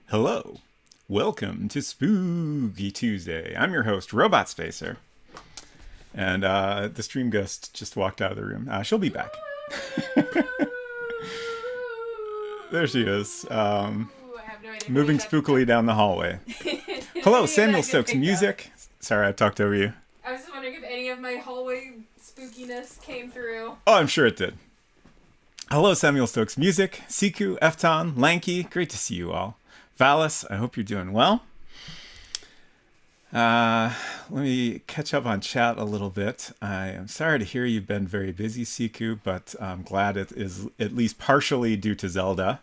Hello. Welcome to Spooky Tuesday. I'm your host, Robot Spacer. And the stream ghost just walked out of the room. She'll be back. There she is. I have no idea if Moving any of that spookily down the hallway. if Hello, any of Samuel that got Stokes picked Music. Sorry, I talked over you. up. I was just wondering if any of my hallway spookiness came through. Oh, I'm sure it did. Hello, Samuel Stokes Music, Siku, Efton, Lanky. Great to see you all. Valis, I hope you're doing well. Let me catch up on chat a little bit. I am sorry to hear you've been very busy, Siku, but I'm glad it is at least partially due to Zelda.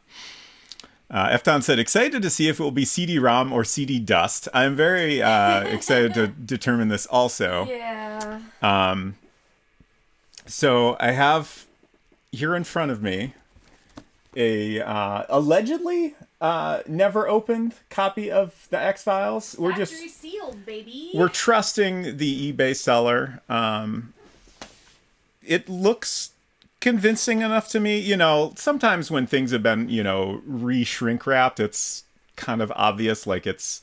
Efton said, excited to see if it will be CD-ROM or CD Dust. I'm very excited to determine this also. Yeah. So I have here in front of me a allegedly never opened copy of the X-Files. Factory sealed, baby. We're trusting the eBay seller. It looks convincing enough to me. You know, sometimes when things have been, re-shrink wrapped, it's kind of obvious, like it's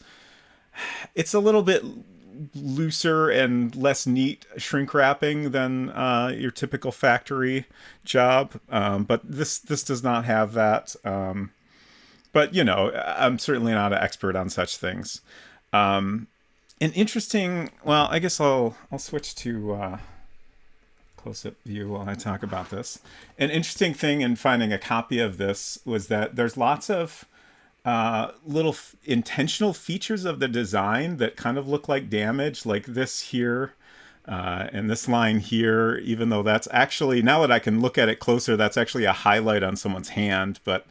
a little bit looser and less neat shrink wrapping than your typical factory job. But this does not have that. But I'm certainly not an expert on such things. An interesting. Well, I guess I'll switch to close-up view while I talk about this. An interesting thing in finding a copy of this was that there's lots of little intentional features of the design that kind of look like damage, like this here and this line here, even though that's actually, now that I can look at it closer, that's actually a highlight on someone's hand, but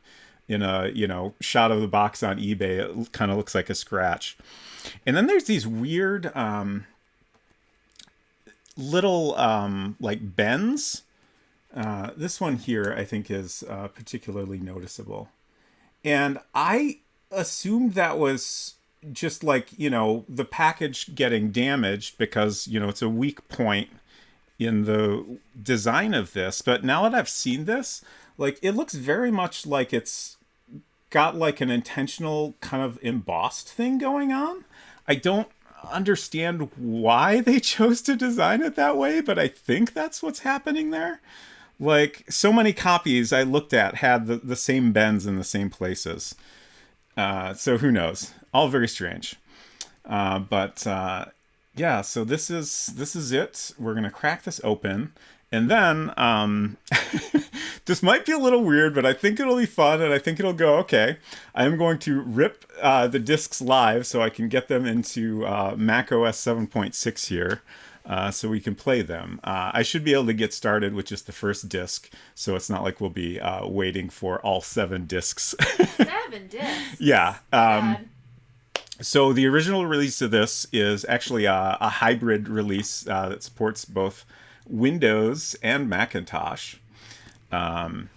in a shot of the box on eBay, it kind of looks like a scratch. And then there's these weird little like bends. This one here I think is particularly noticeable. And I assumed that was just like, the package getting damaged because, it's a weak point in the design of this. But now that I've seen this, like, it looks very much like it's got like an intentional kind of embossed thing going on. I don't understand why they chose to design it that way, but I think that's what's happening there. Like, so many copies I looked at had the same bends in the same places. So who knows? All very strange. But so this is it. We're going to crack this open. And then, this might be a little weird, but I think it'll be fun, and I think it'll go okay. I am going to rip the discs live so I can get them into macOS 7.6 here. So we can play them. I should be able to get started with just the first disc, so it's not like we'll be waiting for all 7 discs. 7 discs. Yeah. So the original release of this is actually a hybrid release that supports both Windows and Macintosh. And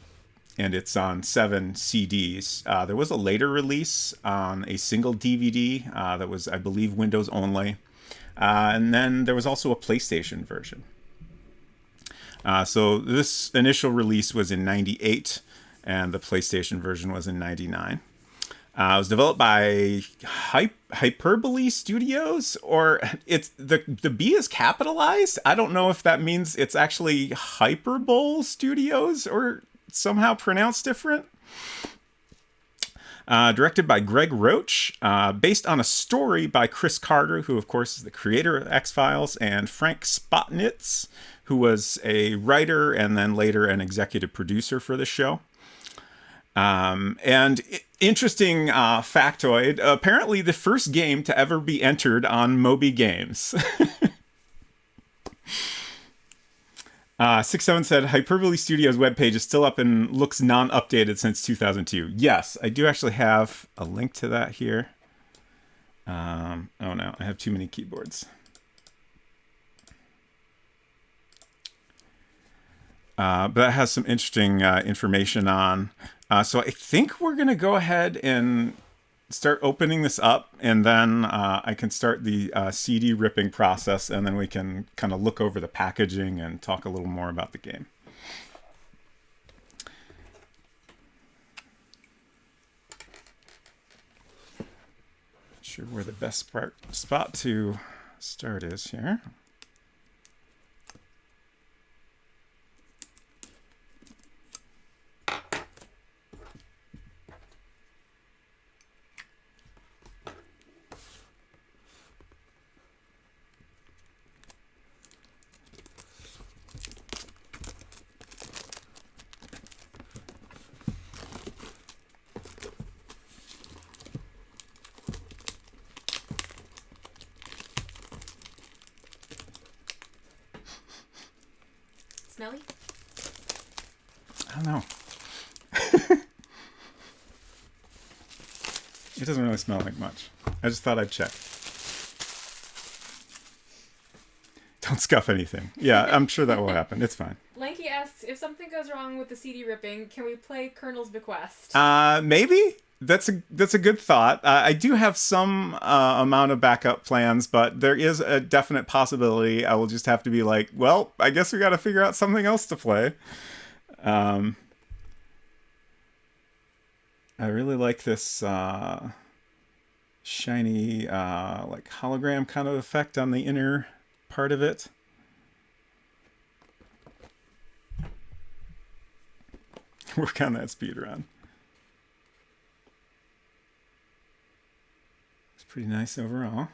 it's on 7 CDs. There was a later release on a single DVD that was, I believe, Windows only. And then there was also a PlayStation version. So this initial release was in 98, and the PlayStation version was in 99. It was developed by Hyperbole Studios, or it's the B is capitalized. I don't know if that means it's actually Hyperbole Studios or somehow pronounced different. Directed by Greg Roach, based on a story by Chris Carter, who of course is the creator of X-Files, and Frank Spotnitz, who was a writer and then later an executive producer for the show. And interesting factoid, apparently the first game to ever be entered on Moby Games. 67 said, Hyperbole Studios webpage is still up and looks non-updated since 2002. Yes, I do actually have a link to that here. Oh no, I have too many keyboards. But that has some interesting information on. So I think we're going to go ahead and start opening this up, and then I can start the CD ripping process, and then we can kind of look over the packaging and talk a little more about the game. sure where the best spot to start is here. Smelly? I don't know. It doesn't really smell like much. I just thought I'd check. Don't scuff anything. Yeah, I'm sure that will happen. It's fine. Lanky asks, if something goes wrong with the CD ripping, can we play Colonel's Bequest? Maybe. That's a good thought. I do have some amount of backup plans, but there is a definite possibility I will just have to be like, well, I guess we got to figure out something else to play. I really like this shiny, like hologram kind of effect on the inner part of it. Work on that speed run. It's pretty nice overall.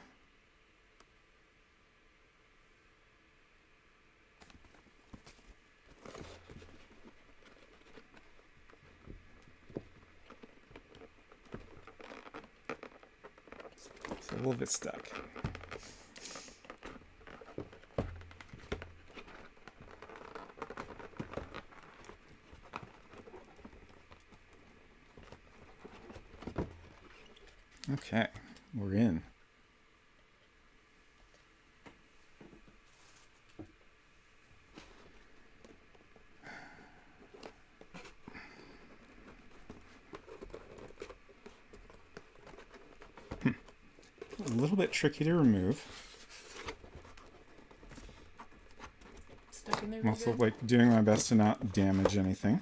It's a little bit stuck. Okay, we're in. A little bit tricky to remove. Stuck in there. I'm also like doing my best to not damage anything.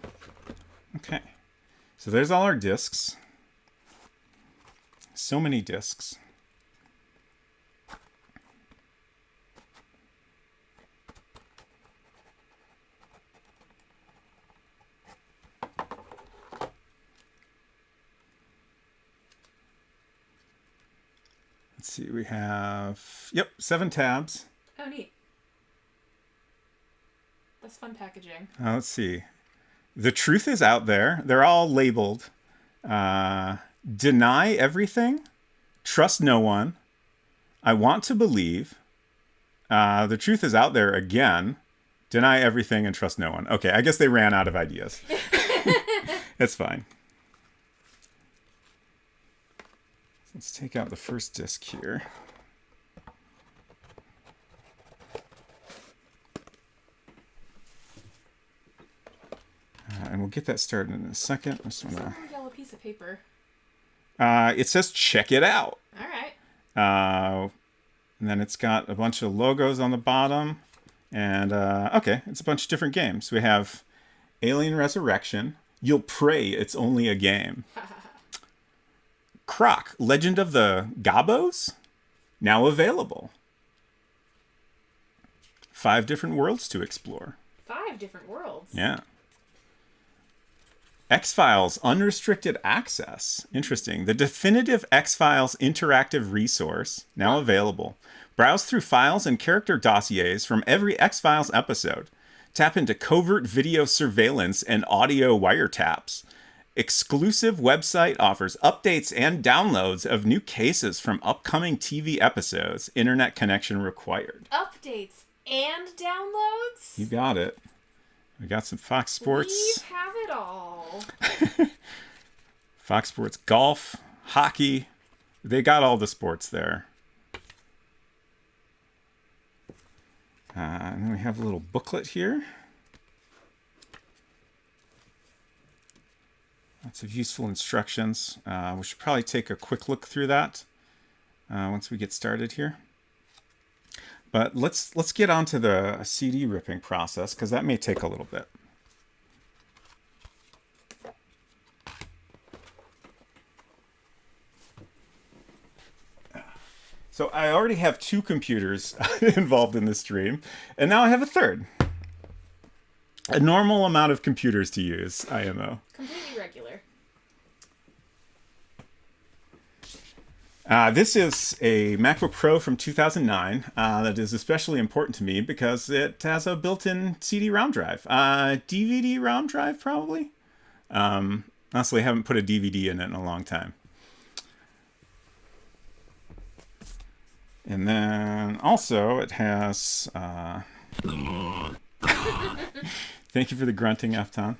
Okay, so there's all our discs. So many discs. Let's see, we have, 7 tabs. Oh, neat. That's fun packaging. Let's see. The truth is out there. They're all labeled. Deny everything. Trust no one. I want to believe. The truth is out there again. Deny everything and trust no one. Okay, I guess they ran out of ideas. It's fine. Let's take out the first disc here. And we'll get that started in a second. I just want to. Yellow piece of paper. It says check it out. All right. And then it's got a bunch of logos on the bottom. And, okay, it's a bunch of different games. We have Alien Resurrection. You'll pray it's only a game. Croc, Legend of the Gabos. Now available. 5 different worlds to explore. 5 different worlds. Yeah. X-Files Unrestricted Access. Interesting. The definitive X-Files interactive resource, now available. Browse through files and character dossiers from every X-Files episode. Tap into covert video surveillance and audio wiretaps. Exclusive website offers updates and downloads of new cases from upcoming TV episodes. Internet connection required. Updates and downloads? You got it. We got some Fox Sports. We have it all. Fox Sports golf, hockey. They got all the sports there. And then we have a little booklet here. Lots of useful instructions. We should probably take a quick look through that once we get started here. But let's get on to the CD ripping process, because that may take a little bit. So I already have 2 computers involved in this stream, and now I have a third. A normal amount of computers to use, IMO. Completely regular. This is a MacBook Pro from 2009 that is especially important to me because it has a built-in CD-ROM drive. DVD-ROM drive, probably? Honestly, I haven't put a DVD in it in a long time. And then also it has... Thank you for the grunting, Afton.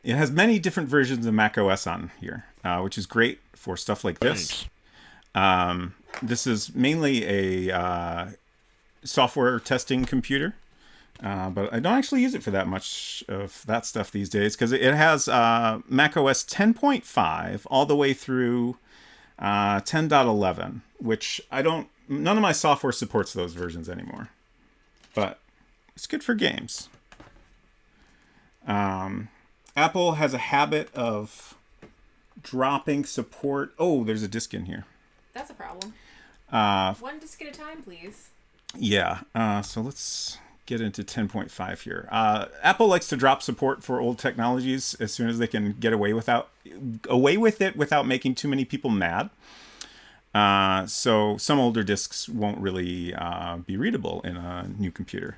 It has many different versions of macOS on here, which is great for stuff like this. This is mainly a software testing computer, but I don't actually use it for that much of that stuff these days because it has macOS 10.5 all the way through 10.11, which none of my software supports those versions anymore, but it's good for games. Apple has a habit of dropping support. Oh, there's a disk in here. That's a problem. 1 disk at a time, please. Yeah. So let's get into 10.5 here. Apple likes to drop support for old technologies as soon as they can get away with it without making too many people mad. So some older disks won't really be readable in a new computer.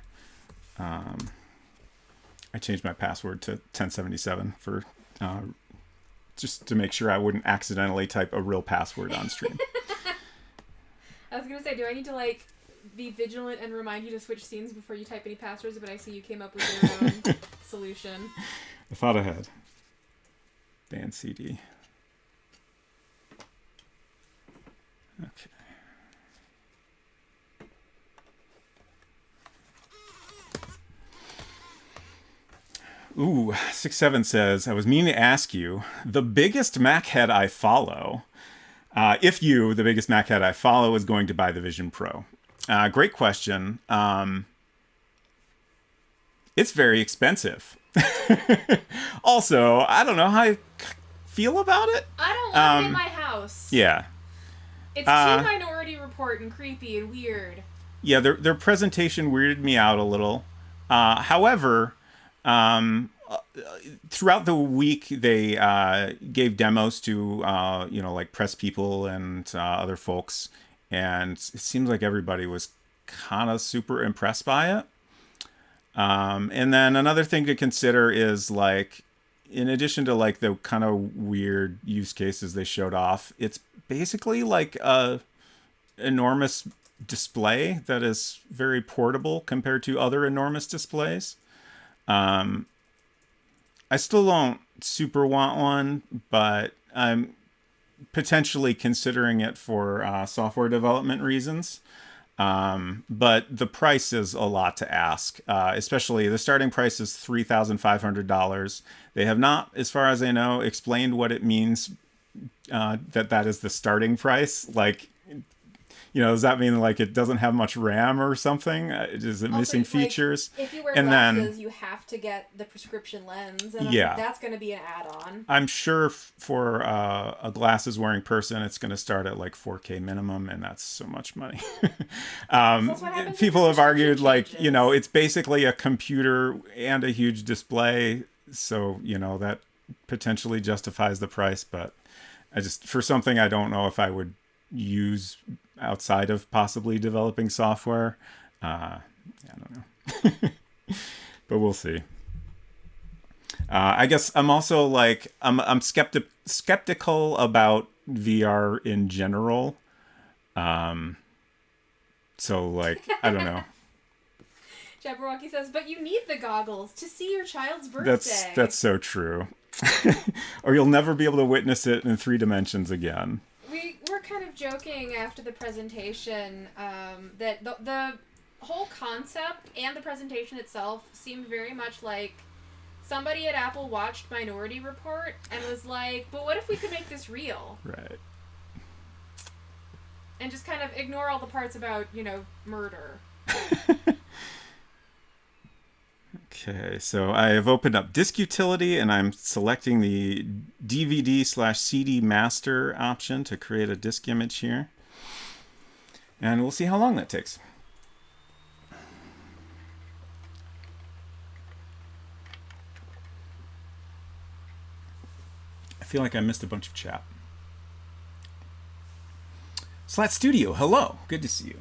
I changed my password to 1077 for just to make sure I wouldn't accidentally type a real password on stream. I was gonna say, do I need to be vigilant and remind you to switch scenes before you type any passwords? But I see you came up with your own solution. I thought ahead. Band CD. Okay. Ooh, 67 says, I was meaning to ask you, the biggest Mac head I follow, if you, the biggest Mac head I follow, is going to buy the Vision Pro. Great question. It's very expensive. Also, I don't know how I feel about it. I don't want it in my house. Yeah. It's too Minority Report and creepy and weird. Yeah, their presentation weirded me out a little. However... throughout the week, they gave demos to like press people and other folks, and it seems like everybody was kind of super impressed by it. And then another thing to consider is in addition to the kind of weird use cases they showed off, it's basically like a enormous display that is very portable compared to other enormous displays. I still don't super want one, but I'm potentially considering it for software development reasons. But the price is a lot to ask, especially the starting price is $3,500. They have not, as far as I know, explained what it means that is the starting price. Does that mean it doesn't have much RAM or something? Is it also, missing features? If you wear glasses, you have to get the prescription lens, and yeah, that's going to be an add-on. I'm sure for a glasses-wearing person, it's going to start at 4K minimum, and that's so much money. People have argued it's basically a computer and a huge display, so that potentially justifies the price. But for something I don't know if I would use outside of possibly developing software, I don't know. But we'll see. I guess I'm also I'm skeptical about VR in general. So I don't know. Jabberwocky says, but you need the goggles to see your child's birthday. That's so true. Or you'll never be able to witness it in 3 dimensions again. We were kind of joking after the presentation that the whole concept and the presentation itself seemed very much like somebody at Apple watched Minority Report and was like, but what if we could make this real? Right. And just kind of ignore all the parts about, murder. Okay, so I have opened up Disk Utility, and I'm selecting the DVD/CD master option to create a disk image here. And we'll see how long that takes. I feel like I missed a bunch of chat. Slat Studio, hello. Good to see you.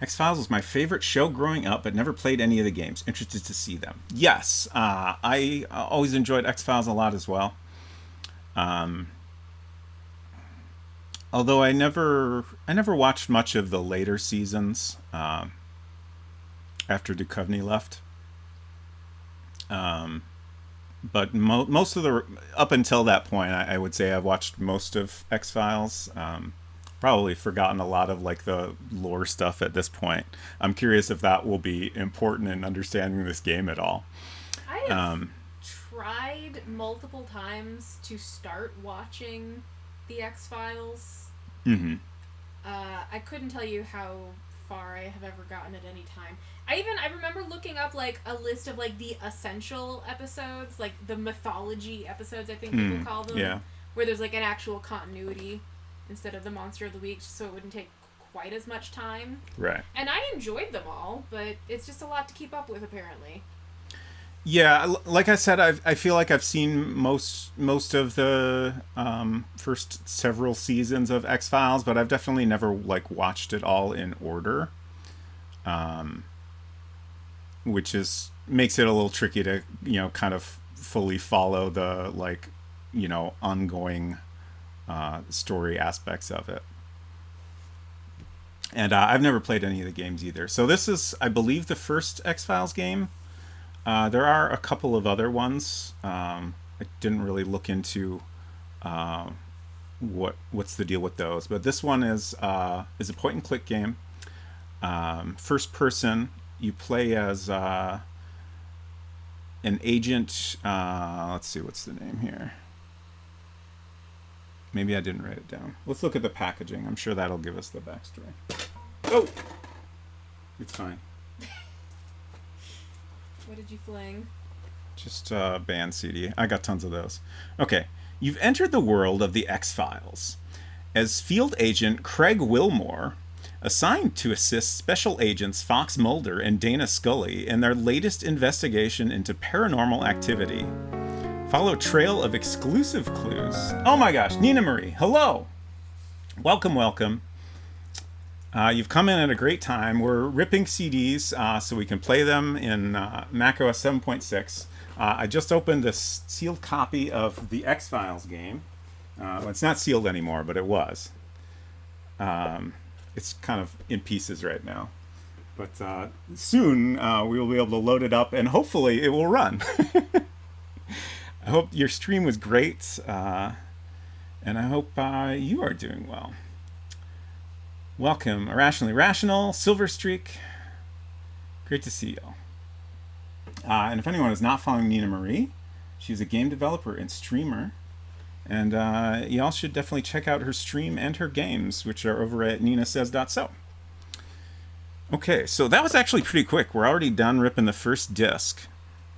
X-Files was my favorite show growing up, but never played any of the games. Interested to see them. Yes, I always enjoyed X-Files a lot as well. Although I never watched much of the later seasons after Duchovny left. But most of the up until that point, I would say I've watched most of X-Files. Probably forgotten a lot of like the lore stuff at this point. I'm curious if that will be important in understanding this game at all. I have tried multiple times to start watching the X-Files. Mm-hmm. I couldn't tell you how far I have ever gotten at any time. I remember looking up like a list of like the essential episodes, like the mythology episodes, I think people call them. Yeah. Where there's like an actual continuity instead of the monster of the week, so it wouldn't take quite as much time. Right. And I enjoyed them all, but it's just a lot to keep up with apparently. Yeah, like I said, I feel like I've seen most of the first several seasons of X-Files, but I've definitely never like watched it all in order, which makes it a little tricky to kind of fully follow the like ongoing story aspects of it. And I've never played any of the games either. So this is, I believe, the first X-Files game. There are a couple of other ones. I didn't really look into what's the deal with those, but this one is a point and click game. First person, you play as an agent. Let's see, what's the name here? Maybe I didn't write it down. Let's look at the packaging. I'm sure that'll give us the backstory. Oh, it's fine. What did you fling? Just a band CD. I got tons of those. Okay. You've entered the world of the X-Files. As field agent Craig Wilmore, assigned to assist special agents Fox Mulder and Dana Scully in their latest investigation into paranormal activity. Follow a trail of exclusive clues. Oh my gosh, Nina Marie, hello! Welcome. You've come in at a great time. We're ripping CDs so we can play them in macOS 7.6. I just opened a sealed copy of the X-Files game. Well, it's not sealed anymore, but it was. It's kind of in pieces right now. But soon we will be able to load it up and hopefully it will run. I hope your stream was great. And I hope you are doing well. Welcome, Irrationally Rational, Silver Streak. Great to see you. And if anyone is not following Nina Marie, she's a game developer and streamer. And y'all should definitely check out her stream and her games, which are over at ninasays.so. Okay, so that was actually pretty quick. We're already done ripping the first disc.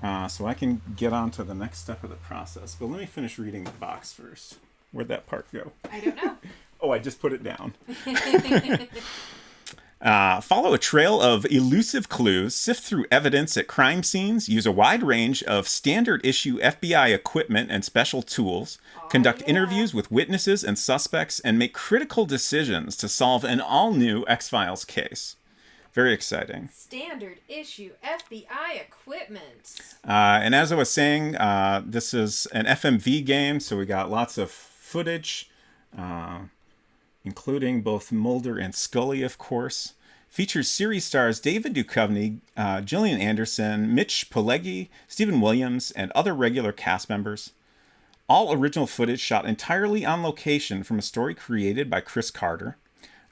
So I can get on to the next step of the process. But let me finish reading the box first. Where'd that part go? I don't know. Oh, I just put it down. Follow a trail of elusive clues, sift through evidence at crime scenes, use a wide range of standard issue FBI equipment and special tools, conduct interviews with witnesses and suspects, and make critical decisions to solve an all-new X-Files case. Very exciting. Standard issue FBI equipment. And as I was saying, this is an FMV game, so we got lots of footage, including both Mulder and Scully, of course. Features series stars David Duchovny, Gillian Anderson, Mitch Pileggi, Stephen Williams, and other regular cast members. All original footage shot entirely on location from a story created by Chris Carter.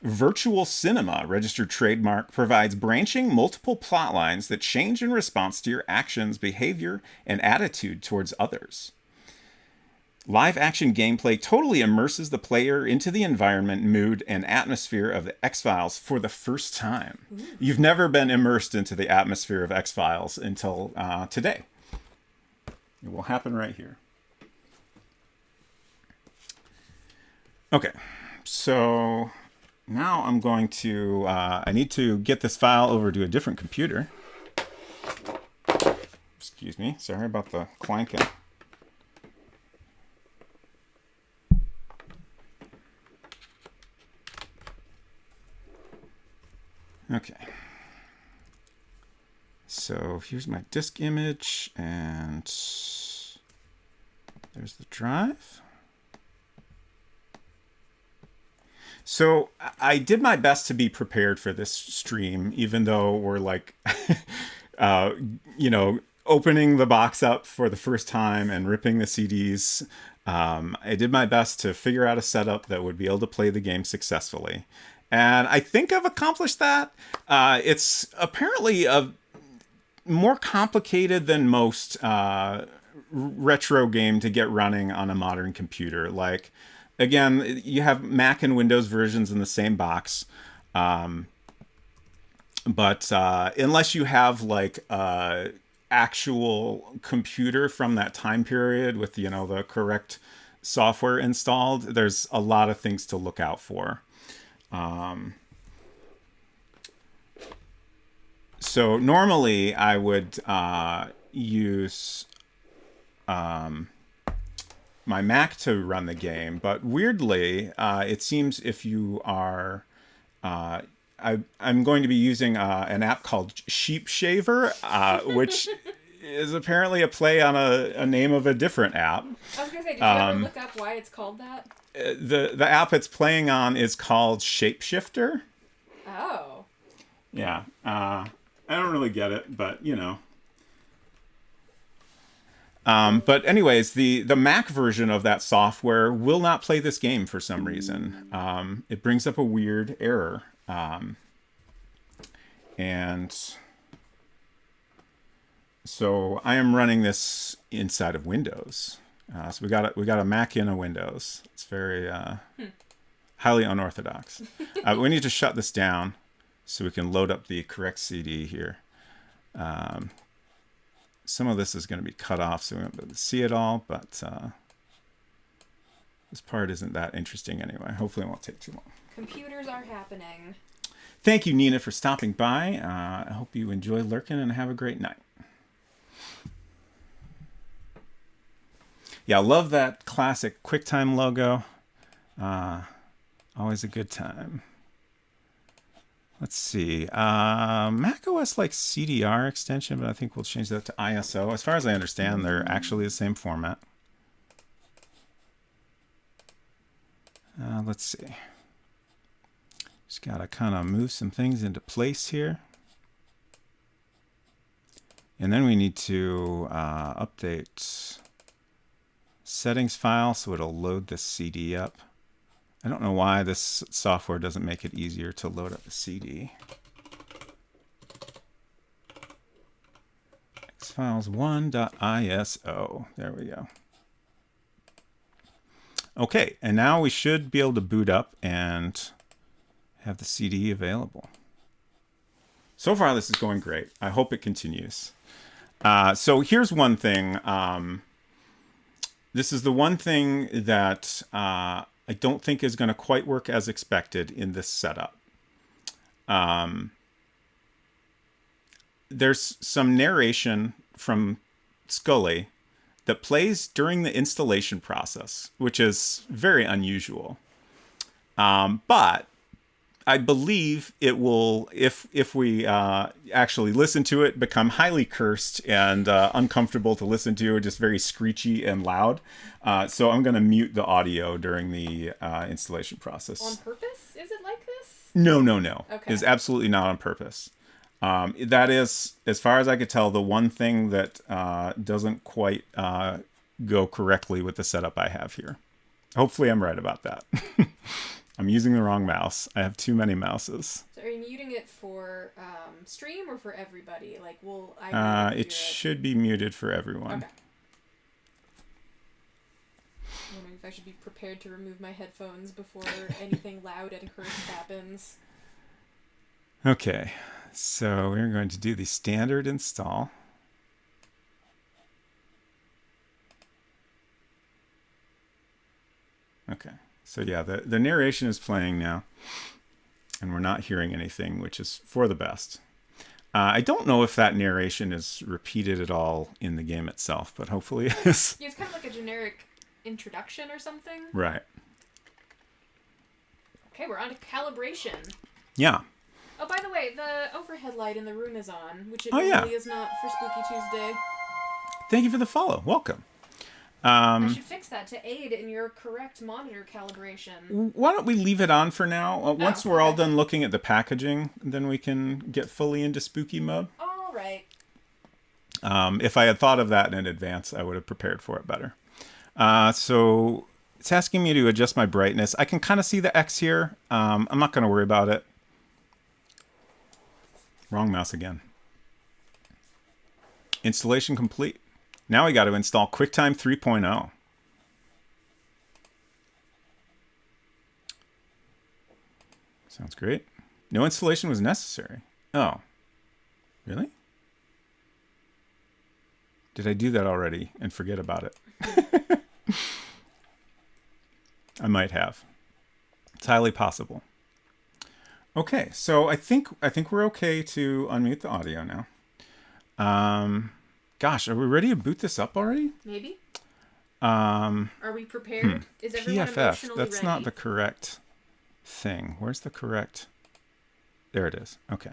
Virtual Cinema, registered trademark, provides branching multiple plot lines that change in response to your actions, behavior, and attitude towards others. Live action gameplay totally immerses the player into the environment, mood, and atmosphere of the X-Files for the first time. You've never been immersed into the atmosphere of X-Files until today. It will happen right here. Okay, so now I'm going to, I need to get this file over to a different computer. Excuse me, sorry about the clanking. Okay. So here's my disk image, and there's the drive. So I did my best to be prepared for this stream, even though we're like, opening the box up for the first time and ripping the CDs. I did my best to figure out a setup that would be able to play the game successfully. And I think I've accomplished that. It's apparently more complicated than most retro game to get running on a modern computer. Like, again, you have Mac and Windows versions in the same box. But unless you have like actual computer from that time period with, the correct software installed, there's a lot of things to look out for. So normally I would use my Mac to run the game, but weirdly, it seems if you are, I'm going to be using an app called Sheep Shaver, which is apparently a play on a name of a different app. I was gonna say, did you ever look up why it's called that? The app it's playing on is called Shapeshifter. Oh. Yeah. I don't really get it, but but anyways, the Mac version of that software will not play this game for some reason. It brings up a weird error. And so I am running this inside of Windows. So we got a Mac in a Windows. It's very highly unorthodox. We need to shut this down so we can load up the correct CD here. Some of this is going to be cut off, so we won't be able to see it all, but this part isn't that interesting anyway. Hopefully it won't take too long. Computers are happening. Thank you, Nina, for stopping by. I hope you enjoy lurking and have a great night. Yeah, I love that classic QuickTime logo. Always a good time. Let's see. macOS likes CDR extension, but I think we'll change that to ISO. As far as I understand, they're actually the same format. Let's see. Just got to kind of move some things into place here. And then we need to update settings file so it'll load the CD up. I don't know why this software doesn't make it easier to load up a CD. xfiles1.iso. There we go. Okay, and now we should be able to boot up and have the CD available. So far, this is going great. I hope it continues. So here's one thing. This is the one thing that I don't think is going to quite work as expected in this setup. There's some narration from Scully that plays during the installation process, which is very unusual. But I believe it will, if we actually listen to it, become highly cursed and uncomfortable to listen to, just very screechy and loud. So I'm going to mute the audio during the installation process. On purpose? Is it like this? No. Okay. It's absolutely not on purpose. That is, as far as I could tell, the one thing that doesn't quite go correctly with the setup I have here. Hopefully I'm right about that. I'm using the wrong mouse. I have too many mouses. So are you muting it for stream or for everybody? Like, will I it should be muted for everyone. Okay. I'm wondering if I should be prepared to remove my headphones before anything loud and cursed happens. Okay, so we're going to do the standard install. Okay. So yeah, the narration is playing now, and we're not hearing anything, which is for the best. I don't know if that narration is repeated at all in the game itself, but hopefully it is. Yeah, it's kind of like a generic introduction or something. Right. Okay, we're on to calibration. Yeah. Oh, by the way, the overhead light in the room is on, which it yeah. really is not for Spooky Tuesday. Thank you for the follow. Welcome. I should fix that to aid in your correct monitor calibration. Why don't we leave it on for now? Once we're all okay. done looking at the packaging, then we can get fully into spooky mode. All right. If I had thought of that in advance, I would have prepared for it better. So it's asking me to adjust my brightness. I can kind of see the X here. I'm not going to worry about it. Wrong mouse again. Installation complete. Now we got to install QuickTime 3.0. Sounds great. No installation was necessary. Oh. Really? Did I do that already and forget about it? I might have. It's highly possible. Okay, so I think we're okay to unmute the audio now. Gosh, are we ready to boot this up already? Maybe. Are we prepared? Is everyone PFF. emotionally That's ready? not the correct thing. Where's the correct? There it is. Okay.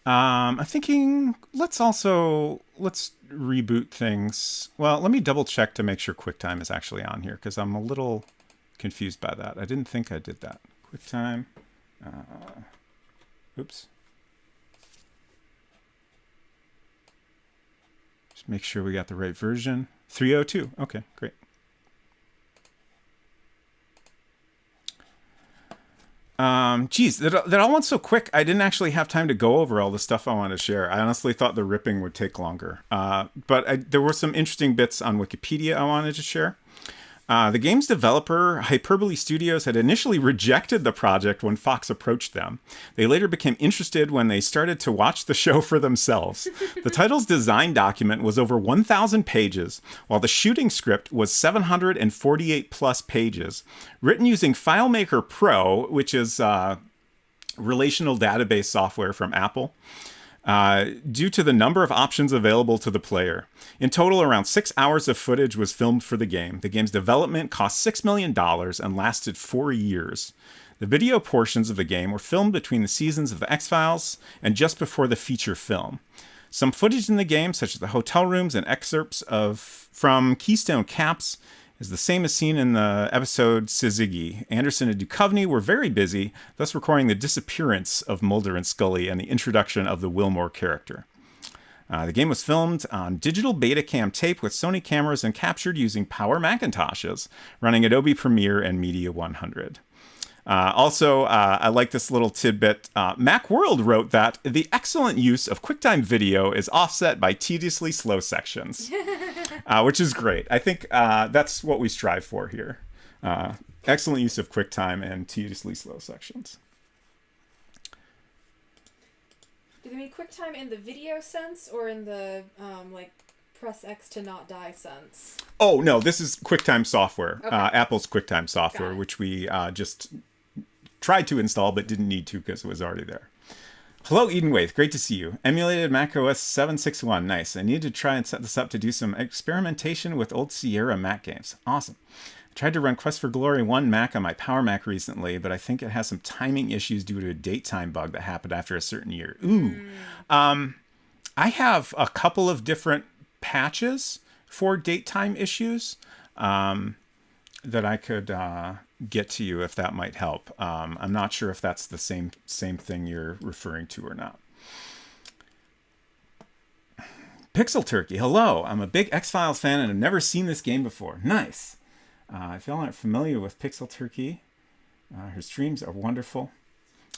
I'm thinking let's reboot things. Well, let me double check to make sure QuickTime is actually on here because I'm a little confused by that. I didn't think I did that. QuickTime. Oops. Just make sure we got the right version. 302. Okay, great. Geez, that all went so quick. I didn't actually have time to go over all the stuff I wanted to share. I honestly thought the ripping would take longer. But there were some interesting bits on Wikipedia I wanted to share. The game's developer, Hyperbole Studios, had initially rejected the project when Fox approached them. They later became interested when they started to watch the show for themselves. The title's design document was over 1,000 pages, while the shooting script was 748 plus pages. Written using FileMaker Pro, which is relational database software from Apple. Due to the number of options available to the player. In total, around 6 hours of footage was filmed for the game. The game's development cost $6 million and lasted 4 years. The video portions of the game were filmed between the seasons of The X-Files and just before the feature film. Some footage in the game, such as the hotel rooms and excerpts from Keystone Caps, is the same as seen in the episode Syzygy. Anderson and Duchovny were very busy, thus recording the disappearance of Mulder and Scully and the introduction of the Wilmore character. The game was filmed on digital Betacam tape with Sony cameras and captured using Power Macintoshes, running Adobe Premiere and Media 100. I like this little tidbit. Macworld wrote that the excellent use of QuickTime video is offset by tediously slow sections, which is great. I think that's what we strive for here. Excellent use of QuickTime and tediously slow sections. Do they mean QuickTime in the video sense or in the like press X to not die sense? Oh no, this is QuickTime software. Okay. Apple's QuickTime software, which we just tried to install but didn't need to because it was already there. Hello, Edenwaith. Great to see you. Emulated macOS 761. Nice. I needed to try and set this up to do some experimentation with old Sierra Mac games. Awesome. I tried to run Quest for Glory 1 Mac on my Power Mac recently, but I think it has some timing issues due to a date time bug that happened after a certain year. Ooh. I have a couple of different patches for date time issues that I could get to you if that might help. I'm not sure if that's the same thing you're referring to or not. Pixel Turkey, hello. I'm a big X-Files fan and have never seen this game before. Nice. If y'all aren't familiar with Pixel Turkey, her streams are wonderful.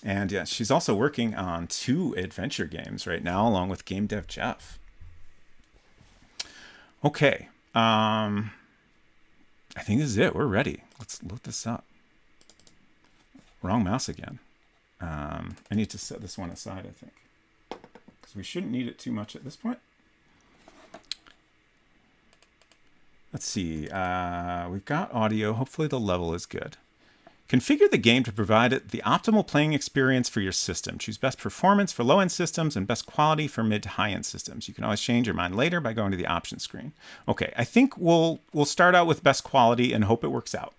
And yeah, she's also working on 2 adventure games right now, along with Game Dev Jeff. Okay. I think this is it. We're ready. Let's load this up. Wrong mouse again. I need to set this one aside, I think. Because we shouldn't need it too much at this point. let's see. We've got audio. Hopefully the level is good. Configure the game to provide it the optimal playing experience for your system. Choose best performance for low-end systems and best quality for mid to high-end systems. You can always change your mind later by going to the options screen. Okay, I think we'll start out with best quality and hope it works out.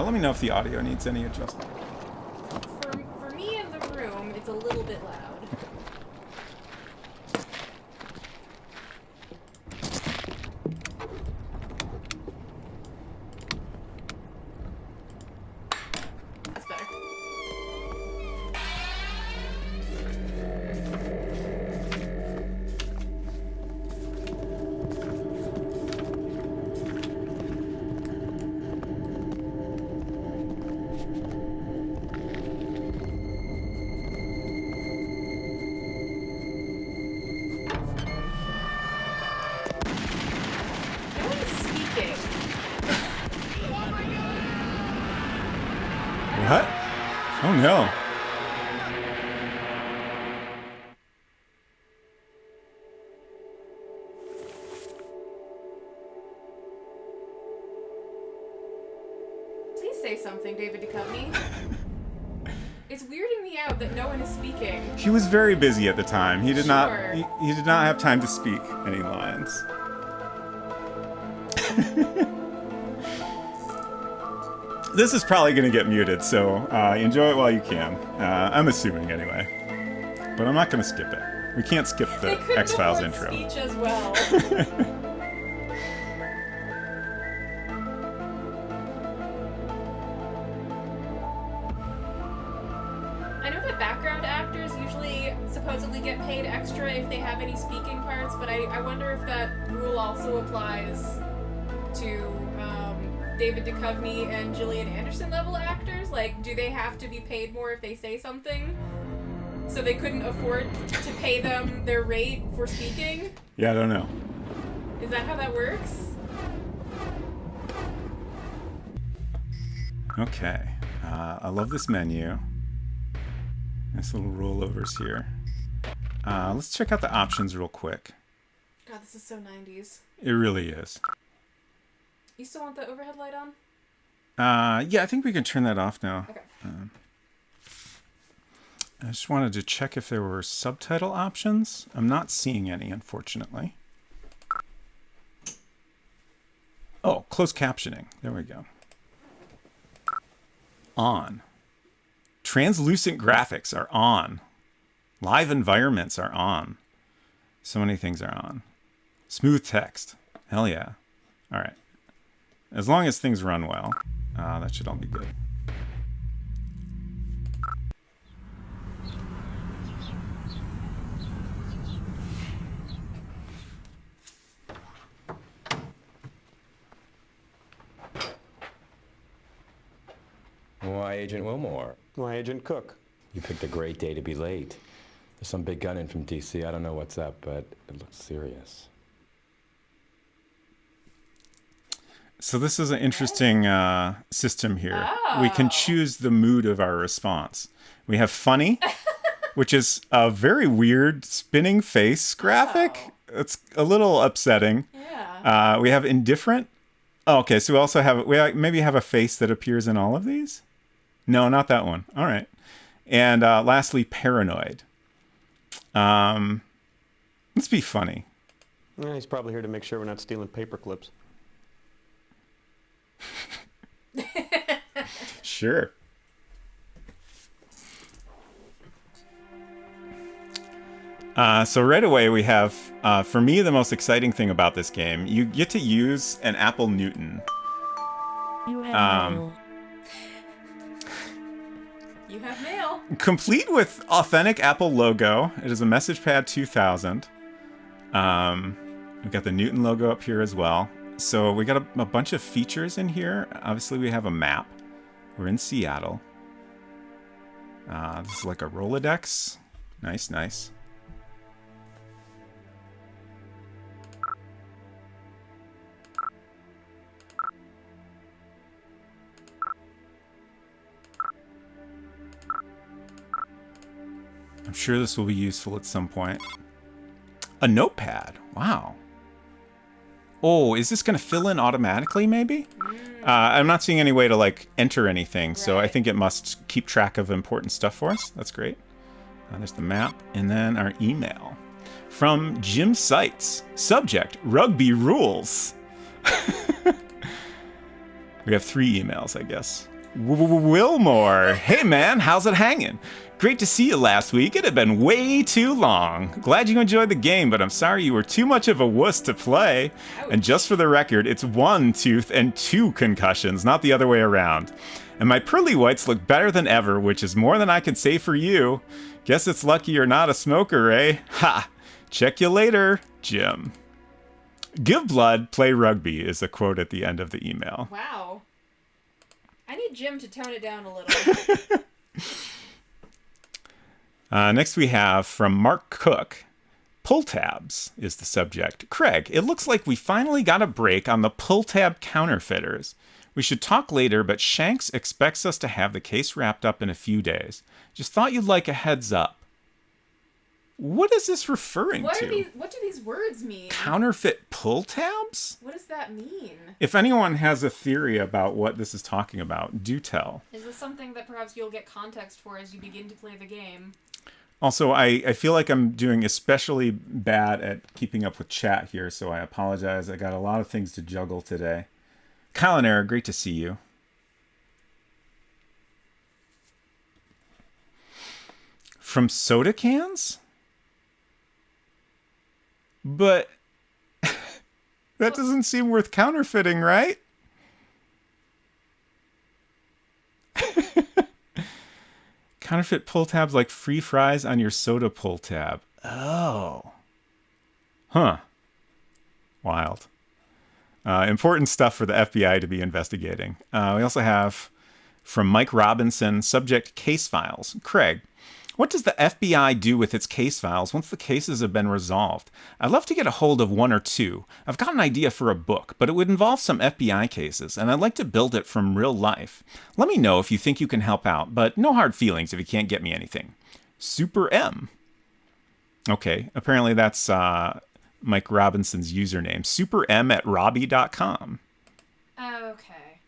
Let me know if the audio needs any adjustment. For me in the room, it's a little bit loud. That's better. What? Oh no. Please say something, David Duchovny. It's weirding me out that no one is speaking. He was very busy at the time. He did Sure. not. He did not have time to speak any lines. This is probably going to get muted, so enjoy it while you can. I'm assuming anyway, but I'm not going to skip it. We can't skip the X-Files intro. Speech as well. I know that background actors usually supposedly get paid extra if they have any speaking parts, but I wonder if that rule also applies to David Duchovny and Gillian Anderson level actors. Like, do they have to be paid more if they say something? So they couldn't afford to pay them their rate for speaking? Yeah, I don't know. Is that how that works? Okay. I love this menu. Nice little rollovers here. Let's check out the options real quick. God, this is so 90s. It really is. You still want the overhead light on? Yeah, I think we can turn that off now. Okay. I just wanted to check if there were subtitle options. I'm not seeing any, unfortunately. Oh, closed captioning. There we go. On. Translucent graphics are on. Live environments are on. So many things are on. Smooth text. Hell yeah. All right. As long as things run well, that should all be good. Why, Agent Wilmore? Why, Agent Cook? You picked a great day to be late. There's some big gun in from D.C. I don't know what's up, but it looks serious. So this is an interesting system here. Oh. We can choose the mood of our response. We have funny, which is a very weird spinning face graphic. Oh. It's a little upsetting. Yeah. We have indifferent. Oh, okay, so we maybe have a face that appears in all of these? No, not that one. All right. And lastly, paranoid. Let's be funny. Yeah, he's probably here to make sure we're not stealing paper clips. Sure. So right away we have, for me, the most exciting thing about this game, you get to use an Apple Newton. You have mail. You have mail. Complete with authentic Apple logo. It is a MessagePad 2000. We've got the Newton logo up here as well. So we got a bunch of features in here. Obviously, we have a map. We're in Seattle. This is like a Rolodex. Nice, nice. I'm sure this will be useful at some point. A notepad. Wow. Oh, is this going to fill in automatically, maybe? I'm not seeing any way to, like, enter anything, so I Right. think it must keep track of important stuff for us. That's great. There's the map, and then our email. From Jim Seitz. Subject, rugby rules. We have 3 emails, I guess. Wilmore. Hey, man, how's it hanging? Great to see you last week. It had been way too long. Glad you enjoyed the game, but I'm sorry you were too much of a wuss to play. And just for the record, it's 1 tooth and 2 concussions, not the other way around. And my pearly whites look better than ever, which is more than I can say for you. Guess it's lucky you're not a smoker, eh? Ha! Check you later, Jim. Give blood, play rugby is the quote at the end of the email. Wow. I need Jim to tone it down a little. Next we have from Mark Cook. Pull tabs is the subject. Craig, it looks like we finally got a break on the pull tab counterfeiters. We should talk later, but Shanks expects us to have the case wrapped up in a few days. Just thought you'd like a heads up. What is this referring What to? do these words mean? Counterfeit pull tabs? What does that mean? If anyone has a theory about what this is talking about, do tell. Is this something that perhaps you'll get context for as you begin to play the game? Also, I feel like I'm doing especially bad at keeping up with chat here, so I apologize. I got a lot of things to juggle today. Kyle and Era, great to see you. From soda cans? But that doesn't seem worth counterfeiting, right? Counterfeit pull tabs like free fries on your soda pull tab. Oh. Huh. Wild. Important stuff for the FBI to be investigating. We also have from Mike Robinson, subject case files. Craig, what does the FBI do with its case files once the cases have been resolved? I'd love to get a hold of 1 or 2. I've got an idea for a book, but it would involve some FBI cases, and I'd like to build it from real life. Let me know if you think you can help out, but no hard feelings if you can't get me anything. Super M. Okay, apparently that's Mike Robinson's username. superm@robbie.com. Okay.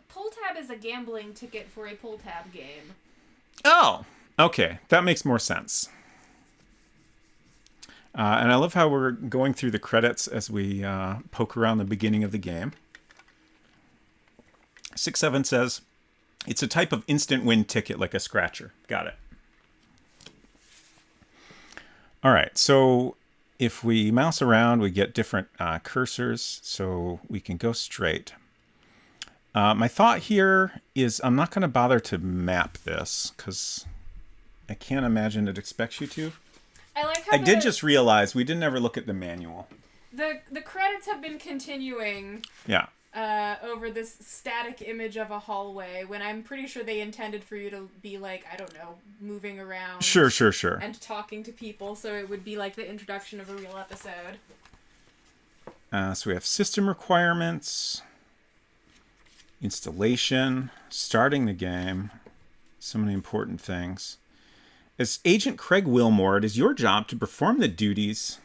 Pull tab is a gambling ticket for a pull tab game. Oh, okay. That makes more sense. And I love how we're going through the credits as we poke around the beginning of the game. 6-7 says, it's a type of instant win ticket like a scratcher. Got it. All right, so if we mouse around, we get different cursors, so we can go straight. My thought here is I'm not going to bother to map this because I can't imagine it expects you to. I like how I did just realize we didn't ever look at the manual. the credits have been continuing Yeah. over this static image of a hallway when I'm pretty sure they intended for you to be like, I don't know, moving around. Sure. And talking to people, so it would be like the introduction of a real episode. So we have system requirements, installation, starting the game, so many important things. As Agent Craig Wilmore, it is your job to perform the duties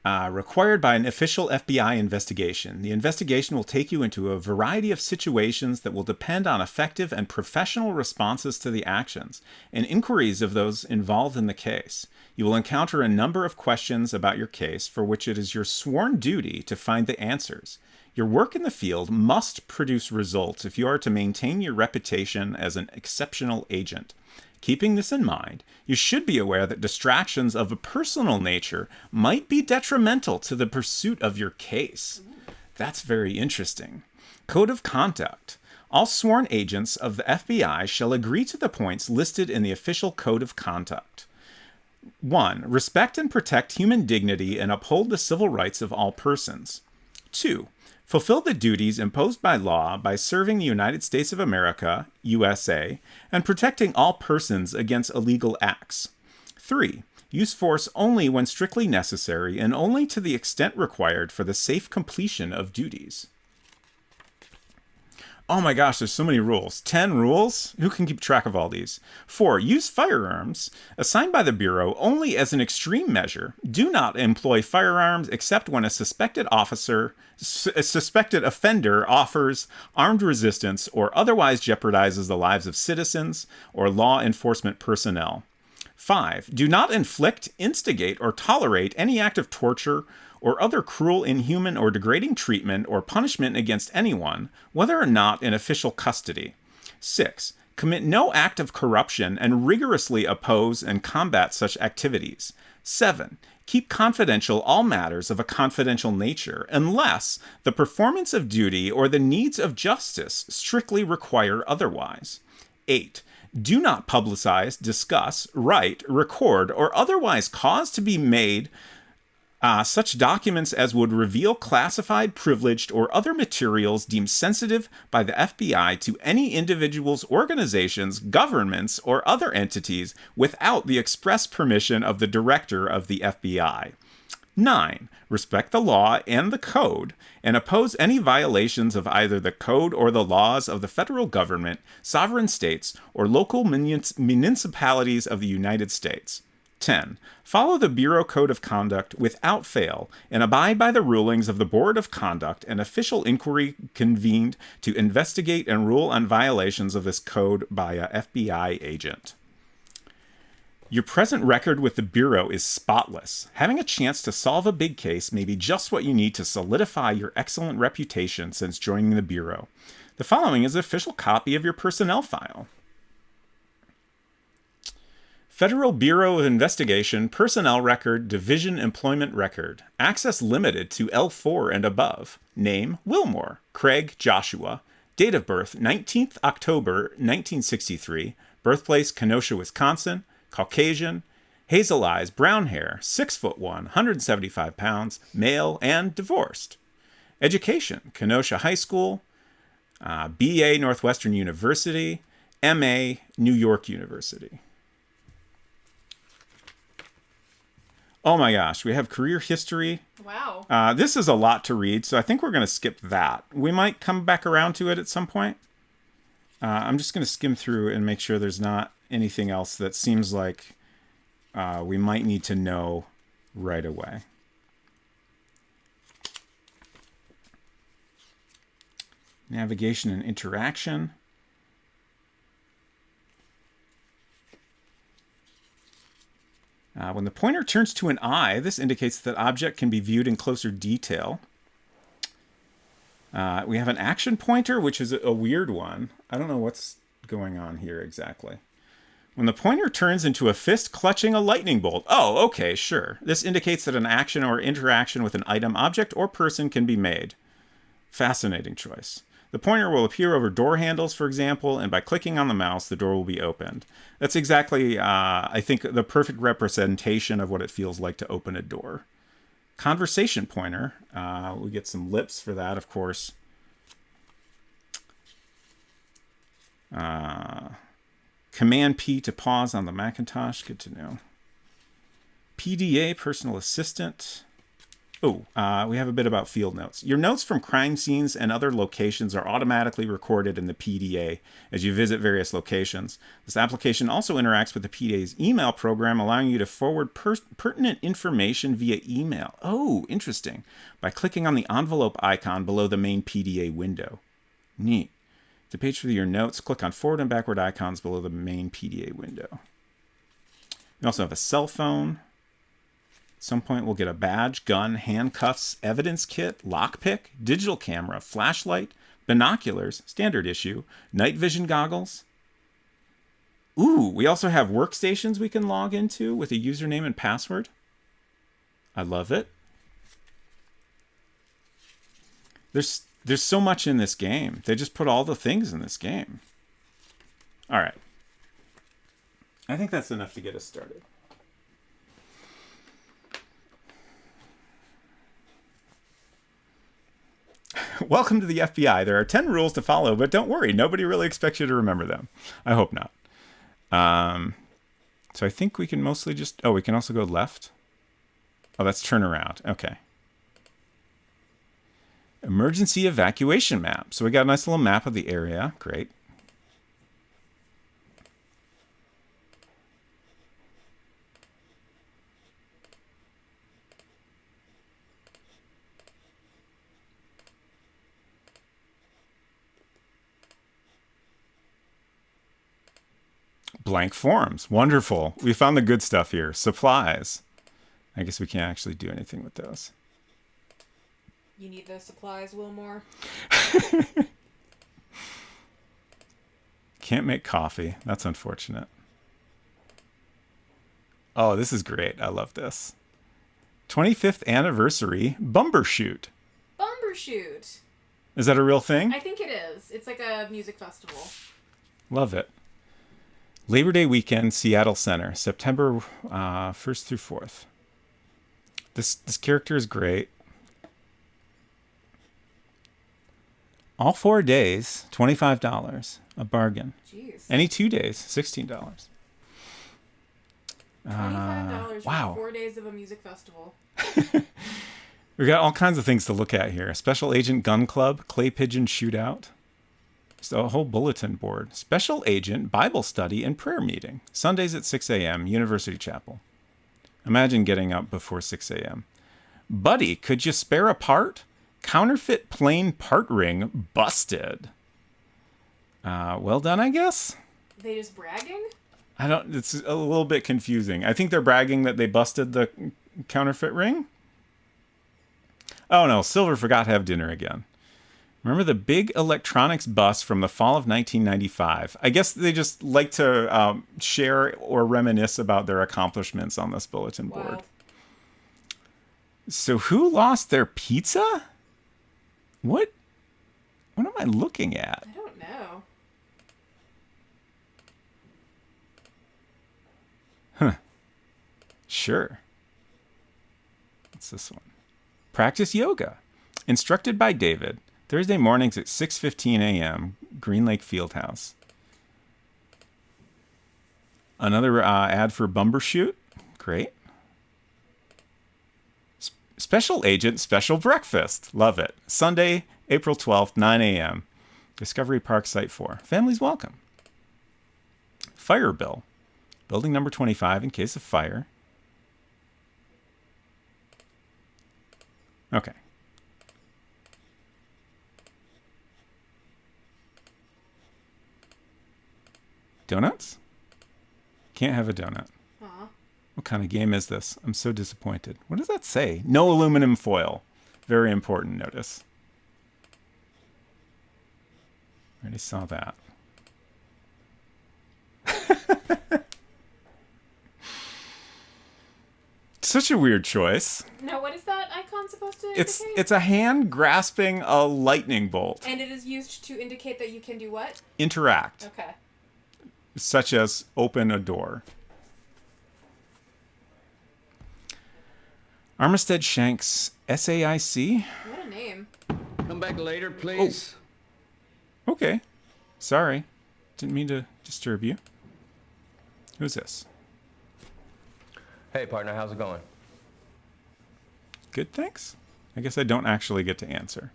required by an official FBI investigation. The investigation will take you into a variety of situations that will depend on effective and professional responses to the actions and inquiries of those involved in the case. You will encounter a number of questions about your case for which it is your sworn duty to find the answers. Your work in the field must produce results if you are to maintain your reputation as an exceptional agent. Keeping this in mind, you should be aware that distractions of a personal nature might be detrimental to the pursuit of your case. That's very interesting. Code of conduct. All sworn agents of the FBI shall agree to the points listed in the official code of conduct. 1. Respect and protect human dignity and uphold the civil rights of all persons. 2. Fulfill the duties imposed by law by serving the United States of America, USA, and protecting all persons against illegal acts. 3. Use force only when strictly necessary and only to the extent required for the safe completion of duties. Oh my gosh, there's so many rules. 10 rules? Who can keep track of all these? 4. Use firearms assigned by the Bureau only as an extreme measure. Do not employ firearms except when a suspected offender offers armed resistance or otherwise jeopardizes the lives of citizens or law enforcement personnel. 5. Do not inflict, instigate, or tolerate any act of torture or other cruel, inhuman, or degrading treatment or punishment against anyone, whether or not in official custody. 6. Commit no act of corruption and rigorously oppose and combat such activities. 7. Keep confidential all matters of a confidential nature, unless the performance of duty or the needs of justice strictly require otherwise. 8. Do not publicize, discuss, write, record, or otherwise cause to be made such documents as would reveal classified, privileged, or other materials deemed sensitive by the FBI to any individuals, organizations, governments, or other entities without the express permission of the director of the FBI. 9. Respect the law and the code, and oppose any violations of either the code or the laws of the federal government, sovereign states, or local municipalities of the United States. 10. Follow the Bureau Code of Conduct without fail, and abide by the rulings of the Board of Conduct and official inquiry convened to investigate and rule on violations of this code by a FBI agent. Your present record with the Bureau is spotless. Having a chance to solve a big case may be just what you need to solidify your excellent reputation since joining the Bureau. The following is an official copy of your personnel file. Federal Bureau of Investigation Personnel Record Division Employment Record. Access limited to L4 and above. Name, Wilmore. Craig Joshua. Date of birth, 19th October 1963. Birthplace, Kenosha, Wisconsin. Caucasian. Hazel eyes, brown hair, 6'1", 175 pounds, male, and divorced. Education, Kenosha High School. BA, Northwestern University. MA, New York University. Oh my gosh, we have career history. Wow. This is a lot to read, so I think we're going to skip that. We might come back around to it at some point. I'm just going to skim through and make sure there's not anything else that seems like we might need to know right away. Navigation and interaction. When the pointer turns to an eye, this indicates that object can be viewed in closer detail. We have an action pointer, which is a weird one. I don't know what's going on here exactly. When the pointer turns into a fist clutching a lightning bolt. Oh, okay, sure. This indicates that an action or interaction with an item, object, or person can be made. Fascinating choice. The pointer will appear over door handles, for example, and by clicking on the mouse, the door will be opened. That's exactly, I think, the perfect representation of what it feels like to open a door. Conversation pointer. We get some lips for that, of course. Command P to pause on the Macintosh. Good to know. PDA, personal assistant. Oh, we have a bit about field notes. Your notes from crime scenes and other locations are automatically recorded in the PDA as you visit various locations. This application also interacts with the PDA's email program, allowing you to forward pertinent information via email. Oh, interesting. By clicking on the envelope icon below the main PDA window. Neat. To page for your notes, click on forward and backward icons below the main PDA window. You also have a cell phone. At some point, we'll get a badge, gun, handcuffs, evidence kit, lockpick, digital camera, flashlight, binoculars, standard issue, night vision goggles. Ooh, we also have workstations we can log into with a username and password. I love it. There's so much in this game. They just put all the things in this game. All right. I think that's enough to get us started. Welcome to the FBI. There are 10 rules to follow, but don't worry. Nobody really expects you to remember them. I hope not. So I think we can mostly just... Oh, we can also go left. Oh, that's turn around. Okay. Emergency evacuation map. So we got a nice little map of the area. Great. Blank forms. Wonderful. We found the good stuff here. Supplies. I guess we can't actually do anything with those. You need those supplies, Wilmore. Can't make coffee. That's unfortunate. Oh, this is great. I love this. 25th anniversary Bumbershoot. Bumbershoot. Is that a real thing? I think it is. It's like a music festival. Love it. Labor Day weekend, Seattle Center, September 1st through 4th. This character is great. All 4 days, $25. A bargain. Jeez. Any 2 days, $16. $25 wow. for 4 days of a music festival. We got all kinds of things to look at here. Special Agent Gun Club, Clay Pigeon Shootout. Just a whole bulletin board. Special Agent Bible Study and Prayer Meeting. Sundays at 6 a.m., University Chapel. Imagine getting up before 6 a.m. Buddy, could you spare a part? Counterfeit plain part ring busted. Well done, I guess? They just bragging? It's a little bit confusing. I think they're bragging that they busted the counterfeit ring. Oh no, Silver forgot to have dinner again. Remember the big electronics bust from the fall of 1995? I guess they just like to share or reminisce about their accomplishments on this bulletin board. Wow. So who lost their pizza? What am I looking at? I don't know. Sure. What's this one? Practice yoga. Instructed by David. Thursday mornings at 6:15 a.m. Green Lake Fieldhouse. Another ad for Bumbershoot. Great. Special Agent Special Breakfast. Love it. Sunday, April 12th, 9 a.m. Discovery Park Site 4. Families welcome. Fire bill. Building number 25 in case of fire. Okay. Donuts? Can't have a donut. Aw. What kind of game is this? I'm so disappointed. What does that say? No aluminum foil. Very important notice. Already saw that. Such a weird choice. Now, what is that icon supposed to indicate? It's a hand grasping a lightning bolt. And it is used to indicate that you can do what? Interact. Okay. Such as open a door. Armistead Shanks SAIC. What a name. Come back later, please. Okay. Sorry. Didn't mean to disturb you. Who's this? Hey, partner, how's it going? Good, thanks. I guess I don't actually get to answer.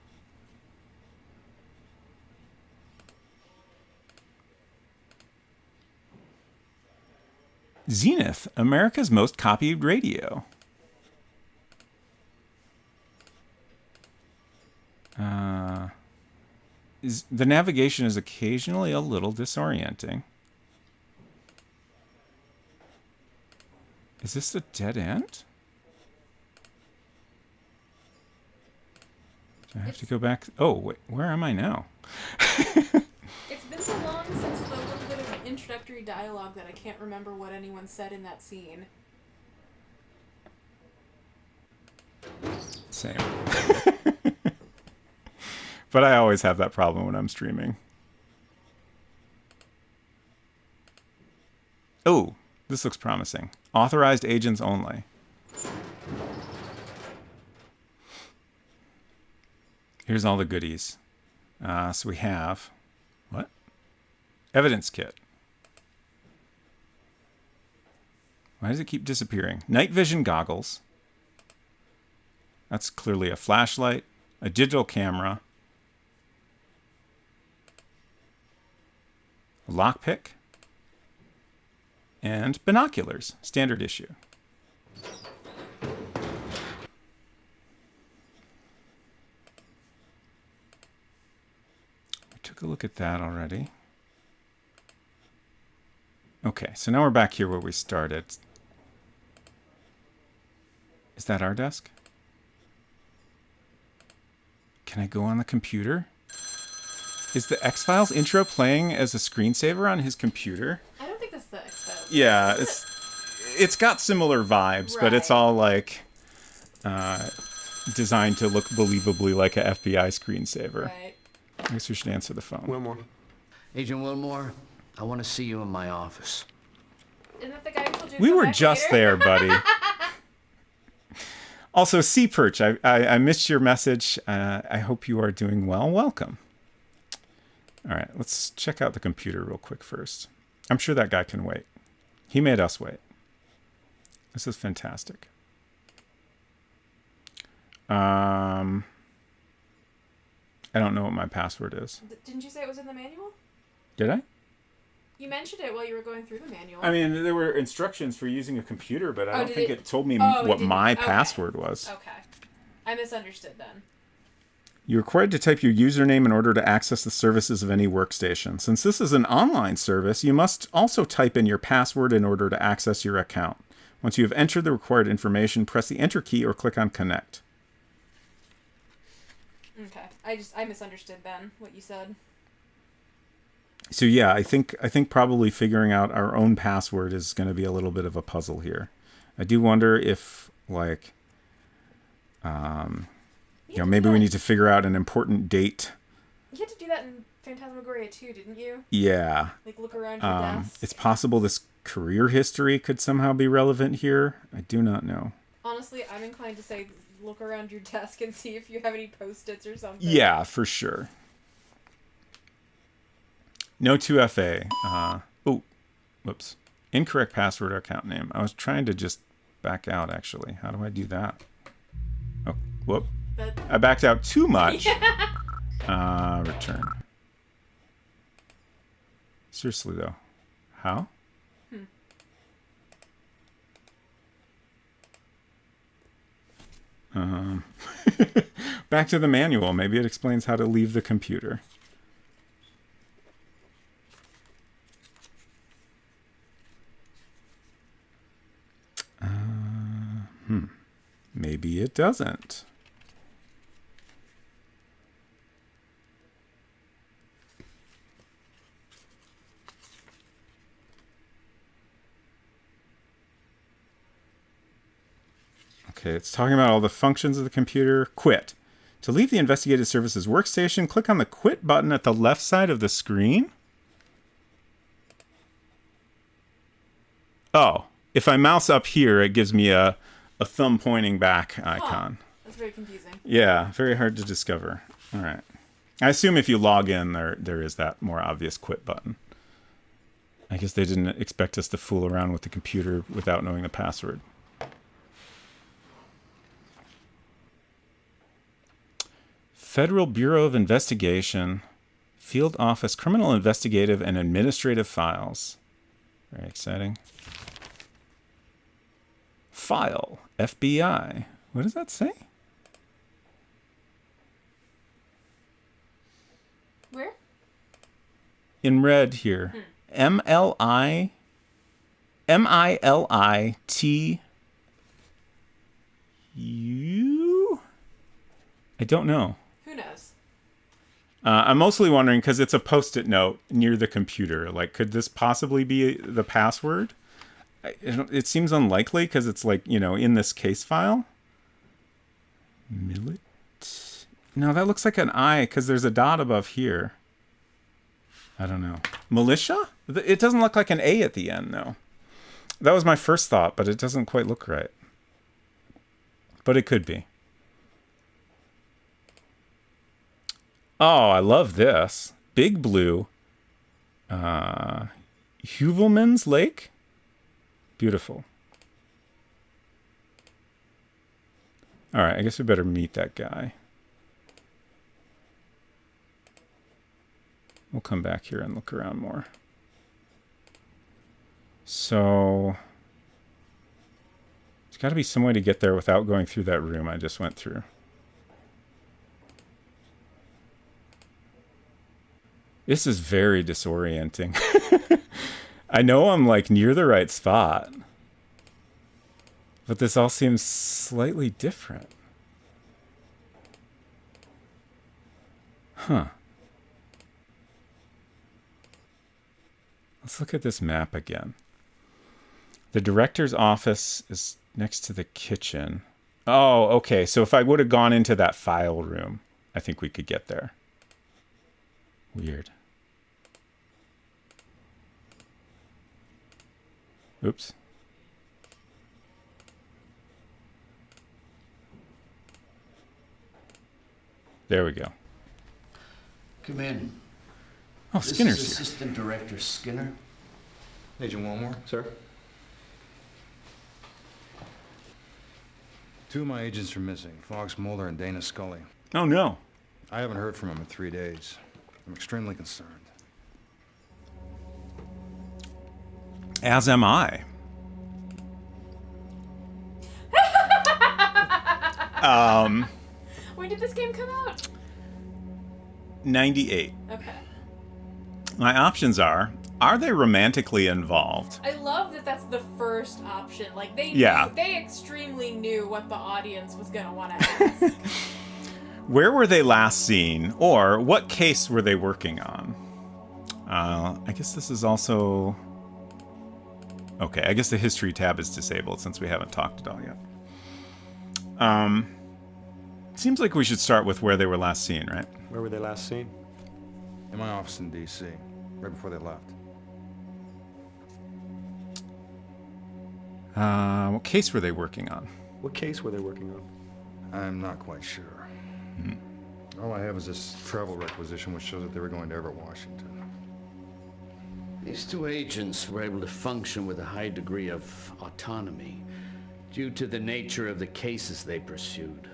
Zenith, America's most copied radio. The navigation is occasionally a little disorienting. Is this a dead end? Do I have to go back? Oh, wait, where am I now? It's been so long since the little bit of introductory dialogue that I can't remember what anyone said in that scene. Same. But I always have that problem when I'm streaming. Oh, this looks promising. Authorized agents only. Here's all the goodies. So we have, what? Evidence kit. Why does it keep disappearing? Night vision goggles. That's clearly a flashlight, a digital camera, a lockpick, and binoculars, standard issue. We took a look at that already. Okay, so now we're back here where we started. Is that our desk? Can I go on the computer? Is the X-Files intro playing as a screensaver on his computer? I don't think that's the X-Files. Yeah, it's got similar vibes, but it's Right. all like designed to look believably like a FBI screensaver. Right. I guess we should answer the phone. Wilmore. Agent Wilmore, I want to see you in my office. Isn't that the guy who told you to We come were back just later? there, buddy. Also, Sea Perch, I missed your message. I hope you are doing well. Welcome. All right, let's check out the computer real quick first. I'm sure that guy can wait. He made us wait. This is fantastic. I don't know what my password is. Didn't you say it was in the manual? Did I? You mentioned it while you were going through the manual. I mean, there were instructions for using a computer, but I Oh, don't did think it- it told me Oh, it what didn't. my Okay. password was. Okay. I misunderstood then. You're required to type your username in order to access the services of any workstation. Since this is an online service, you must also type in your password in order to access your account. Once you have entered the required information, press the Enter key or click on Connect. Okay. I misunderstood then what you said. So yeah, I think probably figuring out our own password is going to be a little bit of a puzzle here. I do wonder if like maybe we need to figure out an important date. You had to do that in Phantasmagoria too, didn't you? Yeah. Like look around your desk. It's possible this career history could somehow be relevant here. I do not know. Honestly, I'm inclined to say look around your desk and see if you have any post-its or something. Yeah, for sure. No 2FA. Whoops. Incorrect password or account name. I was trying to just back out, actually. How do I do that? Oh, whoop. I backed out too much. Return. Seriously, though. How? Back to the manual. Maybe it explains how to leave the computer. Maybe it doesn't. Okay, it's talking about all the functions of the computer. Quit. To leave the Investigative Services workstation, click on the Quit button at the left side of the screen. Oh, if I mouse up here, it gives me a thumb pointing back icon. That's very confusing. Yeah, very hard to discover. All right. I assume if you log in, there is that more obvious quit button. I guess they didn't expect us to fool around with the computer without knowing the password. Federal Bureau of Investigation, Field Office, Criminal Investigative and Administrative Files. Very exciting. File, FBI. What does that say? Where? In red here. MILIT. I don't know. Who knows? I'm mostly wondering because it's a post-it note near the computer. Like, could this possibly be the password? It seems unlikely because it's like, in this case file. Millet? No, that looks like an I because there's a dot above here. I don't know. Militia? It doesn't look like an A at the end, though. That was my first thought, but it doesn't quite look right. But it could be. Oh, I love this. Big Blue. Heuvelmans Lake. Beautiful. All right, I guess we better meet that guy. We'll come back here and look around more. So there's got to be some way to get there without going through that room I just went through. This is very disorienting. I know I'm like near the right spot, but this all seems slightly different. Huh. Let's look at this map again. The director's office is next to the kitchen. Oh, okay. So if I would have gone into that file room, I think we could get there. Weird. Oops. There we go. Come in. Oh, This Skinner's is here. Assistant Director Skinner. Agent Wilmore? Sir? Two of my agents are missing, Fox Mulder and Dana Scully. Oh, no. I haven't heard from them in 3 days. I'm extremely concerned. As am I. When did this game come out? 98. Okay. My options are they romantically involved? I love that that's the first option. Like, they Yeah. they extremely knew what the audience was going to want to ask. Where were they last seen? Or what case were they working on? I guess this is also... Okay, I guess the history tab is disabled since we haven't talked it all yet. Seems like we should start with where they were last seen, right? Where were they last seen? In my office in D.C., right before they left. What case were they working on? What case were they working on? I'm not quite sure. All I have is this travel requisition which shows that they were going to Everett, Washington. These two agents were able to function with a high degree of autonomy due to the nature of the cases they pursued.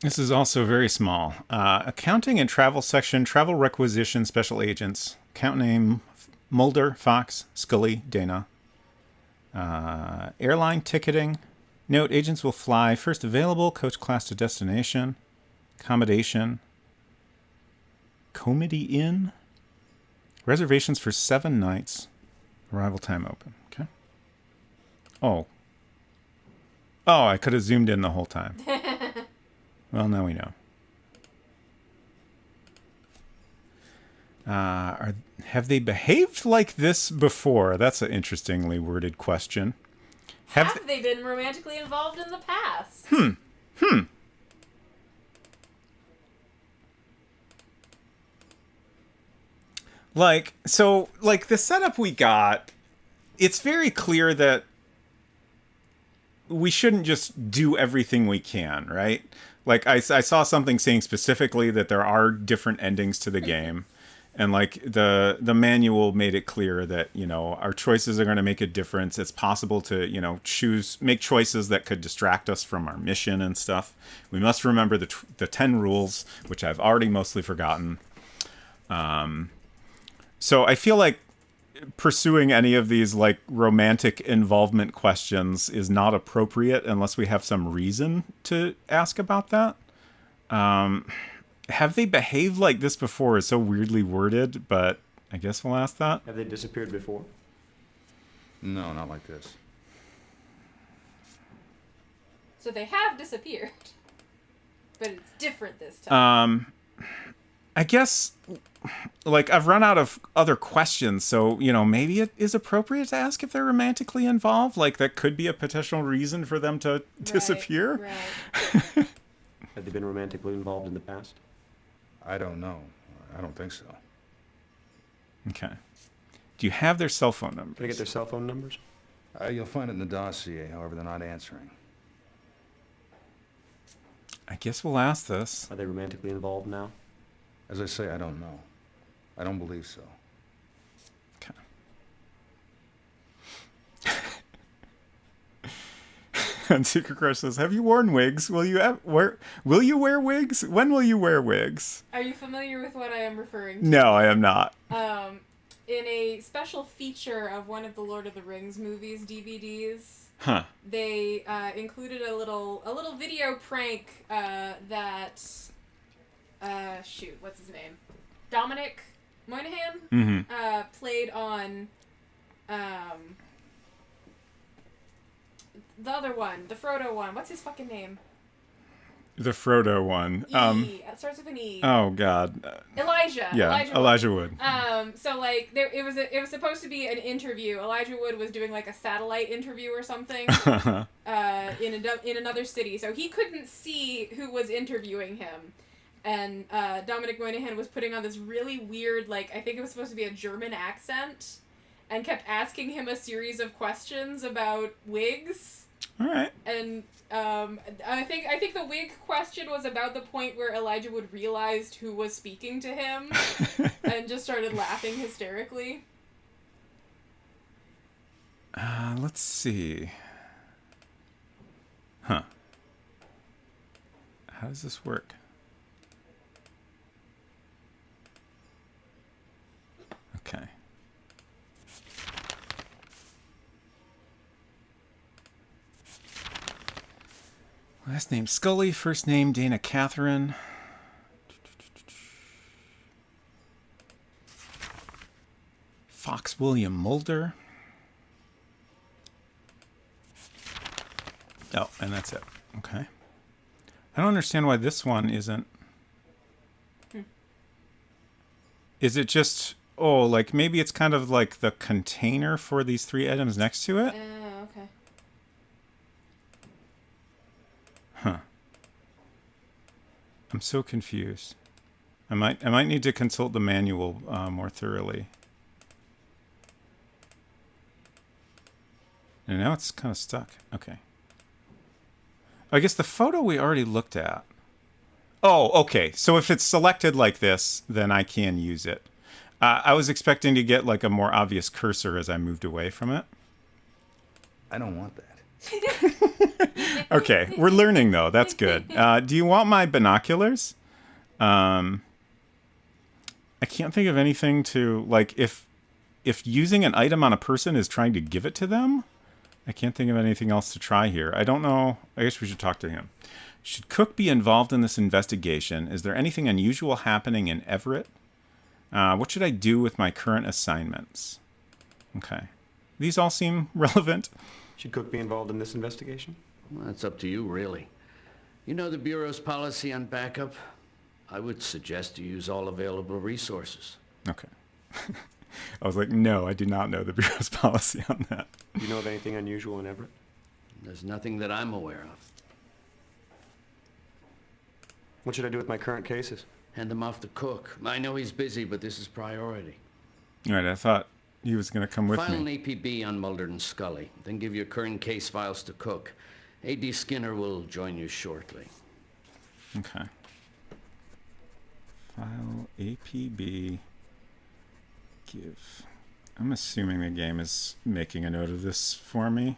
This is also very small. Accounting and travel section, travel requisition, special agents. Account name, Mulder, Fox, Scully, Dana. Airline ticketing. Note, agents will fly first available, coach class to destination. Accommodation. Comedy Inn. Reservations for 7 nights. Arrival time open. Okay. Oh. Oh, I could have zoomed in the whole time. Well, now we know. Have they behaved like this before? That's an interestingly worded question. Have they been romantically involved in the past? Like, so, like, the setup we got, it's very clear that we shouldn't just do everything we can, right? Like, I saw something saying specifically that there are different endings to the game. And, like, the manual made it clear that, you know, our choices are going to make a difference. It's possible to, you know, make choices that could distract us from our mission and stuff. We must remember the 10 rules, which I've already mostly forgotten. So I feel like pursuing any of these, like, romantic involvement questions is not appropriate unless we have some reason to ask about that. Have they behaved like this before is so weirdly worded, but I guess we'll ask that. Have they disappeared before? No, not like this. So they have disappeared. But it's different this time. I guess, like, I've run out of other questions, so, you know, maybe it is appropriate to ask if they're romantically involved. Like, that could be a potential reason for them to disappear. Right. Have they been romantically involved in the past? I don't know. I don't think so. Okay. Do you have their cell phone numbers? Can I get their cell phone numbers? You'll find it in the dossier, however, they're not answering. I guess we'll ask this. Are they romantically involved now? As I say, I don't know. I don't believe so. Okay. And Secret Crush says, "Have you worn wigs? Will you wear wigs? When will you wear wigs?" Are you familiar with what I am referring to? No, I am not. In a special feature of one of the Lord of the Rings movies DVDs, Huh. they included a little video prank that what's his name? Dominic Moynihan played on the other one, the Frodo one. What's his fucking name? The Frodo one. It starts with an E. Oh God. Elijah. Yeah, Elijah Wood. So like it was supposed to be an interview. Elijah Wood was doing like a satellite interview or something in another city, so he couldn't see who was interviewing him. And Dominic Moynihan was putting on this really weird, like, I think it was supposed to be a German accent, and kept asking him a series of questions about wigs. All right. And I think the wig question was about the point where Elijah Wood realized who was speaking to him and just started laughing hysterically. Let's see. Huh. How does this work? Okay. Last name Scully, first name Dana Catherine. Fox William Mulder. Oh, and that's it. Okay. I don't understand why this one isn't. Is it just, like maybe it's kind of like the container for these three items next to it? Okay. Huh. I'm so confused. I might need to consult the manual more thoroughly. And now it's kind of stuck. Okay. I guess the photo we already looked at. Oh, okay. So if it's selected like this, then I can use it. I was expecting to get like a more obvious cursor as I moved away from it. I don't want that. Okay, we're learning though. That's good. Do you want my binoculars? I can't think of anything to like if using an item on a person is trying to give it to them. I can't think of anything else to try here. I don't know. I guess we should talk to him. Should Cook be involved in this investigation? Is there anything unusual happening in Everett? What should I do with my current assignments? Okay. These all seem relevant. Should Cook be involved in this investigation? Well, that's up to you, really. You know the Bureau's policy on backup? I would suggest you use all available resources. Okay. I was like, no, I do not know the Bureau's policy on that. Do you know of anything unusual in Everett? There's nothing that I'm aware of. What should I do with my current cases? Hand them off to Cook. I know he's busy, but this is priority. All right, I thought he was going to come with File me. an APB on Mulder and Scully, then give your current case files to Cook. A.D. Skinner will join you shortly. Okay. File APB. Give. I'm assuming the game is making a note of this for me.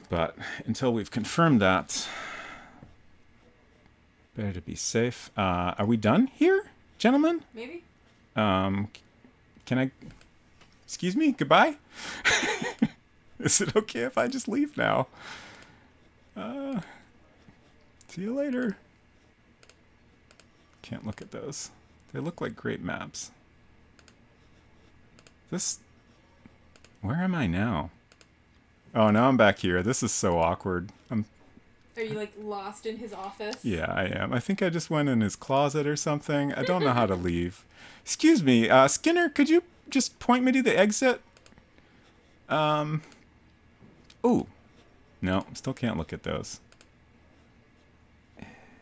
But until we've confirmed that, better to be safe. Are we done here, gentlemen? Maybe? Can I... Excuse me? Goodbye? Is it okay if I just leave now? See you later. Can't look at those. They look like great maps. Where am I now? Oh, now I'm back here. This is so awkward. Are you like lost in his office? Yeah, I am. I think I just went in his closet or something. I don't know how to leave. Excuse me, Skinner, could you just point me to the exit? Ooh. No, still can't look at those.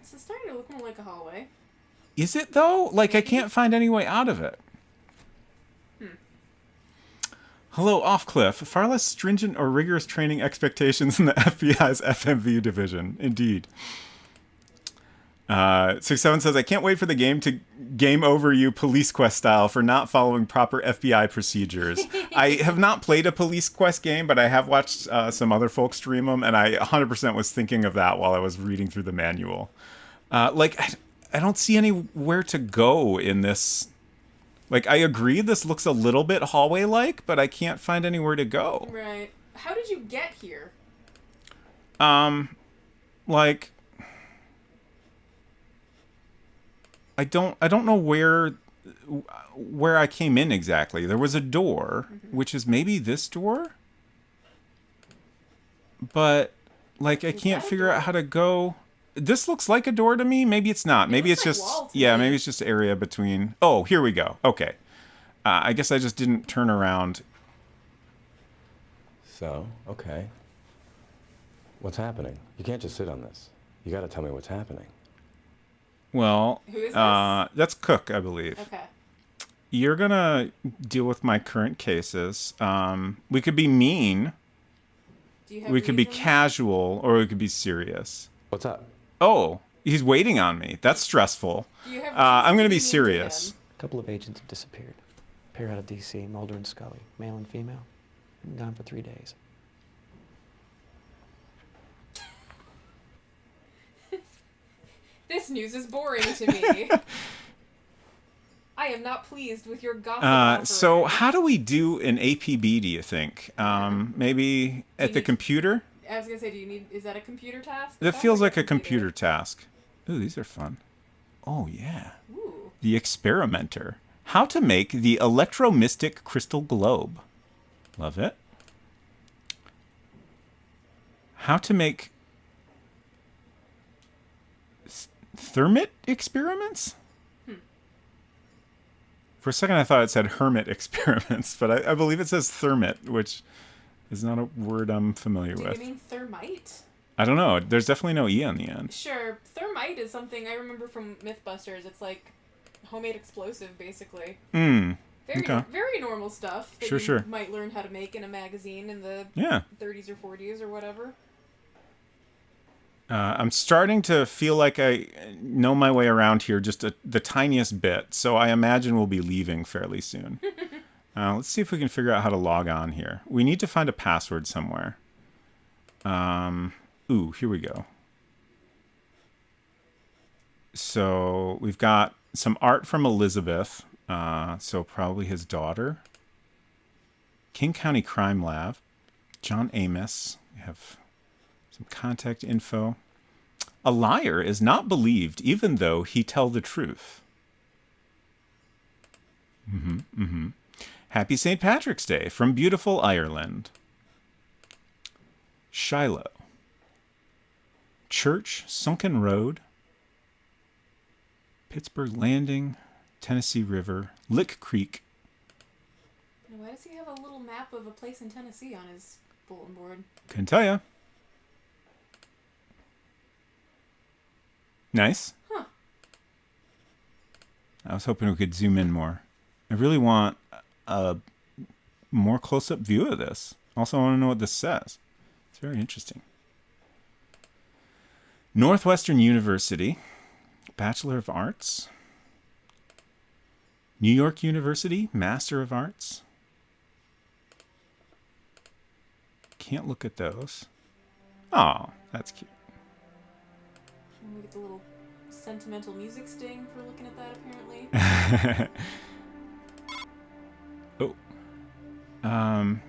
This is starting to look more like a hallway. Is it though? Like I can't find any way out of it. Hello, Offcliff. Far less stringent or rigorous training expectations in the FBI's FMV division. Indeed. 67 says, I can't wait for the game to game over you Police Quest style for not following proper FBI procedures. I have not played a Police Quest game, but I have watched some other folks stream them, and I 100% was thinking of that while I was reading through the manual. I don't see anywhere to go in this. Like, I agree this looks a little bit hallway-like, but I can't find anywhere to go. Right. How did you get here? Like, I don't know where I came in exactly. There was a door, which is maybe this door, but like I can't figure out how to go. This looks like a door to me. Maybe it's not. Maybe it's looks just like wall to yeah. me. Maybe it's just area between. Oh, here we go. Okay, I guess I just didn't turn around. So, okay. What's happening? You can't just sit on this. You got to tell me what's happening. Well, Who is this? that's Cook, I believe. Okay. You're gonna deal with my current cases. We could be mean. Do you have We could be reason? casual, or we could be serious. What's up? Oh, he's waiting on me. That's stressful. Do you have I'm reason gonna be mean to serious. him? A couple of agents have disappeared. Pair out of D.C., Mulder and Scully, male and female. Been gone for 3 days. This news is boring to me. I am not pleased with your gossip. So offering. how do we do an APB, do you think? Maybe at the need- computer? I was gonna say, is that a computer task? That Sounds feels like a computer task. Ooh, these are fun. Oh, yeah. Ooh. The Experimenter. How to make the Electromystic Crystal Globe. Love it. How to make thermit experiments? For a second, I thought it said hermit experiments, but I believe it says thermit, which is not a word I'm familiar Do with. you mean thermite? I don't know. There's definitely no E on the end. Sure. Thermite is something I remember from Mythbusters. It's like homemade explosive, basically. Hmm. Very, Okay. very normal stuff that Sure, you sure. might learn how to make in a magazine in the Yeah. 30s or 40s or whatever. I'm starting to feel like I know my way around here just the tiniest bit, so I imagine we'll be leaving fairly soon. Let's see if we can figure out how to log on here. We need to find a password somewhere. Ooh, here we go. So we've got some art from Elizabeth, so probably his daughter. King County Crime Lab. John Amos. We have some contact info. A liar is not believed even though he tell the truth. Happy St. Patrick's Day from beautiful Ireland. Shiloh. Church, Sunken Road. Pittsburgh Landing, Tennessee River, Lick Creek. Now, why does he have a little map of a place in Tennessee on his bulletin board? Couldn't tell ya. Nice. Huh. I was hoping we could zoom in more. I really want a more close-up view of this. Also, I want to know what this says. It's very interesting. Northwestern University, Bachelor of Arts. New York University, Master of Arts. Can't look at those. Oh, that's cute. And we get the little sentimental music sting for looking at that, apparently. Oh. I'm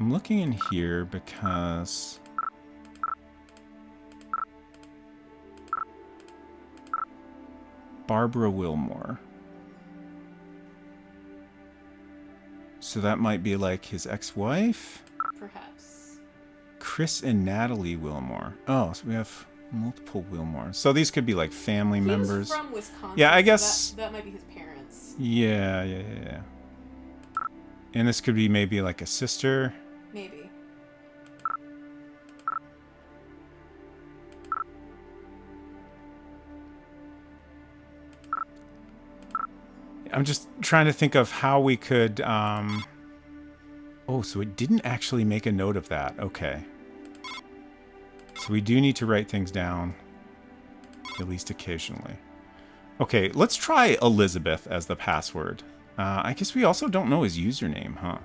looking in here because Barbara Wilmore. So that might be like his ex-wife? Perhaps. Chris and Natalie Wilmore. Oh, so we have multiple Wilmores. So these could be like family He members. was from Wisconsin. Yeah, I so guess- that might be his parents. Yeah. And this could be maybe like a sister. Maybe. I'm just trying to think of how we could Oh, so it didn't actually make a note of that. Okay. So we do need to write things down, at least occasionally. Okay, let's try Elizabeth as the password. I guess we also don't know his username, huh?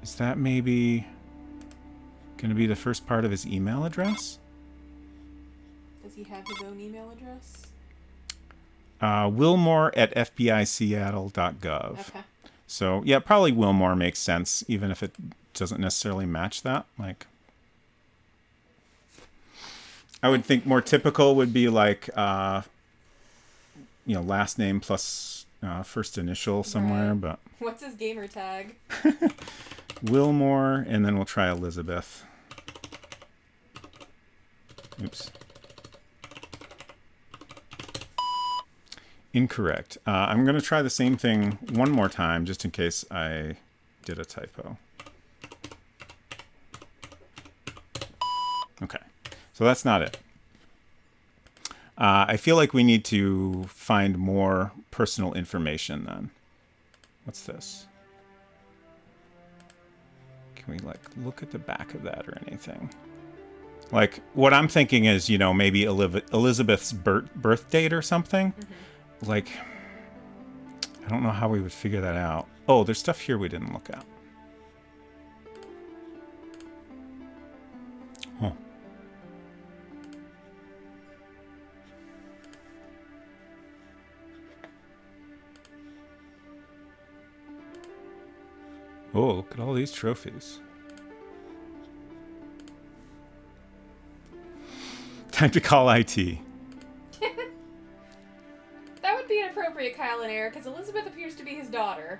Is that maybe going to be the first part of his email address? Does he have his own email address? Wilmore@fbiseattle.gov. Okay. So, yeah, probably Wilmore makes sense, even if it doesn't necessarily match that. Like, I would think more typical would be like, last name plus first initial somewhere, Right. but What's his gamer tag? Wilmore, and then we'll try Elizabeth. Oops. Incorrect. I'm going to try the same thing one more time, just in case I did a typo. Okay. So that's not it. I feel like we need to find more personal information then. What's this? Can we look at the back of that or anything? Like, what I'm thinking is, maybe Elizabeth's birth date or something. Mm-hmm. Like, I don't know how we would figure that out. Oh, there's stuff here we didn't look at. Huh. Oh, look at all these trophies. Time to call IT. That would be an appropriate Kyle and Air, because Elizabeth appears to be his daughter.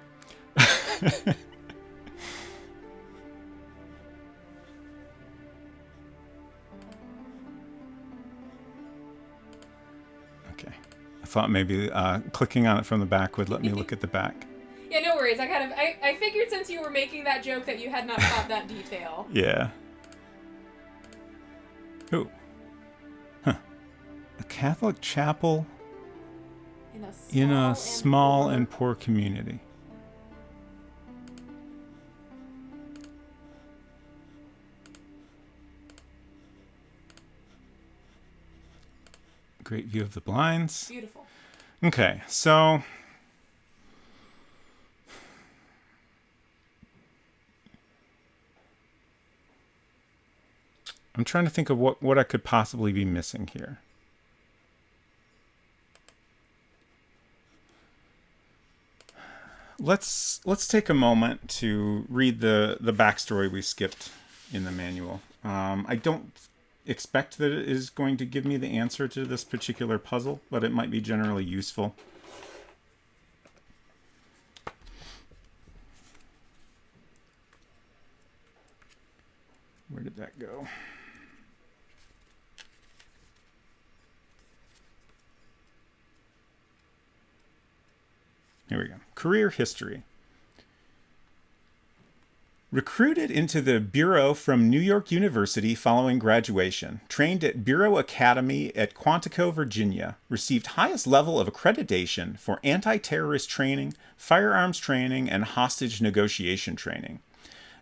Okay. I thought maybe clicking on it from the back would let me look at the back. Yeah, no worries. I figured since you were making that joke that you had not caught that detail. Yeah. Ooh. Huh. A Catholic chapel in a small and poor community. Great view of the blinds. Beautiful. Okay, so I'm trying to think of what I could possibly be missing here. Let's take a moment to read the backstory we skipped in the manual. I don't expect that it is going to give me the answer to this particular puzzle, but it might be generally useful. Where did that go? Here we go. Career history. Recruited into the Bureau from New York University following graduation, trained at Bureau Academy at Quantico, Virginia, received highest level of accreditation for anti-terrorist training, firearms training, and hostage negotiation training.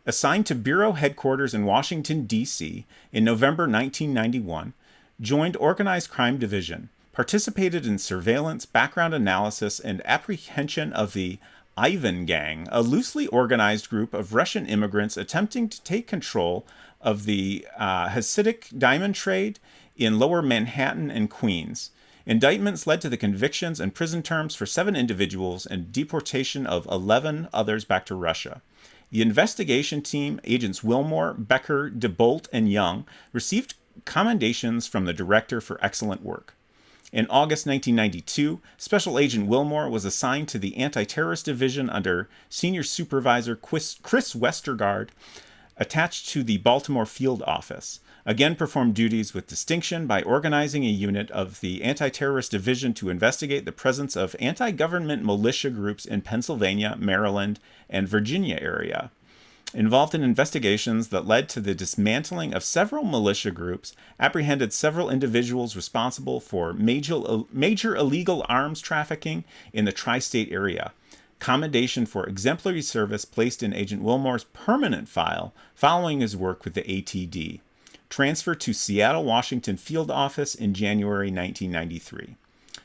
Assigned to Bureau headquarters in Washington, D.C. in November 1991, joined Organized Crime Division, participated in surveillance, background analysis, and apprehension of the Ivan Gang, a loosely organized group of Russian immigrants attempting to take control of the Hasidic diamond trade in lower Manhattan and Queens. Indictments led to the convictions and prison terms for 7 individuals and deportation of 11 others back to Russia. The investigation team, agents Wilmore, Becker, DeBolt, and Young, received commendations from the director for excellent work. In August 1992, Special Agent Wilmore was assigned to the Anti-Terrorist Division under Senior Supervisor Chris Westergaard, attached to the Baltimore Field Office. Again performed duties with distinction by organizing a unit of the Anti-Terrorist Division to investigate the presence of anti-government militia groups in Pennsylvania, Maryland, and Virginia area. Involved in investigations that led to the dismantling of several militia groups, apprehended several individuals responsible for major illegal arms trafficking in the tri-state area. commendation for exemplary service placed in Agent Wilmore's permanent file following his work with the ATD. Transfer to Seattle, Washington field office in January 1993.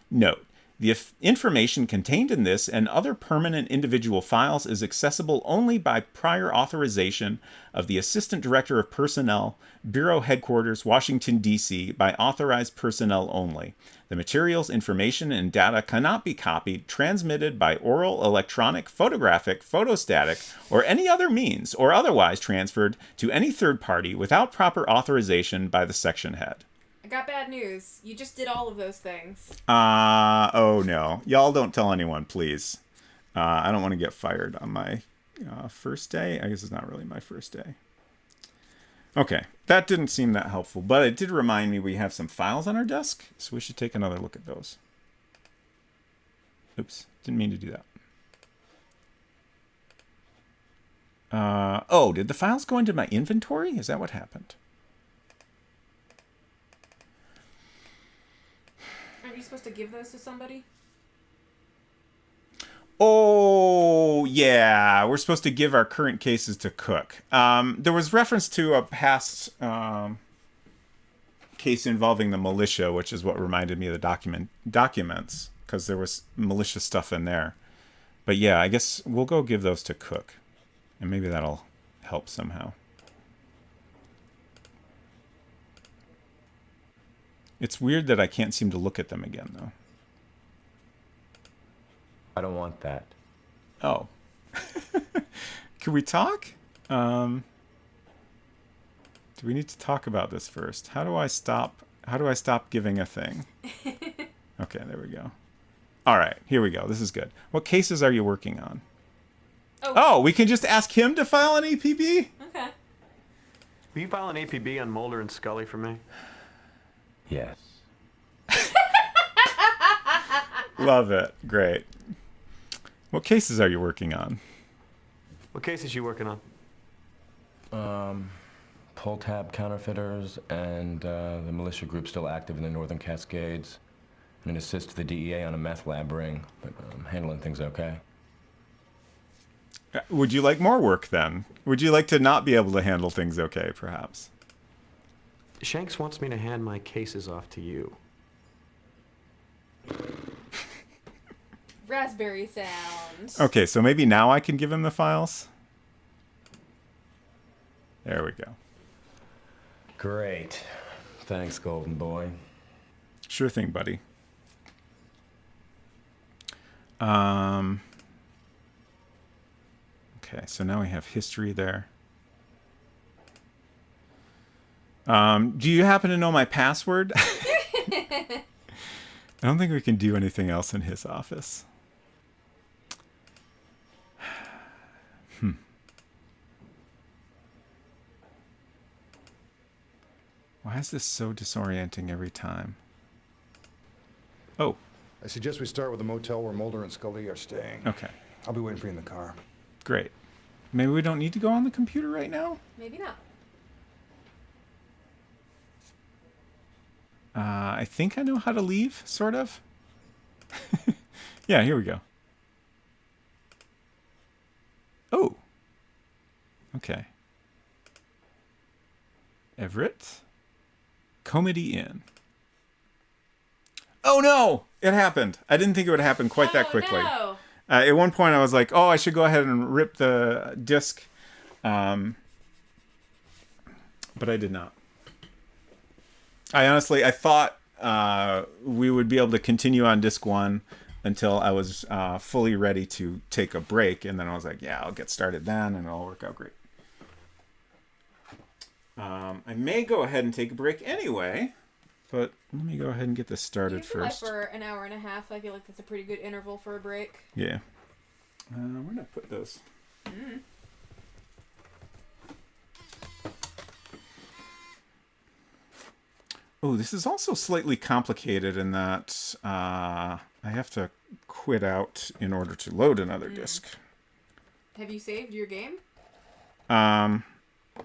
Note: the information contained in this and other permanent individual files is accessible only by prior authorization of the Assistant Director of Personnel, Bureau Headquarters, Washington, D.C., by authorized personnel only. The materials, information, and data cannot be copied, transmitted by oral, electronic, photographic, photostatic, or any other means, or otherwise transferred to any third party without proper authorization by the section head. I got bad news. You just did all of those things. Oh no. Y'all don't tell anyone, please. I don't want to get fired on my first day. I guess it's not really my first day. Okay, that didn't seem that helpful, but it did remind me we have some files on our desk, so we should take another look at those. Oops, didn't mean to do that. Oh, did the files go into my inventory? Is that what happened? Aren't you supposed to give those to somebody? Oh, yeah. We're supposed to give our current cases to Cook. There was reference to a past case involving the militia, which is what reminded me of the documents, because there was malicious stuff in there. But yeah, I guess we'll go give those to Cook, and maybe that'll help somehow. It's weird that I can't seem to look at them again, though. I don't want that. Oh. Can we talk? Do we need to talk about this first? How do I stop giving a thing? Okay, there we go. All right, here we go. This is good. What cases are you working on? Oh, we can just ask him to file an APB? Okay. Will you file an APB on Mulder and Scully for me? Yes. Love it. Great. What cases are you working on? What cases you working on? Pull tab counterfeiters and the militia group still active in the Northern Cascades. And an assist to the DEA on a meth lab ring, but handling things okay. Would you like more work then? Would you like to not be able to handle things okay, perhaps? Shanks wants me to hand my cases off to you. Raspberry sound. Okay, so maybe now I can give him the files? There we go. Great. Thanks, Golden Boy. Sure thing, buddy. Okay, so now we have history there. Do you happen to know my password? I don't think we can do anything else in his office. Why is this so disorienting every time? Oh. I suggest we start with the motel where Mulder and Scully are staying. Okay. I'll be waiting for you in the car. Great. Maybe we don't need to go on the computer right now? Maybe not. I think I know how to leave, sort of. Yeah, here we go. Oh. Okay. Everett. Comedy Inn. Oh no! It happened. I didn't think it would happen quite that quickly. No. At one point I was like, oh, I should go ahead and rip the disc. But I did not. I thought we would be able to continue on disc 1 until I was fully ready to take a break. And then I was like, yeah, I'll get started then and it'll work out great. I may go ahead and take a break anyway, but let me go ahead and get this started first. For an hour and a half, I feel like that's a pretty good interval for a break. Yeah. Where did I put those? Oh, this is also slightly complicated in that I have to quit out in order to load another disc. Have you saved your game?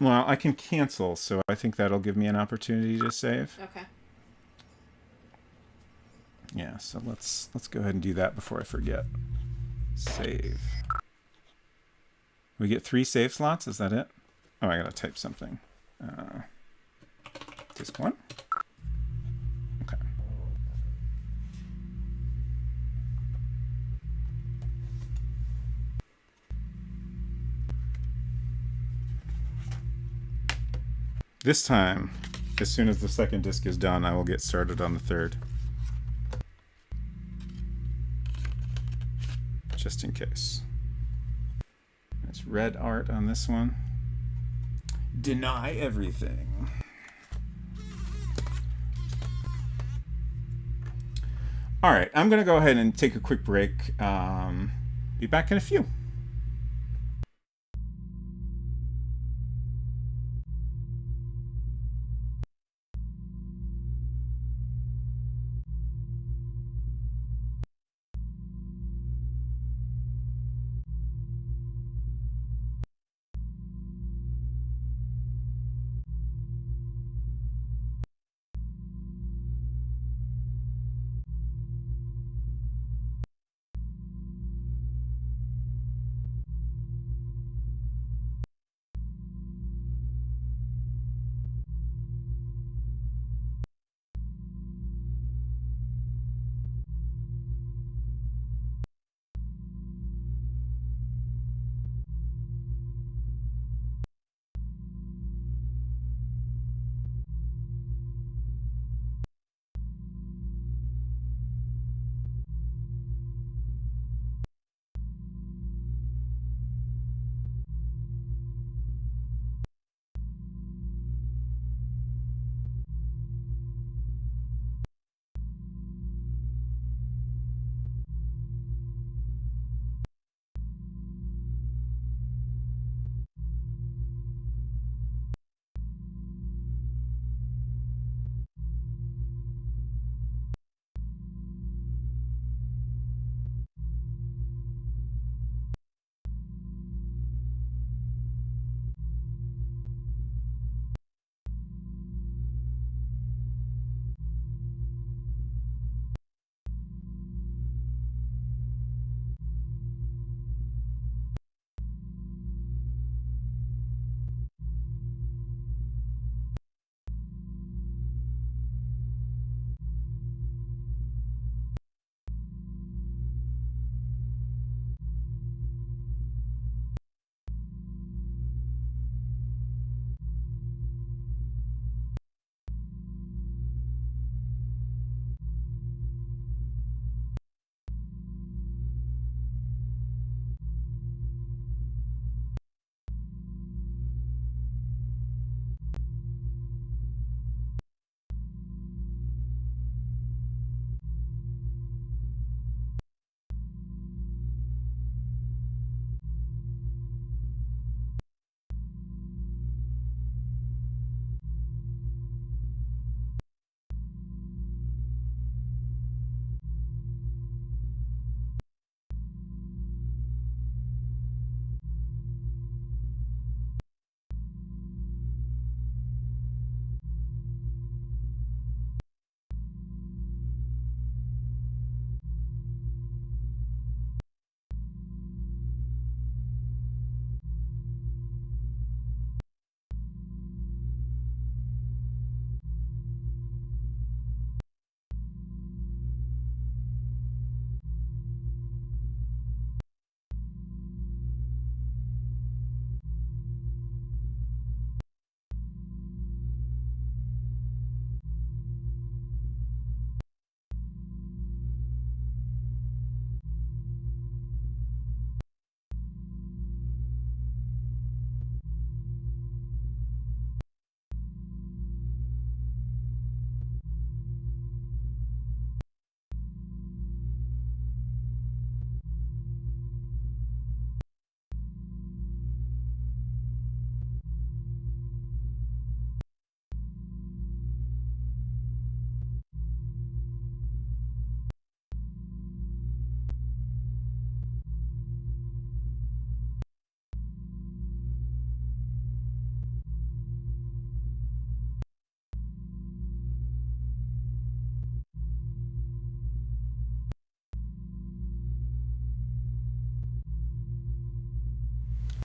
Well, I can cancel, so I think that'll give me an opportunity to save. Okay. Yeah, so let's go ahead and do that before I forget. Save. We get 3 save slots. Is that it? Oh, I gotta type something. Disk 1. Okay. This time, as soon as the second disk is done, I will get started on the third. Just in case. There's red art on this one. Deny everything. All right, I'm going to go ahead and take a quick break. Be back in a few.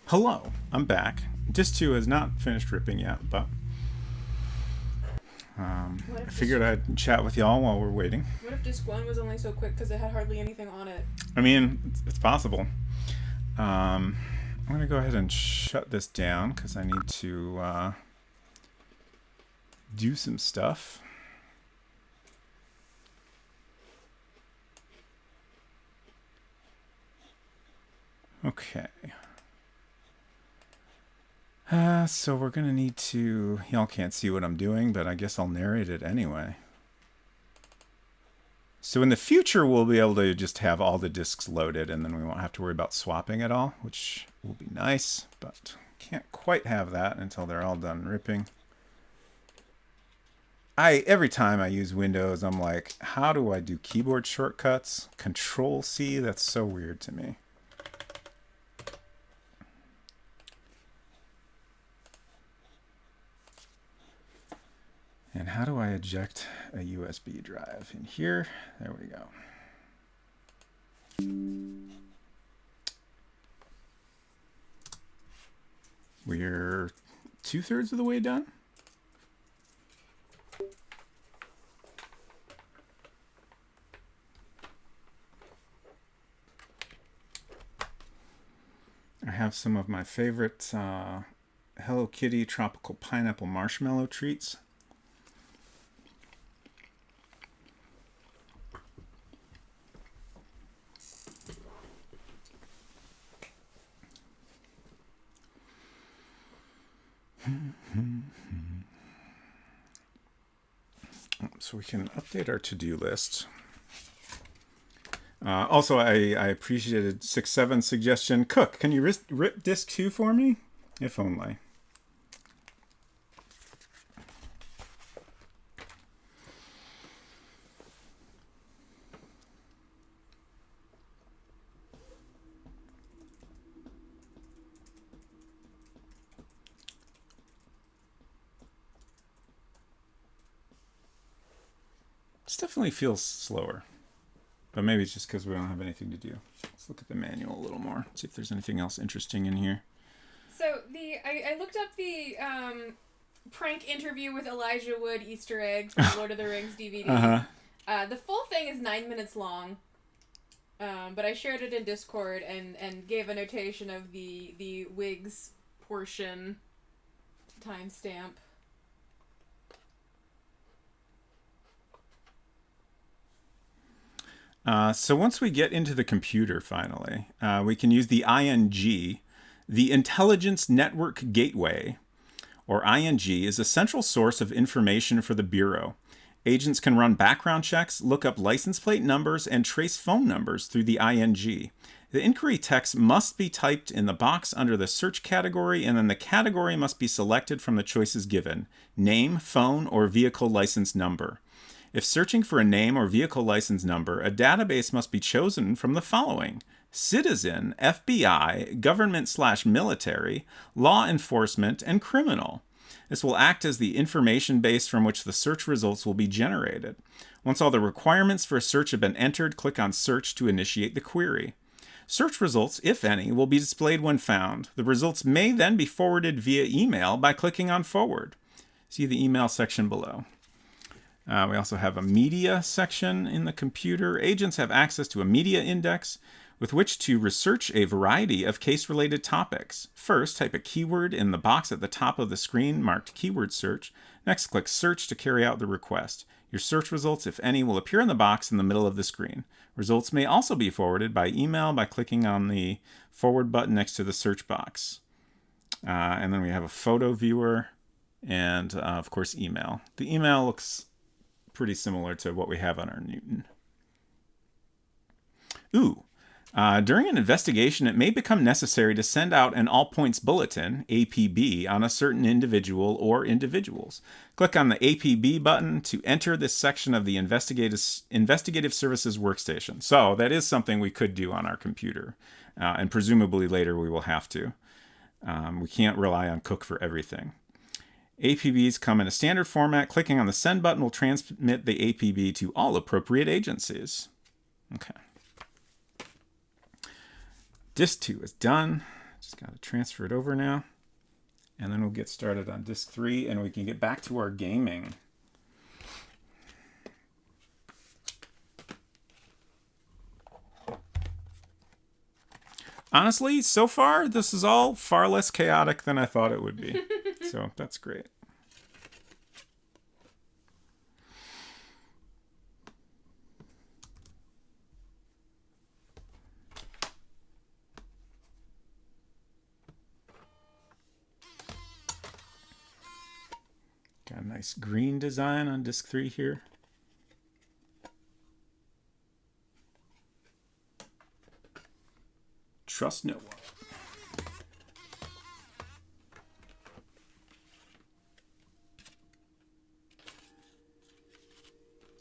Hello, I'm back. Disc 2 has not finished ripping yet, but I figured I'd chat with y'all while we're waiting. What if Disc 1 was only so quick because it had hardly anything on it? I mean, it's possible. I'm going to go ahead and shut this down because I need to do some stuff. Okay. So we're going to need to... Y'all can't see what I'm doing, but I guess I'll narrate it anyway. So in the future, we'll be able to just have all the discs loaded, and then we won't have to worry about swapping at all, which will be nice, but can't quite have that until they're all done ripping. Every time I use Windows, I'm like, how do I do keyboard shortcuts? Control-C? That's so weird to me. And how do I eject a USB drive? In here, there we go. We're 2/3 of the way done. I have some of my favorite Hello Kitty tropical pineapple marshmallow treats. So we can update our to-do list. Also, I appreciated 6-7's suggestion. Cook, can you rip disc 2 for me? If only. This definitely feels slower, but maybe it's just because we don't have anything to do. Let's look at the manual a little more, see if there's anything else interesting in here. So I looked up the prank interview with Elijah Wood Easter eggs from Lord of the Rings DVD. The full thing is 9 minutes long, but I shared it in Discord and gave a notation of the wigs portion timestamp. So once we get into the computer, finally, we can use the ING. The Intelligence Network Gateway, or ING, is a central source of information for the Bureau. Agents can run background checks, look up license plate numbers, and trace phone numbers through the ING. The inquiry text must be typed in the box under the search category, and then the category must be selected from the choices given: name, phone, or vehicle license number. If searching for a name or vehicle license number, a database must be chosen from the following: citizen, FBI, government/military, law enforcement, and criminal. This will act as the information base from which the search results will be generated. Once all the requirements for a search have been entered, click on Search to initiate the query. Search results, if any, will be displayed when found. The results may then be forwarded via email by clicking on Forward. See the email section below. We also have a media section in the computer. Agents have access to a media index with which to research a variety of case-related topics. First, type a keyword in the box at the top of the screen marked Keyword Search. Next, click Search to carry out the request. Your search results, if any, will appear in the box in the middle of the screen. Results may also be forwarded by email by clicking on the Forward button next to the search box. And then we have a photo viewer and, of course, email. The email looks pretty similar to what we have on our Newton. During an investigation, it may become necessary to send out an all points bulletin, APB, on a certain individual or individuals. Click on the APB button to enter this section of the Investigative Services workstation. So that is something we could do on our computer, and presumably later we will have to. We can't rely on Cook for everything. APBs come in a standard format. Clicking on the Send button will transmit the APB to all appropriate agencies. Okay. Disc 2 is done. Just got to transfer it over now. And then we'll get started on disc 3 and we can get back to our gaming. Honestly, so far, this is all far less chaotic than I thought it would be. So that's great. Got a nice green design on disc 3 here. Trust no one.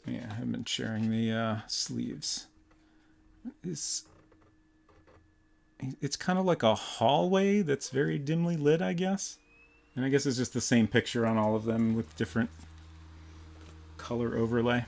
Yeah, I've been sharing the sleeves. It's kind of like a hallway that's very dimly lit, I guess. And I guess it's just the same picture on all of them with different color overlay.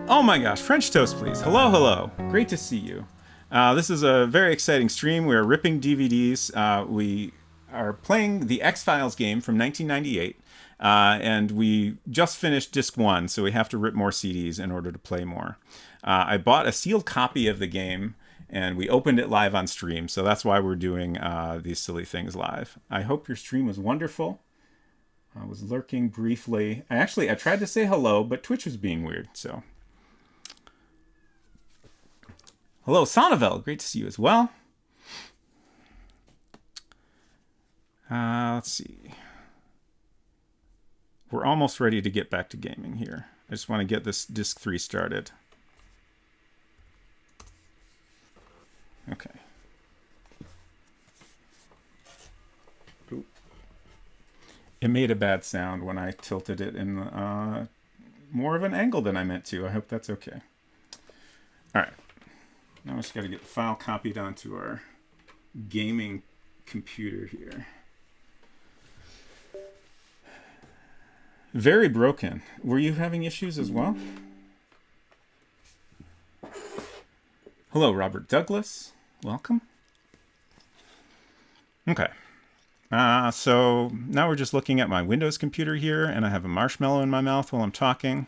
Oh my gosh, French toast, please. Hello, hello. Great to see you. This is a very exciting stream. We are ripping DVDs. We are playing the X-Files game from 1998. And we just finished disc 1, so we have to rip more CDs in order to play more. I bought a sealed copy of the game, and we opened it live on stream, so that's why we're doing these silly things live. I hope your stream was wonderful. I was lurking briefly. I tried to say hello, but Twitch was being weird, so... Hello, Sonnevel. Great to see you as well. Let's see. We're almost ready to get back to gaming here. I just want to get this disc 3 started. Okay. Ooh. It made a bad sound when I tilted it in more of an angle than I meant to. I hope that's okay. All right. Now I just got to get the file copied onto our gaming computer here. Very broken. Were you having issues as well? Hello, Robert Douglas. Welcome. Okay. So now we're just looking at my Windows computer here, and I have a marshmallow in my mouth while I'm talking.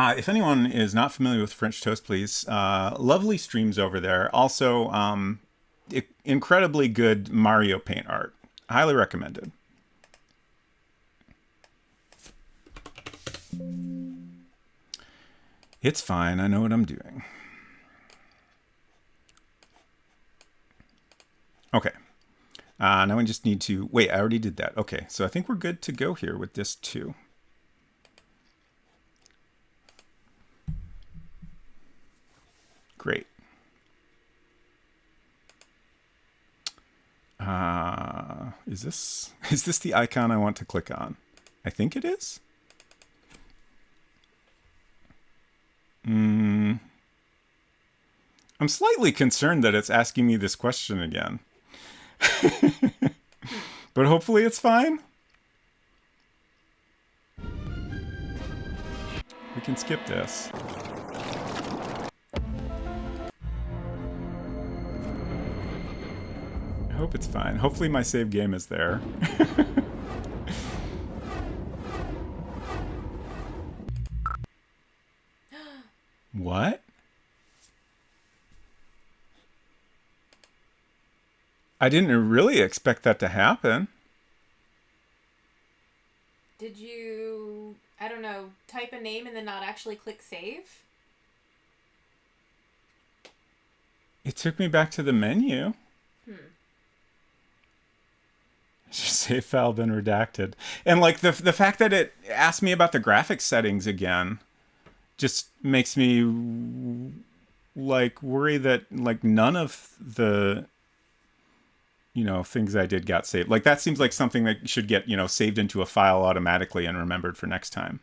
If anyone is not familiar with French Toast, please, lovely streams over there. Also, incredibly good Mario Paint art. Highly recommended. It's fine. I know what I'm doing. Okay. Now we just need to... Wait, I already did that. Okay, so I think we're good to go here with this too. Great. Is this the icon I want to click on? I think it is. I'm slightly concerned that it's asking me this question again. But hopefully it's fine. We can skip this. I hope it's fine. Hopefully my save game is there. What? I didn't really expect that to happen. Did you, I don't know, type a name and then not actually click save? It took me back to the menu. Save file been redacted. And like the fact that it asked me about the graphics settings again just makes me like worry that like none of the things I did got saved. Like that seems like something that should get, saved into a file automatically and remembered for next time.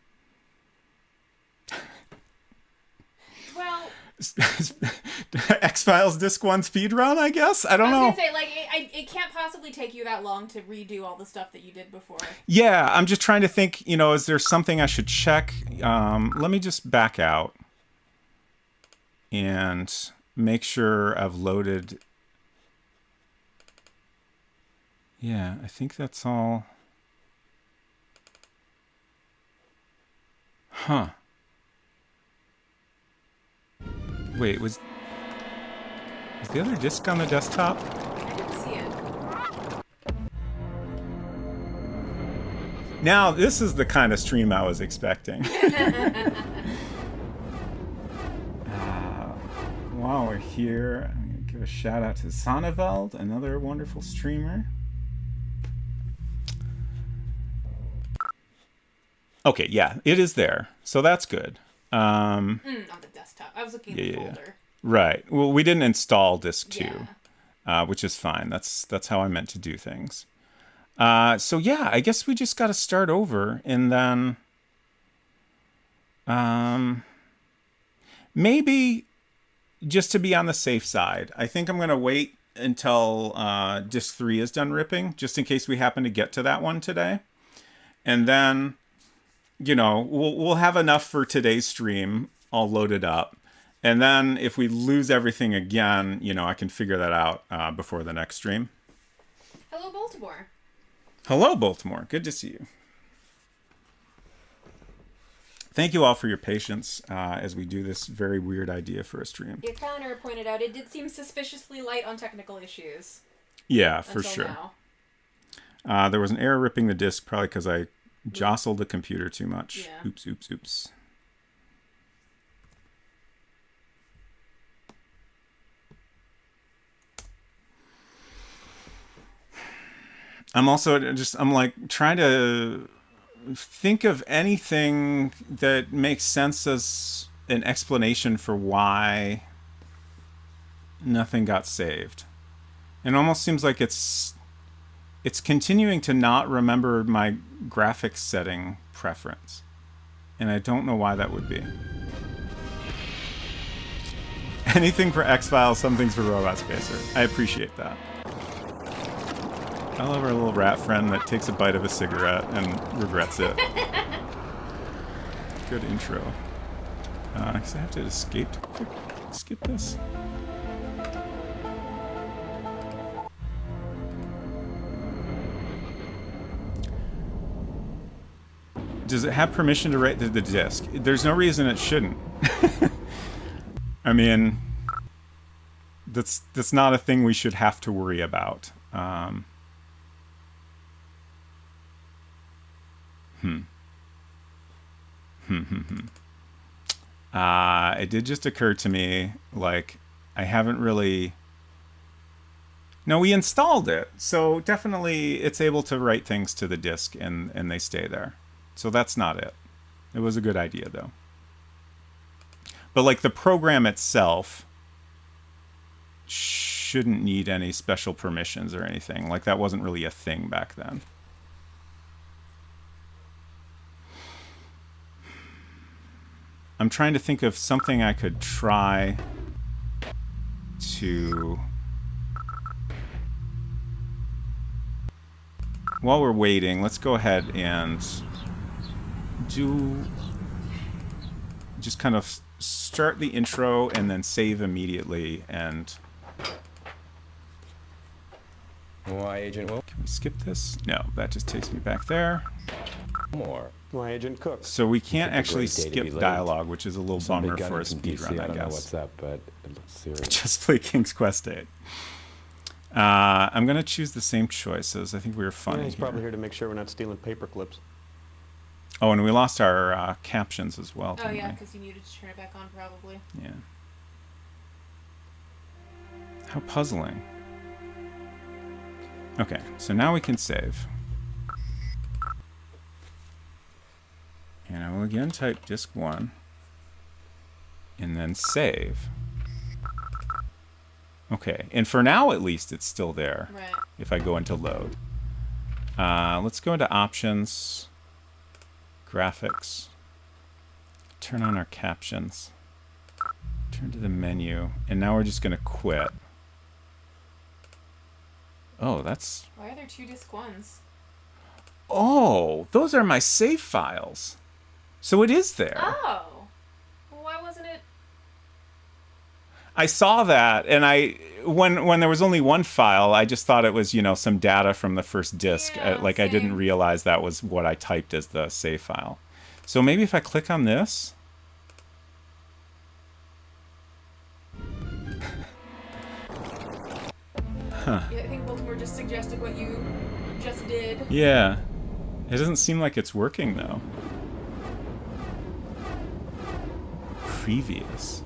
Well, X-Files Disc 1 speedrun, I guess? I don't know. I was gonna say, like, it can't possibly take you that long to redo all the stuff that you did before. Yeah, I'm just trying to think, is there something I should check? Let me just back out and make sure I've loaded. Yeah, I think that's all. Huh. Wait, was the other disc on the desktop? I didn't see it. Now, this is the kind of stream I was expecting. While we're here, I'm going to give a shout out to Sonneveld, another wonderful streamer. Okay, yeah, it is there. So that's good. On the desktop. I was looking at the folder. Yeah. Right. Well, we didn't install Disk 2, which is fine. That's how I meant to do things. So yeah, I guess we just got to start over, and then maybe just to be on the safe side, I think I'm going to wait until Disk 3 is done ripping, just in case we happen to get to that one today. And then, we'll have enough for today's stream all loaded up. And then if we lose everything again, I can figure that out before the next stream. Hello, Baltimore. Hello, Baltimore. Good to see you. Thank you all for your patience as we do this very weird idea for a stream. Your counter pointed out it did seem suspiciously light on technical issues. Yeah, for sure. Now. There was an error ripping the disk, probably because I jostled the computer too much. Yeah. Oops. I'm also I'm like trying to think of anything that makes sense as an explanation for why nothing got saved. It almost seems like it's continuing to not remember my graphics setting preference. And I don't know why that would be. Anything for X-Files, something's for Robot Spacer. I appreciate that. I love our little rat friend that takes a bite of a cigarette and regrets it. Good intro. Because I have to skip this. Does it have permission to write the disk? There's no reason it shouldn't. I mean, that's not a thing we should have to worry about. It did just occur to me, like, I haven't really... No, we installed it, so definitely it's able to write things to the disk and they stay there. So that's not it. It was a good idea, though. But, like, the program itself shouldn't need any special permissions or anything. Like, that wasn't really a thing back then. I'm trying to think of something I could try to... While we're waiting, let's go ahead and just kind of start the intro and then save immediately. And Why, Agent Will? can we skip this? No, that just takes me back there. More. Why, Agent Cook? So we can't It's a actually great day to be skip late. dialogue, which is a little Some bummer big for a gun from speedrun, DC. I I don't know guess. what's up, but it looks serious. Just play King's Quest 8. I'm going to choose the same choices. I think we were funny Yeah, he's probably here. here to make sure we're not stealing paper clips. Oh, and we lost our captions as well. Oh, didn't yeah, we? because you needed to turn it back on, probably. Yeah. How puzzling. Okay, so now we can save. And I will again type disk 1. And then save. Okay, and for now at least it's still there. Right. If I go into load. Let's go into options. Graphics. Turn on our captions. Return to the menu. And now we're just going to quit. Oh, that's... Why are there 2 disc ones? Oh, those are my save files. So it is there. Oh. Well, why wasn't it? I saw that, and when there was only one file, I just thought it was, you know, some data from the first disk. Yeah, I didn't same. realize that was what I typed as the save file. So maybe if I click on this. Yeah, I think Baltimore just suggested what you just did. Yeah. It doesn't seem like it's working, though. Previous.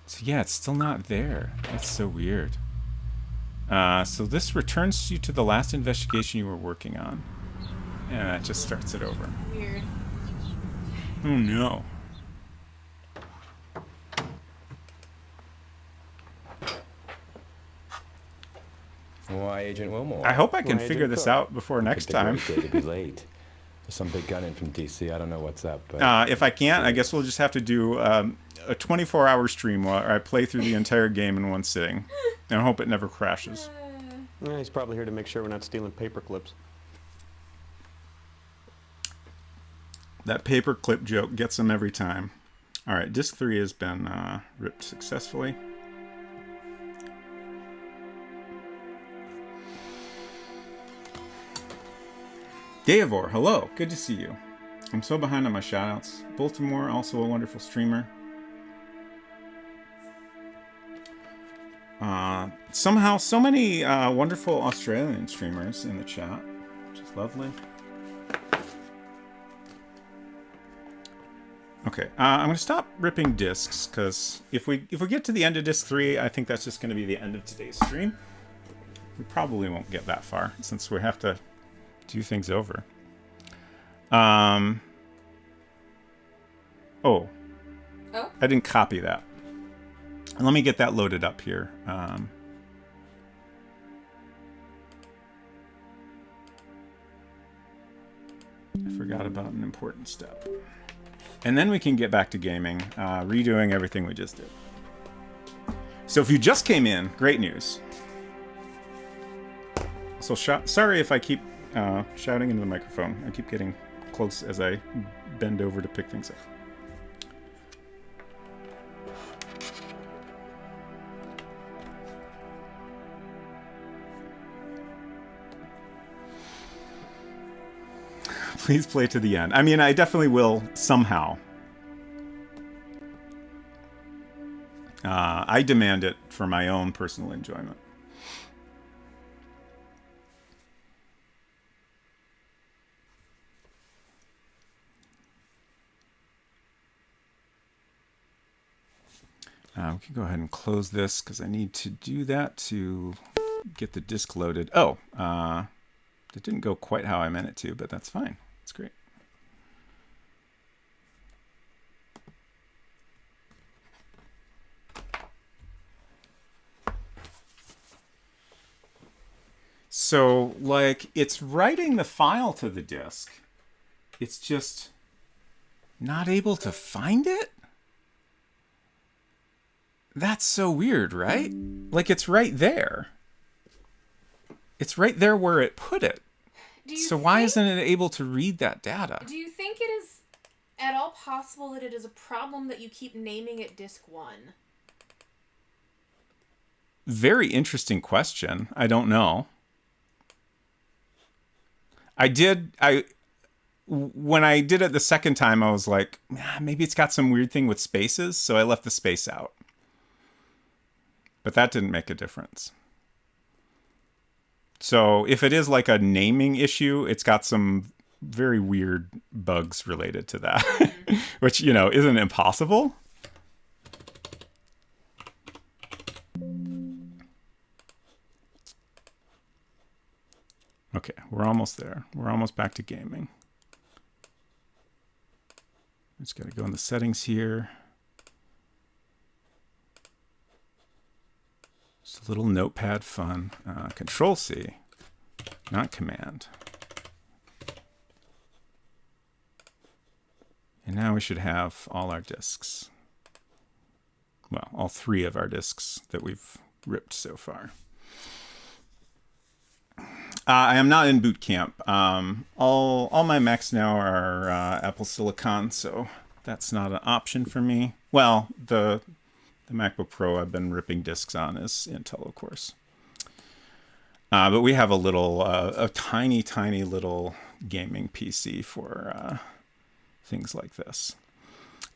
So yeah, it's still not there. That's so weird. So this returns you to the last investigation you were working on. And that just starts it over. Weird. Oh no. Why, Agent Wilmore? I hope I can Why, figure Agent this Cook? out before next time. It's a great day to be late. There's some big gun in from DC. I don't know what's up, but... If I can't, I guess we'll just have to do a 24-hour stream where I play through the entire game in one sitting. And I hope it never crashes. Yeah, he's probably here to make sure we're not stealing paper clips. That paperclip joke gets them every time. All right, disc 3 has been ripped successfully. Gayavor, hello. Good to see you. I'm so behind on my shoutouts. Baltimore, also a wonderful streamer. Somehow, so many wonderful Australian streamers in the chat, which is lovely. Okay, I'm going to stop ripping discs, because if we get to the end of disc 3, I think that's just going to be the end of today's stream. We probably won't get that far, since we have to do things over. Oh. Oh? I didn't copy that. Let me get that loaded up here. I forgot about an important step. And then we can get back to gaming, redoing everything we just did. So if you just came in, great news. So sorry if I keep shouting into the microphone. I keep getting close as I bend over to pick things up. Please play to the end. I mean, I definitely will somehow. I demand it for my own personal enjoyment. We can go ahead and close this because I need to do that to get the disk loaded. Oh, it didn't go quite how I meant it to, but that's fine. It's great. So, like, it's writing the file to the disk. It's just not able to find it? That's so weird, right? Like, it's right there. It's right there where it put it. So why isn't it able to read that data? Do you think it is at all possible that it is a problem that you keep naming it Disc 1? Very interesting question. I don't know. When I did it the second time, I was like, maybe it's got some weird thing with spaces, so I left the space out. But that didn't make a difference. So if it is like a naming issue, it's got some very weird bugs related to that, which, you know, isn't impossible. Okay, we're almost there. We're almost back to gaming. Just got to go in the settings here. Just a little notepad fun. Control C, not Command. And now we should have all our disks. well, all 3 of our discs that we've ripped so far. I am not in boot camp. All my Macs now are Apple Silicon, so that's not an option for me. Well, the MacBook Pro I've been ripping discs on is Intel, of course. But we have a tiny little gaming PC for things like this.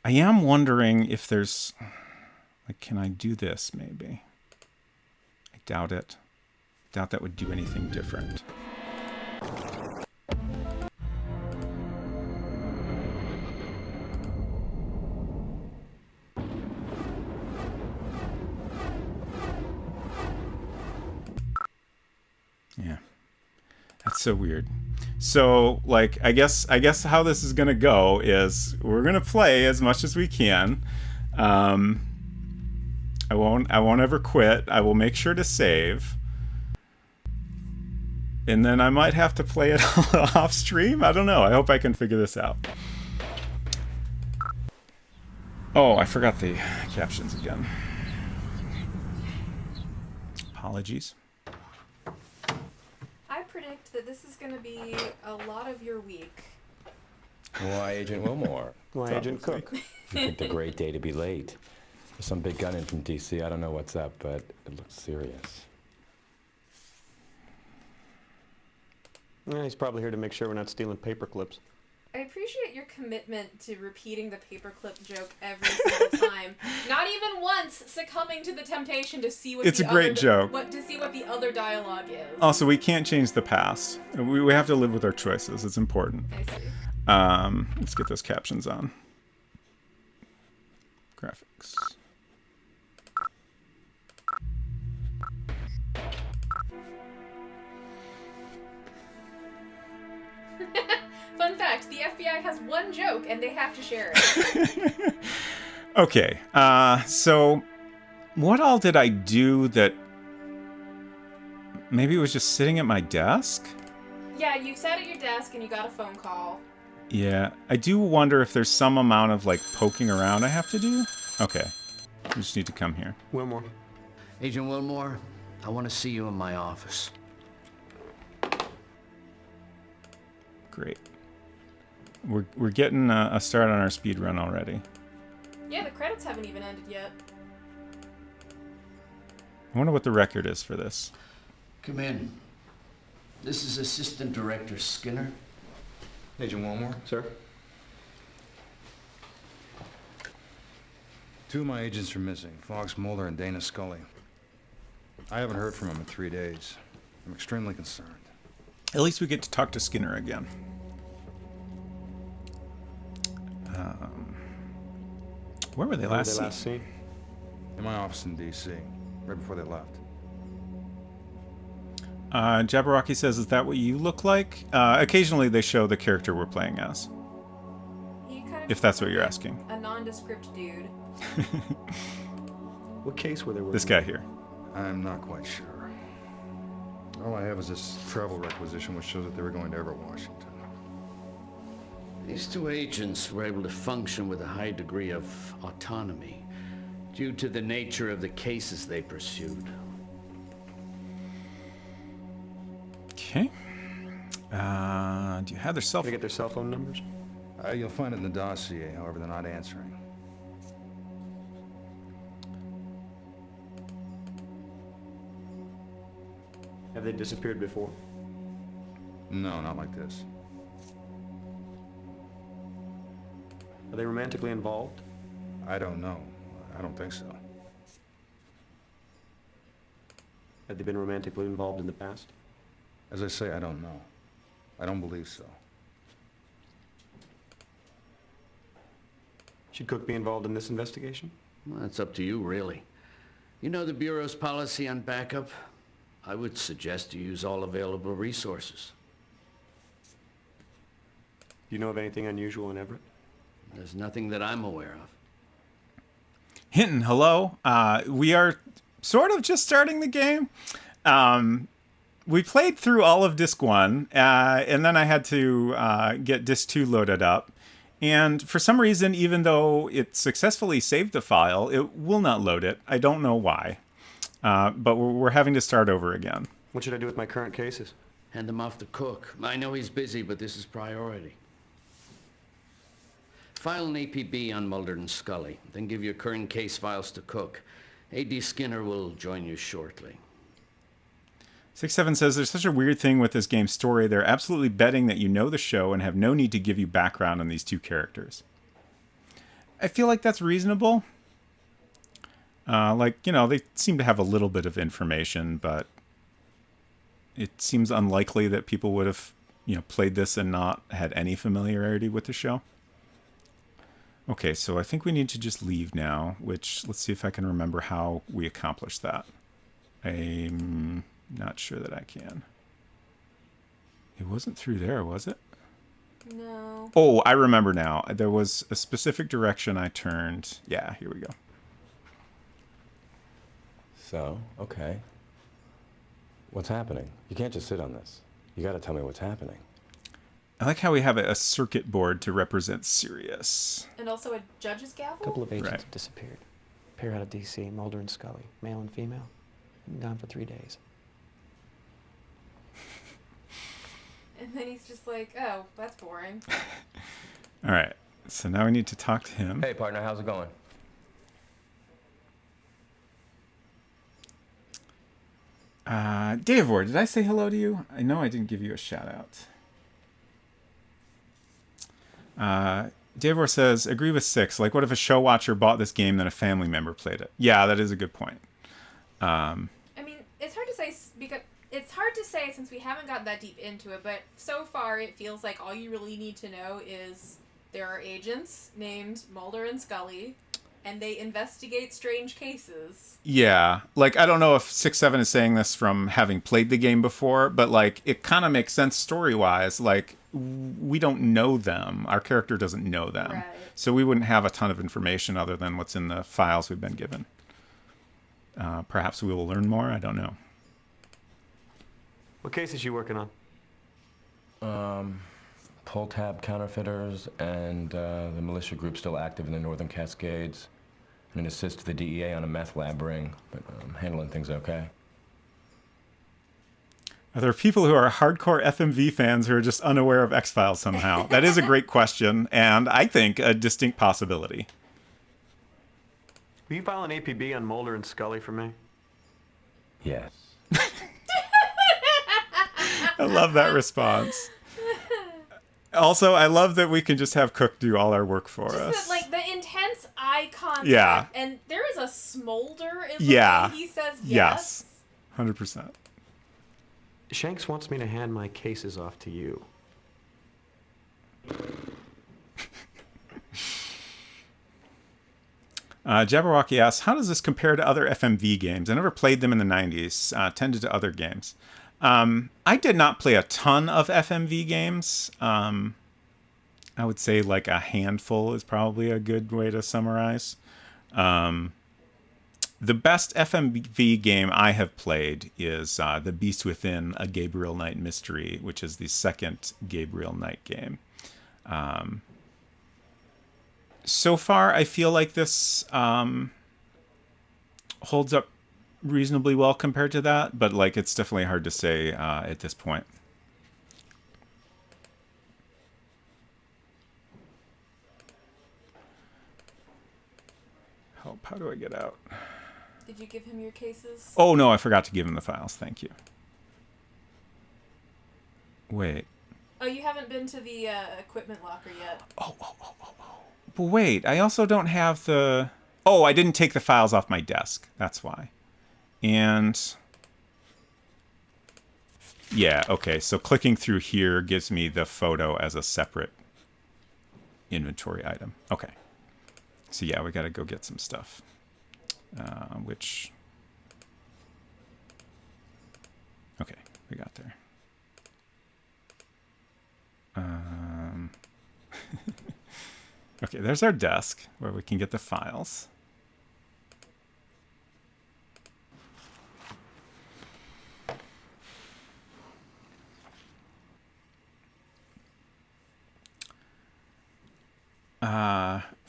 I am wondering if there's, like, can I do this maybe? I doubt it. Doubt that would do anything different. Yeah. That's so weird. So, like, I guess how this is gonna go is we're gonna play as much as we can. I won't ever quit. I will make sure to save. And then I might have to play it off stream. I don't know. I hope I can figure this out. Oh, I forgot the captions again. Apologies. I predict that this is going to be a lot of your week. Why, Agent Wilmore? Why, Agent Cook? You picked a great day to be late. There's some big gun in from D.C. I don't know what's up, but it looks serious. Yeah, he's probably here to make sure we're not stealing paper clips. I appreciate your commitment to repeating the paperclip joke every single time. Not even once succumbing to the temptation to see what It's the a great joke. to see what the other dialogue is. Also, we can't change the past. We have to live with our choices. It's important. I see. Let's get those captions on. Graphics. Fun fact, the FBI has one joke and they have to share it. Okay, so what all did I do that maybe it was just sitting at my desk? Yeah, you sat at your desk and you got a phone call. Yeah, I do wonder if there's some amount of, like, poking around I have to do. Okay, I just need to come here. Wilmore. Agent Wilmore, I want to see you in my office. Great. We're getting a start on our speed run already. Yeah, the credits haven't even ended yet. I wonder what the record is for this. Come in. This is Assistant Director Skinner. Agent Wilmore? Sir? 2 of my agents are missing, Fox Mulder and Dana Scully. I haven't heard from them in 3 days. I'm extremely concerned. At least we get to talk to Skinner again. Where were they last seen? In my office in D.C., right before they left. Jabberwocky says, is that what you look like? Occasionally they show the character we're playing as. He kind of If that's what you're asking. A nondescript dude. What case were they working This guy here. I'm not quite sure. All I have is this travel requisition which shows that they were going to Everett, Washington. These 2 agents were able to function with a high degree of autonomy due to the nature of the cases they pursued. Okay. Do you have their cell Can I phone? get their cell phone numbers? You'll find it in the dossier, however, they're not answering. Have they disappeared before? No, not like this. Are they romantically involved? I don't know. I don't think so. Have they been romantically involved in the past? As I say, I don't know. I don't believe so. Should Cook be involved in this investigation? Well, that's up to you, really. You know the Bureau's policy on backup? I would suggest you use all available resources. Do you know of anything unusual in Everett? There's nothing that I'm aware of. Hinton, hello. We are sort of just starting the game. We played through all of Disc 1, and then I had to get Disc 2 loaded up. And for some reason, even though it successfully saved the file, it will not load it. I don't know why. But we're having to start over again. What should I do with my current cases? Hand them off to Cook. I know he's busy, but this is priority. File an APB on Mulder and Scully, then give your current case files to Cook. A.D. Skinner will join you shortly. 67 says, there's such a weird thing with this game's story. They're absolutely betting that you know the show and have no need to give you background on these two characters. I feel like that's reasonable. They seem to have a little bit of information, but it seems unlikely that people would have, played this and not had any familiarity with the show. Okay, so I think we need to just leave now, which, let's see if I can remember how we accomplish that. I'm not sure that I can. It wasn't through there, was it? No. Oh, I remember now. There was a specific direction I turned. Yeah, here we go. So, okay. What's happening? You can't just sit on this. You gotta tell me what's happening. I like how we have a circuit board to represent Sirius. And also a judge's gavel? A couple of agents Right. have disappeared. Pair out of D.C., Mulder and Scully, male and female. Been gone for 3 days. And then he's just like, oh, that's boring. All right, so now we need to talk to him. Hey, partner, how's it going? Davor, did I say hello to you? I know I didn't give you a shout out. Davor says, agree with 6. Like, what if a show watcher bought this game, then a family member played it? Yeah, that is a good point. I mean, it's hard to say because it's hard to say since we haven't gotten that deep into it, but so far it feels like all you really need to know is there are agents named Mulder and Scully, and they investigate strange cases. Yeah, like, I don't know if 6-7 is saying this from having played the game before, but, like, it kind of makes sense story-wise. Like, we don't know them. Our character doesn't know them. Right. So we wouldn't have a ton of information other than what's in the files we've been given. Perhaps we will learn more. I don't know. What case is you working on? Pull tab counterfeiters and the militia group still active in the Northern Cascades. And an assist to the DEA on a meth lab ring, but handling things okay. Are there people who are hardcore FMV fans who are just unaware of X-Files somehow? That is a great question, and I think a distinct possibility. Will you file an APB on Mulder and Scully for me? Yes. I love that response. Also, I love that we can just have Cook do all our work for us. The intense eye contact. Yeah. And there is a smolder in the Yeah. way he says Yes. yes. 100%. Shanks wants me to hand my cases off to you. Jabberwocky asks, how does this compare to other FMV games? I never played them in the 90s, tended to other games. I did not play a ton of FMV games. I would say like a handful is probably a good way to summarize. The best FMV game I have played is The Beast Within, a Gabriel Knight mystery, which is the second Gabriel Knight game. So far, I feel like this holds up reasonably well compared to that, but like it's definitely hard to say at this point. Help, how do I get out? Did you give him your cases? Oh no, I forgot to give him the files. Thank you. Wait. Oh, you haven't been to the equipment locker yet. Oh. But wait, I also don't have the... Oh, I didn't take the files off my desk. That's why. And... Yeah, okay. So clicking through here gives me the photo as a separate inventory item. Okay. So yeah, we got to go get some stuff. Which... Okay, we got there. Okay, there's our desk where we can get the files.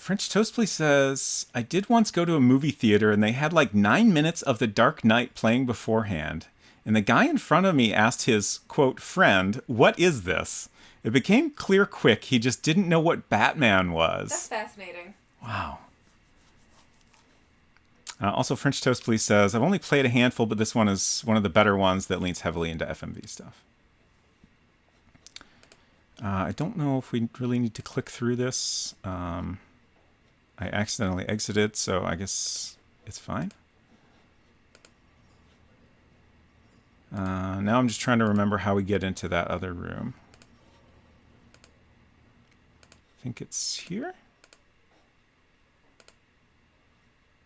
French Toast Please says, I did once go to a movie theater and they had like 9 minutes of The Dark Knight playing beforehand. And the guy in front of me asked his, quote, friend, what is this? It became clear quick he just didn't know what Batman was. That's fascinating. Wow. Also, French Toast Please says, I've only played a handful, but this one is one of the better ones that leans heavily into FMV stuff. I don't know if we really need to click through this. I accidentally exited, so I guess it's fine. Now I'm just trying to remember how we get into that other room. I think it's here.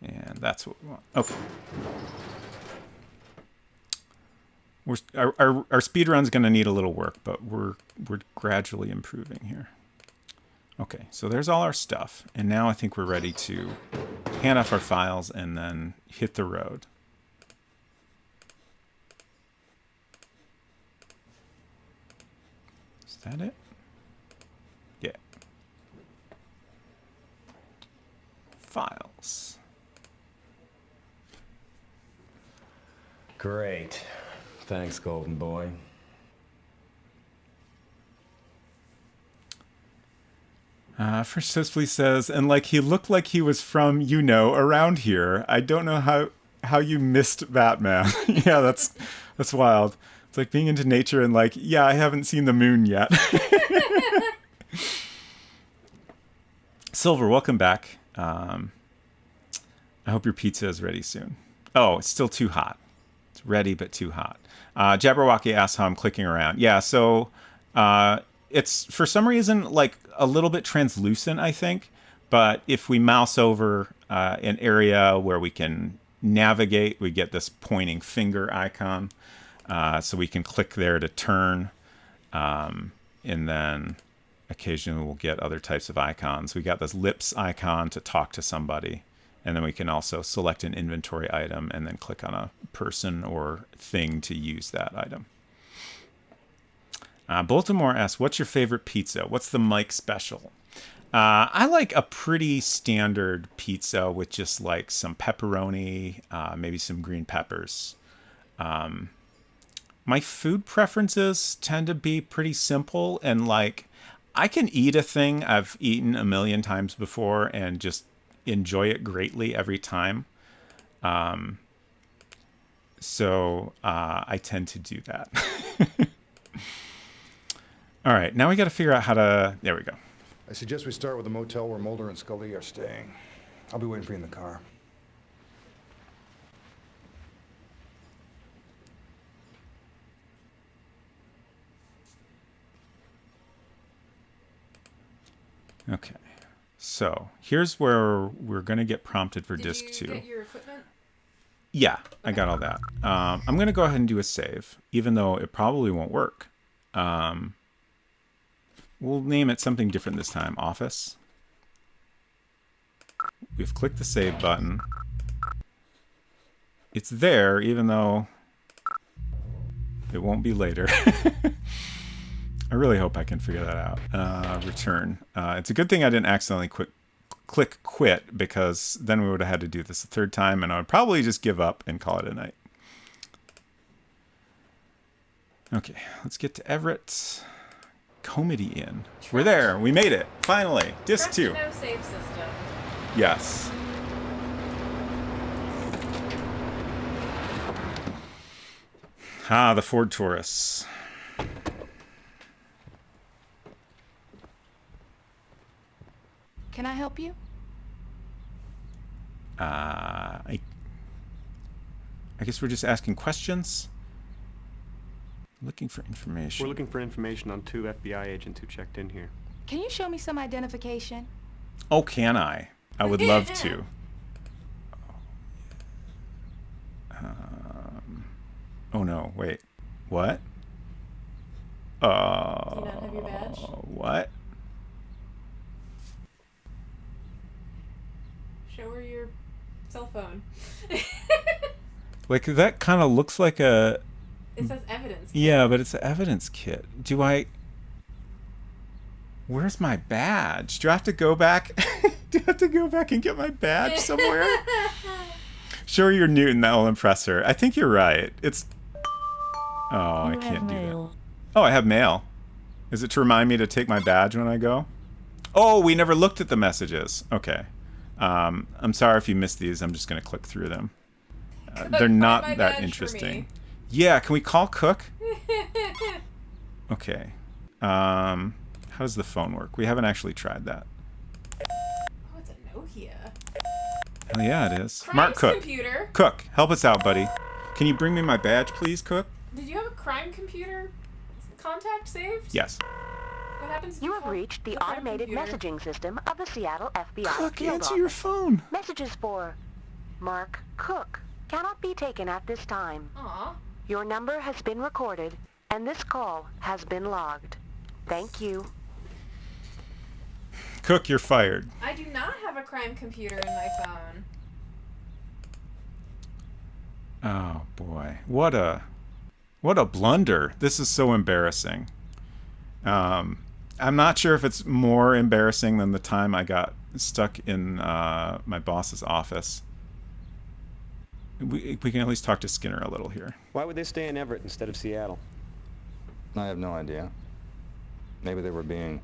And that's what we want. Okay. Our speed run's going to need a little work, but we're gradually improving here. Okay, so there's all our stuff. And now I think we're ready to hand off our files and then hit the road. Is that it? Yeah. Files. Great. Thanks, Golden Boy. French Toast Please says, and like he looked like he was from, you know, around here. I don't know how you missed Batman. Yeah, that's wild. It's like being into nature and like, yeah, I haven't seen the moon yet. Silver, welcome back. I hope your pizza is ready soon. Oh, it's still too hot. It's ready, but too hot. Jabberwocky asks how I'm clicking around. Yeah, so it's for some reason like a little bit translucent, I think. But if we mouse over an area where we can navigate, we get this pointing finger icon. So we can click there to turn. And then occasionally we'll get other types of icons. We got this lips icon to talk to somebody. And then we can also select an inventory item and then click on a person or thing to use that item. Baltimore asks, what's your favorite pizza? What's the Mike special? I like a pretty standard pizza with just like some pepperoni, maybe some green peppers. My food preferences tend to be pretty simple and like I can eat a thing I've eaten a million times before and just enjoy it greatly every time. So I tend to do that. All right, now we got to figure out how to... There we go. I suggest we start with the motel where Mulder and Scully are staying. I'll be waiting for you in the car. Okay, so here's where we're going to get prompted for disc 2. Did you get your equipment? Yeah, I got all that. I'm going to go ahead and do a save, even though it probably won't work. We'll name it something different this time. Office. We've clicked the save button. It's there, even though it won't be later. I really hope I can figure that out. Return. It's a good thing I didn't accidentally click quit, because then we would have had to do this a third time, and I would probably just give up and call it a night. Okay, let's get to Everett. Comedy Inn. We're there. We made it. Finally. Disc 2. No save system. Yes. The Ford Taurus. Can I help you? I guess we're just asking questions. Looking for information. We're looking for information on 2 FBI agents who checked in here. Can you show me some identification? Oh, can I? I would love to. Oh no, wait. What? Do you not have your badge? What? Show her your cell phone. Like, that kind of looks like a... It says evidence. Yeah, but it's an evidence kit. Do I... Where's my badge? Do I have to go back? Do I have to go back and get my badge somewhere? Show her your Newton. That will impress her. I think you're right. It's... Oh, I can't do that. Oh, I have mail. Is it to remind me to take my badge when I go? Oh, we never looked at the messages. Okay. I'm sorry if you missed these. I'm just going to click through them. They're not that interesting. Yeah, can we call Cook? Okay. How does the phone work? We haven't actually tried that. Oh, it's a Nokia. Oh, yeah, it is. Crime's Mark Cook. computer. Cook, help us out, buddy. Can you bring me my badge, please, Cook? Did you have a crime computer contact saved? Yes. What happens if You you have call reached the the crime automated computer? messaging system of the Seattle FBI Cook, field answer office. your phone. Messages for Mark Cook cannot be taken at this time. Aw. Your number has been recorded, and this call has been logged. Thank you. Cook, you're fired. I do not have a crime computer in my phone. Oh, boy. What a blunder. This is so embarrassing. I'm not sure if it's more embarrassing than the time I got stuck in my boss's office. We can at least talk to Skinner a little here. Why would they stay in Everett instead of Seattle? I have no idea. Maybe they were being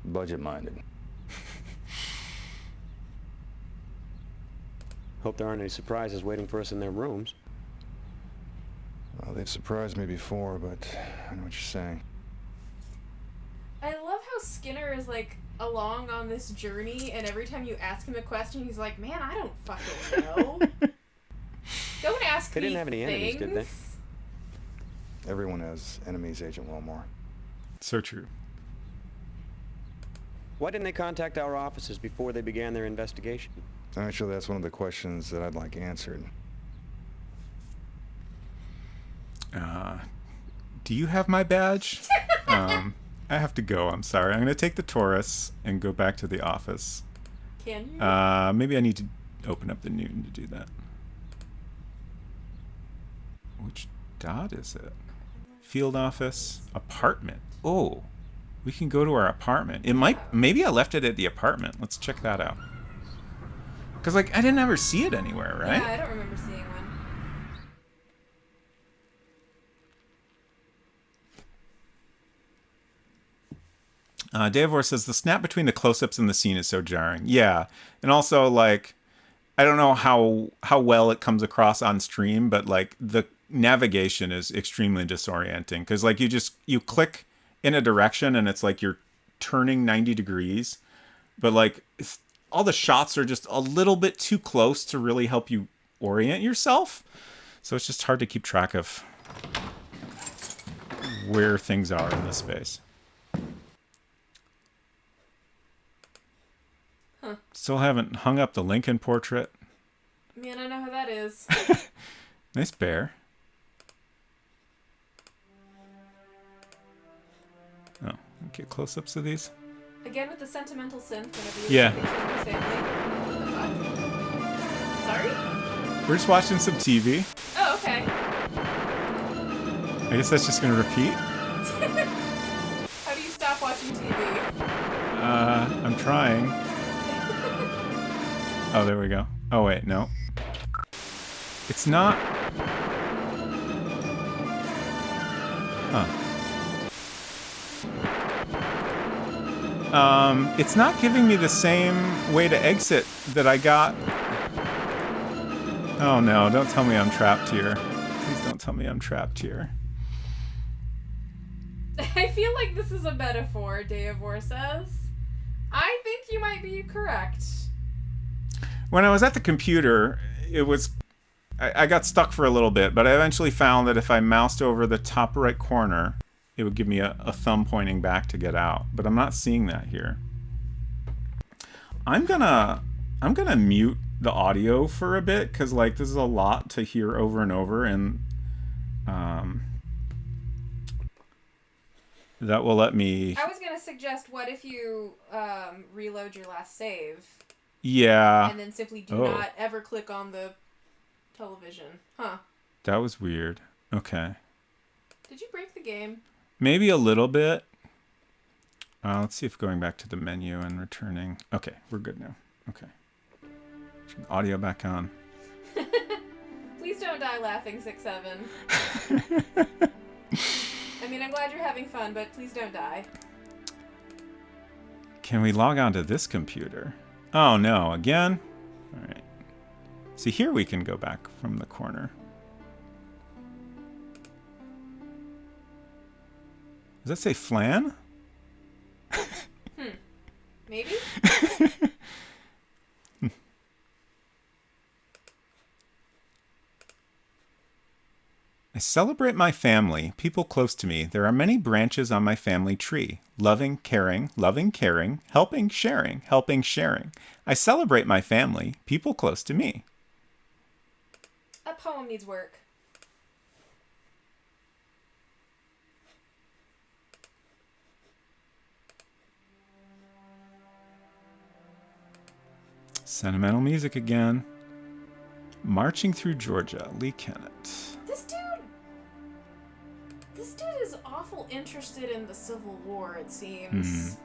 budget-minded. Hope there aren't any surprises waiting for us in their rooms. Well, they've surprised me before, but I know what you're saying. I love how Skinner is like along on this journey, and every time you ask him a question, he's like, "Man, I don't fucking know." Don't ask They me didn't have any enemies, did they? things. Everyone has enemies, Agent Wilmore. So true. Why didn't they contact our offices before they began their investigation? Actually, that's one of the questions that I'd like answered. Do you have my badge? I have to go. I'm sorry. I'm going to take the Taurus and go back to the office. Can you? Maybe I need to open up the Newton to do that. Which dot is it? Field office, apartment. Oh, we can go to our apartment. It might, maybe I left it at the apartment. Let's check that out. Because, like, I didn't ever see it anywhere, right? Yeah, I don't remember seeing one. Davor says the snap between the close-ups and the scene is so jarring. Yeah, and also like, I don't know how well it comes across on stream, but like the navigation is extremely disorienting because like you click in a direction and it's like you're turning 90 degrees, but like all the shots are just a little bit too close to really help you orient yourself. So it's just hard to keep track of where things are in this space. Huh. Still haven't hung up the Lincoln portrait. Man, I know who that is. Nice bear. Oh, get close-ups of these. Again with the sentimental synth whenever you Yeah. picture your family. What the fuck? Sorry? We're just watching some TV. Oh, okay. I guess that's just gonna repeat. How do you stop watching TV? I'm trying. Oh, there we go. Oh, wait, no. It's not... Huh. It's not giving me the same way to exit that I got. Oh no, don't tell me I'm trapped here. Please don't tell me I'm trapped here. I feel like this is a metaphor, Davor says. I think you might be correct. When I was at the computer, it was... I got stuck for a little bit, but I eventually found that if I moused over the top right corner, it would give me a thumb pointing back to get out. But I'm not seeing that here. I'm gonna mute the audio for a bit, because like this is a lot to hear over and over, and that will let me... I was gonna suggest, what if you reload your last save? Yeah. And then simply do not ever click on the television. Huh. That was weird. Okay. Did you break the game? Maybe a little bit. Let's see if going back to the menu and returning. Okay, we're good now. Okay. Turn the audio back on. Please don't die laughing, 6-7. I mean, I'm glad you're having fun, but please don't die. Can we log on to this computer? Oh, no. Again? All right. See, here we can go back from the corner. Does that say flan? Maybe? I celebrate my family, people close to me. There are many branches on my family tree. Loving, caring, helping, sharing. I celebrate my family, people close to me. That poem needs work. Sentimental music again. Marching Through Georgia, Lee Kennett. This dude is awful interested in the Civil War, it seems.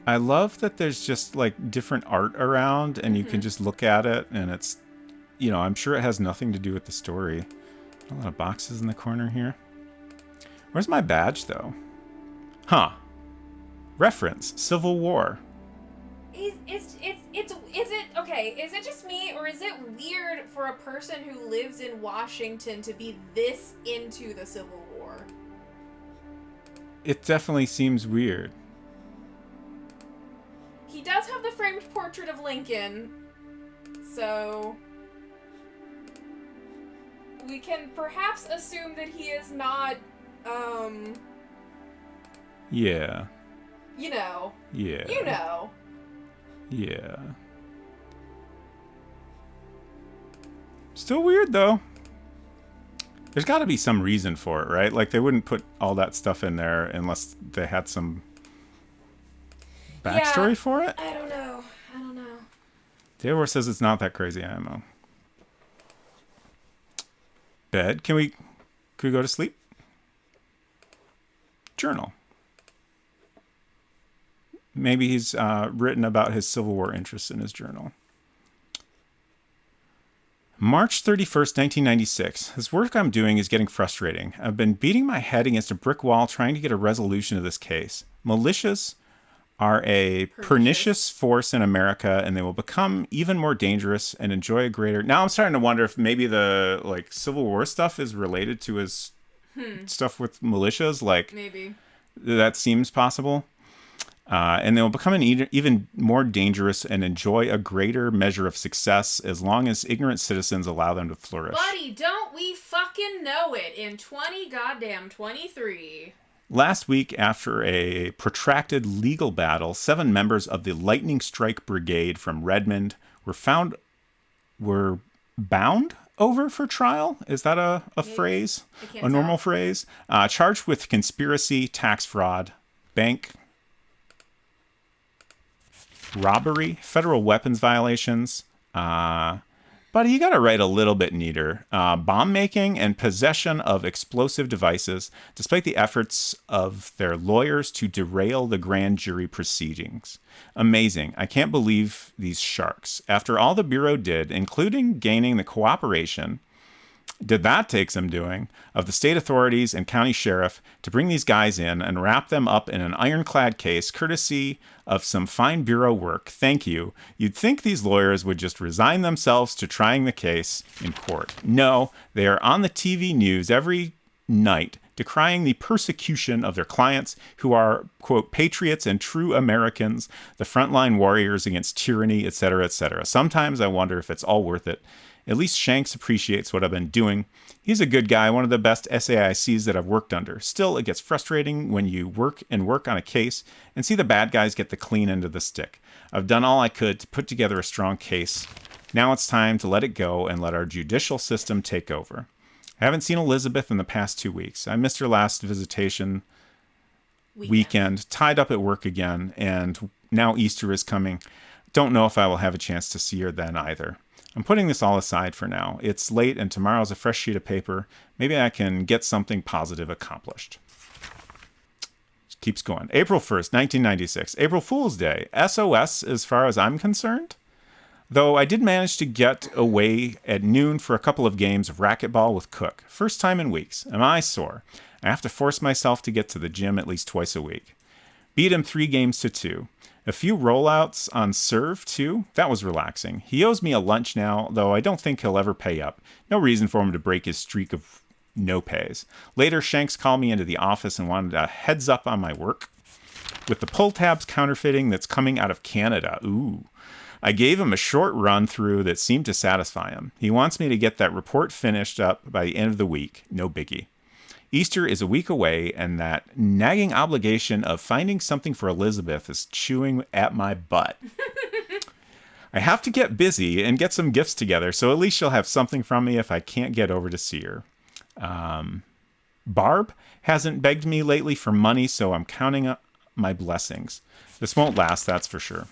I love that there's just like different art around and you can just look at it and it's, you know, I'm sure it has nothing to do with the story. A lot of boxes in the corner here. Where's my badge though? Huh. Reference, Civil War. Is it just me, or is it weird for a person who lives in Washington to be this into the Civil War? It definitely seems weird. He does have the framed portrait of Lincoln, so we can perhaps assume that he is not, Yeah. you know. Yeah. You know. Yeah. Still weird, though. There's got to be some reason for it, right? Like, they wouldn't put all that stuff in there unless they had some backstory for it? I don't know. Daywar says it's not that crazy ammo. Bed. Can we go to sleep? Journal. Maybe he's written about his Civil War interests in his journal. March 31st, 1996. This work I'm doing is getting frustrating. I've been beating my head against a brick wall trying to get a resolution of this case. Militias are a pernicious force in America, and they will become even more dangerous and enjoy a greater... Now I'm starting to wonder if maybe the like Civil War stuff is related to his stuff with militias. Like, maybe. That seems possible. And they will become even more dangerous and enjoy a greater measure of success as long as ignorant citizens allow them to flourish. Buddy, don't we fucking know it in 2023. Last week, after a protracted legal battle, 7 members of the Lightning Strike Brigade from Redmond were bound over for trial. Is that a phrase? A normal phrase? Charged with conspiracy, tax fraud, bank robbery, federal weapons violations. Buddy, you got to write a little bit neater. Bomb making and possession of explosive devices, despite the efforts of their lawyers to derail the grand jury proceedings. Amazing. I can't believe these sharks. After all the Bureau did, including gaining the cooperation, did that take some doing, of the state authorities and county sheriff to bring these guys in and wrap them up in an ironclad case courtesy of some fine Bureau work. Thank you. You'd think these lawyers would just resign themselves to trying the case in court. No, they are on the TV news every night decrying the persecution of their clients who are, quote, patriots and true Americans, the frontline warriors against tyranny, etc., etc. Sometimes I wonder if it's all worth it. At least Shanks appreciates what I've been doing. He's a good guy, one of the best SAICs that I've worked under. Still, it gets frustrating when you work on a case and see the bad guys get the clean end of the stick. I've done all I could to put together a strong case. Now it's time to let it go and let our judicial system take over. I haven't seen Elizabeth in the past 2 weeks. I missed her last visitation weekend, tied up at work again, and now Easter is coming. Don't know if I will have a chance to see her then either. I'm putting this all aside for now. It's late and tomorrow's a fresh sheet of paper. Maybe I can get something positive accomplished. Keeps going. April 1st, 1996. April Fool's Day. SOS as far as I'm concerned. Though I did manage to get away at noon for a couple of games of racquetball with Cook. First time in weeks. Am I sore? I have to force myself to get to the gym at least twice a week. Beat him 3-2. A few rollouts on serve, too. That was relaxing. He owes me a lunch now, though I don't think he'll ever pay up. No reason for him to break his streak of no pays. Later, Shanks called me into the office and wanted a heads up on my work. With the pull tabs counterfeiting that's coming out of Canada. Ooh. I gave him a short run through that seemed to satisfy him. He wants me to get that report finished up by the end of the week. No biggie. Easter is a week away, and that nagging obligation of finding something for Elizabeth is chewing at my butt. I have to get busy and get some gifts together, so at least she'll have something from me if I can't get over to see her. Barb hasn't begged me lately for money, so I'm counting up my blessings. This won't last, that's for sure.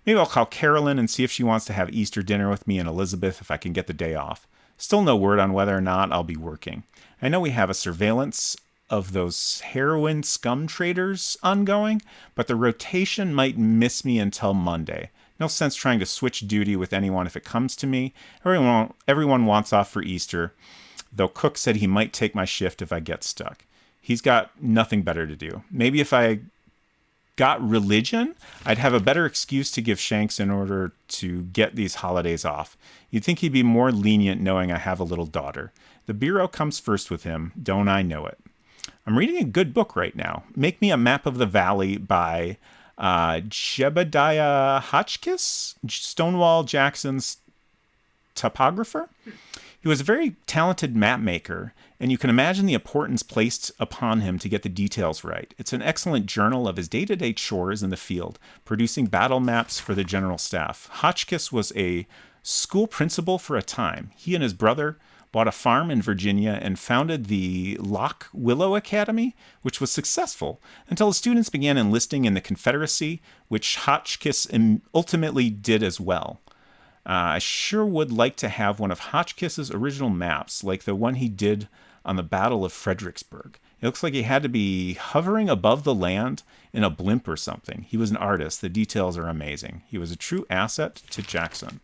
Maybe I'll call Carolyn and see if she wants to have Easter dinner with me and Elizabeth if I can get the day off. Still no word on whether or not I'll be working. I know we have a surveillance of those heroin scum traders ongoing, but the rotation might miss me until Monday. No sense trying to switch duty with anyone if it comes to me. Everyone wants off for Easter, though Cook said he might take my shift if I get stuck. He's got nothing better to do. Maybe if I got religion, I'd have a better excuse to give Shanks in order to get these holidays off. You'd think he'd be more lenient knowing I have a little daughter. The Bureau comes first with him, don't I know it? I'm reading a good book right now. Make Me a Map of the Valley by Jebediah Hotchkiss, Stonewall Jackson's topographer. He was a very talented map maker, and you can imagine the importance placed upon him to get the details right. It's an excellent journal of his day-to-day chores in the field, producing battle maps for the general staff. Hotchkiss was a school principal for a time. He and his brother bought a farm in Virginia and founded the Lock Willow Academy, which was successful until the students began enlisting in the Confederacy, which Hotchkiss ultimately did as well. I sure would like to have one of Hotchkiss's original maps, like the one he did on the Battle of Fredericksburg. It looks like he had to be hovering above the land in a blimp or something. He was an artist. The details are amazing. He was a true asset to Jackson.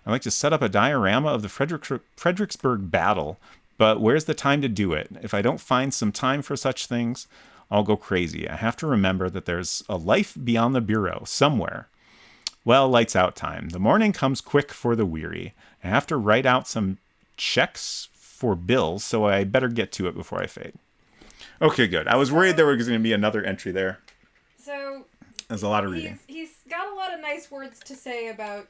I'd like to set up a diorama of the Fredericksburg battle, but where's the time to do it? If I don't find some time for such things, I'll go crazy. I have to remember that there's a life beyond the Bureau, somewhere. Well, lights out time. The morning comes quick for the weary. I have to write out some checks for bills, so I better get to it before I fade. Okay, good. I was worried there was going to be another entry there. So there's a lot of reading. He's got a lot of nice words to say about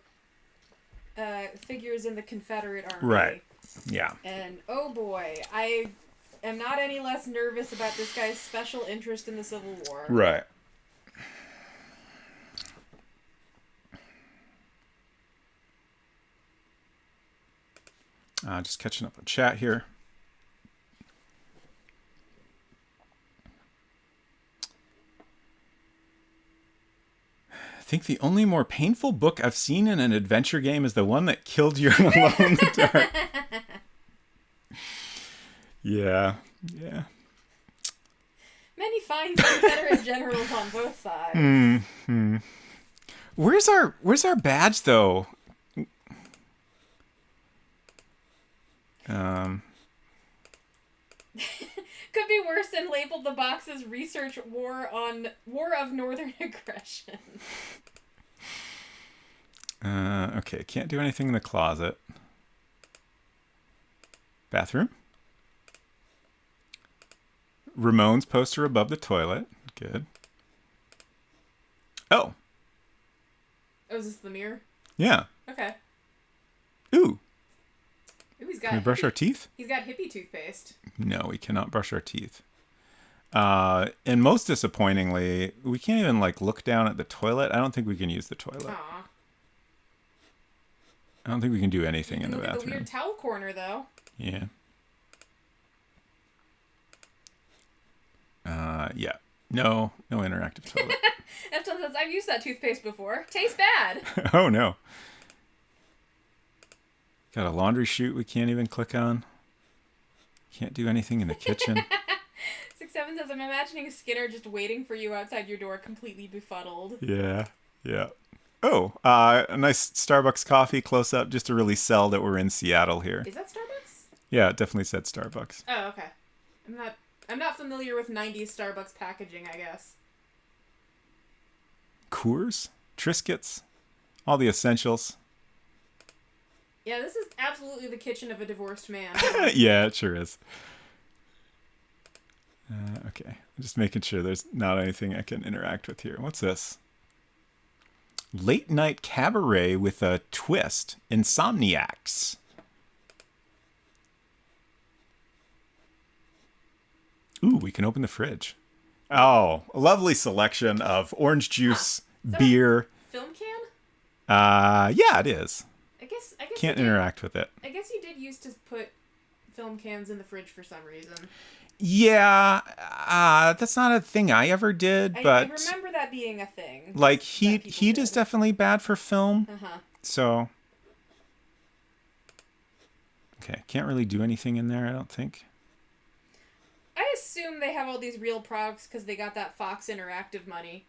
figures in the Confederate Army. Right. Yeah. And oh boy, I am not any less nervous about this guy's special interest in the Civil War. Right. Just catching up on chat here. I think the only more painful book I've seen in an adventure game is the one that killed you Alone in the Dark. Yeah. Many fine Confederate generals on both sides. Mm-hmm. Where's our badge though? Could be worse and labeled the box as Research War of Northern Aggression. Okay, can't do anything in the closet. Bathroom. Ramones poster above the toilet. Good. Oh, is this the mirror? yeah. Okay. Ooh. He's got Can we brush our teeth? He's got hippie toothpaste. No, we cannot brush our teeth. And most disappointingly, we can't even look down at the toilet. I don't think we can use the toilet. Aw. I don't think we can do anything in the Look at bathroom. the weird towel corner, though. Yeah. Yeah. No interactive toilet. I've used that toothpaste before. Tastes bad. Oh no. Got a laundry chute we can't even click on. Can't do anything in the kitchen. 6-7 says, I'm imagining Skinner just waiting for you outside your door, completely befuddled. Yeah. Oh, a nice Starbucks coffee close up just to really sell that we're in Seattle here. Is that Starbucks? Yeah, it definitely said Starbucks. Oh, okay. I'm not familiar with 90s Starbucks packaging, I guess. Coors, Triscuits, all the essentials. Yeah, this is absolutely the kitchen of a divorced man. Yeah, it sure is. Okay, I'm just making sure there's not anything I can interact with here. What's this? Late night cabaret with a twist. Insomniacs. Ooh, we can open the fridge. Oh, a lovely selection of orange juice, beer. Film can? Yeah, it is. I guess Can't interact with it. I guess you did used to put film cans in the fridge for some reason. Yeah, that's not a thing I ever did, but I remember that being a thing. like heat is definitely bad for film. So okay, can't really do anything in there, I don't think. I assume they have all these real products because they got that Fox Interactive money.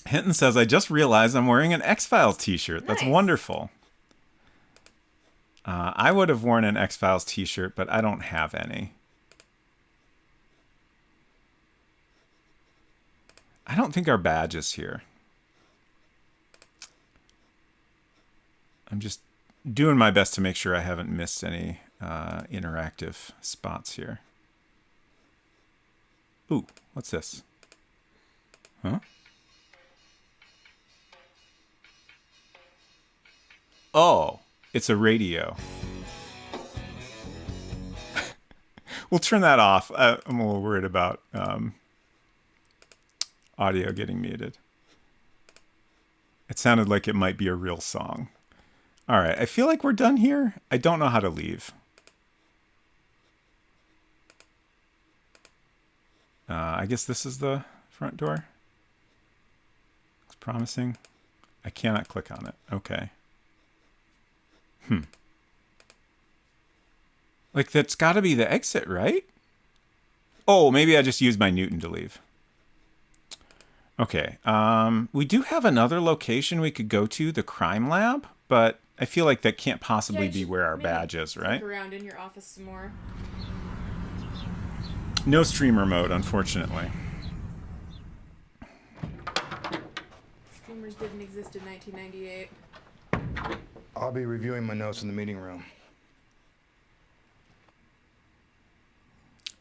Hinton says, I just realized I'm wearing an X-Files t-shirt. That's Nice. wonderful. I would have worn an X-Files t-shirt, but I don't have any. I don't think our badge is here. I'm just doing my best to make sure I haven't missed any interactive spots here. Ooh, what's this? Huh? Oh, it's a radio. We'll turn that off. I'm a little worried about audio getting muted. It sounded like it might be a real song. All right, I feel like we're done here. I don't know how to leave. I guess this is the front door. It's promising. I cannot click on it. Okay. Like, that's got to be the exit, right? Oh, maybe I just used my Newton to leave. Okay. We do have another location we could go to, the crime lab, but I feel like that can't possibly be where our badge is, right? Look around in your office some more. No streamer mode, unfortunately. Streamers didn't exist in 1998. I'll be reviewing my notes in the meeting room.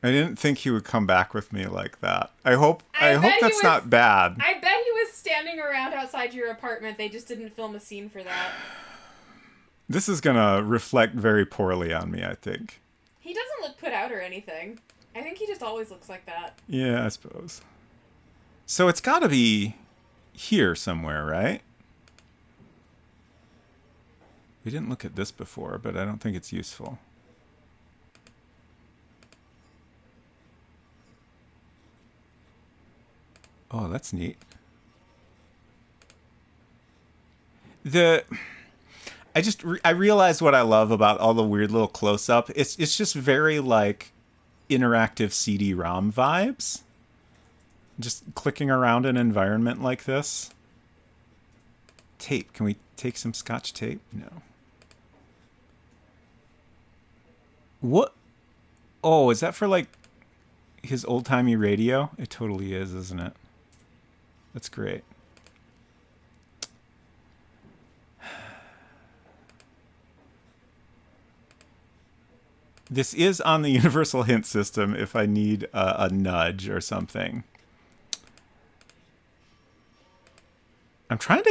I didn't think he would come back with me like that. I hope bet he that's was- not bad. I bet he was standing around outside your apartment. They just didn't film a scene for that. This is gonna reflect very poorly on me, I think. He doesn't look put out or anything. I think he just always looks like that. Yeah, I suppose. So it's gotta be here somewhere, right? We didn't look at this before, but I don't think it's useful. Oh, that's neat. I realized what I love about all the weird little close-up. It's just very like interactive CD-ROM vibes. Just clicking around an environment like this. Tape. Can we take some Scotch tape? No. What? Oh, is that for like his old-timey radio? It totally is, isn't it? That's great. This is on the universal hint system if I need a nudge or something. I'm trying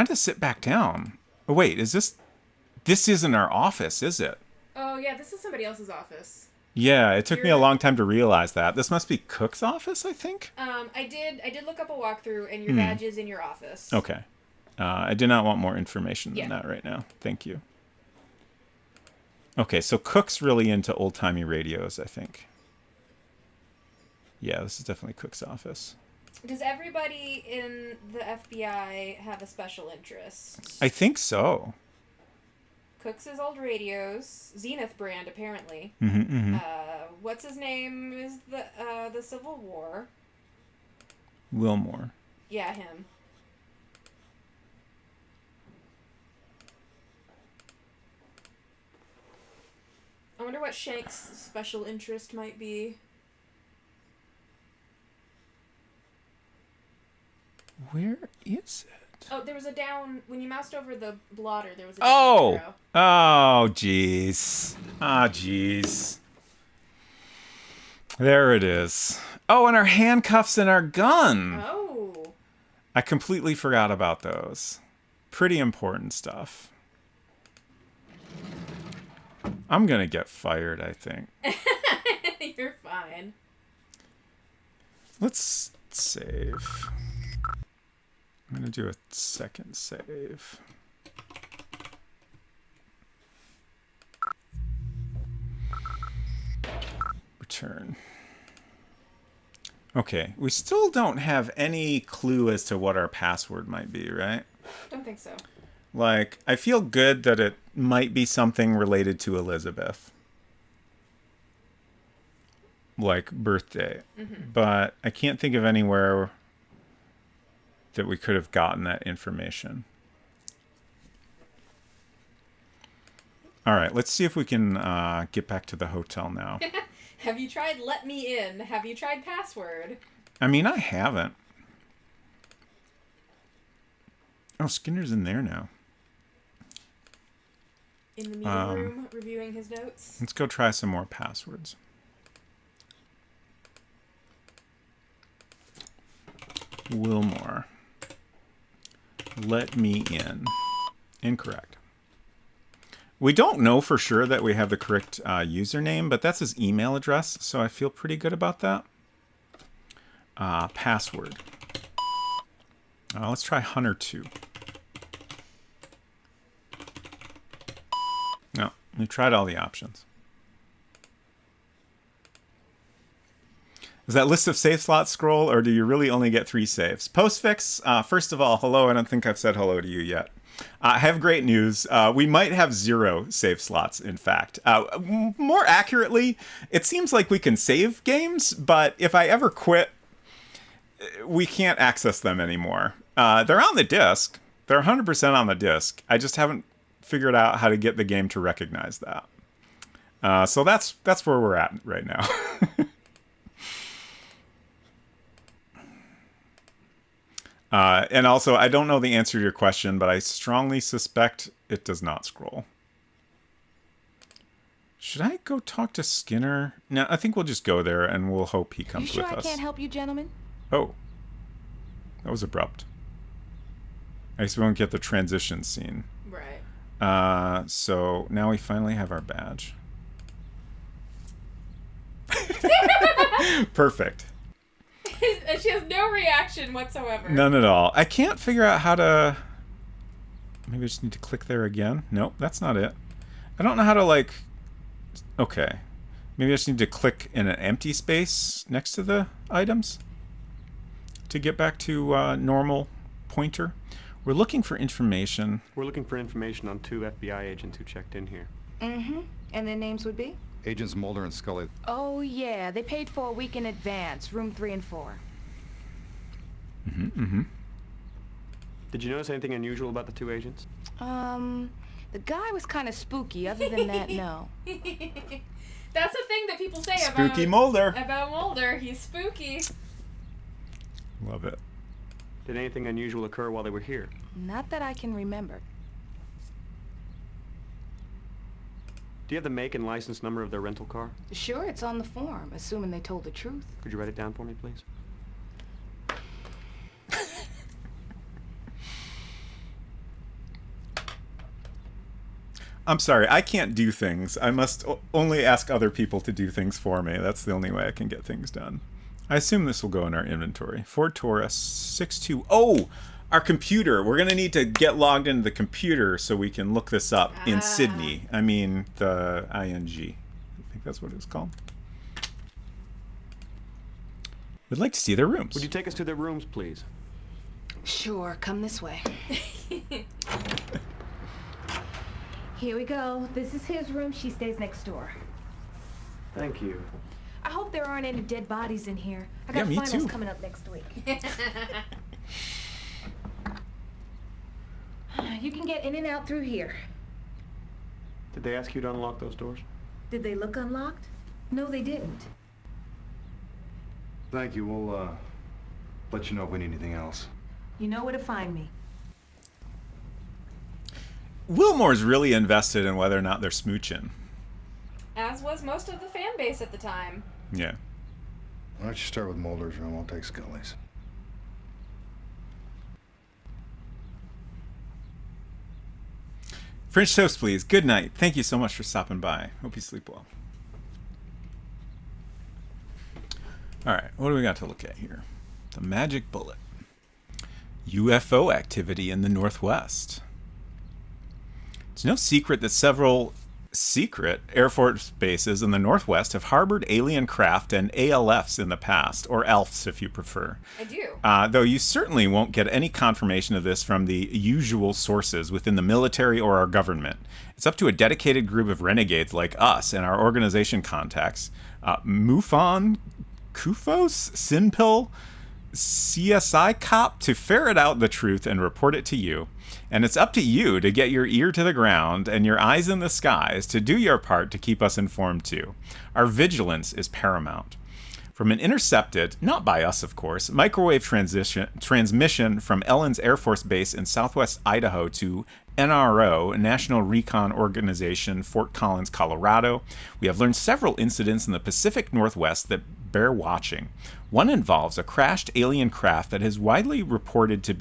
to sit back down. Oh wait, this isn't our office, is it? Oh yeah, this is somebody else's office. Yeah, it took me a long time to realize that. This must be Cook's office, I think. I did look up a walkthrough, and your badge is in your office. Okay. I did not want more information than Yeah. that right now. Thank you. Okay, so Cook's really into old-timey radios, I think. Yeah, this is definitely Cook's office. Does everybody in the FBI have a special interest? I think so. Cooks' old radios, Zenith brand apparently. What's his name is the Civil War. Wilmore. Yeah, him. I wonder what Shank's special interest might be. Where is it? Oh, there was a down when you moused over the blotter. There was a Oh! down arrow. Oh, jeez. Ah, jeez. There it is. Oh, and our handcuffs and our gun. Oh. I completely forgot about those. Pretty important stuff. I'm gonna get fired, I think. You're fine. Let's save. I'm gonna do a second save. Return. Okay, we still don't have any clue as to what our password might be, right? Don't think so. Like, I feel good that it might be something related to Elizabeth. Like, birthday. But I can't think of anywhere that we could have gotten that information. All right, let's see if we can get back to the hotel now. Have you tried Let Me In? Have you tried Password? I mean, I haven't. Oh, Skinner's in there now. In the meeting room, reviewing his notes. Let's go try some more passwords. Wilmore. Let me in. Incorrect. We don't know for sure that we have the correct username, but that's his email address, so I feel pretty good about that. Password. Let's try Hunter 2. No, we tried all the options. Is that list of save slots scroll, or do you really only get 3 saves? Postfix, first of all, hello. I don't think I've said hello to you yet. I have great news. We might have 0 save slots, in fact. More accurately, it seems like we can save games, but if I ever quit, we can't access them anymore. They're on the disk. They're 100% on the disk. I just haven't figured out how to get the game to recognize that. So that's where we're at right now. And also, I don't know the answer to your question, but I strongly suspect it does not scroll. Should I go talk to Skinner? No, I think we'll just go there and we'll hope he comes with us. You sure I can't help you, gentlemen? Oh. That was abrupt. I guess we won't get the transition scene. Right. So now we finally have our badge. Perfect. And she has no reaction whatsoever. None at all. I can't figure out how to... Maybe I just need to click there again. Nope, that's not it. I don't know how to, like... Okay. Maybe I just need to click in an empty space next to the items to get back to normal pointer. We're looking for information. We're looking for information on 2 FBI agents who checked in here. Mm-hmm. And their names would be? Agents Mulder and Scully. Oh, yeah. They paid for a week in advance, room 3 and 4. Did you notice anything unusual about the 2 agents? The guy was kind of spooky. Other than that, no. That's the thing that people say Spooky Mulder. About Mulder. He's spooky. Love it. Did anything unusual occur while they were here? Not that I can remember. Do you have the make and license number of their rental car? Sure, it's on the form, assuming they told the truth. Could you write it down for me, please? I'm sorry, I can't do things. I must only ask other people to do things for me. That's the only way I can get things done. I assume this will go in our inventory. Ford Taurus 62. Oh, our computer. We're going to need to get logged into the computer so we can look this up in Sydney. I mean, the ING. I think that's what it's called. We'd like to see their rooms. Would you take us to their rooms, please? Sure, come this way. Here we go. This is his room. She stays next door. Thank you. I hope there aren't any dead bodies in here. I Yeah, got me finals too. coming up next week. You can get in and out through here. Did they ask you to unlock those doors? Did they look unlocked? No, they didn't. Thank you. We'll, let you know if we need anything else. You know where to find me. Wilmore's really invested in whether or not they're smooching. As was most of the fan base at the time. Yeah. Why don't you start with Mulder's room? I'll take Scully's. French toast, please. Good night. Thank you so much for stopping by. Hope you sleep well. All right, what do we got to look at here? The magic bullet. UFO activity in the Northwest. It's no secret that several secret Air Force bases in the Northwest have harbored alien craft and ALFs in the past, or ALFs if you prefer. I do. Though you certainly won't get any confirmation of this from the usual sources within the military or our government. It's up to a dedicated group of renegades like us and our organization contacts, MUFON, Kufos, Sinpil, CSI Cop, to ferret out the truth and report it to you. And it's up to you to get your ear to the ground and your eyes in the skies to do your part to keep us informed too. Our vigilance is paramount. From an intercepted, not by us of course, microwave transmission from Ellen's Air Force Base in southwest Idaho to NRO, National Recon Organization, Fort Collins, Colorado, we have learned several incidents in the Pacific Northwest that bear watching. One involves a crashed alien craft that is widely reported in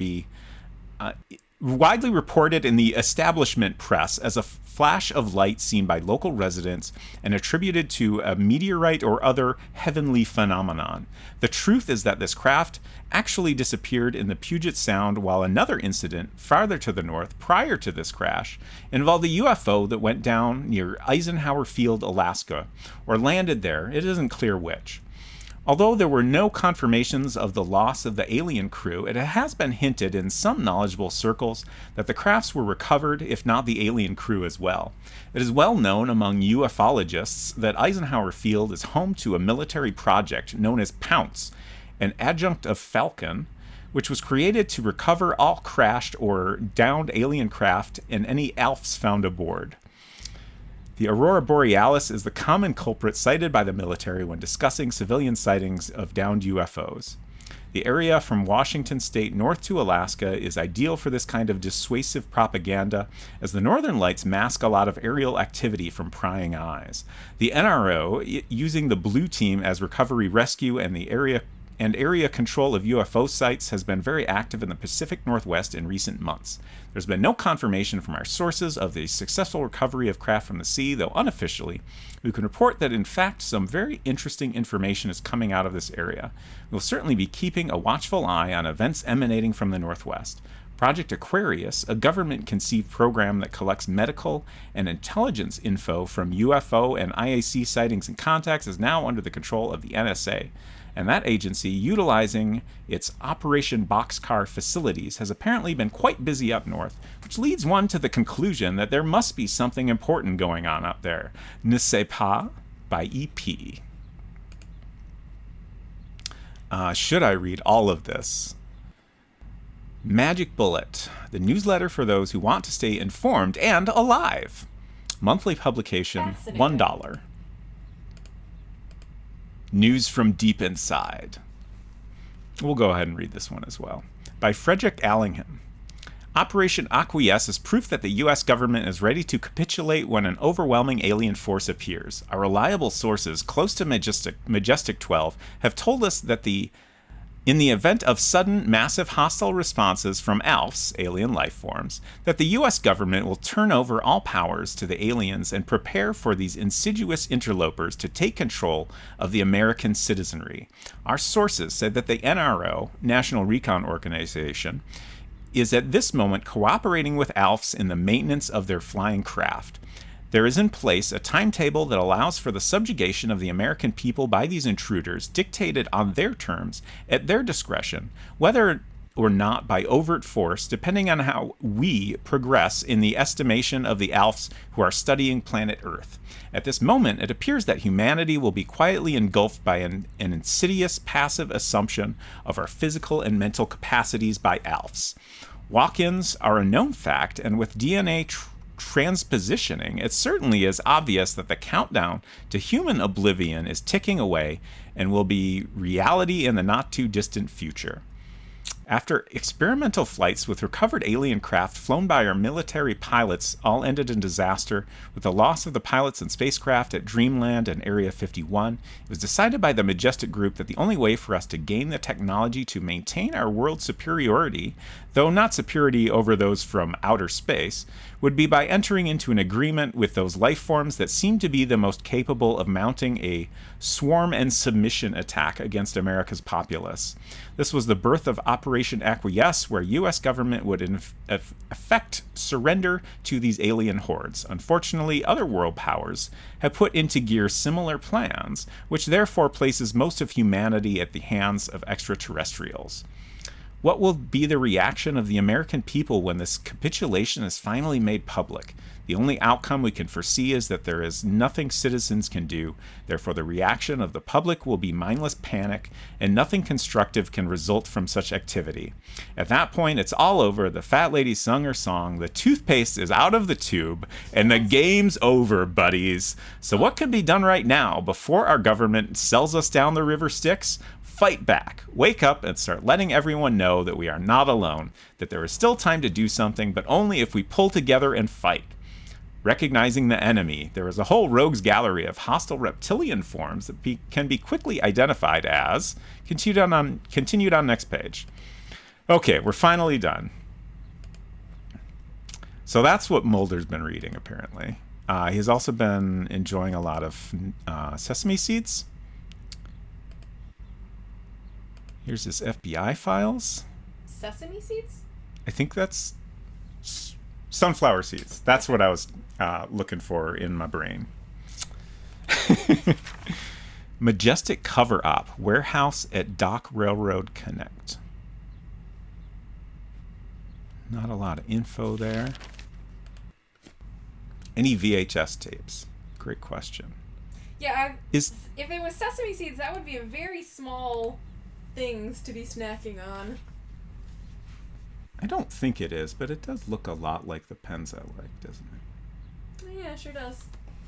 the establishment press as a flash of light seen by local residents and attributed to a meteorite or other heavenly phenomenon. The truth is that this craft actually disappeared in the Puget Sound, while another incident farther to the north prior to this crash involved a UFO that went down near Eisenhower Field, Alaska, or landed there. It isn't clear which. Although there were no confirmations of the loss of the alien crew, it has been hinted in some knowledgeable circles that the crafts were recovered, if not the alien crew as well. It is well known among ufologists that Eisenhower Field is home to a military project known as Pounce, an adjunct of Falcon, which was created to recover all crashed or downed alien craft and any ALFs found aboard. The Aurora Borealis is the common culprit cited by the military when discussing civilian sightings of downed UFOs. The area from Washington state north to Alaska is ideal for this kind of dissuasive propaganda, as the northern lights mask a lot of aerial activity from prying eyes. The NRO, using the Blue Team as recovery rescue and area control of UFO sites, has been very active in the Pacific Northwest in recent months. There's been no confirmation from our sources of the successful recovery of craft from the sea, though unofficially, we can report that in fact some very interesting information is coming out of this area. We'll certainly be keeping a watchful eye on events emanating from the Northwest. Project Aquarius, a government-conceived program that collects medical and intelligence info from UFO and IAC sightings and contacts, is now under the control of the NSA. And that agency, utilizing its Operation Boxcar facilities, has apparently been quite busy up north, which leads one to the conclusion that there must be something important going on up there. Ne sais pas by EP. Should I read all of this? Magic Bullet, the newsletter for those who want to stay informed and alive. Monthly publication, $1. News from Deep Inside. We'll go ahead and read this one as well. By Frederick Allingham. Operation Acquiesce is proof that the U.S. government is ready to capitulate when an overwhelming alien force appears. Our reliable sources close to Majestic 12 have told us that in the event of sudden, massive hostile responses from ALFs, alien life forms, that the U.S. government will turn over all powers to the aliens and prepare for these insidious interlopers to take control of the American citizenry. Our sources said that the NRO, National Recon Organization, is at this moment cooperating with ALFs in the maintenance of their flying craft. There is in place a timetable that allows for the subjugation of the American people by these intruders, dictated on their terms, at their discretion, whether or not by overt force, depending on how we progress in the estimation of the Alfs who are studying planet Earth. At this moment, it appears that humanity will be quietly engulfed by an insidious, passive assumption of our physical and mental capacities by Alfs. Walk-ins are a known fact, and with DNA transpositioning, it certainly is obvious that the countdown to human oblivion is ticking away and will be reality in the not-too-distant future. After experimental flights with recovered alien craft flown by our military pilots all ended in disaster, with the loss of the pilots and spacecraft at Dreamland and Area 51, it was decided by the Majestic Group that the only way for us to gain the technology to maintain our world's superiority, though not superiority over those from outer space, would be by entering into an agreement with those life forms that seem to be the most capable of mounting a swarm and submission attack against America's populace. This was the birth of Operation Acquiesce, where U.S. government would in effect surrender to these alien hordes. Unfortunately, other world powers have put into gear similar plans, which therefore places most of humanity at the hands of extraterrestrials. What will be the reaction of the American people when this capitulation is finally made public? The only outcome we can foresee is that there is nothing citizens can do. Therefore, the reaction of the public will be mindless panic, and nothing constructive can result from such activity. At that point, it's all over. The fat lady sung her song, the toothpaste is out of the tube, and the game's over, buddies. So what can be done right now before our government sells us down the river Styx? Fight back, wake up, and start letting everyone know that we are not alone, that there is still time to do something, but only if we pull together and fight. Recognizing the enemy, there is a whole rogues gallery of hostile reptilian forms that can be quickly identified as, continued on next page. Okay, we're finally done. So that's what Mulder's been reading, apparently. He's also been enjoying a lot of Sesame Seeds. Here's his FBI files. Sesame seeds? I think that's sunflower seeds. That's what I was looking for in my brain. Majestic cover op. Warehouse at Dock Railroad Connect. Not a lot of info there. Any VHS tapes? Great question. Yeah, if it was Sesame Seeds, that would be a very small things to be snacking on. I don't think it is, but it does look a lot like the pens I like, doesn't it? Yeah, it sure does.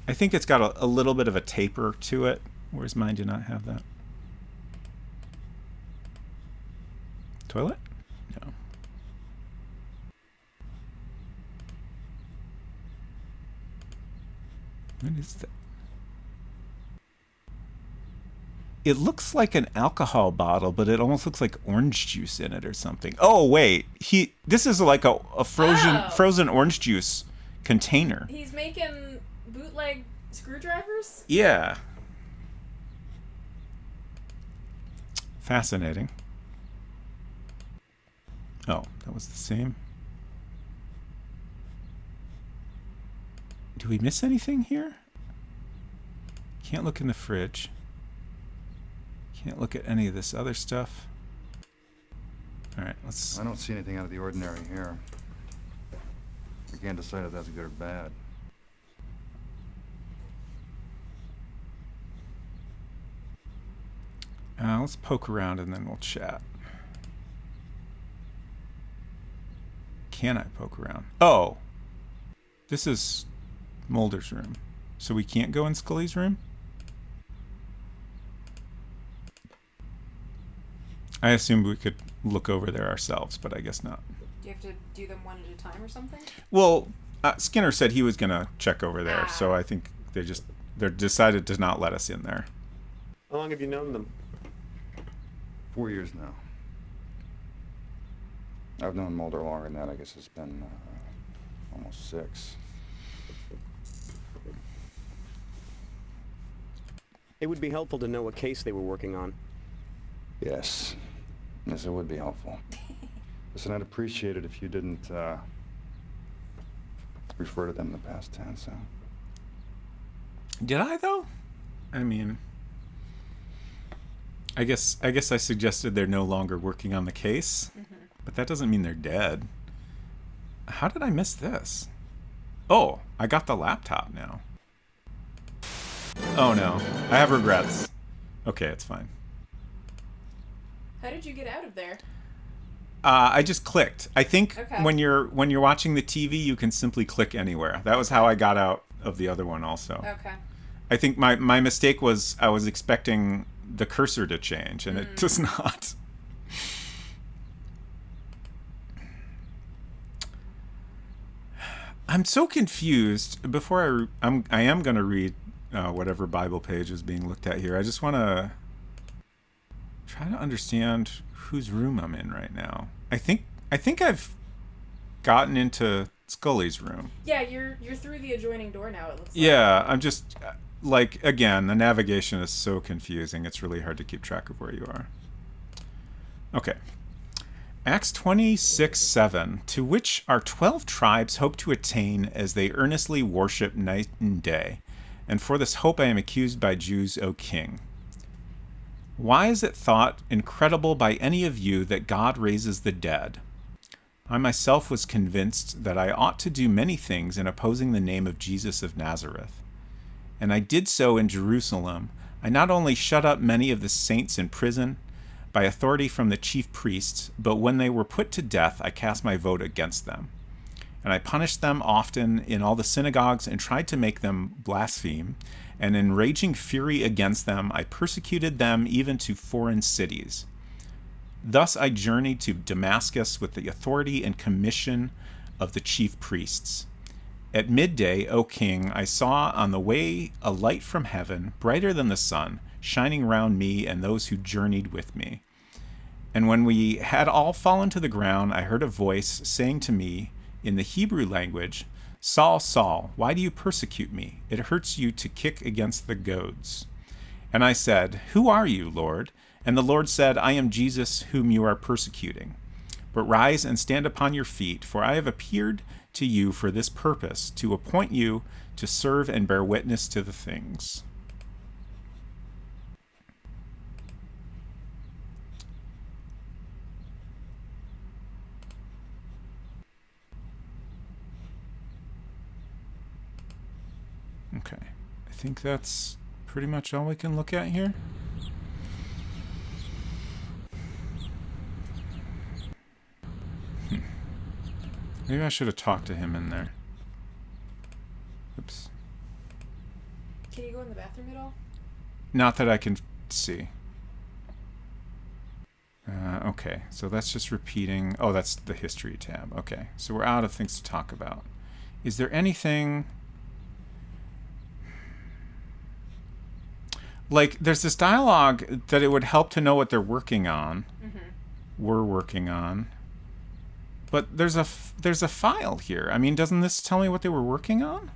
I think it's got a little bit of a taper to it, whereas mine do not have that. Toilet? No. What is that? It looks like an alcohol bottle, but it almost looks like orange juice in it or something. Oh wait, this is like a frozen orange juice container. He's making bootleg screwdrivers? Yeah. Fascinating. Oh, that was the same. Do we miss anything here? Can't look in the fridge. Can't look at any of this other stuff. All right, let's... I don't see anything out of the ordinary here. I can't decide if that's good or bad. Let's poke around and then we'll chat. Can I poke around? Oh! This is Mulder's room. So we can't go in Scully's room? I assumed we could look over there ourselves, but I guess not. Do you have to do them one at a time or something? Well, Skinner said he was going to check over there, so I think they decided to not let us in there. How long have you known them? 4 years now. I've known Mulder longer than that. I guess it's been almost 6. It would be helpful to know what case they were working on. Yes. Yes, it would be helpful. Listen, I'd appreciate it if you didn't refer to them in the past tense. Did I though? I mean, I guess I suggested they're no longer working on the case, but that doesn't mean they're dead. How did I miss this? Oh, I got the laptop now. Oh no, I have regrets. Okay, it's fine. How did you get out of there? I just clicked. I think Okay. when you're watching the TV, you can simply click anywhere. That was how I got out of the other one also. Okay. I think my mistake was I was expecting the cursor to change, and it does not. I'm so confused. Before I am going to read whatever Bible page is being looked at here. I just want to try to understand whose room I'm in right now. I think I've gotten into Scully's room. Yeah, you're through the adjoining door now, it looks like. Yeah, I'm just like, again, the navigation is so confusing. It's really hard to keep track of where you are. Okay. Acts 26:7, to which our 12 tribes hope to attain as they earnestly worship night and day. And for this hope I am accused by Jews, O king. Why is it thought incredible by any of you that God raises the dead? I myself was convinced that I ought to do many things in opposing the name of Jesus of Nazareth. And I did so in Jerusalem. I not only shut up many of the saints in prison by authority from the chief priests, but when they were put to death, I cast my vote against them. And I punished them often in all the synagogues and tried to make them blaspheme. And in raging fury against them, I persecuted them even to foreign cities. Thus I journeyed to Damascus with the authority and commission of the chief priests. At midday, O king, I saw on the way a light from heaven, brighter than the sun, shining round me and those who journeyed with me. And when we had all fallen to the ground, I heard a voice saying to me in the Hebrew language, Saul, Saul, why do you persecute me? It hurts you to kick against the goads. And I said, Who are you, Lord? And the Lord said, I am Jesus whom you are persecuting. But rise and stand upon your feet, for I have appeared to you for this purpose, to appoint you to serve and bear witness to the things. Okay, I think that's pretty much all we can look at here. Maybe I should have talked to him in there. Oops. Can you go in the bathroom at all? Not that I can see. Okay, so that's just repeating. Oh, that's the history tab. Okay, so we're out of things to talk about. Is there anything... Like, there's this dialogue that it would help to know what they're working on. We're working on. But there's a file here. I mean, doesn't this tell me what they were working on?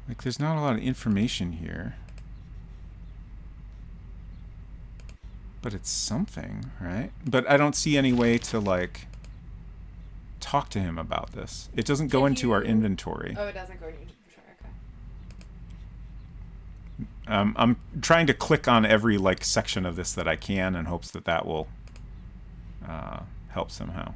Like, there's not a lot of information here. But it's something, right? But I don't see any way to, like, talk to him about this. It doesn't go into our inventory. Oh, it doesn't go into your inventory, okay. I'm trying to click on every, like, section of this that I can in hopes that that will help somehow.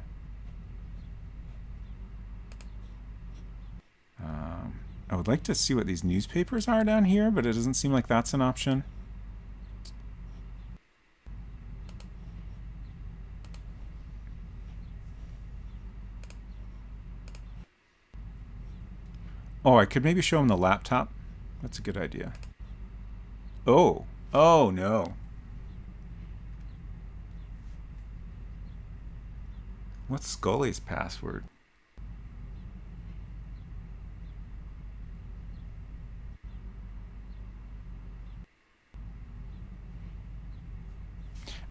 I would like to see what these newspapers are down here, but it doesn't seem like that's an option. Oh, I could maybe show him the laptop. That's a good idea. Oh. Oh, no. What's Scully's password?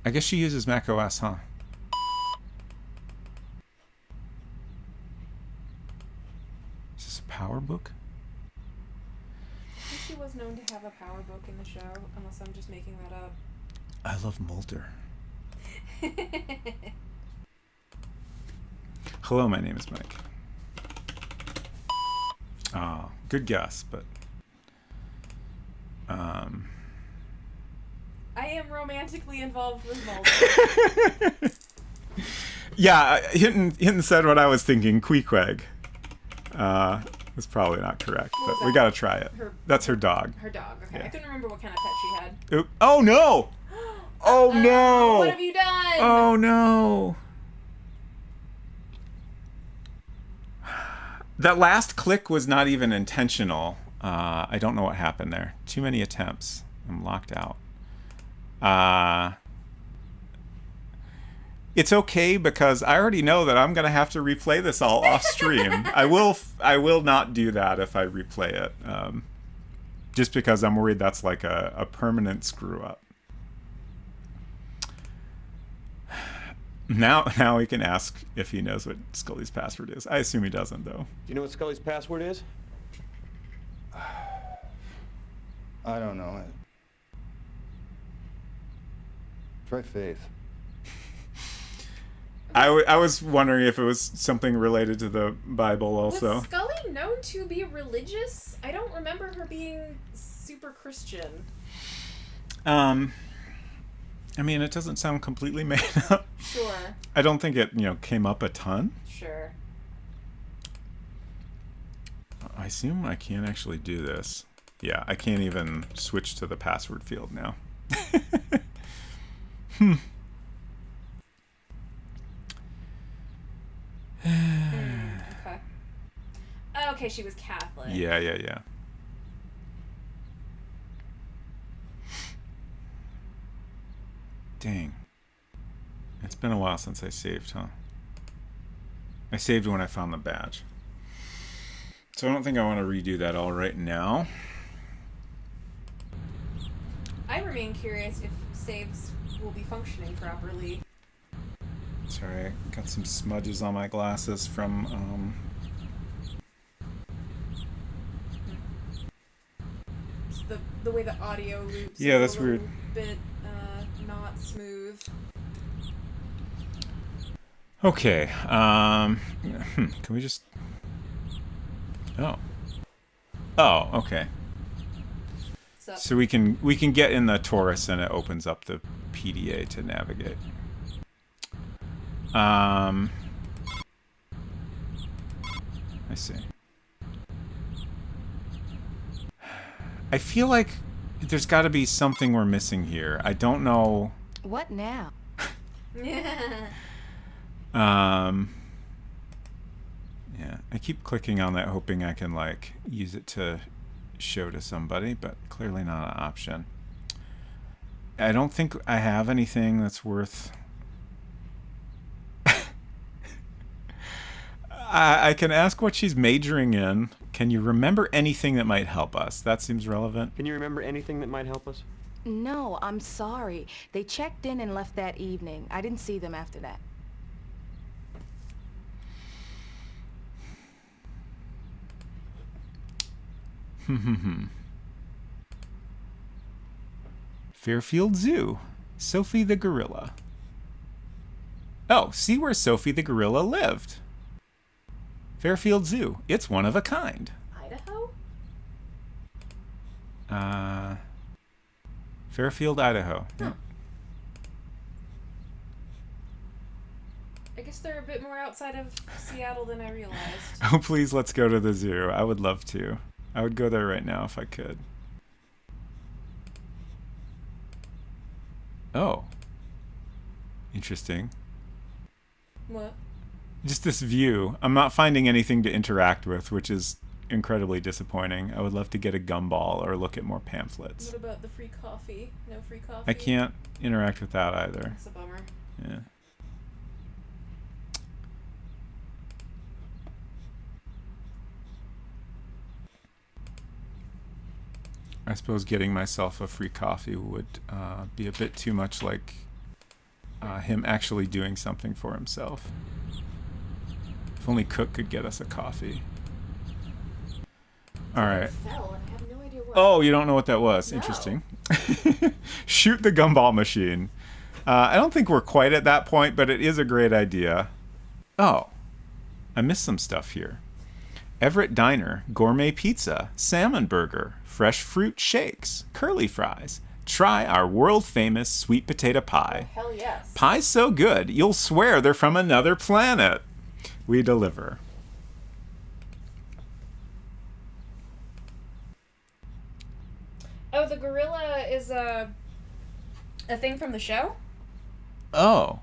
I guess she uses Mac OS, huh? Is this a power book? I think she was known to have a power book in the show, unless I'm just making that up. I love Mulder. Hello, my name is Mike. Oh, good guess, but I am romantically involved with Mulder. yeah, Hinton said what I was thinking. Queequeg. That's probably not correct, but we gotta try it. That's her dog. Her dog. Okay, Yeah. I couldn't remember what kind of pet she had. Oop. Oh no! Oh no! What have you done? Oh no! That last click was not even intentional. I don't know what happened there. Too many attempts. I'm locked out. It's okay because I already know that I'm gonna have to replay this all off stream. I will not do that if I replay it. Just because I'm worried that's like a permanent screw up. Now we can ask if he knows what Scully's password is. I assume he doesn't, though. Do you know what Scully's password is? I don't know. Try Faith. I was wondering if it was something related to the Bible also. Was Scully known to be religious? I don't remember her being super Christian. I mean, it doesn't sound completely made up. Sure. I don't think it, came up a ton. Sure. I assume I can't actually do this. Yeah, I can't even switch to the password field now. Okay. Okay, she was Catholic. Yeah. Dang. It's been a while since I saved, huh? I saved when I found the badge. So I don't think I want to redo that all right now. I remain curious if saves will be functioning properly. Sorry, I got some smudges on my glasses from, It's the way the audio loops. Yeah, is that's a little weird. Bit not smooth. Okay, can we just... Oh, okay. So we can get in the Taurus and it opens up the PDA to navigate. I see. I feel like there's got to be something we're missing here. I don't know. What now? Yeah, I keep clicking on that hoping I can use it to show to somebody, but clearly not an option. I don't think I have anything that's worth... I can ask what she's majoring in. Can you remember anything that might help us? That seems relevant. Can you remember anything that might help us? No, I'm sorry. They checked in and left that evening. I didn't see them after that. Fairfield Zoo. Sophie the gorilla. Oh, see where Sophie the gorilla lived. Fairfield Zoo. It's one of a kind. Idaho? Fairfield, Idaho. Huh. I guess they're a bit more outside of Seattle than I realized. Oh, please, let's go to the zoo. I would love to. I would go there right now if I could. Oh. Interesting. What? Just this view. I'm not finding anything to interact with, which is incredibly disappointing. I would love to get a gumball or look at more pamphlets. What about the free coffee? No free coffee? I can't interact with that either. That's a bummer. Yeah. I suppose getting myself a free coffee would be a bit too much like him actually doing something for himself. If only Cook could get us a coffee. All right. Fell, and I have no idea Oh, you don't know what that was? No. Interesting. Shoot the gumball machine. I don't think we're quite at that point, but it is a great idea. Oh, I missed some stuff here. Everett Diner, gourmet pizza, salmon burger, fresh fruit shakes, curly fries. Try our world-famous sweet potato pie. Hell yes. Pie's so good, you'll swear they're from another planet. We deliver. Oh, the gorilla is a thing from the show? Oh.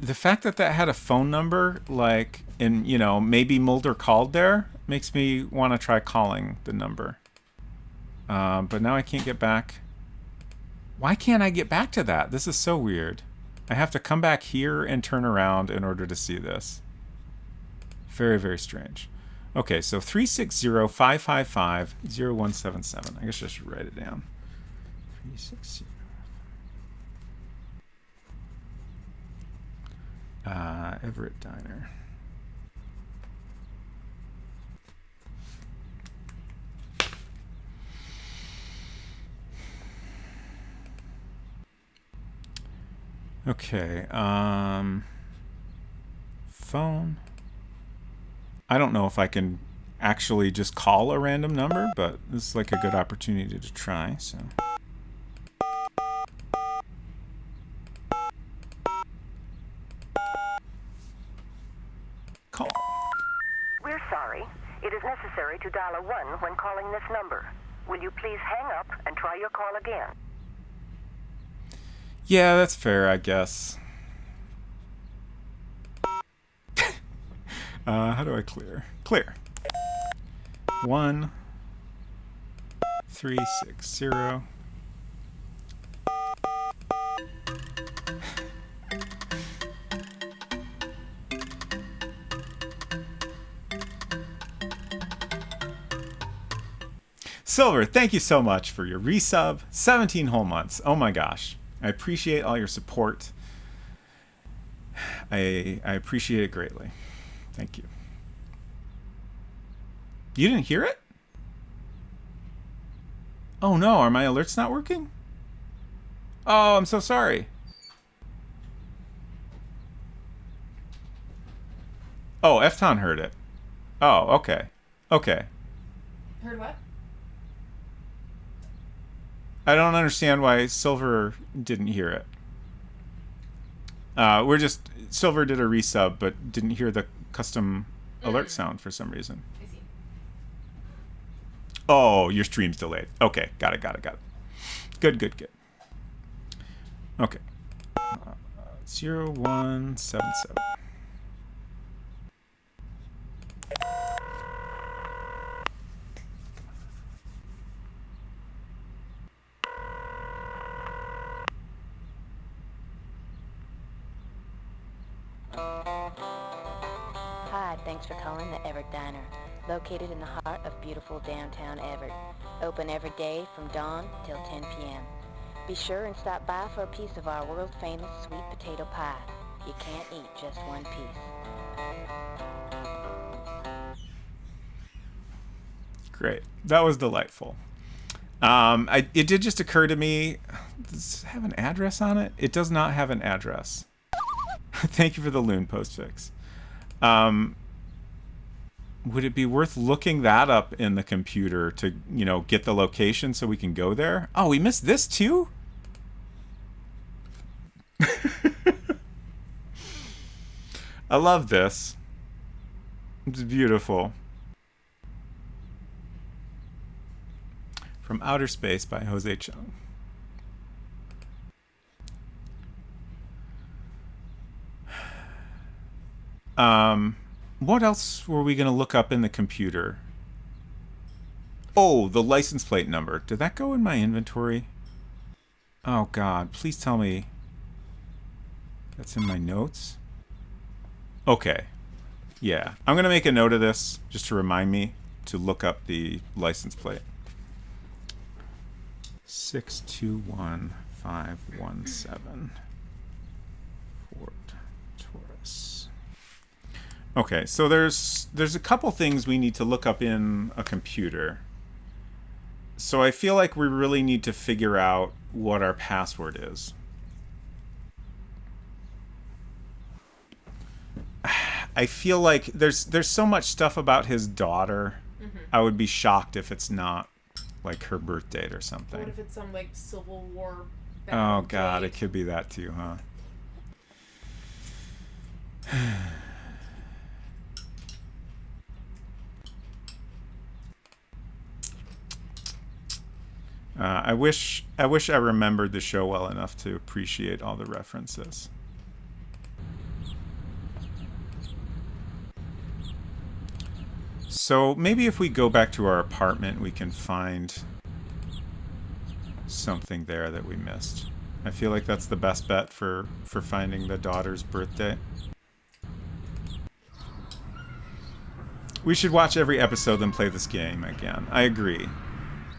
The fact that had a phone number, like, and, you know, maybe Mulder called there, makes me want to try calling the number. But now I can't get back. Why can't I get back to that? This is so weird. I have to come back here and turn around in order to see this. Very, very strange. Okay, so 360-555-0177. I guess I should write it down. 360. Everett Diner. Okay, phone. I don't know if I can actually just call a random number, but this is like a good opportunity to try, so. Call. We're sorry. It is necessary to dial a 1 when calling this number. Will you please hang up and try your call again? Yeah, that's fair, I guess. How do I clear? Clear. 1 360. Silver, thank you so much for your resub. 17 whole months. Oh my gosh. I appreciate all your support. I appreciate it greatly. Thank you. You didn't hear it? Oh no, are my alerts not working? Oh, I'm so sorry. Oh, Efton heard it. Oh, okay. Okay. Heard what? I don't understand why Silver didn't hear it. Silver did a resub, but didn't hear the custom alert sound for some reason. I see. Oh, your stream's delayed. Okay, got it. Good. Okay. 0177. Hi, thanks for calling the Everett Diner, located in the heart of beautiful downtown Everett. Open every day from dawn till 10 p.m. Be sure and stop by for a piece of our world-famous sweet potato pie. You can't eat just one piece. Great. That was delightful. It did just occur to me, does it have an address on it? It does not have an address. Thank you for the loon postfix. Would it be worth looking that up in the computer to, get the location so we can go there? Oh, we missed this too? I love this. It's beautiful. From Outer Space by Jose Chung. What else were we going to look up in the computer? Oh, the license plate number. Did that go in my inventory? Oh, God. Please tell me that's in my notes. Okay. Yeah. I'm going to make a note of this just to remind me to look up the license plate. 621517. Ford Taurus. Okay, so there's a couple things we need to look up in a computer. So I feel like we really need to figure out what our password is. I feel like there's so much stuff about his daughter. Mm-hmm. I would be shocked if it's not like her birth date or something. What if it's some like Civil War Oh god, it could be that too, huh? I wish I remembered the show well enough to appreciate all the references. So maybe if we go back to our apartment, we can find something there that we missed. I feel like that's the best bet for finding the daughter's birthday. We should watch every episode then play this game again. I agree.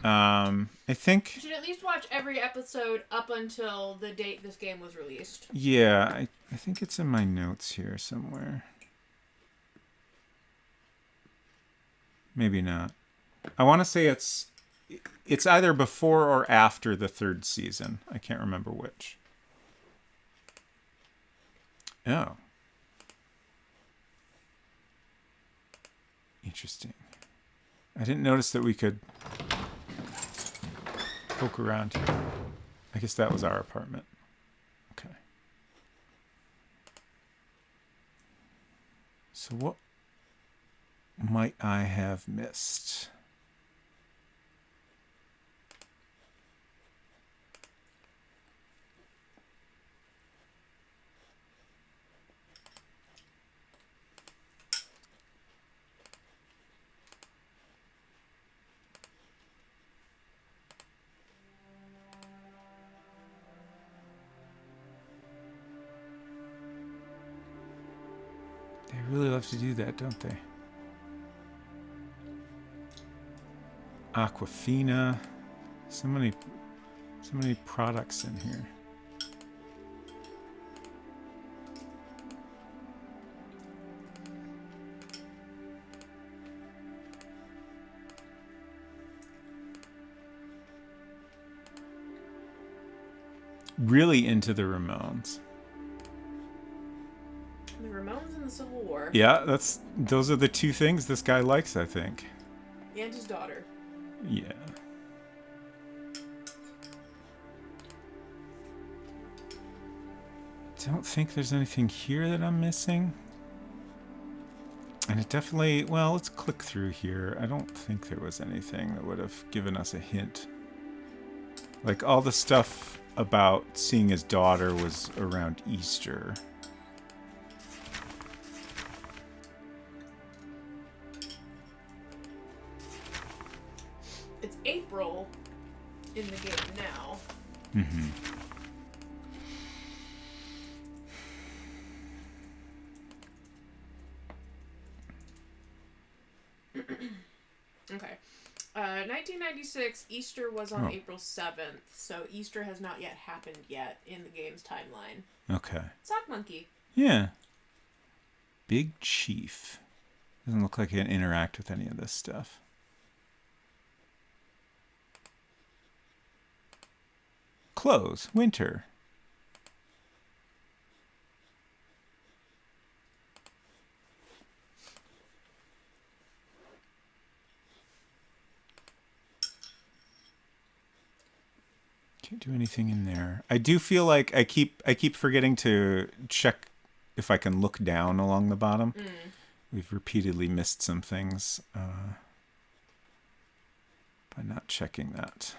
I think... You should at least watch every episode up until the date this game was released. Yeah, I think it's in my notes here somewhere. Maybe not. I want to say it's either before or after the 3rd season. I can't remember which. Oh. Interesting. I didn't notice that we could poke around here. I guess that was our apartment. Okay. So what might I have missed? They really love to do that, don't they? Aquafina. So many products in here. Really into the Ramones. The Ramones and the Civil War. Yeah, those are the two things this guy likes, I think. And his daughter. Yeah. Don't think there's anything here that I'm missing. And it definitely, well, let's click through here. I don't think there was anything that would have given us a hint. Like all the stuff about seeing his daughter was around Easter. It's April in the game now. Mm-hmm. Okay. 1996, Easter was on April 7th, so Easter has not yet happened yet in the game's timeline. Okay. Sock Monkey. Yeah. Big Chief. Doesn't look like he can interact with any of this stuff. Clothes. Winter. Can't do anything in there. I do feel like I keep forgetting to check if I can look down along the bottom. Mm. We've repeatedly missed some things by not checking that.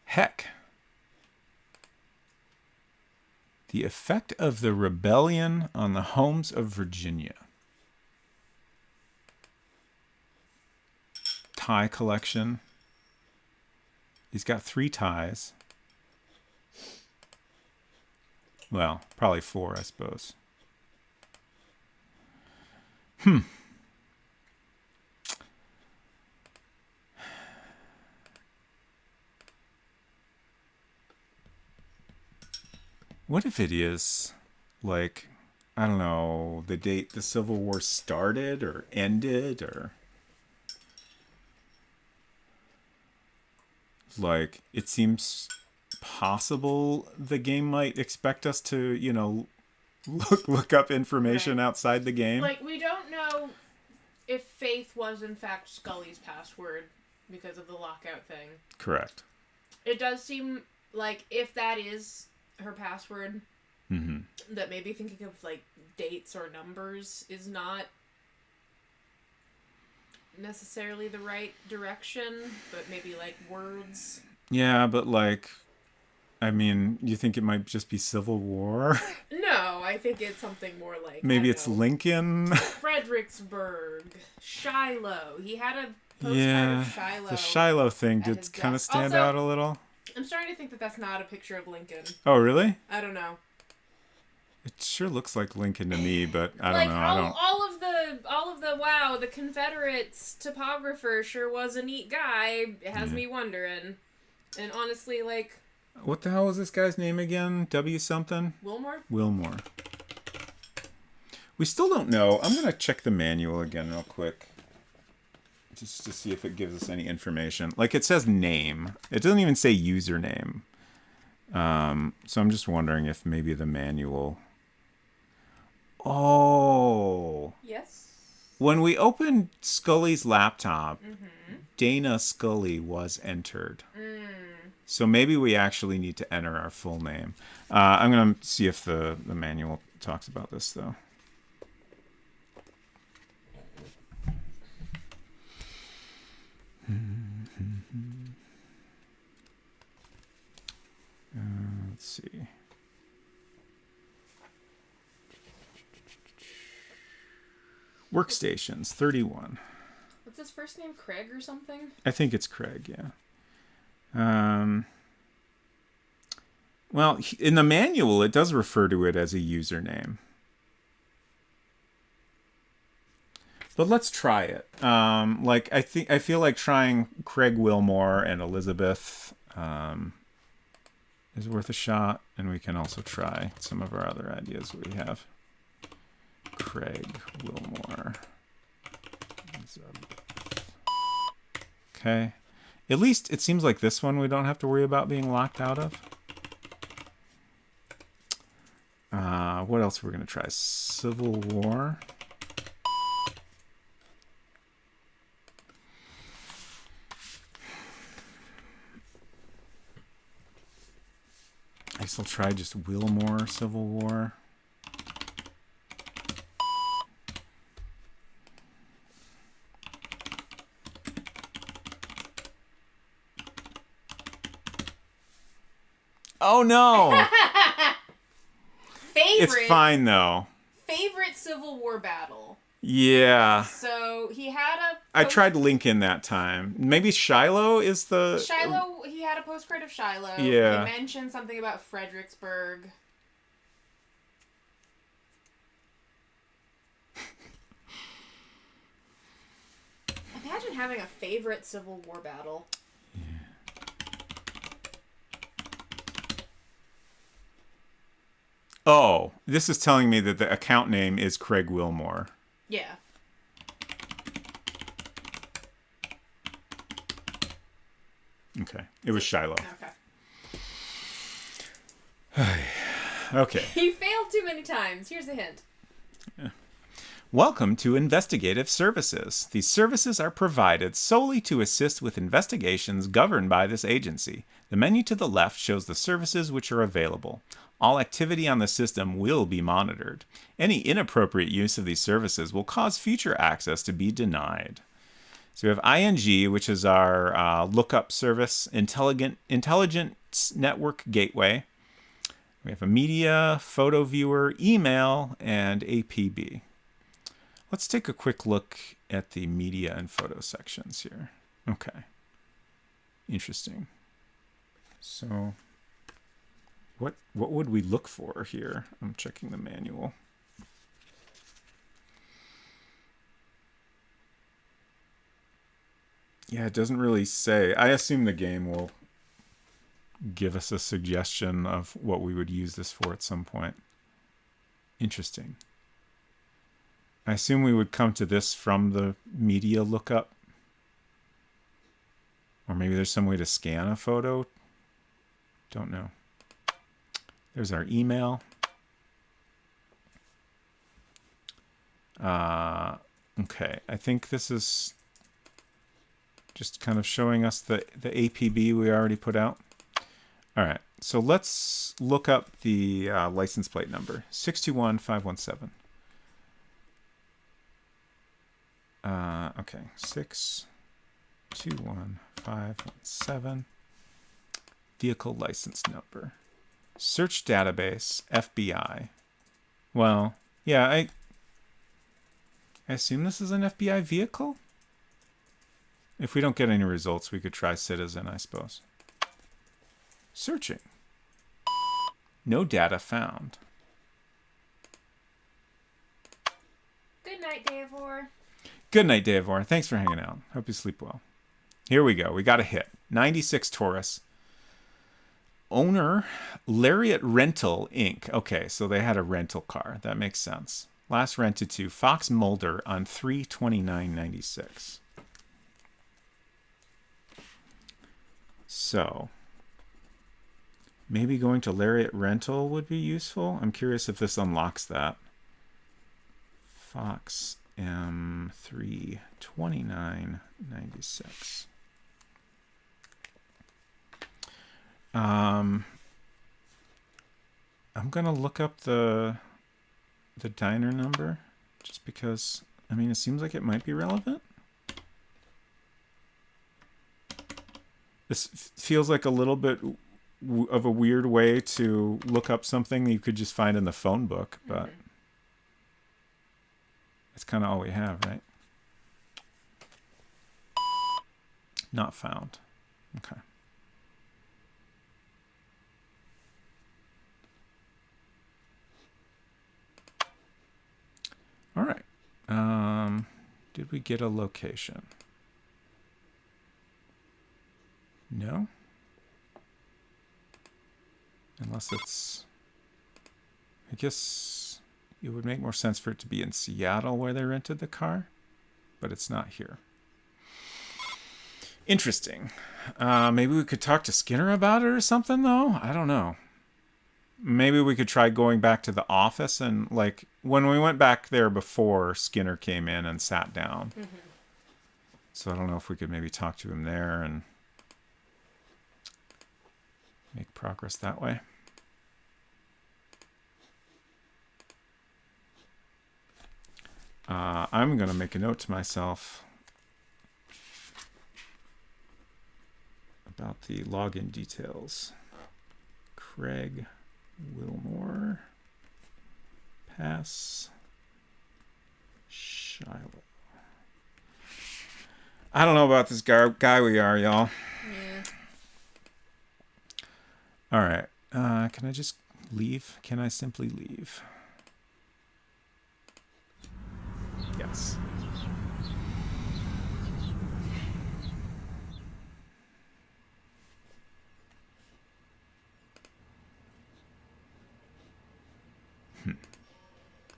Heck. The effect of the rebellion on the homes of Virginia. Tie collection. He's got 3 ties. Well, probably 4, I suppose. What if it is, like, I don't know, the date the Civil War started or ended, or... Like, it seems possible the game might expect us to, you know, look up information outside the game. Like, we don't know if Faith was in fact Scully's password because of the lockout thing. Correct. It does seem like if that is her password, that maybe thinking of, like, dates or numbers is not necessarily the right direction, but maybe, like, words. Yeah, but, like, I mean, you think it might just be Civil War? No, I think it's something more like... Maybe it's Lincoln? Fredericksburg. Shiloh. He had a postcard of Shiloh. The Shiloh thing did kind of stand out a little. I'm starting to think that that's not a picture of Lincoln. Oh, really? I don't know. It sure looks like Lincoln to me, but I don't like, know. All of the wow, the Confederates topographer sure was a neat guy. It has me wondering. And honestly, like... What the hell was this guy's name again? W something? Wilmore? Wilmore. We still don't know. I'm going to check the manual again real quick. Just to see if it gives us any information. Like, it says name. It doesn't even say username. So I'm just wondering if maybe the manual... Oh. Yes? When we opened Scully's laptop, Dana Scully was entered. So maybe we actually need to enter our full name. I'm going to see if the manual talks about this, though. Let's see. Workstations, 31. What's his first name? Craig or something? I think it's Craig, yeah. Well, in the manual, it does refer to it as a username. But let's try it. Like, I feel like trying Craig Wilmore and Elizabeth is worth a shot, and we can also try some of our other ideas we have. Craig Wilmore. Okay. At least it seems like this one we don't have to worry about being locked out of. What else we're going to try? Civil War. I guess I'll try just Wilmore Civil War. Oh no! It's fine though. Favorite Civil War battle. Yeah. So he had a... I tried Lincoln that time. Maybe Shiloh is the... Shiloh, he had a postcard of Shiloh. Yeah. He mentioned something about Fredericksburg. Imagine having a favorite Civil War battle. Oh, this is telling me that the account name is Craig Wilmore. Yeah. Okay. It was Shiloh. Okay. Okay. He failed too many times. Here's a hint. Yeah. Welcome to Investigative Services. These services are provided solely to assist with investigations governed by this agency. The menu to the left shows the services which are available. All activity on the system will be monitored. Any inappropriate use of these services will cause future access to be denied. So we have ING, which is our lookup service, Intelligence Network Gateway. We have a media, photo viewer, email, and APB. Let's take a quick look at the media and photo sections here. Okay. Interesting. So... What would we look for here? I'm checking the manual. Yeah, it doesn't really say. I assume the game will give us a suggestion of what we would use this for at some point. Interesting. I assume we would come to this from the media lookup. Or maybe there's some way to scan a photo. Don't know. There's our email. Okay, I think this is just kind of showing us the APB we already put out. All right, so let's look up the license plate number, 621517. Okay, 621517. Vehicle license number. Search database, FBI. Well, yeah, I assume this is an FBI vehicle? If we don't get any results, we could try Citizen, I suppose. Searching. No data found. Good night, Davor. Good night, Davor. Thanks for hanging out. Hope you sleep well. Here we go. We got a hit. 96 Taurus. Owner, Lariat Rental, Inc. Okay, so they had a rental car. That makes sense. Last rented to Fox Mulder on 3/29/96. So, maybe going to Lariat Rental would be useful. I'm curious if this unlocks that. Fox M 3/29/96. I'm gonna look up the diner number just because, I mean, it seems like it might be relevant. This feels like a little bit of a weird way to look up something you could just find in the phone book, but it's kind of all we have, right? Not found. Okay. All right. Did we get a location? No? Unless it's... I guess it would make more sense for it to be in Seattle where they rented the car, but it's not here. Interesting. Maybe we could talk to Skinner about it or something, though? I don't know. Maybe we could try going back to the office and, like, when we went back there before, Skinner came in and sat down. So I don't know if we could maybe talk to him there and make progress that way. I'm going to make a note to myself about the login details. Craig Wilmore, Pass, Shiloh. I don't know about this guy we are, y'all. Yeah. All right. Can I just leave? Can I simply leave? Yes.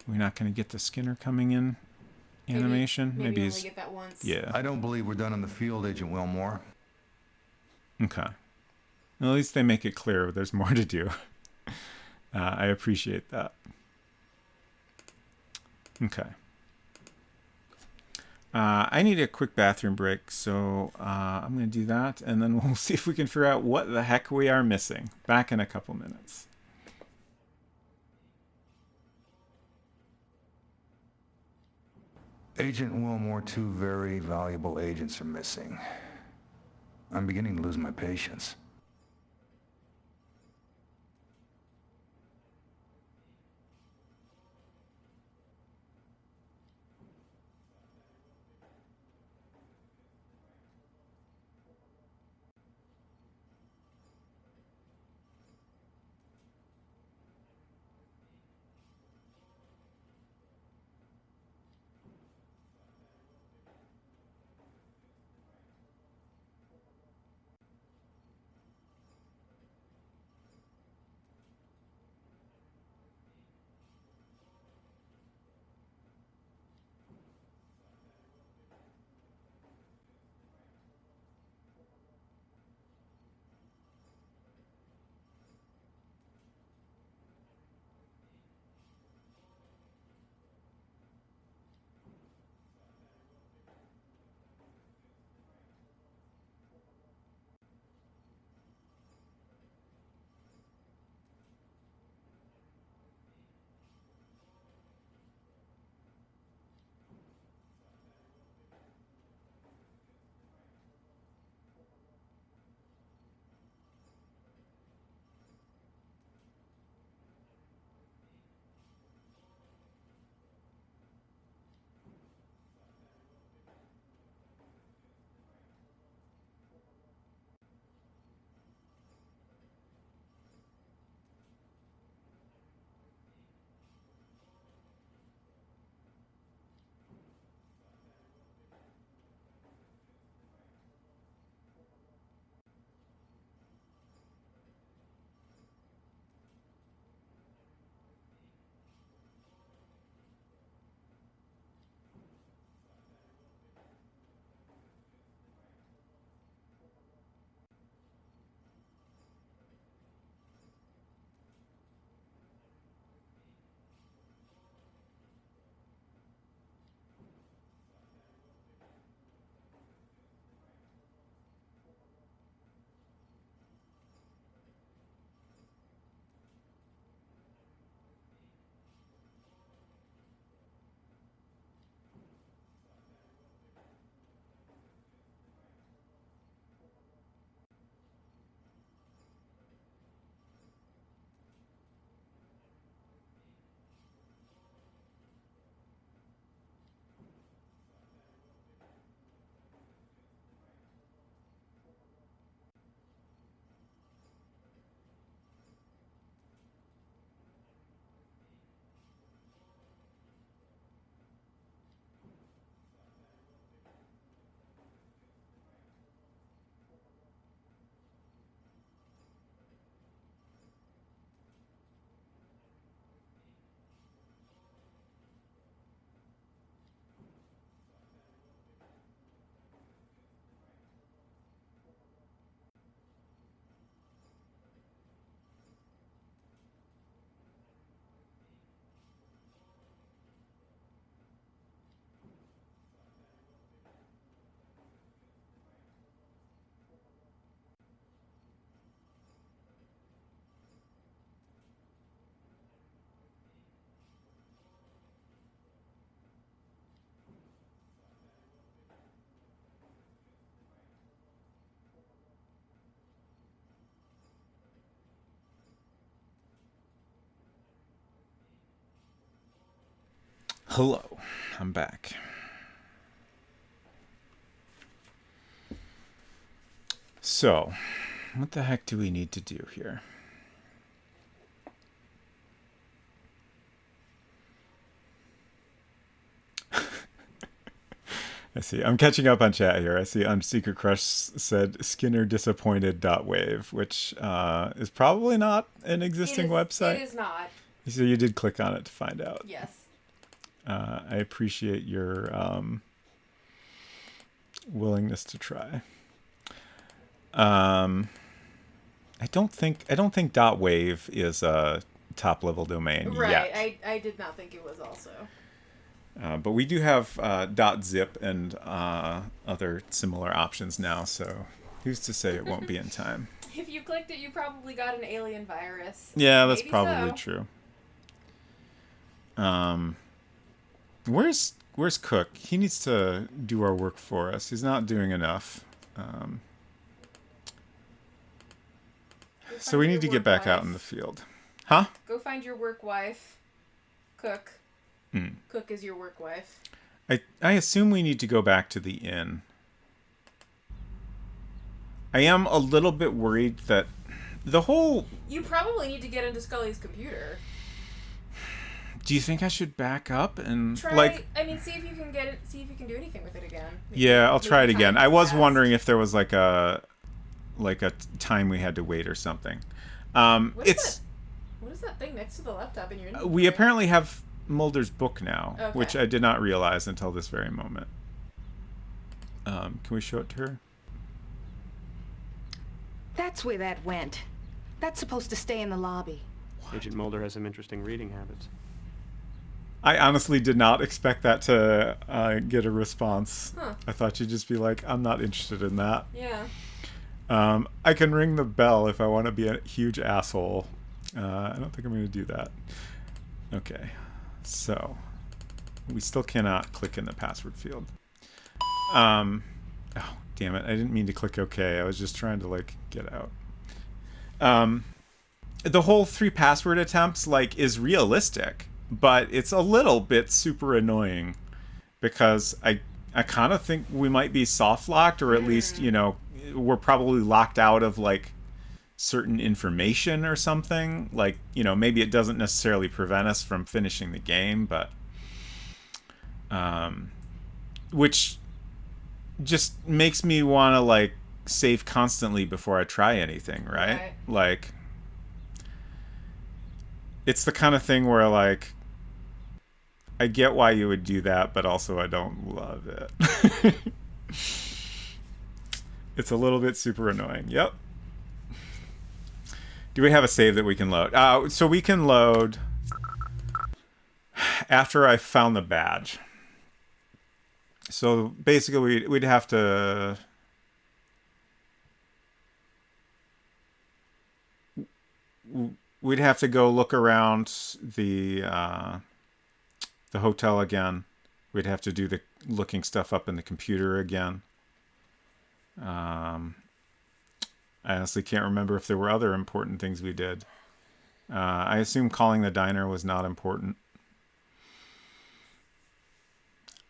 We're not going to get the Skinner coming in animation. Maybe he's... only get that once. Yeah. I don't believe we're done in the field, Agent Wilmore. Okay. Well, at least they make it clear there's more to do. I appreciate that. Okay. I need a quick bathroom break, so I'm going to do that, and then we'll see if we can figure out what the heck we are missing. Back in a couple minutes. Agent Wilmore, 2 very valuable agents are missing. I'm beginning to lose my patience. Hello, I'm back. So, what the heck do we need to do here? I see. I'm catching up on chat here. I see Secret Crush said Skinner disappointed .wave, which is probably not an existing website. It is not. So you did click on it to find out. Yes. I appreciate your willingness to try. I don't think .wave is a top level domain yet. Right. I did not think it was also. But we do have .zip and other similar options now, so who's to say it won't be in time? If you clicked it, you probably got an alien virus. Yeah, that's Maybe probably so. true. Where's Cook? He needs to do our work for us. He's not doing enough. So we need to get back out in the field. Huh? Go find your work wife. Cook. Cook is your work wife. I assume we need to go back to the inn. I am a little bit worried that the whole... You probably need to get into Scully's computer. Do you think I should back up and Try, see if you can get it. See if you can do anything with it again. Yeah, I'll try it again. I was fast. wondering if there was like a time we had to wait or something. What is that thing next to the laptop in your inventory? We apparently have Mulder's book now, Okay. which I did not realize until this very moment. Can we show it to her? That's where that went. That's supposed to stay in the lobby. Agent Mulder has some interesting reading habits. I honestly did not expect that to get a response. Huh. I thought you'd just be like, I'm not interested in that. Yeah. I can ring the bell if I want to be a huge asshole. I don't think I'm going to do that. Okay. So, we still cannot click in the password field. Oh, damn it. I didn't mean to click OK. I was just trying to, get out. The whole 3 password attempts, is realistic, but it's a little bit super annoying because I kind of think we might be soft locked, or at least, we're probably locked out of, certain information or something. Maybe it doesn't necessarily prevent us from finishing the game, but which just makes me want to save constantly before I try anything, right? It's the kind of thing where I get why you would do that, but also I don't love it. It's a little bit super annoying. Yep. Do we have a save that we can load? So we can load after I found the badge. So basically we'd have to... We'd have to go look around the hotel again. We'd have to do the looking stuff up in the computer again. I honestly can't remember if there were other important things we did. I assume calling the diner was not important.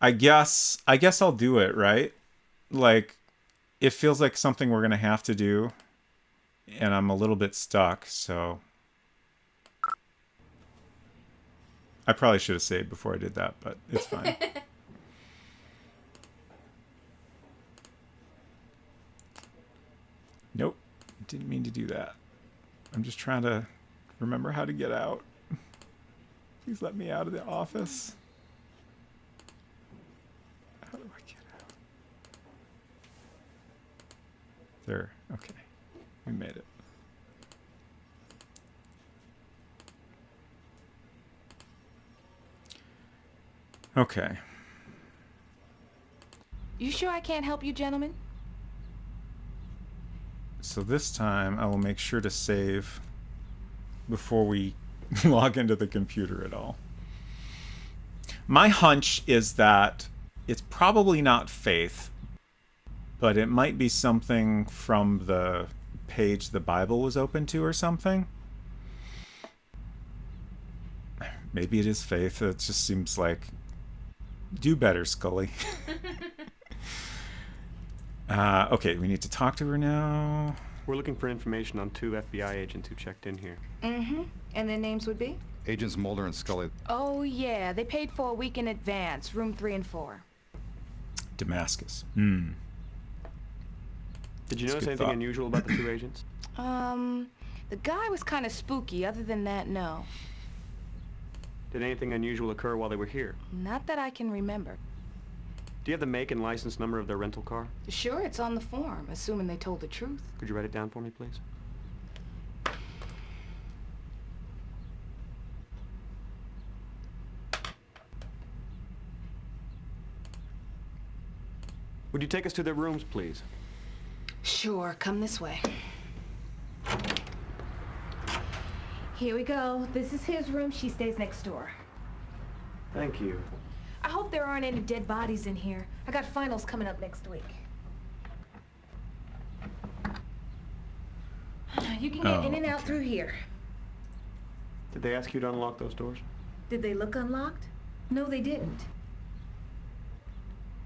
I guess I'll do it, right? It feels like something we're going to have to do, and I'm a little bit stuck, so... I probably should have saved before I did that, but it's fine. Nope. Didn't mean to do that. I'm just trying to remember how to get out. Please let me out of the office. How do I get out? There. Okay. We made it. Okay. You sure I can't help you, gentlemen? So this time I will make sure to save before we log into the computer at all. My hunch is that it's probably not Faith, but it might be something from the page the Bible was open to or something. Maybe it is Faith. It just seems like Do better, Scully. Okay, we need to talk to her now. We're looking for information on 2 FBI agents who checked in here. Mm-hmm. And their names would be? Agents Mulder and Scully. Oh, yeah. They paid for a week in advance. Room 3 and 4. Damascus. Did That's you a notice good anything thought. unusual about the 2 agents? The guy was kind of spooky. Other than that, no. Did anything unusual occur while they were here? Not that I can remember. Do you have the make and license number of their rental car? Sure, it's on the form, assuming they told the truth. Could you write it down for me, please? Would you take us to their rooms, please? Sure, come this way. Here we go. This is his room. She stays next door. Thank you. I hope there aren't any dead bodies in here. I got finals coming up next week. You can get in and out through here. Did they ask you to unlock those doors? Did they look unlocked? No, they didn't.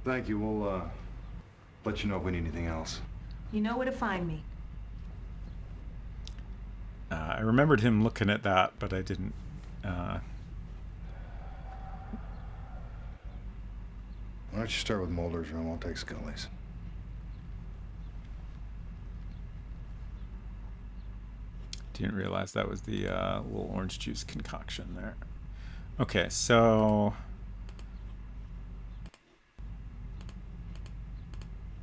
Thank you. We'll, let you know if we need anything else. You know where to find me. I remembered him looking at that, but I didn't. Why don't you start with Mulder's room? I'll take Scully's. Didn't realize that was the little orange juice concoction there. Okay, so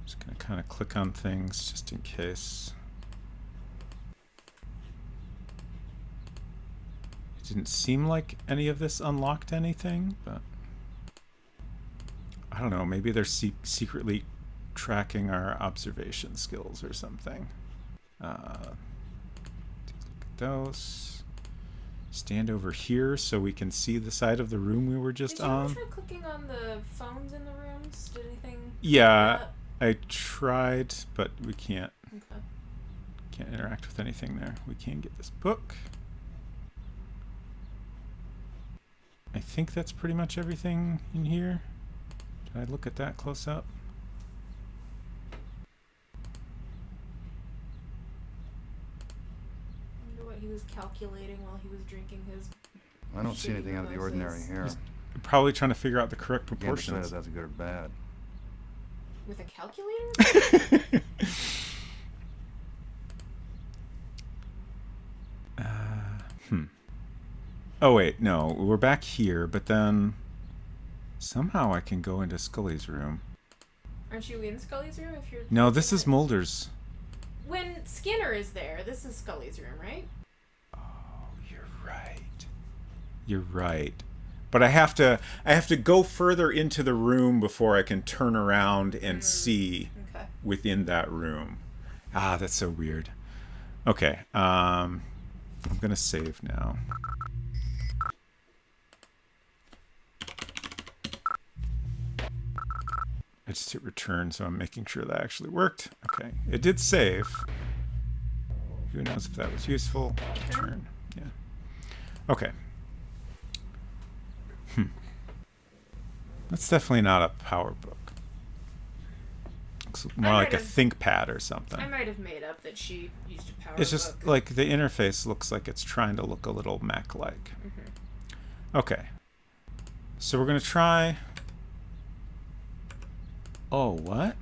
just gonna kind of click on things just in case. It didn't seem like any of this unlocked anything, but I don't know. Maybe they're secretly tracking our observation skills or something. Those. Stand over here so we can see the side of the room we were just on. Did you try clicking on the phones in the rooms? Did anything? Yeah, I tried, but we can't. Okay. Can't interact with anything there. We can get this book. I think that's pretty much everything in here. Did I look at that close up? He was calculating while he was drinking his. I don't see anything out of the ordinary here. He's probably trying to figure out the correct Can't decide proportions. if that's good or bad. With a calculator? Oh wait, no, we're back here, but then somehow I can go into Scully's room. Aren't you in Scully's room if you're... No, this is Mulder's. When Skinner is there, this is Scully's room, right? You're right. But I have to go further into the room before I can turn around and see within that room. Ah, that's so weird. Okay, I'm gonna save now. I just hit return, so I'm making sure that actually worked. Okay, it did save. Who knows if that was useful? Return. Yeah. Okay. That's definitely not a power book. Looks more like a ThinkPad or something. I might have made up that she used a power It's just book. like the interface looks like it's trying to look a little Mac-like. Okay. So we're going to try... Oh, what?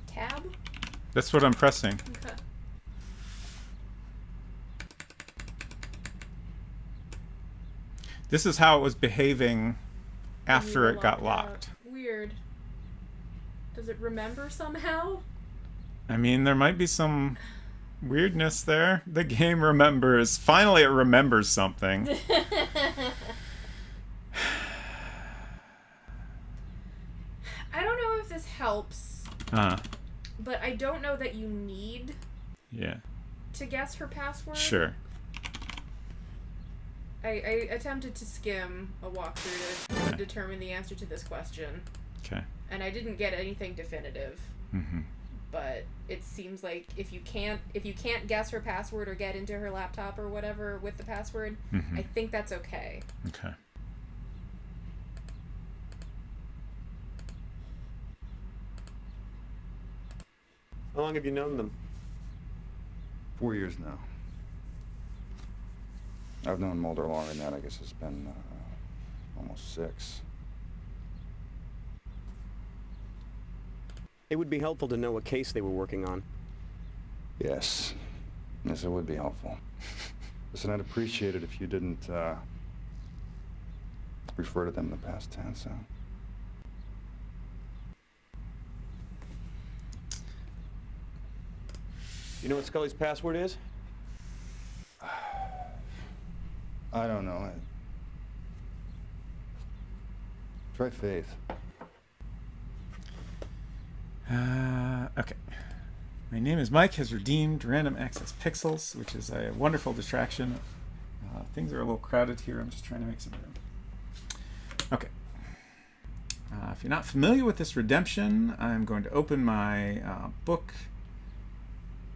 Tab? That's what I'm pressing. Okay. This is how it was behaving after it got locked. Weird. Does it remember somehow? I mean, there might be some weirdness there. The game remembers. Finally, it remembers something. I don't know if this helps, but I don't know that you need Yeah. to guess her password. Sure. I attempted to skim a walkthrough to determine the answer to this question. Okay. And I didn't get anything definitive. Mm-hmm. But it seems like if you can't guess her password or get into her laptop or whatever with the password, I think that's okay. Okay. How long have you known them? 4 years now. I've known Mulder longer than that. I guess it's been almost 6. It would be helpful to know what case they were working on. Yes. Yes, it would be helpful. Listen, I'd appreciate it if you didn't refer to them in the past tense. You know what Scully's password is? I don't know. Try Faith. Okay. My name is Mike has redeemed Random Access Pixels, which is a wonderful distraction. Things are a little crowded here. I'm just trying to make some room. Okay. If you're not familiar with this redemption, I'm going to open my book,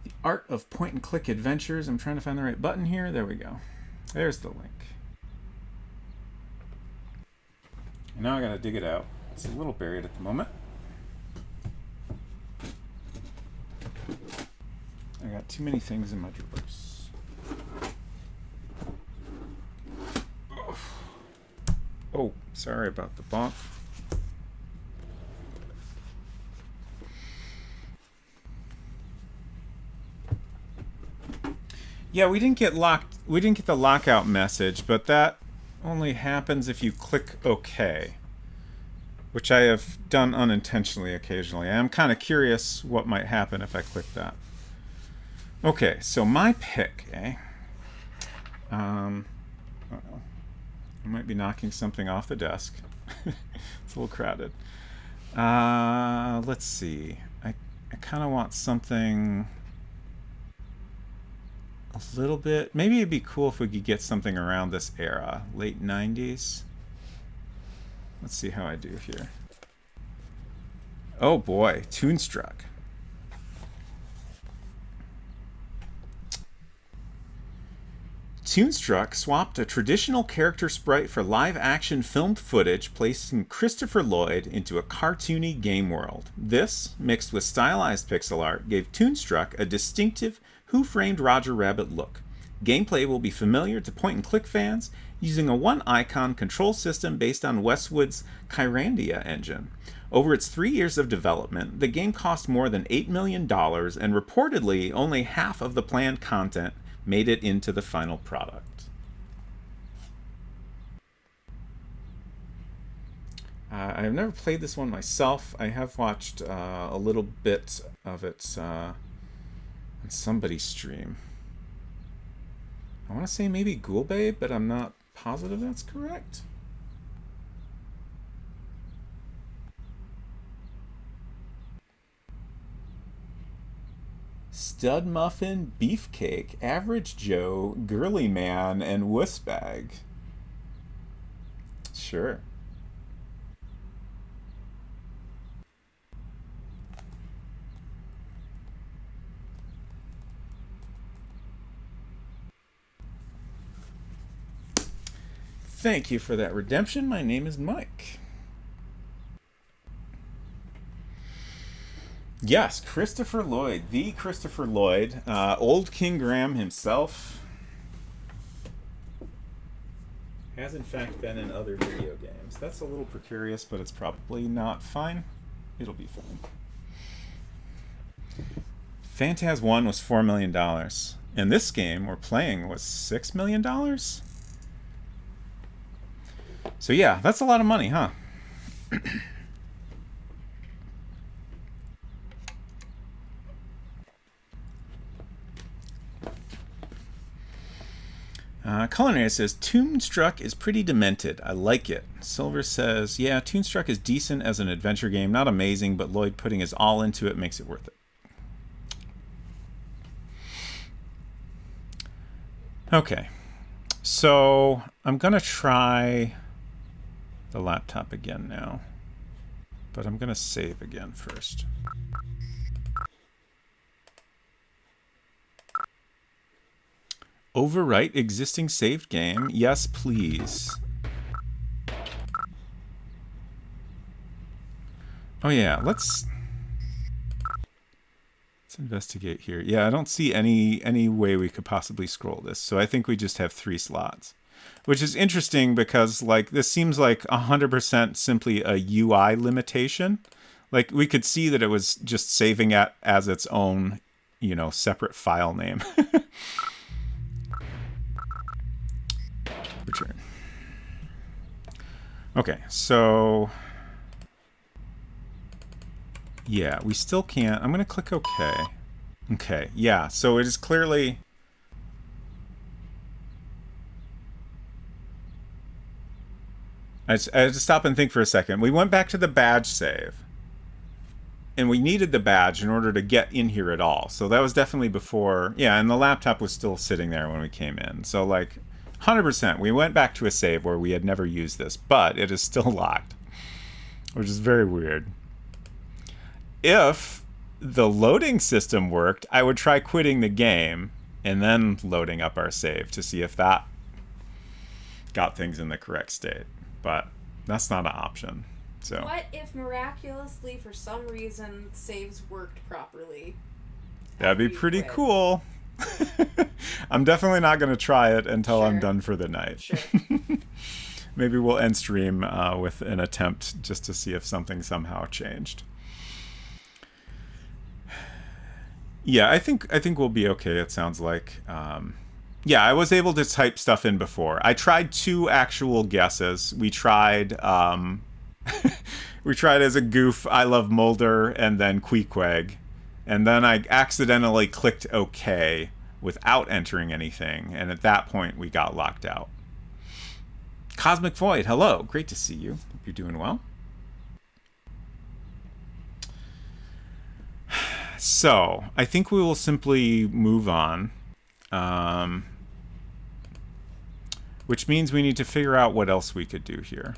The Art of Point-and-Click Adventures. I'm trying to find the right button here. There we go. There's the link. And now I gotta dig it out. It's a little buried at the moment. I got too many things in my drawers. Oh, sorry about the bonk. Yeah, we didn't get locked. We didn't get the lockout message, but that only happens if you click OK, which I have done unintentionally occasionally. I'm kind of curious what might happen if I click that. Okay, so my pick, uh-oh. I might be knocking something off the desk. It's a little crowded. Let's see. I kind of want something a little bit. Maybe it'd be cool if we could get something around this era, late 90s. Let's see how I do here. Oh boy, Toonstruck. Toonstruck swapped a traditional character sprite for live-action filmed footage, placing Christopher Lloyd into a cartoony game world. This, mixed with stylized pixel art, gave Toonstruck a distinctive Who Framed Roger Rabbit look. Gameplay will be familiar to point-and-click fans, using a one-icon control system based on Westwood's Kyrandia engine. Over its 3 years of development, the game cost more than $8 million, and reportedly only half of the planned content made it into the final product. I have never played this one myself. I have watched a little bit of it on somebody's stream. I want to say maybe Ghoulbabe, but I'm not positive that's correct. Stud Muffin, Beefcake, Average Joe, Girly Man, and Wussbag. Sure. Thank you for that redemption. My name is Mike. Yes, Christopher Lloyd, the Christopher Lloyd, old King Graham himself, has in fact been in other video games. That's a little precarious, but it's probably not fine. It'll be fine. Phantaz 1 was $4 million, and this game we're playing was $6 million? So yeah, that's a lot of money, huh? Culinary says, Toonstruck is pretty demented. I like it. Silver says, yeah, Toonstruck is decent as an adventure game. Not amazing, but Lloyd putting his all into it makes it worth it. Okay. So I'm going to try the laptop again now. But I'm going to save again first. Overwrite existing saved game. Yes, please. Oh yeah, let's investigate here. Yeah, I don't see any way we could possibly scroll this. So I think we just have 3 slots. Which is interesting because like this seems like 100% simply a UI limitation. Like we could see that it was just saving it as its own, you know, separate file name. Return. Okay, so yeah, we still can't. I'm going to click OK. Okay, yeah, so it is clearly... I had to stop and think for a second. We went back to the badge save. And we needed the badge in order to get in here at all. So that was definitely before... Yeah, and the laptop was still sitting there when we came in. So, like, 100%. We went back to a save where we had never used this. But it is still locked. Which is very weird. If the loading system worked, I would try quitting the game and then loading up our save to see if that got things in the correct state. But that's not an option. So what if miraculously, for some reason, saves worked properly? That'd be pretty cool. I'm definitely not going to try it until I'm done for the night. Sure. Maybe we'll end stream with an attempt just to see if something somehow changed. Yeah, I think we'll be okay, it sounds like. Yeah, I was able to type stuff in before. I tried 2 actual guesses. We tried we tried as a goof, I love Mulder, and then Queequeg. And then I accidentally clicked OK without entering anything. And at that point, we got locked out. Cosmic Void, hello. Great to see you. Hope you're doing well. So, I think we will simply move on. Which means we need to figure out what else we could do here.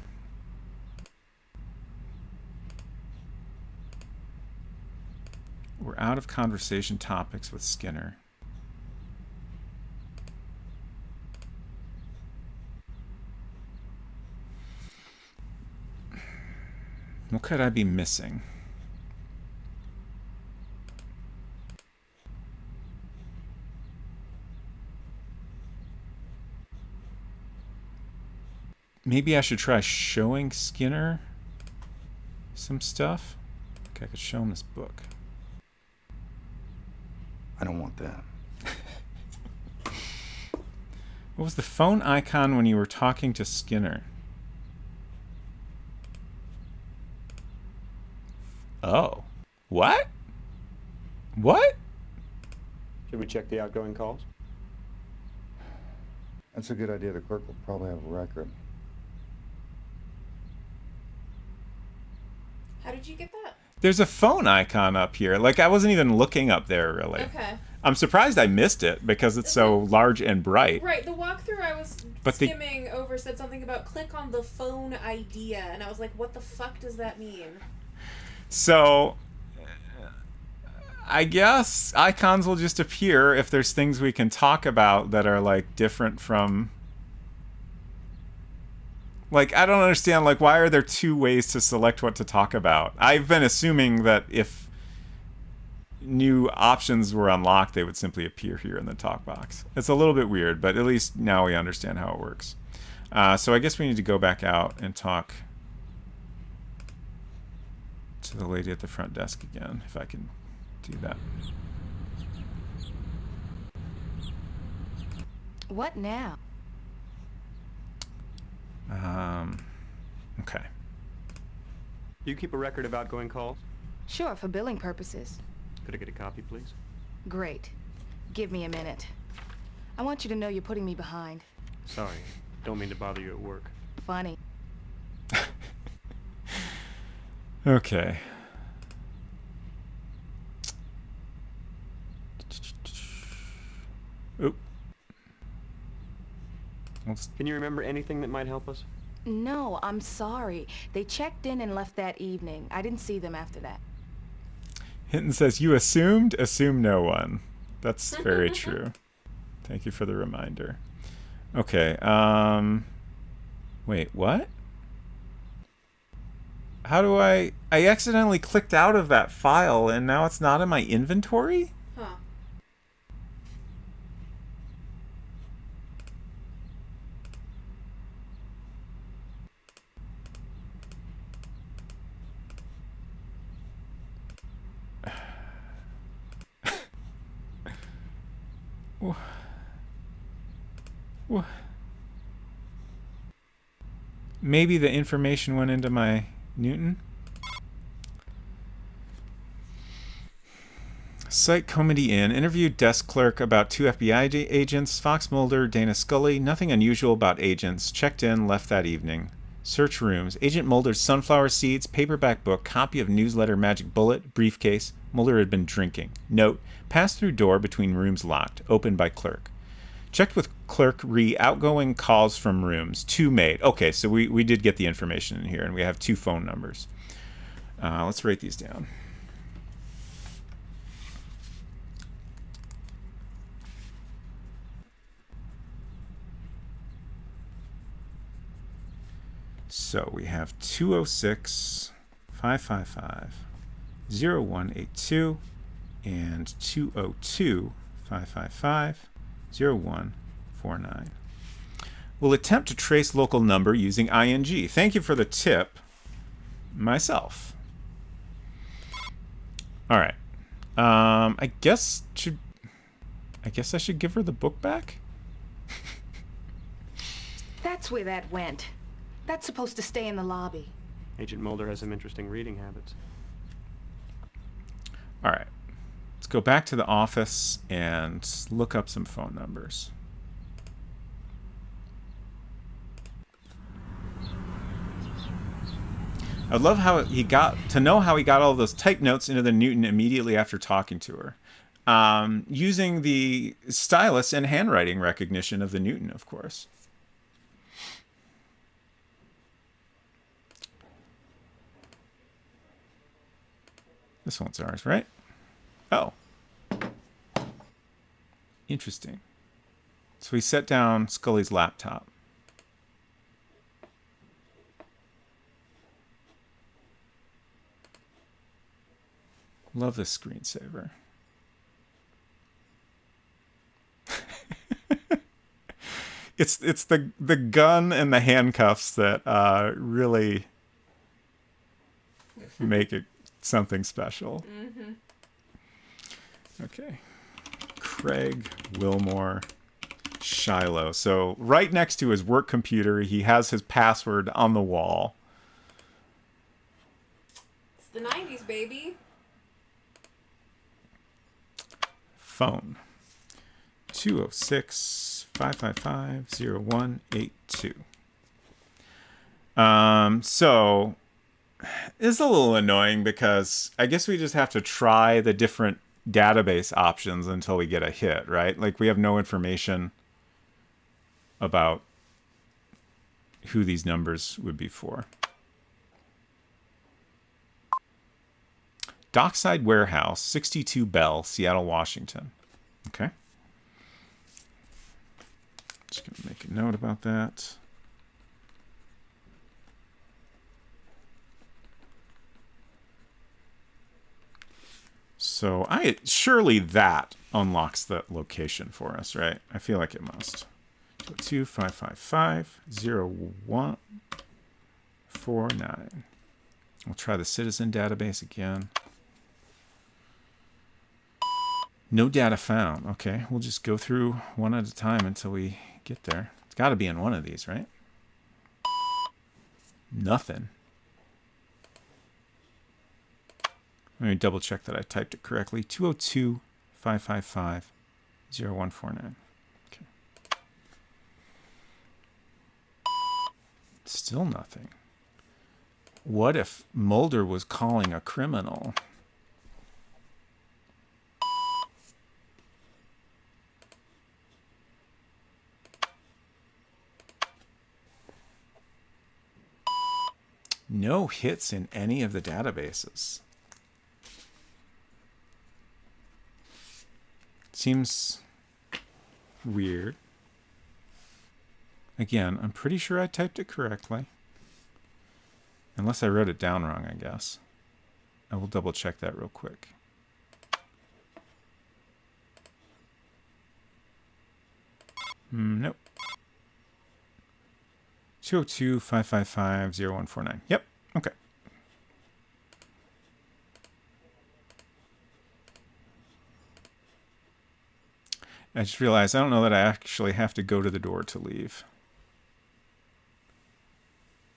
We're out of conversation topics with Skinner. What could I be missing? Maybe I should try showing Skinner some stuff. Okay, I could show him this book. I don't want that. What was the phone icon when you were talking to Skinner? Oh. What? What? Should we check the outgoing calls? That's a good idea. The clerk will probably have a record. How did you get that? There's a phone icon up here. Like, I wasn't even looking up there, really. Okay. I'm surprised I missed it because it's so large and bright. Right, the walkthrough I was skimming over said something about click on the phone idea, and I was like, what the fuck does that mean? So, I guess icons will just appear if there's things we can talk about that are, like, different from... Like, I don't understand, like, why are there 2 ways to select what to talk about? I've been assuming that if new options were unlocked, they would simply appear here in the talk box. It's a little bit weird, but at least now we understand how it works. So I guess we need to go back out and talk to the lady at the front desk again, if I can do that. What now? Okay. Do you keep a record of outgoing calls? Sure, for billing purposes. Could I get a copy, please? Great. Give me a minute. I want you to know you're putting me behind. Sorry. Don't mean to bother you at work. Funny. Okay. Oop. Can you remember anything that might help us? No, I'm sorry. They checked in and left that evening. I didn't see them after that. Hinton says, you assumed? Assume no one. That's very true. Thank you for the reminder. Okay, wait, what? How do I accidentally clicked out of that file and now it's not in my inventory? Huh. Maybe the information went into my Newton. Site Comedy Inn interviewed desk clerk about 2 FBI agents, Fox Mulder, Dana Scully. Nothing unusual about agents. Checked in, left that evening. Search rooms. Agent Mulder's sunflower seeds, paperback book, copy of newsletter Magic Bullet, briefcase. Mulder had been drinking. Note, pass-through door between rooms locked. Opened by clerk. Checked with clerk re outgoing calls from rooms. 2 made. Okay, so we did get the information in here, and we have 2 phone numbers. Let's write these down. So we have 206-555-0182 and 202-555-0149. We'll attempt to trace local number using ING. Thank you for the tip. Myself. All right. I guess I should give her the book back. That's where that went. That's supposed to stay in the lobby. Agent Mulder has some interesting reading habits. All right. Let's go back to the office and look up some phone numbers. I'd love how he got all those type notes into the Newton immediately after talking to her. Using the stylus and handwriting recognition of the Newton, of course. This one's ours, right? Oh. Interesting. So we set down Scully's laptop. Love this screensaver. It's the gun and the handcuffs that really make it something special. Mm-hmm. Okay. Craig Wilmore Shiloh. So right next to his work computer, he has his password on the wall. It's the 90s, baby. Phone. 206-555-0182. So it's a little annoying because I guess we just have to try the different database options until we get a hit, right? Like we have no information about who these numbers would be for. Dockside Warehouse, 62 Bell, Seattle, Washington. Okay. Just going to make a note about that. So surely that unlocks the location for us, right? I feel like it must. 2-555-0149. We'll try the citizen database again. No data found. Okay, we'll just go through one at a time until we get there. It's got to be in one of these, right? Nothing. Let me double check that I typed it correctly. 202-555-0149. Okay. Still nothing. What if Mulder was calling a criminal? No hits in any of the databases. Seems weird. Again, I'm pretty sure I typed it correctly. Unless I wrote it down wrong, I guess. I will double check that real quick. Nope. 202-555-0149. Yep. Okay. I just realized I don't know that I actually have to go to the door to leave.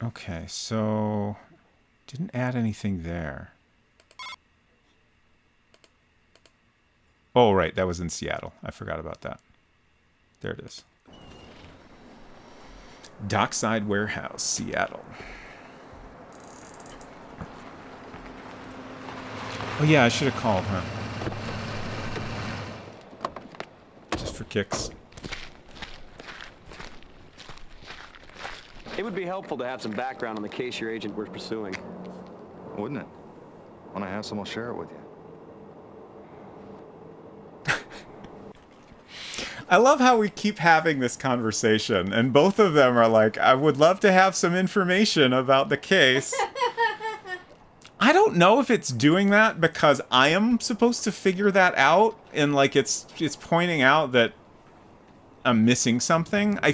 Okay, so didn't add anything there. Oh, right, that was in Seattle. I forgot about that. There it is. Dockside Warehouse, Seattle. Oh yeah, I should have called, huh? Just for kicks. It would be helpful to have some background on the case your agent was pursuing. Wouldn't it? When I have some, I'll share it with you. I love how we keep having this conversation, and both of them are like, I would love to have some information about the case. I don't know if it's doing that because I am supposed to figure that out, and like it's pointing out that I'm missing something. I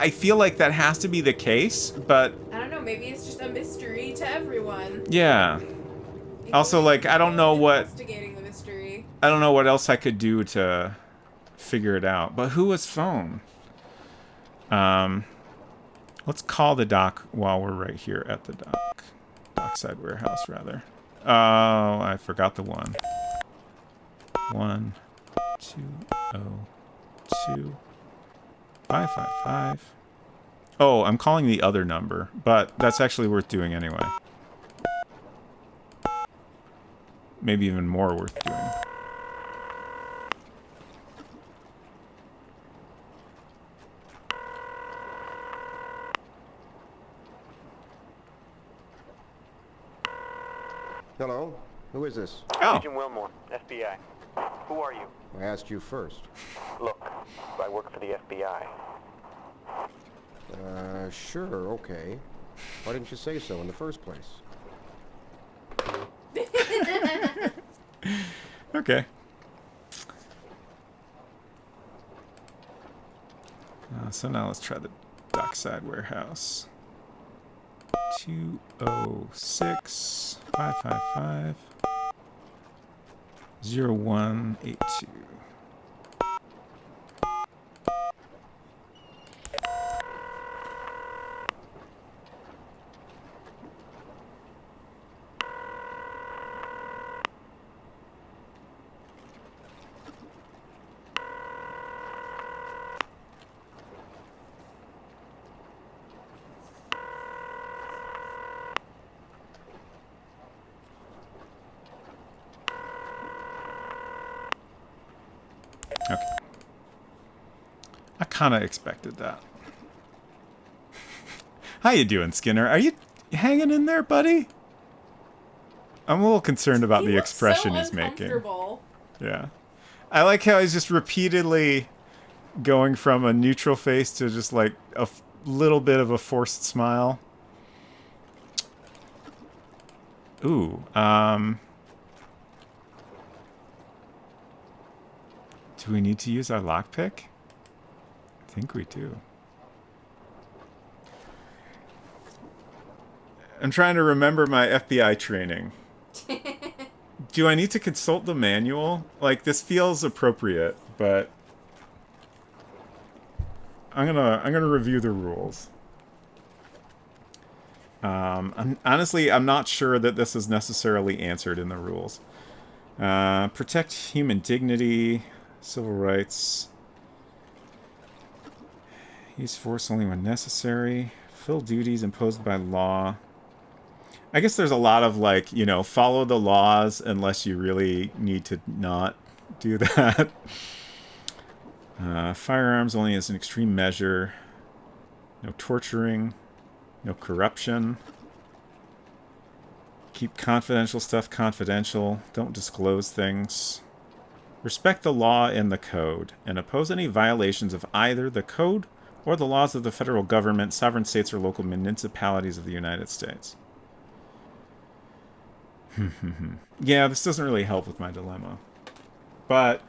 feel like that has to be the case, but I don't know, maybe it's just a mystery to everyone. yeah. Also, like, I don't know what... Investigating the mystery. I don't know what else I could do to figure it out. But who was phone? Let's call the dock while we're right here at the dock. Dockside Warehouse, rather. Oh, I forgot the one. 1-2-0-2 555. Oh, I'm calling the other number, but that's actually worth doing anyway. Maybe even more worth doing. Hello? Who is this? Oh. Agent Wilmore, FBI. Who are you? I asked you first. Look, I work for the FBI. Sure, okay. Why didn't you say so in the first place? Okay. So now let's try the Dockside Warehouse. 206-555-0182. Okay. I kind of expected that. How you doing, Skinner? Are you hanging in there, buddy? I'm a little concerned about the expression he's making. Yeah. I like how he's just repeatedly going from a neutral face to just like a little bit of a forced smile. Ooh, do we need to use our lockpick? I think we do. I'm trying to remember my FBI training. Do I need to consult the manual? Like, this feels appropriate, but I'm gonna review the rules. Honestly, I'm not sure that this is necessarily answered in the rules. Protect human dignity. Civil rights. Use force only when necessary. Fill duties imposed by law. I guess there's a lot of, like, you know, follow the laws unless you really need to not do that. Firearms only as an extreme measure. No torturing. No corruption. Keep confidential stuff confidential. Don't disclose things. Respect the law and the code, and oppose any violations of either the code or the laws of the federal government, sovereign states, or local municipalities of the United States. Yeah, this doesn't really help with my dilemma. But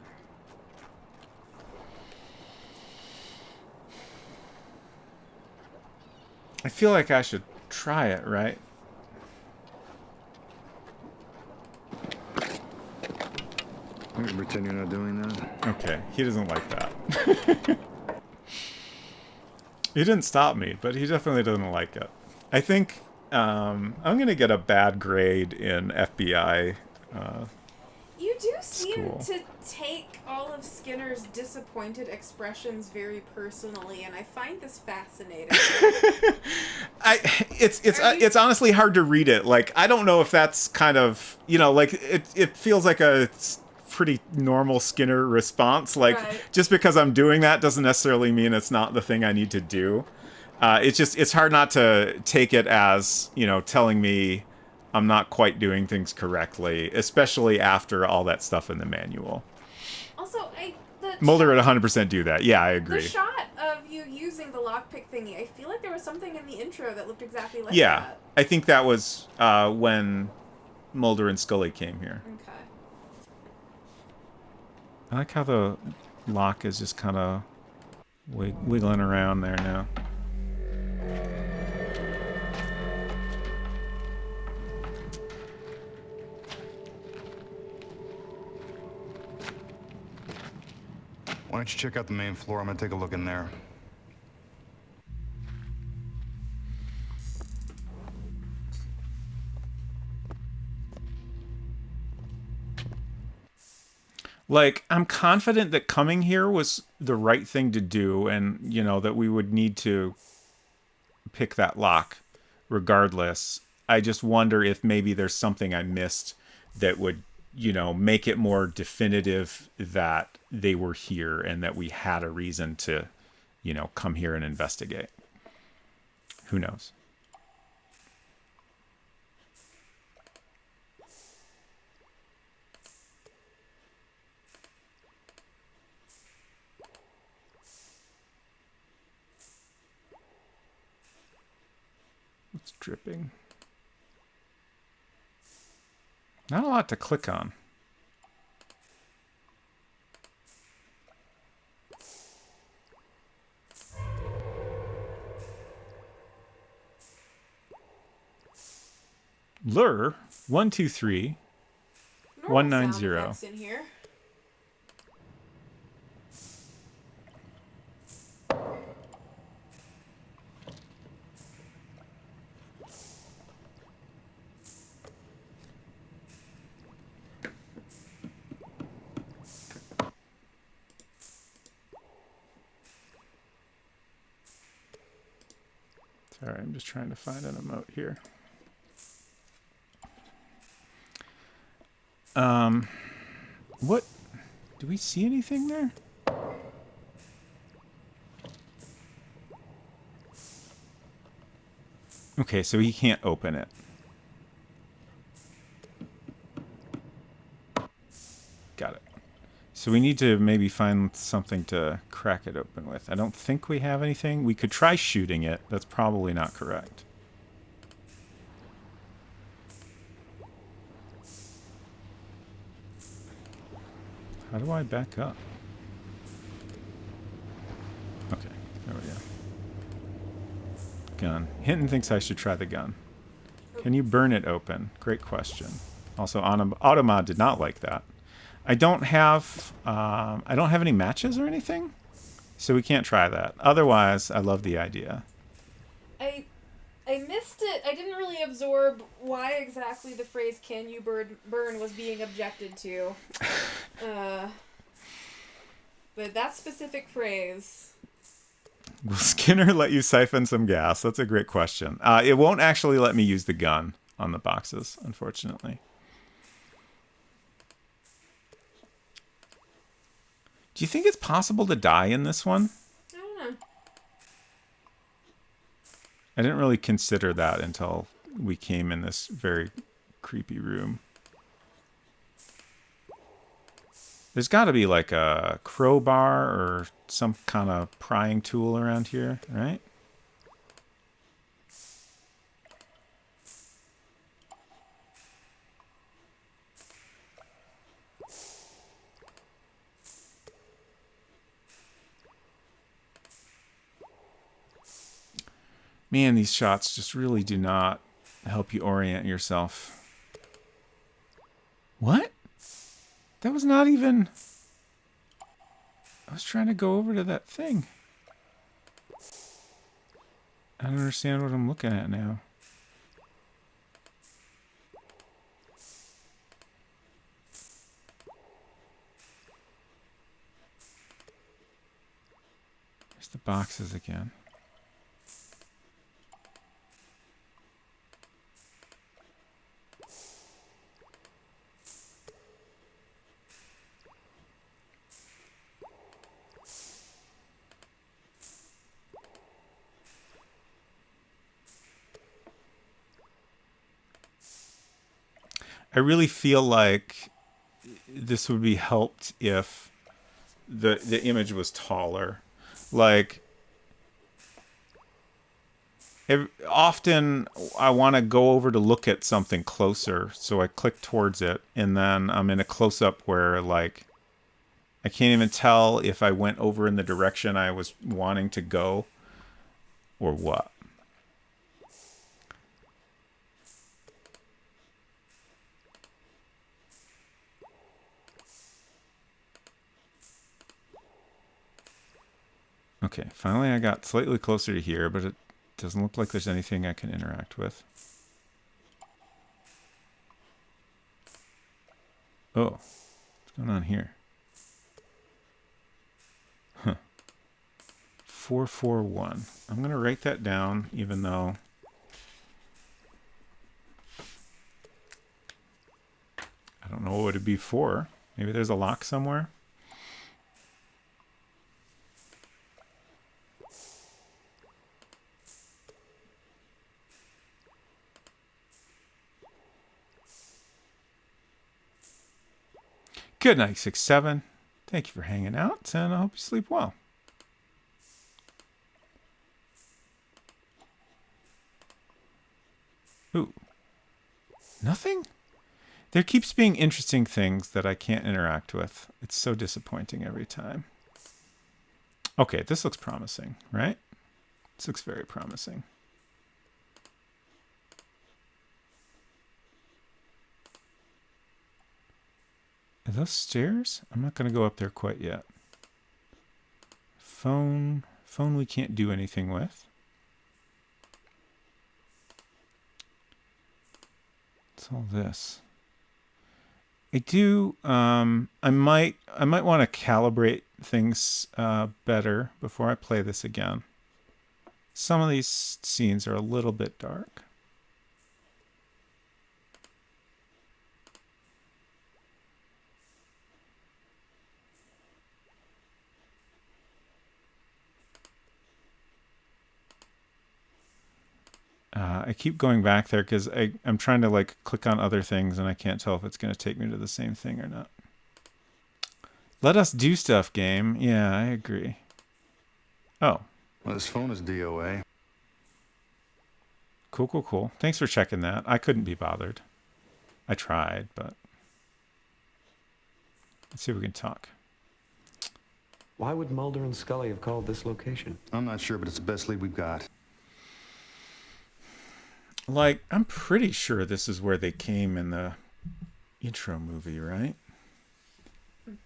I feel like I should try it, right? I'm gonna pretend you're not doing that. Okay, he doesn't like that. He didn't stop me, but he definitely doesn't like it. I think I'm gonna get a bad grade in FBI. You do seem School. to take all of Skinner's disappointed expressions very personally, and I find this fascinating. It's honestly hard to read it. Like, I don't know if that's kind of, you know, like it feels like a pretty normal Skinner response. Like, Right. just because I'm doing that doesn't necessarily mean it's not the thing I need to do. It's hard not to take it as, you know, telling me I'm not quite doing things correctly, especially after all that stuff in the manual. Also, Mulder would 100% do that. Yeah, I the agree. shot of you using the lockpick thingy, I feel like there was something in the intro that looked exactly like Yeah, that. I think that was when Mulder and Scully came here. Okay. I like how the lock is just kind of wiggling around there now. Why don't you check out the main floor? I'm gonna take a look in there. Like, I'm confident that coming here was the right thing to do, and, you know, that we would need to pick that lock regardless. I just wonder if maybe there's something I missed that would, you know, make it more definitive that they were here and that we had a reason to, you know, come here and investigate. Who knows? What's dripping? Not a lot to click on. Lure 123 Normal sound 190. effects in here. Sorry, I'm just trying to find an emote here. What? Do we see anything there? Okay, so he can't open it. Got it. So we need to maybe find something to crack it open with. I don't think we have anything. We could try shooting it. That's probably not correct. How do I back up? Okay, there we go. Gun. Hinton thinks I should try the gun. Can you burn it open? Great question. Also, Automod did not like that. I don't have any matches or anything, so we can't try that. Otherwise, I love the idea. I missed it. I didn't really absorb why exactly the phrase "can you burn" was being objected to. But that specific phrase. Will Skinner let you siphon some gas? That's a great question. It won't actually let me use the gun on the boxes, unfortunately. Do you think it's possible to die in this one? I don't know. I didn't really consider that until we came in this very creepy room. There's got to be like a crowbar or some kind of prying tool around here, right? Man, these shots just really do not help you orient yourself. What? That was not even... I was trying to go over to that thing. I don't understand what I'm looking at now. There's the boxes again. I really feel like this would be helped if the image was taller. Like, often I want to go over to look at something closer, so I click towards it, and then I'm in a close-up where, like, I can't even tell if I went over in the direction I was wanting to go or what. Okay, finally I got slightly closer to here, but it doesn't look like there's anything I can interact with. Oh, what's going on here? Huh. 441. I'm going to write that down, even though... I don't know what it'd be for. Maybe there's a lock somewhere. Good night, 6-7. Thank you for hanging out, and I hope you sleep well. Ooh. Nothing? There keeps being interesting things that I can't interact with. It's so disappointing every time. Okay, this looks promising, right? This looks very promising. Are those stairs? I'm not going to go up there quite yet. Phone we can't do anything with. What's all this? I do, I might want to calibrate things better before I play this again. Some of these scenes are a little bit dark. I keep going back there because I'm trying to like click on other things and I can't tell if it's going to take me to the same thing or not. Let us do stuff, game. Yeah, I agree. Oh. Well, this phone is DOA. Cool, cool, cool. Thanks for checking that. I couldn't be bothered. I tried, but... Let's see if we can talk. Why would Mulder and Scully have called this location? I'm not sure, but it's the best lead we've got. Like, I'm pretty sure this is where they came in the intro movie, right?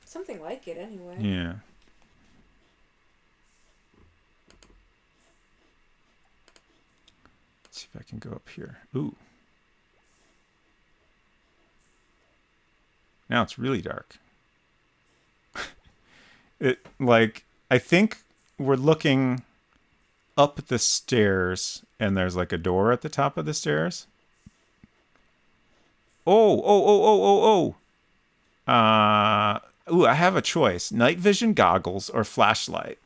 Something like it, anyway. Yeah. Let's see if I can go up here. Ooh. Now it's really dark. I think we're looking up the stairs and there's like a door at the top of the stairs. Ooh, I have a choice. Night vision goggles or flashlight.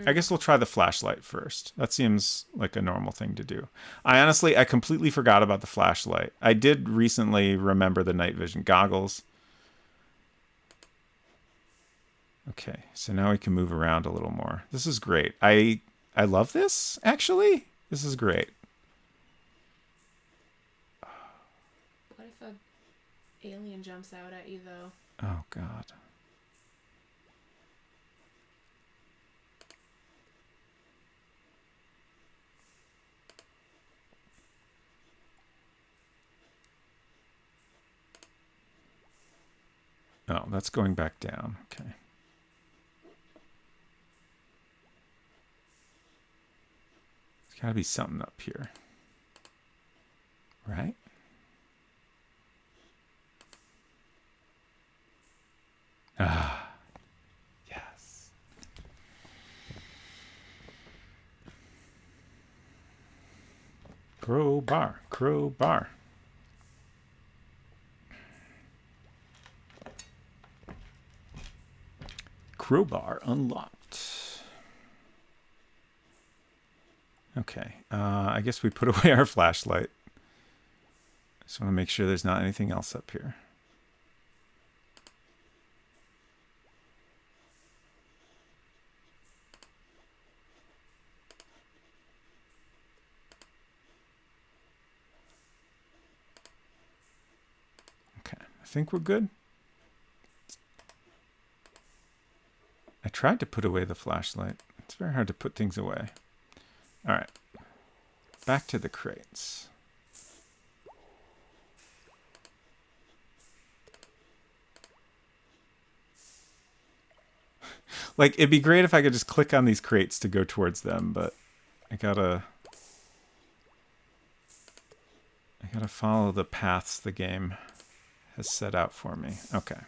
I guess we'll try the flashlight first. That seems like a normal thing to do. I completely forgot about the flashlight. I did recently remember the night vision goggles. Okay, so now we can move around a little more. This is great. I love this, actually. This is great. What if a alien jumps out at you, though? Oh, God. Oh, that's going back down. Okay. There's got to be something up here. Right? Ah. Yes. Crowbar. Crowbar. Crowbar unlocked. Okay, I guess we put away our flashlight. Just want to make sure there's not anything else up here. Okay, I think we're good. I tried to put away the flashlight. It's very hard to put things away. All right. Back to the crates. Like, it'd be great if I could just click on these crates to go towards them, but I gotta follow the paths the game has set out for me. Okay.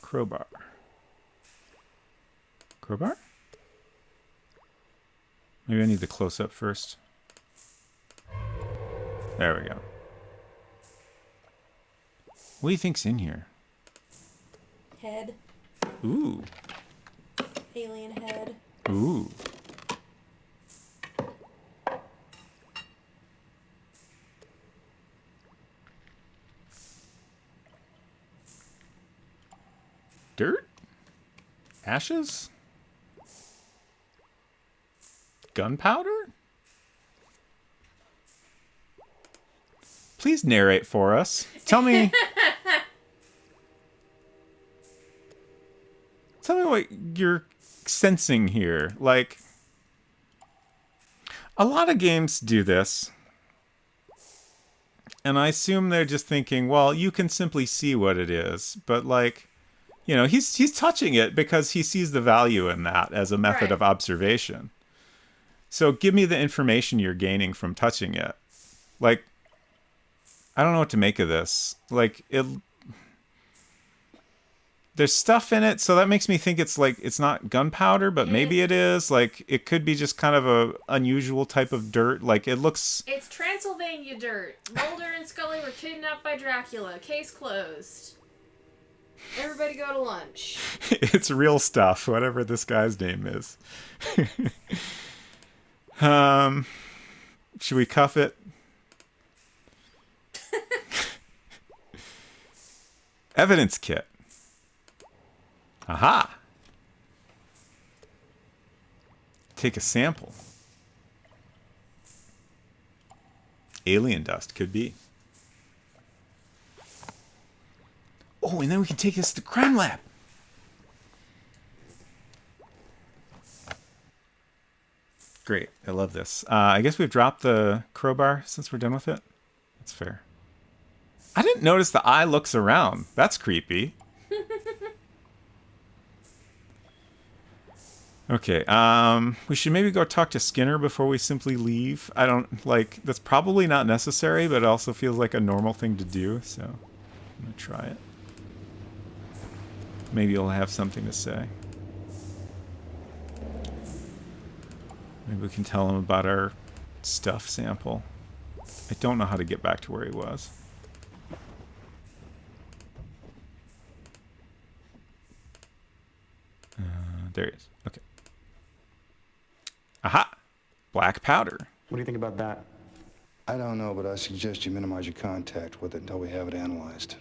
Crowbar. Crowbar? Maybe I need the close-up first. There we go. What do you think's in here? Head. Ooh. Alien head. Ooh. Dirt? Ashes? Gunpowder? Please narrate for us. Tell me what you're sensing here. Like, a lot of games do this. And I assume they're just thinking, well, you can simply see what it is. But, like, you know, he's touching it because he sees the value in that as a method of observation. So give me the information you're gaining from touching it. Like, I don't know what to make of this. Like, there's stuff in it, so that makes me think it's like, it's not gunpowder, but maybe it is. Like, it could be just kind of a unusual type of dirt. Like, it looks... It's Transylvania dirt. Mulder and Scully were kidnapped by Dracula. Case closed. Everybody go to lunch. It's real stuff, whatever this guy's name is. Should we cuff it? Evidence kit. Aha. Take a sample. Alien dust could be. Oh, and then we can take this to the crime lab. Great. I love this. I guess we've dropped the crowbar since we're done with it. That's fair. I didn't notice the eye looks around. That's creepy. Okay. We should maybe go talk to Skinner before we simply leave. I don't, like, that's probably not necessary, but it also feels like a normal thing to do, so I'm going to try it. Maybe he'll have something to say. Maybe we can tell him about our stuff sample. I don't know how to get back to where he was. There he is. Okay. Aha! Black powder. What do you think about that? I don't know, but I suggest you minimize your contact with it until we have it analyzed.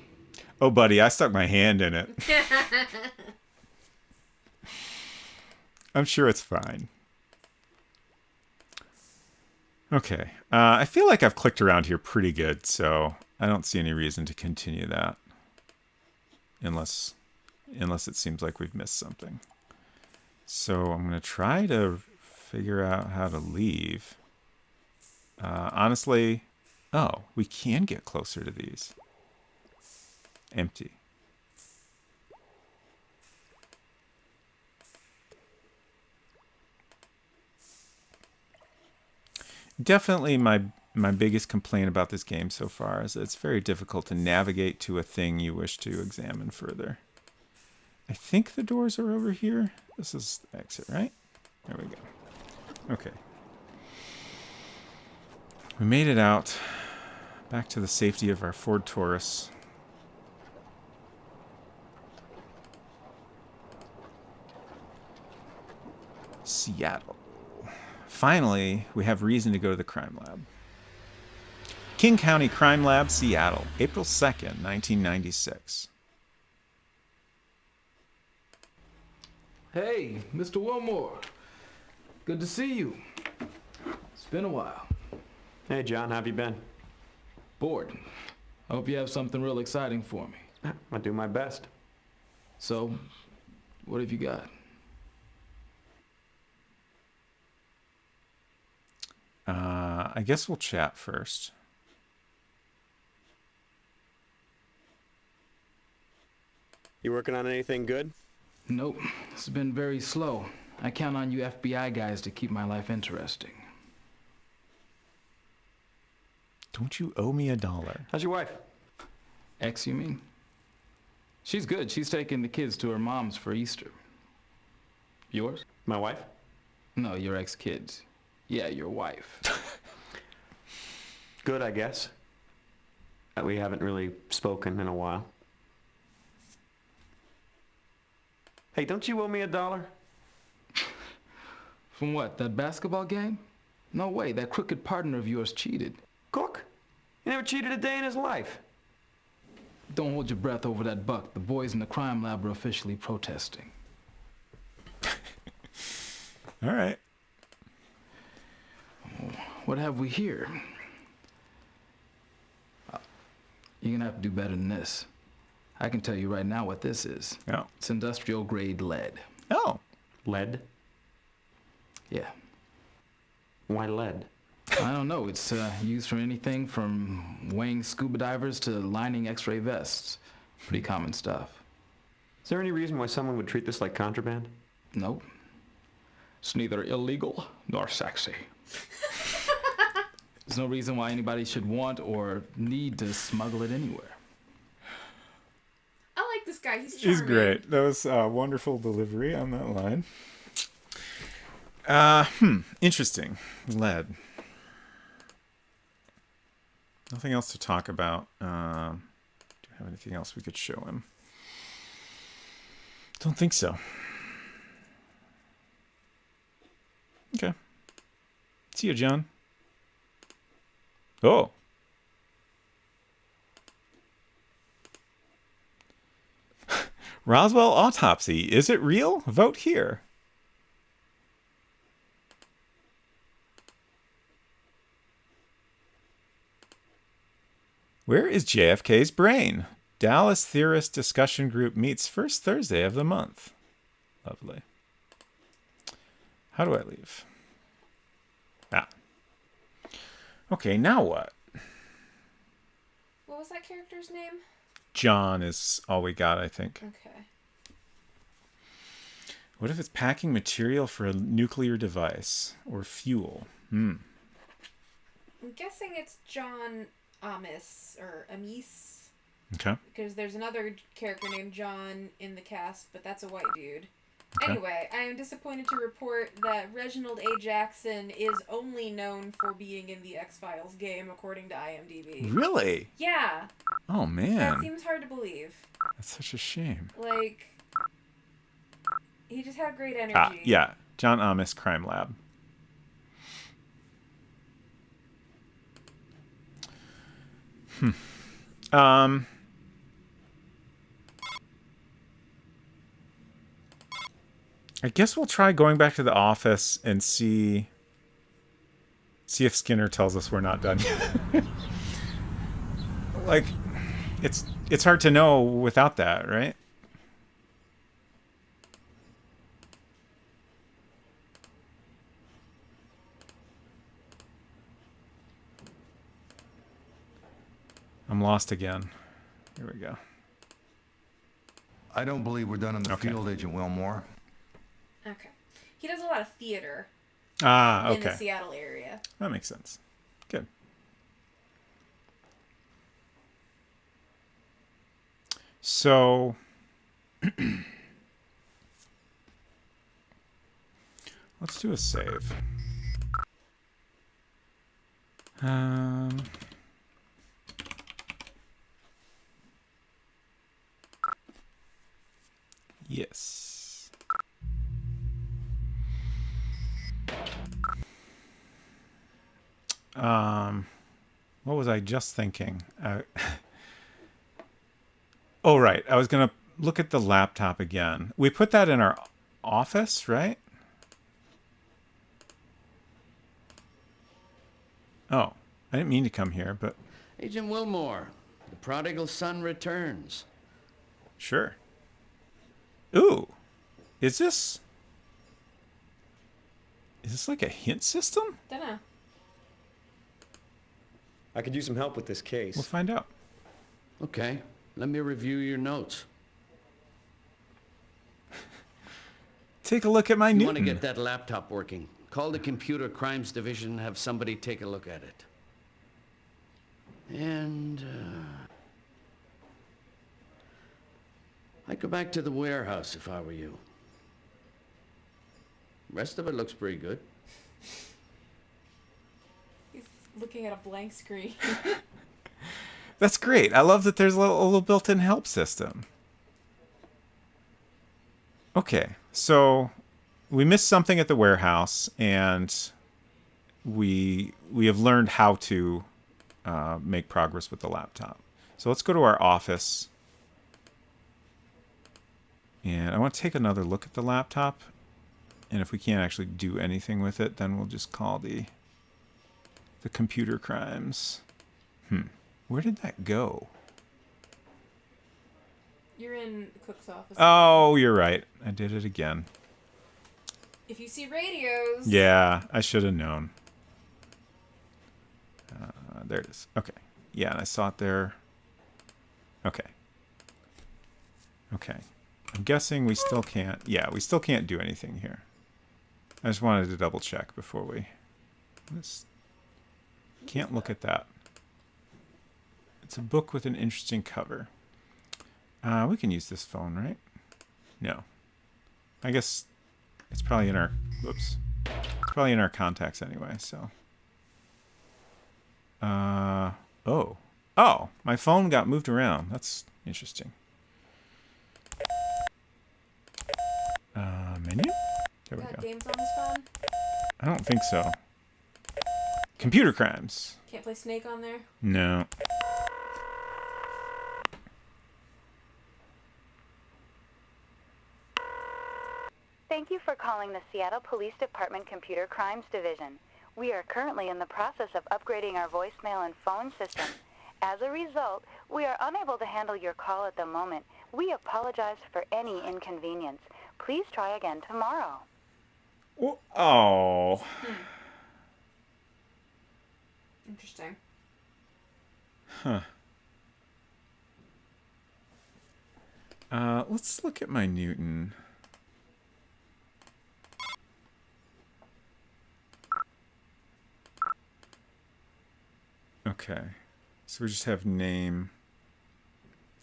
Oh, buddy, I stuck my hand in it. I'm sure it's fine. Okay. I feel like I've clicked around here pretty good, so I don't see any reason to continue that. Unless it seems like we've missed something. So I'm going to try to figure out how to leave. Honestly, oh, we can get closer to these. Empty. Definitely my biggest complaint about this game so far is that it's very difficult to navigate to a thing you wish to examine further. I think the doors are over here. This is the exit, right? There we go. Okay. We made it out. Back to the safety of our Ford Taurus. Seattle. Finally, we have reason to go to the crime lab. King County Crime Lab, Seattle, April 2nd, 1996. Hey, Mr. Wilmore. Good to see you. It's been a while. Hey, John, how have you been? Bored. I hope you have something real exciting for me. I'll do my best. So, what have you got? I guess we'll chat first. You working on anything good? Nope. It's been very slow. I count on you FBI guys to keep my life interesting. Don't you owe me $1? How's your wife? Ex, you mean? She's good. She's taking the kids to her mom's for Easter. Yours? My wife? No, your ex-kids. Yeah, your wife. Good, I guess. We haven't really spoken in a while. Hey, don't you owe me $1? From what, that basketball game? No way, that crooked partner of yours cheated. Cook? He never cheated a day in his life. Don't hold your breath over that buck. The boys in the crime lab are officially protesting. All right. What have we here? You're gonna have to do better than this. I can tell you right now what this is. Oh. It's industrial grade lead. Oh. Lead? Yeah. Why lead? I don't know. It's used for anything from weighing scuba divers to lining x-ray vests. Pretty common stuff. Is there any reason why someone would treat this like contraband? Nope. It's neither illegal nor sexy. There's no reason why anybody should want or need to smuggle it anywhere. I like this guy. He's charming. He's great. That was a wonderful delivery on that line. Interesting. Lead. Nothing else to talk about. Do you have anything else we could show him? Don't think so. Okay. See you, John. Oh. Roswell autopsy. Is it real? Vote here. Where is JFK's brain? Dallas Theorist Discussion Group meets first Thursday of the month. Lovely. How do I leave? Ah. Okay, now what? What was that character's name? John is all we got, I think. Okay. What if it's packing material for a nuclear device or fuel? I'm guessing it's John Amis or Amis. Okay. Because there's another character named John in the cast, but that's a white dude. Okay. Anyway, I am disappointed to report that Reginald A. Jackson is only known for being in the X-Files game, according to IMDb. Really? Yeah. Oh, man. That seems hard to believe. That's such a shame. Like, he just had great energy. Yeah. John Amis Crime Lab. I guess we'll try going back to the office and see if Skinner tells us we're not done yet. Like, it's hard to know without that, right? I'm lost again. Here we go. I don't believe we're done in the Okay. field, Agent Wilmore. Okay. He does a lot of theater Ah, in the okay. Seattle area. That makes sense. Good. So, let's do a save. Yes. What was I just thinking? Oh, right. I was going to look at the laptop again. We put that in our office, right? Oh, I didn't mean to come here, but Agent Wilmore, the prodigal son returns. sure. Ooh, is this like a hint system? Dunno. I could use some help with this case. We'll find out. Okay, let me review your notes. Take a look at my You want to Newton. get that laptop working. Call the Computer Crimes Division, have somebody take a look at it. And, I'd go back to the warehouse if I were you. Rest of it looks pretty good. He's looking at a blank screen. That's great. I love that there's a little built-in help system. Okay, so we missed something at the warehouse, and we have learned how to make progress with the laptop. So let's go to our office, and I want to take another look at the laptop. And if we can't actually do anything with it, then we'll just call the computer crimes. Where did that go? You're in the cook's office. Oh, you're right. I did it again. If you see radios. Yeah, I should have known. There it is. Okay. Yeah, and I saw it there. Okay. Okay. I'm guessing we still can't. Yeah, we still can't do anything here. I just wanted to double check before we. Can't look at that. It's a book with an interesting cover. We can use this phone, right? No. I guess it's probably in our. Whoops. It's probably in our contacts anyway. So. Oh. Oh, my phone got moved around. That's interesting. Menu? There we Got go. games on this phone? I don't think so. Computer crimes. Can't play Snake on there? No. Thank you for calling the Seattle Police Department Computer Crimes Division. We are currently in the process of upgrading our voicemail and phone system. As a result, we are unable to handle your call at the moment. We apologize for any inconvenience. Please try again tomorrow. Oh. Interesting. Huh. Let's look at my Newton. Okay. So we just have name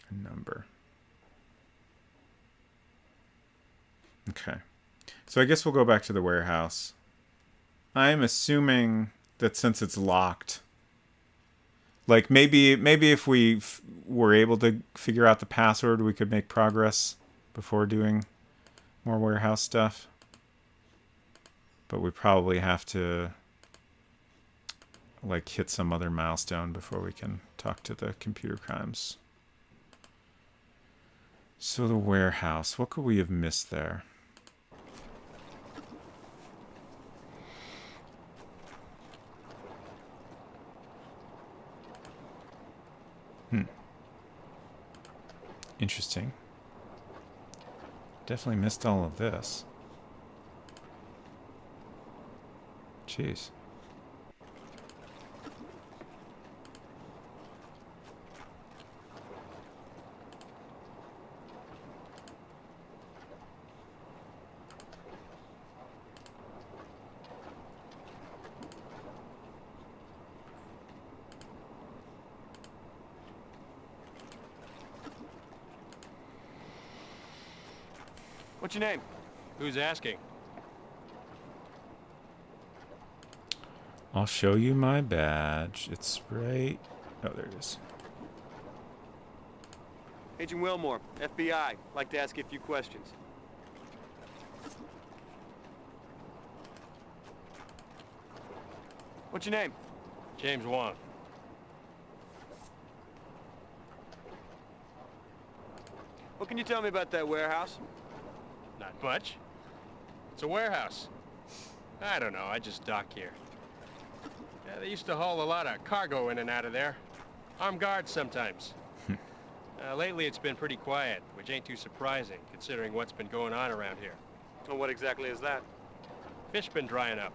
and number. Okay. So I guess we'll go back to the warehouse. I'm assuming that since it's locked, like maybe if we were able to figure out the password, we could make progress before doing more warehouse stuff. But we probably have to like hit some other milestone before we can Talk to the computer crimes. So the warehouse. What could we have missed there? Interesting. Definitely missed all of this. Jeez. What's your name? Who's asking? I'll show you my badge. It's right... Oh, there it is. Agent Wilmore, FBI. Like to ask you a few questions. What's your name? James Wong. What can you tell me about that warehouse? Not much. It's a warehouse. I don't know, I just dock here. Yeah, they used to haul a lot of cargo in and out of there. Armed guards sometimes. Lately it's been pretty quiet, which ain't too surprising, considering what's been going on around here. Well, what exactly is that? Fish been drying up.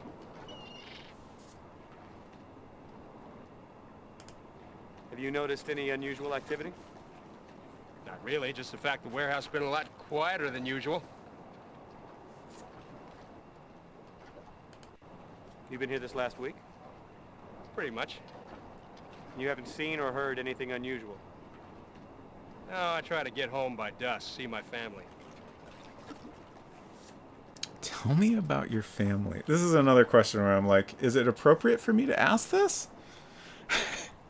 Have you noticed any unusual activity? Not really, just the fact the warehouse has been a lot quieter than usual. You been here this last week? Pretty much. You haven't seen or heard anything unusual? No, I try to get home by dusk, see my family. Tell me about your family. This is another question where I'm like, is it appropriate for me to ask this?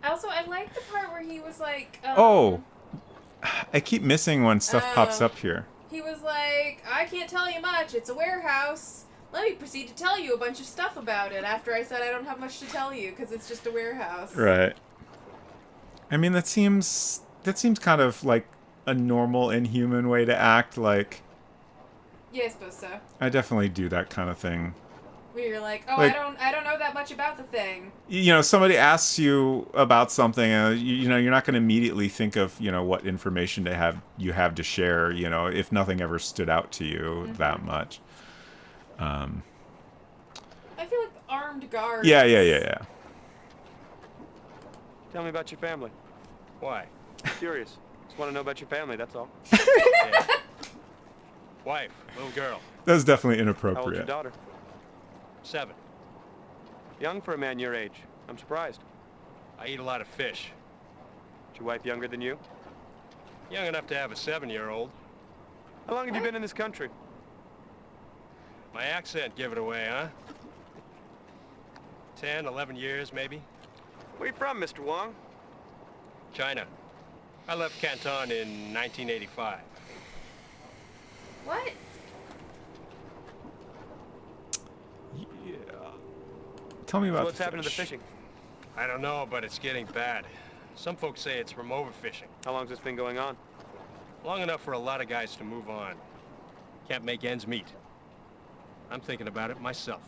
Also, I like the part where he was like... Oh! I keep missing when stuff pops up here. He was like, I can't tell you much. It's a warehouse. Let me proceed to tell you a bunch of stuff about it after I said I don't have much to tell you because it's just a warehouse. Right. I mean, that seems kind of like a normal, inhuman way to act. Like, Yeah, I suppose so. I definitely do that kind of thing. Where you're like, oh, Like- I don't know that much about the thing. You know, somebody asks you about something, you know, you're not going to immediately think of, you know, what information you have to share, you know, if nothing ever stood out to you that much. I feel like the armed guards. Yeah. Tell me about your family. Why? Curious. Just want to know about your family, that's all. Yeah. Wife, little girl. That's definitely How old's your inappropriate. daughter? 7. Young for a man your age. I'm surprised. I eat a lot of fish. Is your wife younger than you? Young enough to have a 7-year-old. How long have you been in this country? My accent give it away, huh? 10, 11 years, maybe. Where you from, Mr. Wong? China. I left Canton in 1985. What? Tell me So about what's the happened to the fish. fishing? I don't know, but it's getting bad. Some folks say it's from overfishing. How long's this been going on? Long enough for a lot of guys to move on. Can't make ends meet. I'm thinking about it myself.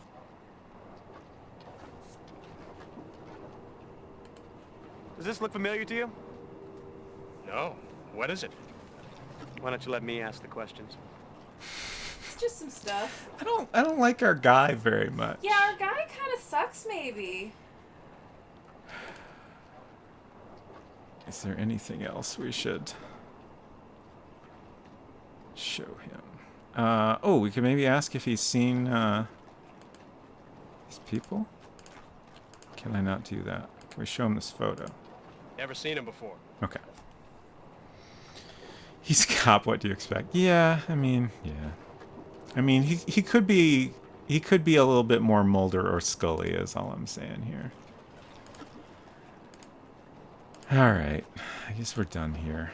Does this look familiar to you? No. What is it? Why don't you let me ask the questions? It's just some stuff. I don't like our guy very much. Yeah, our guy kind of sucks, maybe. Is there anything else we should show him? Oh, we could maybe ask if he's seen these people? Can I not do that? Can we show him this photo? Never seen him before. Okay. He's a cop, what do you expect? Yeah, I mean, he could be a little bit more Mulder or Scully is all I'm saying here. Alright, I guess we're done here.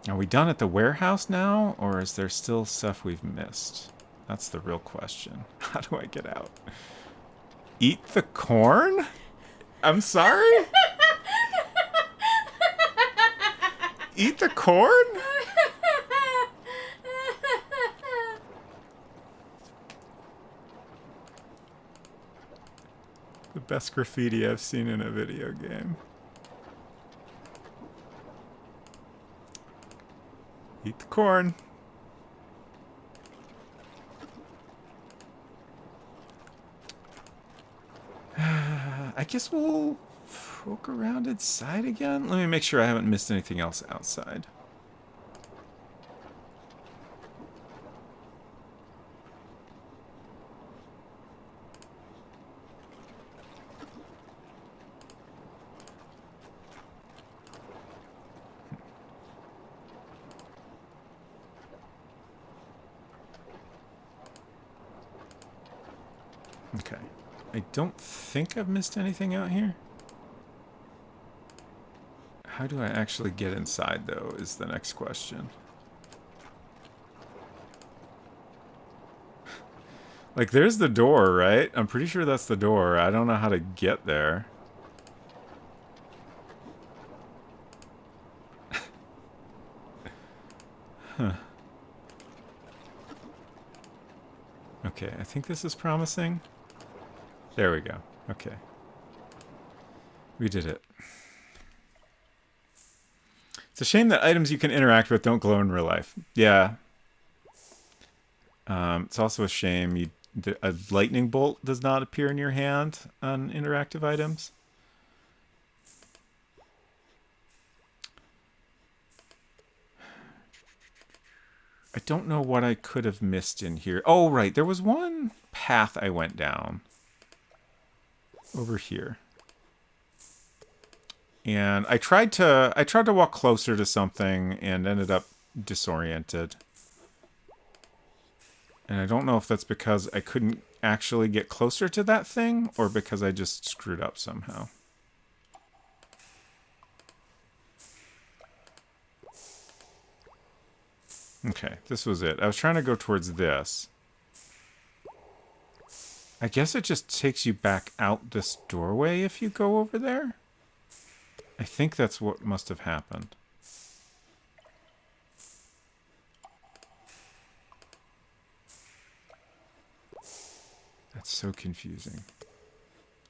Are we done at the warehouse now, or is there still stuff we've missed? That's the real question. How do I get out? Eat the corn? I'm sorry? Eat the corn? The best graffiti I've seen in a video game. Eat the corn. I guess we'll poke around inside again. Let me make sure I haven't missed anything else outside. Okay. I don't think I've missed anything out here. How do I actually get inside, though, is the next question. Like, there's the door, right? I'm pretty sure that's the door. I don't know how to get there. Huh. Okay, I think this is promising. There we go. Okay. We did it. It's a shame that items you can interact with don't glow in real life. Yeah. It's also a shame a lightning bolt does not appear in your hand on interactive items. I don't know what I could have missed in here. Oh, right. There was one path I went down. Over here. And I tried to walk closer to something and ended up disoriented. And I don't know if that's because I couldn't actually get closer to that thing or because I just screwed up somehow. Okay, this was it. I was trying to go towards this. I guess it just takes you back out this doorway if you go over there. I think that's what must have happened. That's so confusing.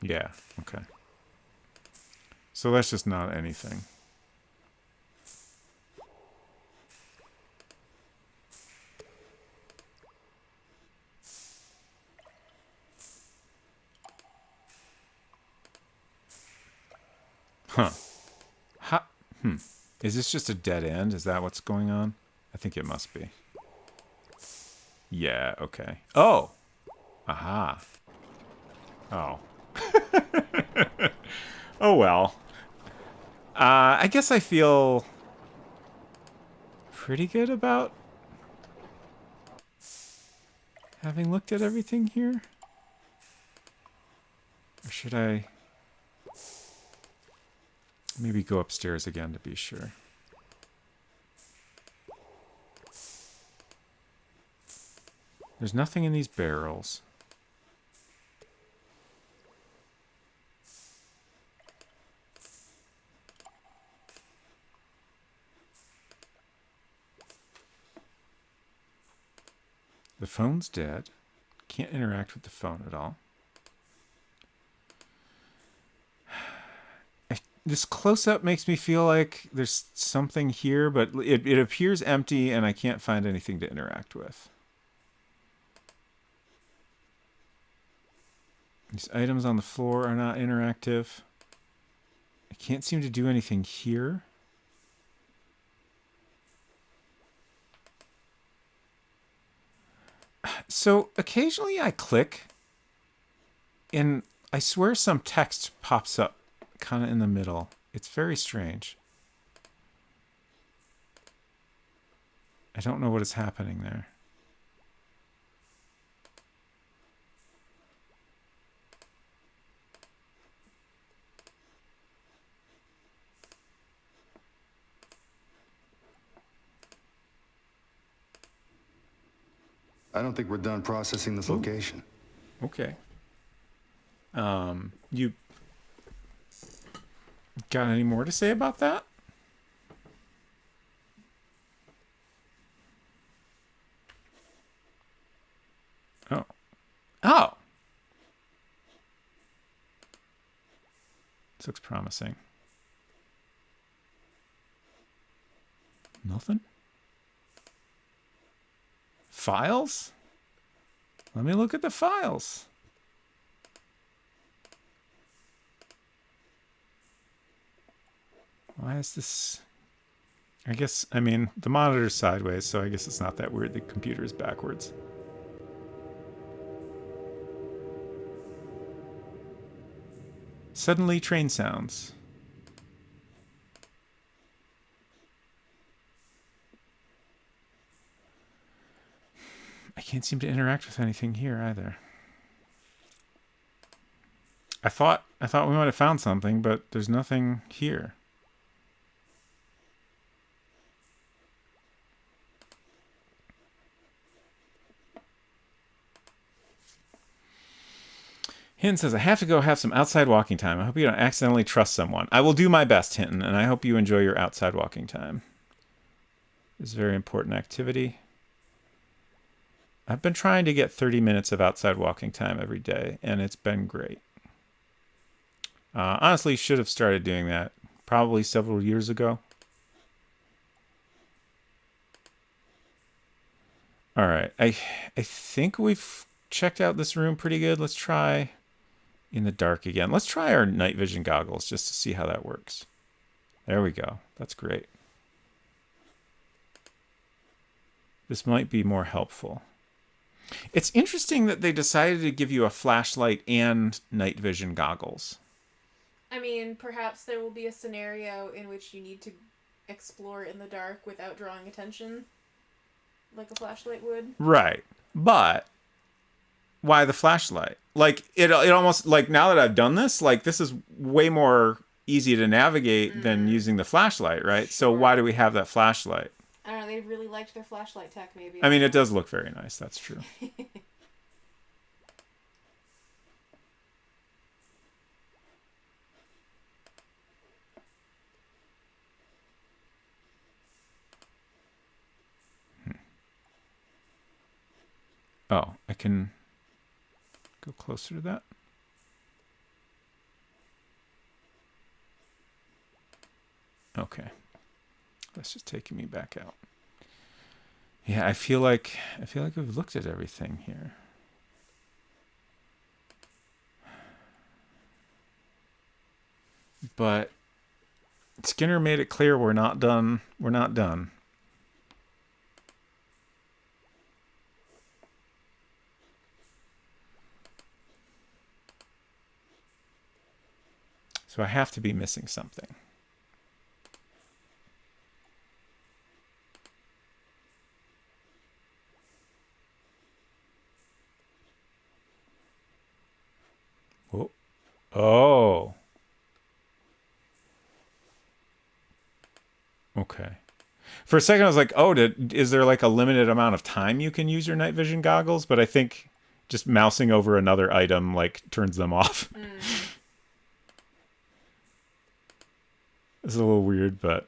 Yeah, okay. So that's just not anything. Huh. Is this just a dead end? Is that what's going on? I think it must be. Yeah, okay. Oh! Aha. Oh. Oh well. I guess I feel pretty good about having looked at everything here. Or should I maybe go upstairs again to be sure? There's nothing in these barrels. The phone's dead. Can't interact with the phone at all. This close-up makes me feel like there's something here, but it appears empty and I can't find anything to interact with. These items on the floor are not interactive. I can't seem to do anything here. So occasionally I click and I swear some text pops up kind of in the middle. It's very strange. I don't know what is happening there. I don't think we're done processing this location. Okay. You got any more to say about that? Oh. This looks promising. Nothing? Files? Let me look at the files. Why is this... I guess, I mean, the monitor's sideways, so I guess it's not that weird. The computer's backwards. Suddenly, train sounds. I can't seem to interact with anything here either. I thought we might have found something, but there's nothing here. Hinton says, I have to go have some outside walking time. I hope you don't accidentally trust someone. I will do my best, Hinton, and I hope you enjoy your outside walking time. It's a very important activity. I've been trying to get 30 minutes of outside walking time every day, and it's been great. Honestly, should have started doing that probably several years ago. All right, I think we've checked out this room pretty good. Let's try in the dark again. Let's try our night vision goggles just to see how that works. There we go. That's great. This might be more helpful. It's interesting that they decided to give you a flashlight and night vision goggles. I mean, perhaps there will be a scenario in which you need to explore in the dark without drawing attention, like a flashlight would. Right. But why the flashlight? Like, it almost, like, now that I've done this, like, this is way more easy to navigate than using the flashlight, right? Sure. So why do we have that flashlight? I don't know, they really liked their flashlight tech, maybe. I mean, it does look very nice, that's true. Oh, I can go closer to that. Okay. That's just taking me back out. Yeah, I feel like we've looked at everything here. But Skinner made it clear we're not done. We're not done. So I have to be missing something. Oh. Oh. Okay. For a second I was like, oh, is there like a limited amount of time you can use your night vision goggles? But I think just mousing over another item like turns them off. It's a little weird, but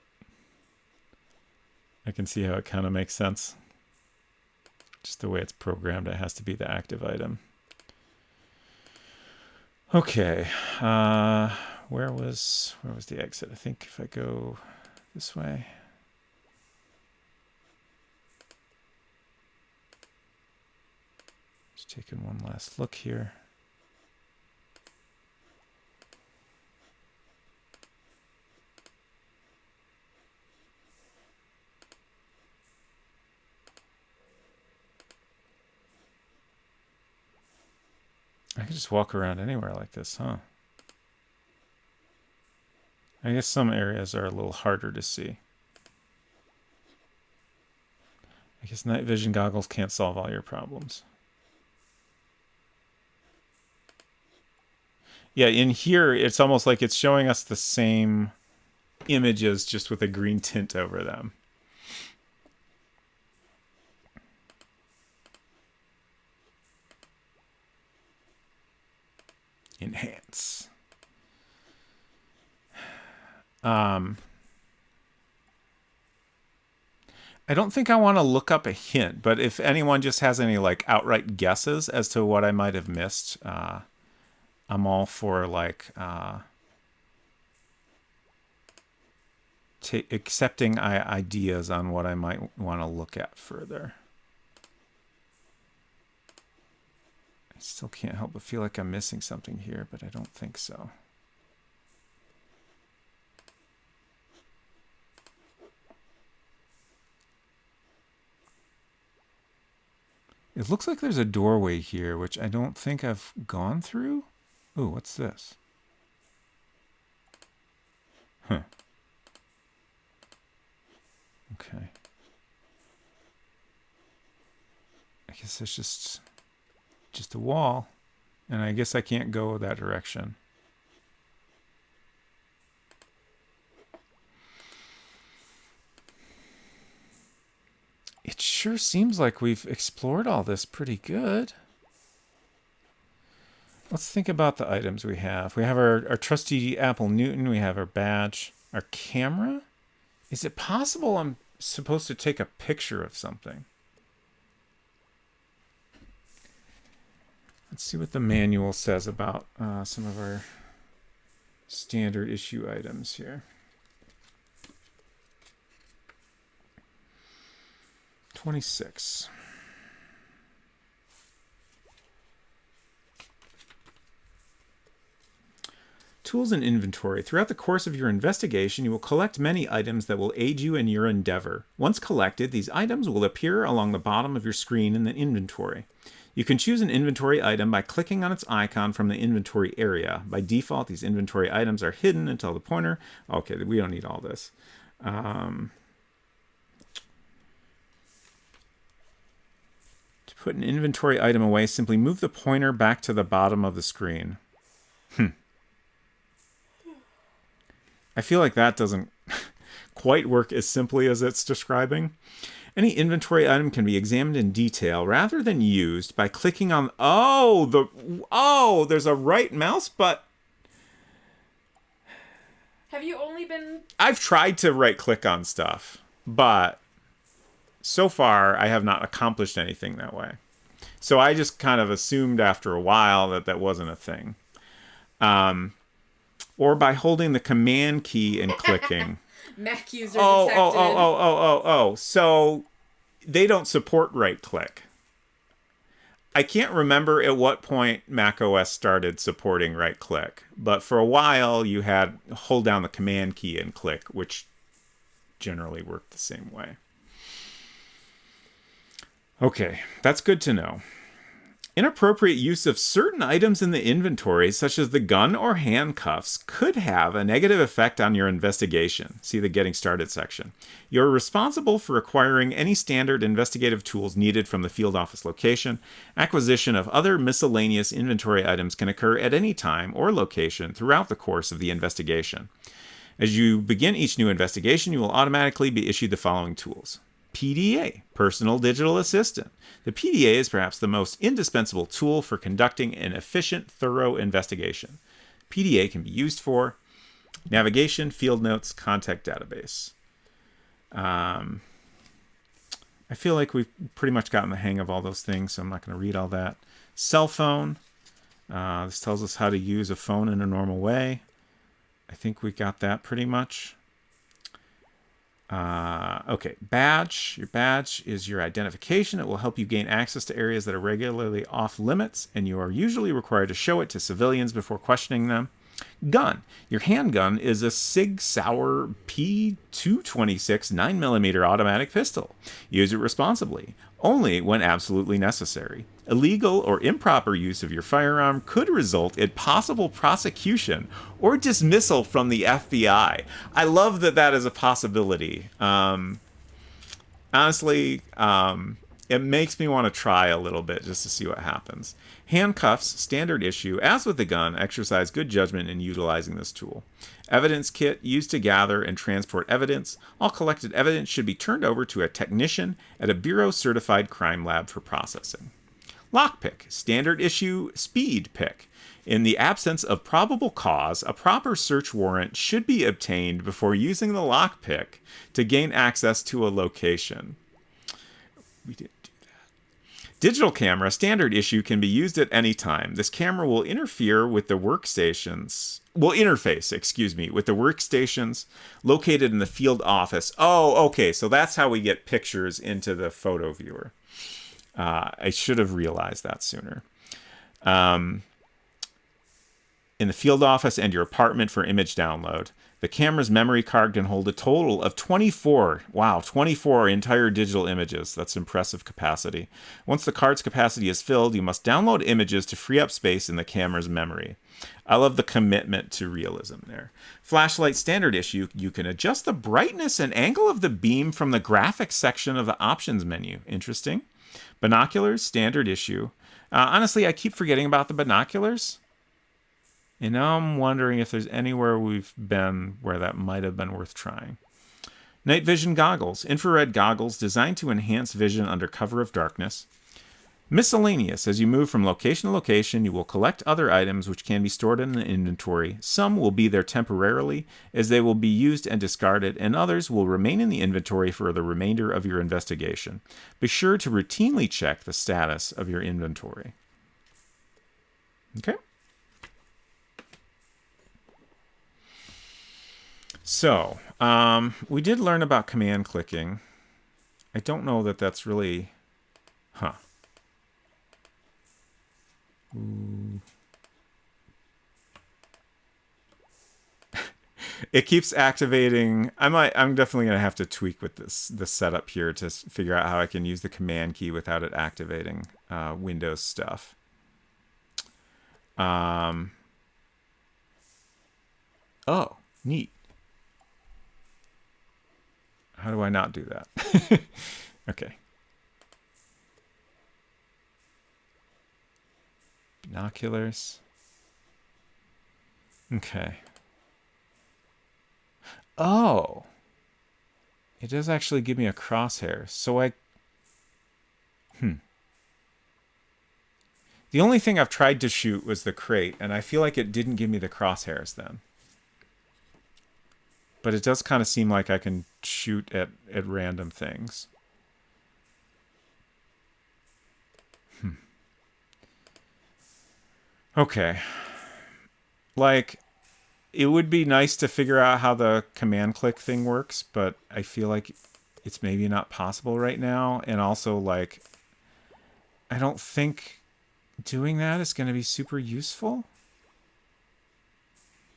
I can see how it kind of makes sense. Just the way it's programmed, it has to be the active item. Okay, where was the exit? I think if I go this way. Just taking one last look here. I could just walk around anywhere like this, huh? I guess some areas are a little harder to see. I guess night vision goggles can't solve all your problems. Yeah, in here, it's almost like it's showing us the same images just with a green tint over them. Enhance. I don't think I want to look up a hint, but if anyone just has any like outright guesses as to what I might have missed, I'm all for like accepting ideas on what I might want to look at further. I still can't help but feel like I'm missing something here, but I don't think so. It looks like there's a doorway here, which I don't think I've gone through. Ooh, what's this? Huh. Okay. I guess it's just a wall, and I guess I can't go that direction. It sure seems like we've explored all this pretty good. Let's think about the items we have. We have our trusty Apple Newton. We have our badge. Our camera? Is it possible I'm supposed to take a picture of something? Let's see what the manual says about some of our standard issue items here. 26. Tools and inventory. Throughout the course of your investigation, you will collect many items that will aid you in your endeavor. Once collected, these items will appear along the bottom of your screen in the inventory. You can choose an inventory item by clicking on its icon from the inventory area. By default, these inventory items are hidden until the pointer... Okay, we don't need all this. To put an inventory item away, simply move the pointer back to the bottom of the screen. I feel like that doesn't quite work as simply as it's describing. Any inventory item can be examined in detail rather than used by clicking on... there's a right mouse button. Have you only been... I've tried to right-click on stuff, but so far I have not accomplished anything that way. So I just kind of assumed after a while that that wasn't a thing. Or by holding the command key and clicking. Mac user detected. So they don't support right-click. I can't remember at what point macOS started supporting right-click, but for a while you had hold down the command key and click, which generally worked the same way. Okay, that's good to know. Inappropriate use of certain items in the inventory, such as the gun or handcuffs, could have a negative effect on your investigation. See the Getting Started section. You're responsible for acquiring any standard investigative tools needed from the field office location. Acquisition of other miscellaneous inventory items can occur at any time or location throughout the course of the investigation. As you begin each new investigation, you will automatically be issued the following tools. PDA, Personal Digital Assistant. The PDA is perhaps the most indispensable tool for conducting an efficient, thorough investigation. PDA can be used for navigation, field notes, contact database. I feel like we've pretty much gotten the hang of all those things, so I'm not going to read all that. Cell phone. This tells us how to use a phone in a normal way. I think we got that pretty much. Okay, badge. Your badge is your identification. It will help you gain access to areas that are regularly off limits, and you are usually required to show it to civilians before questioning them. Gun. Your handgun is a Sig Sauer P226 9mm automatic pistol. Use it responsibly, only when absolutely necessary. Illegal or improper use of your firearm could result in possible prosecution or dismissal from the FBI. I love that that is a possibility. Honestly, it makes me want to try a little bit just to see what happens. Handcuffs, standard issue. As with the gun, exercise good judgment in utilizing this tool. Evidence kit, used to gather and transport evidence. All collected evidence should be turned over to a technician at a Bureau-certified crime lab for processing. Lockpick, standard issue speed pick. In the absence of probable cause, a proper search warrant should be obtained before using the lockpick to gain access to a location. We didn't do that. Digital camera, standard issue, can be used at any time. This camera will interface with the workstations located in the field office. Oh, okay, so that's how we get pictures into the photo viewer. I should have realized that sooner. In the field office and your apartment for image download. The camera's memory card can hold a total of 24 entire digital images. That's impressive capacity. Once the card's capacity is filled, you must download images to free up space in the camera's memory. I love the commitment to realism there. Flashlight standard issue, you can adjust the brightness and angle of the beam from the graphics section of the options menu. Interesting. Binoculars, standard issue. Honestly, I keep forgetting about the binoculars. And now I'm wondering if there's anywhere we've been where that might have been worth trying. Night vision goggles. Infrared goggles designed to enhance vision under cover of darkness. Miscellaneous. As you move from location to location, you will collect other items which can be stored in the inventory. Some will be there temporarily, as they will be used and discarded, and others will remain in the inventory for the remainder of your investigation. Be sure to routinely check the status of your inventory. Okay. So, we did learn about command clicking. I don't know that that's really... Ooh. It keeps activating. I'm definitely going to have to tweak with this setup here to figure out how I can use the command key without it activating Windows stuff. Oh, neat. How do I not do that? Okay. Binoculars. Okay. Oh. It does actually give me a crosshair. So The only thing I've tried to shoot was the crate, and I feel like it didn't give me the crosshairs then. But it does kind of seem like I can shoot at random things. Okay. Like, it would be nice to figure out how the command click thing works, but I feel like it's maybe not possible right now. And also, like, I don't think doing that is going to be super useful.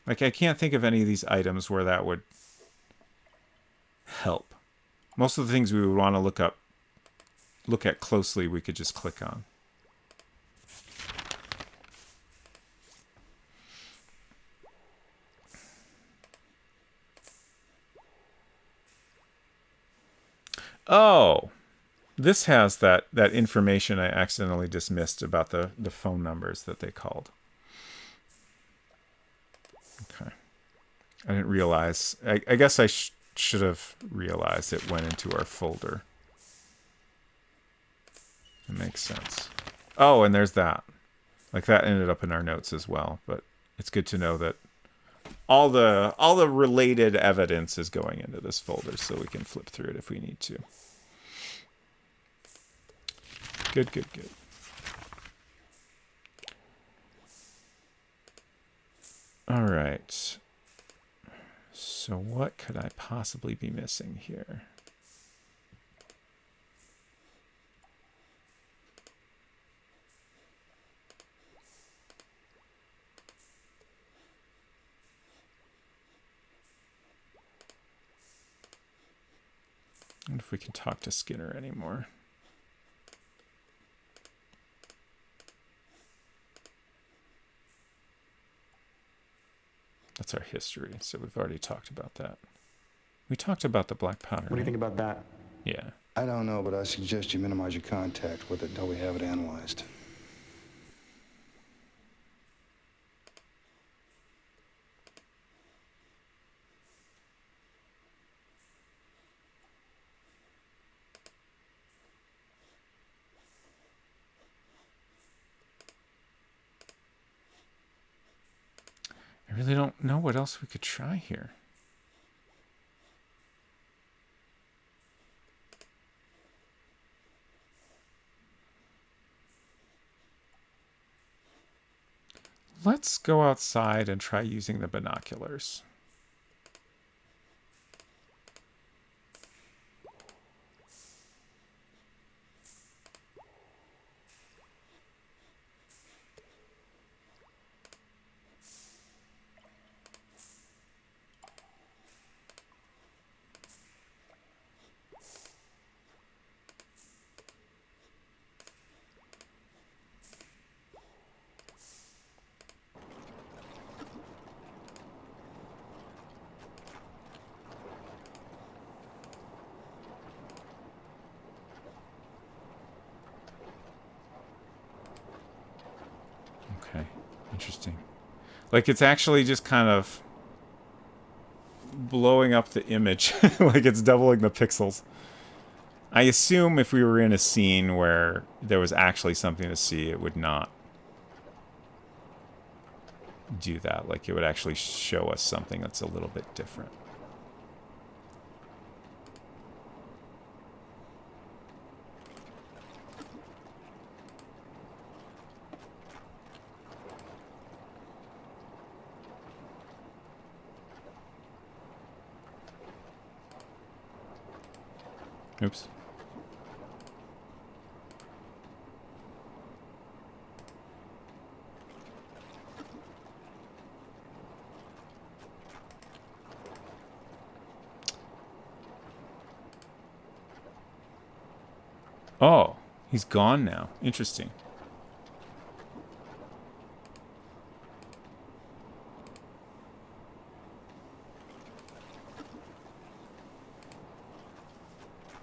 Like, I can't think of any of these items where that would help. Most of the things we would want to look at closely, we could just click on. Oh, this has that information I accidentally dismissed about the phone numbers that they called. Okay. I didn't realize. I guess I should have realized it went into our folder. It makes sense. Oh, and there's that. Like, that ended up in our notes as well, but it's good to know that all the related evidence is going into this folder, so we can flip through it if we need to. Good. All right. So what could I possibly be missing here? I wonder if we can talk to Skinner anymore. That's our history, so we've already talked about that. We talked about the black powder. What do you think about that? Yeah. I don't know, but I suggest you minimize your contact with it until we have it analyzed. I really don't know what else we could try here. Let's go outside and try using the binoculars. Okay, interesting. Like it's actually just kind of blowing up the image, like it's doubling the pixels. I assume if we were in a scene where there was actually something to see, it would not do that. Like it would actually show us something that's a little bit different. Oops. Oh, he's gone now. Interesting.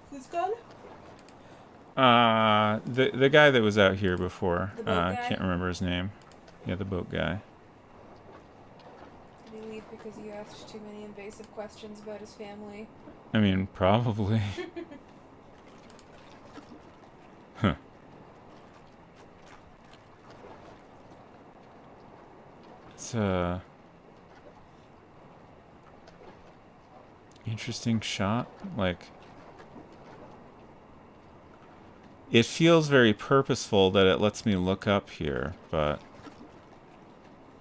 Who's gone? The guy that was out here before. The boat guy? Can't remember his name. Yeah, the boat guy. Did he leave because you asked too many invasive questions about his family? I mean, probably. Huh. It's a interesting shot. Like, it feels very purposeful that it lets me look up here, but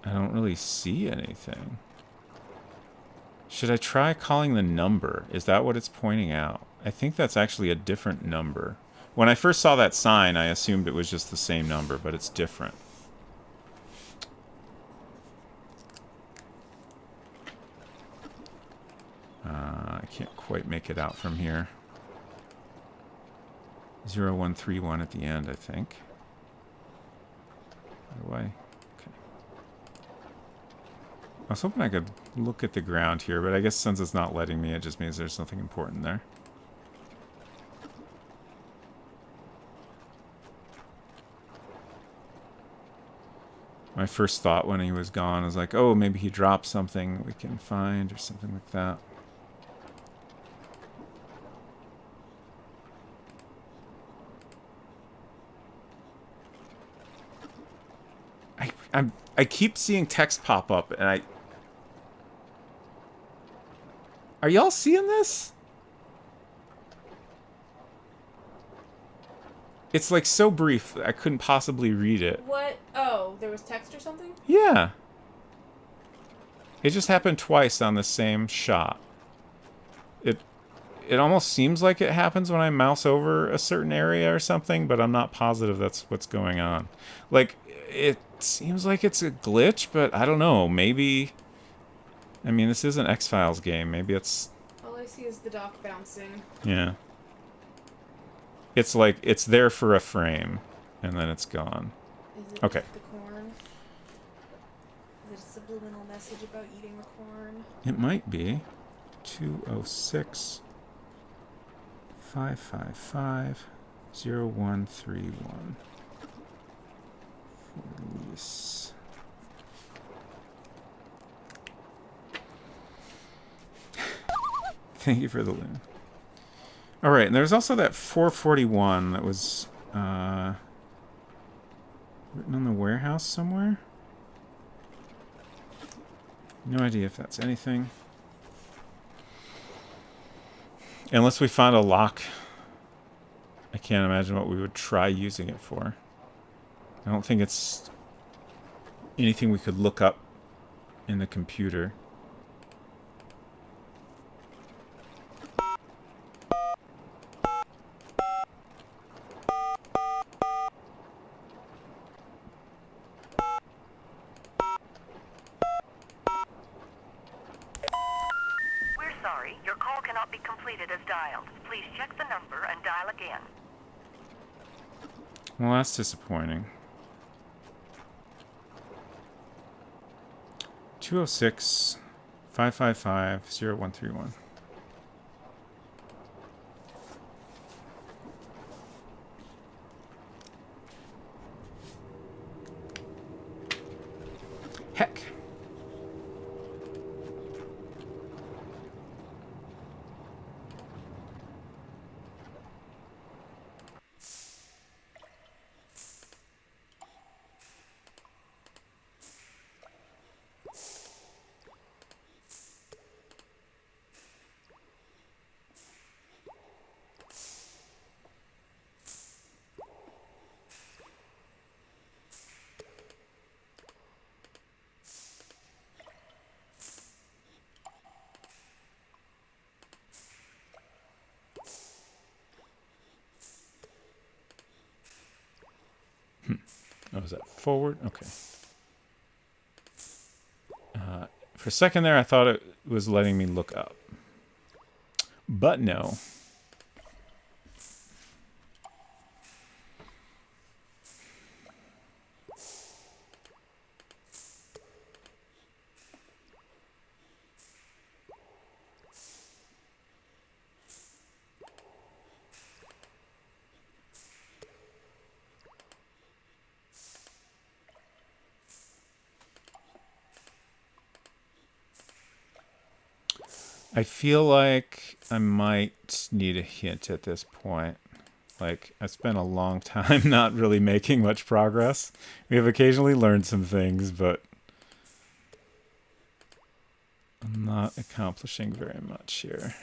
I don't really see anything. Should I try calling the number? Is that what it's pointing out? I think that's actually a different number. When I first saw that sign, I assumed it was just the same number, but it's different. I can't quite make it out from here. 0131 at the end, I think. How do I? Okay. I was hoping I could look at the ground here, but I guess since it's not letting me, it just means there's nothing important there. My first thought when he was gone was like, oh, maybe he dropped something we can find or something like that. I keep seeing text pop up, and Are y'all seeing this? It's like so brief, I couldn't possibly read it. What? Oh, there was text or something? Yeah. It just happened twice on the same shot. It almost seems like it happens when I mouse over a certain area or something, but I'm not positive that's what's going on. Like, it seems like it's a glitch, but I don't know. Maybe... I mean, this is an X-Files game. Maybe it's... All I see is the dock bouncing. Yeah. It's like, it's there for a frame, and then it's gone. Is it okay. the corn? Is it a subliminal message about eating the corn? It might be. 206 555 0131. Release. Thank you for the loon. All right, and there's also that 441 that was written on the warehouse somewhere. No idea if that's anything. Unless we found a lock, I can't imagine what we would try using it for. I don't think it's anything we could look up in the computer. We're sorry, your call cannot be completed as dialed. Please check the number and dial again. Well, that's disappointing. 206-555-0131. Heck. Oh, is that forward? Okay. For a second there, I thought it was letting me look up. But no. I feel like I might need a hint at this point. Like, I spent a long time not really making much progress. We have occasionally learned some things, but I'm not accomplishing very much here.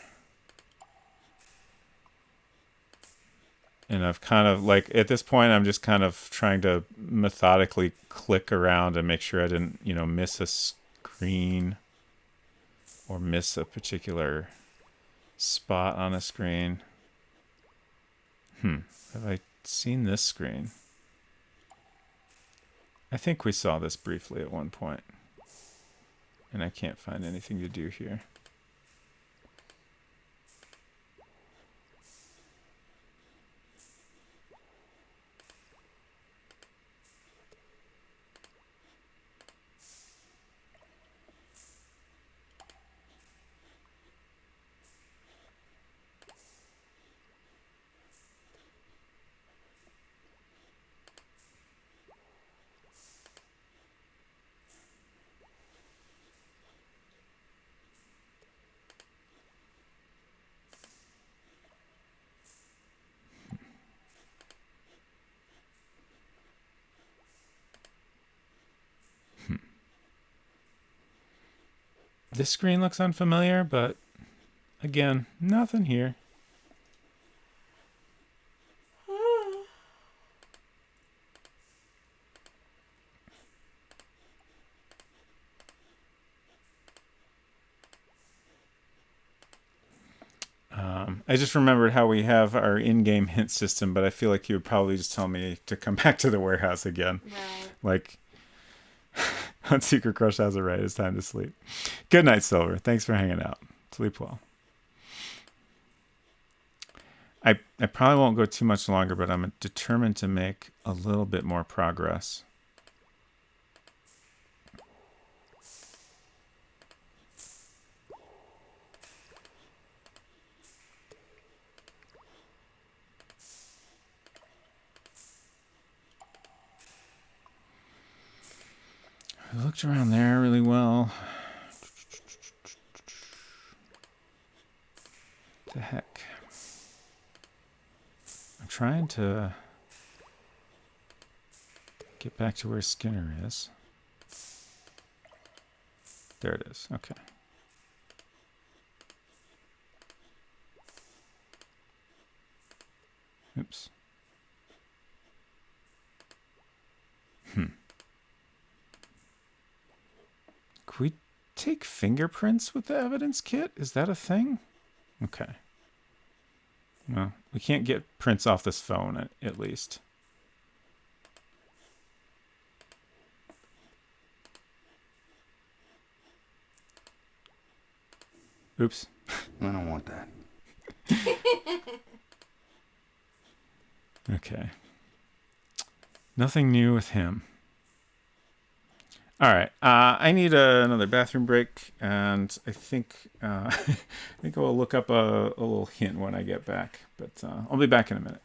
And I've kind of, like, at this point, I'm just kind of trying to methodically click around and make sure I didn't, you know, miss a screen. Or miss a particular spot on a screen. Have I seen this screen? I think we saw this briefly at one point. And I can't find anything to do here. This screen looks unfamiliar, but again, nothing here. I just remembered how we have our in-game hint system, but I feel like you would probably just tell me to come back to the warehouse again. Right. Like, on Secret Crush has it right. It's time to sleep. Good night, Silver. Thanks for hanging out. Sleep well. I probably won't go too much longer, but I'm determined to make a little bit more progress. I looked around there really well. What the heck? I'm trying to get back to where Skinner is. There it is. Okay. Oops. Could we take fingerprints with the evidence kit? Is that a thing? Okay. Well, we can't get prints off this phone, at least. Oops. I don't want that. Okay. Nothing new with him. All right. I need another bathroom break, and I think I think I'll look up a little hint when I get back. But I'll be back in a minute.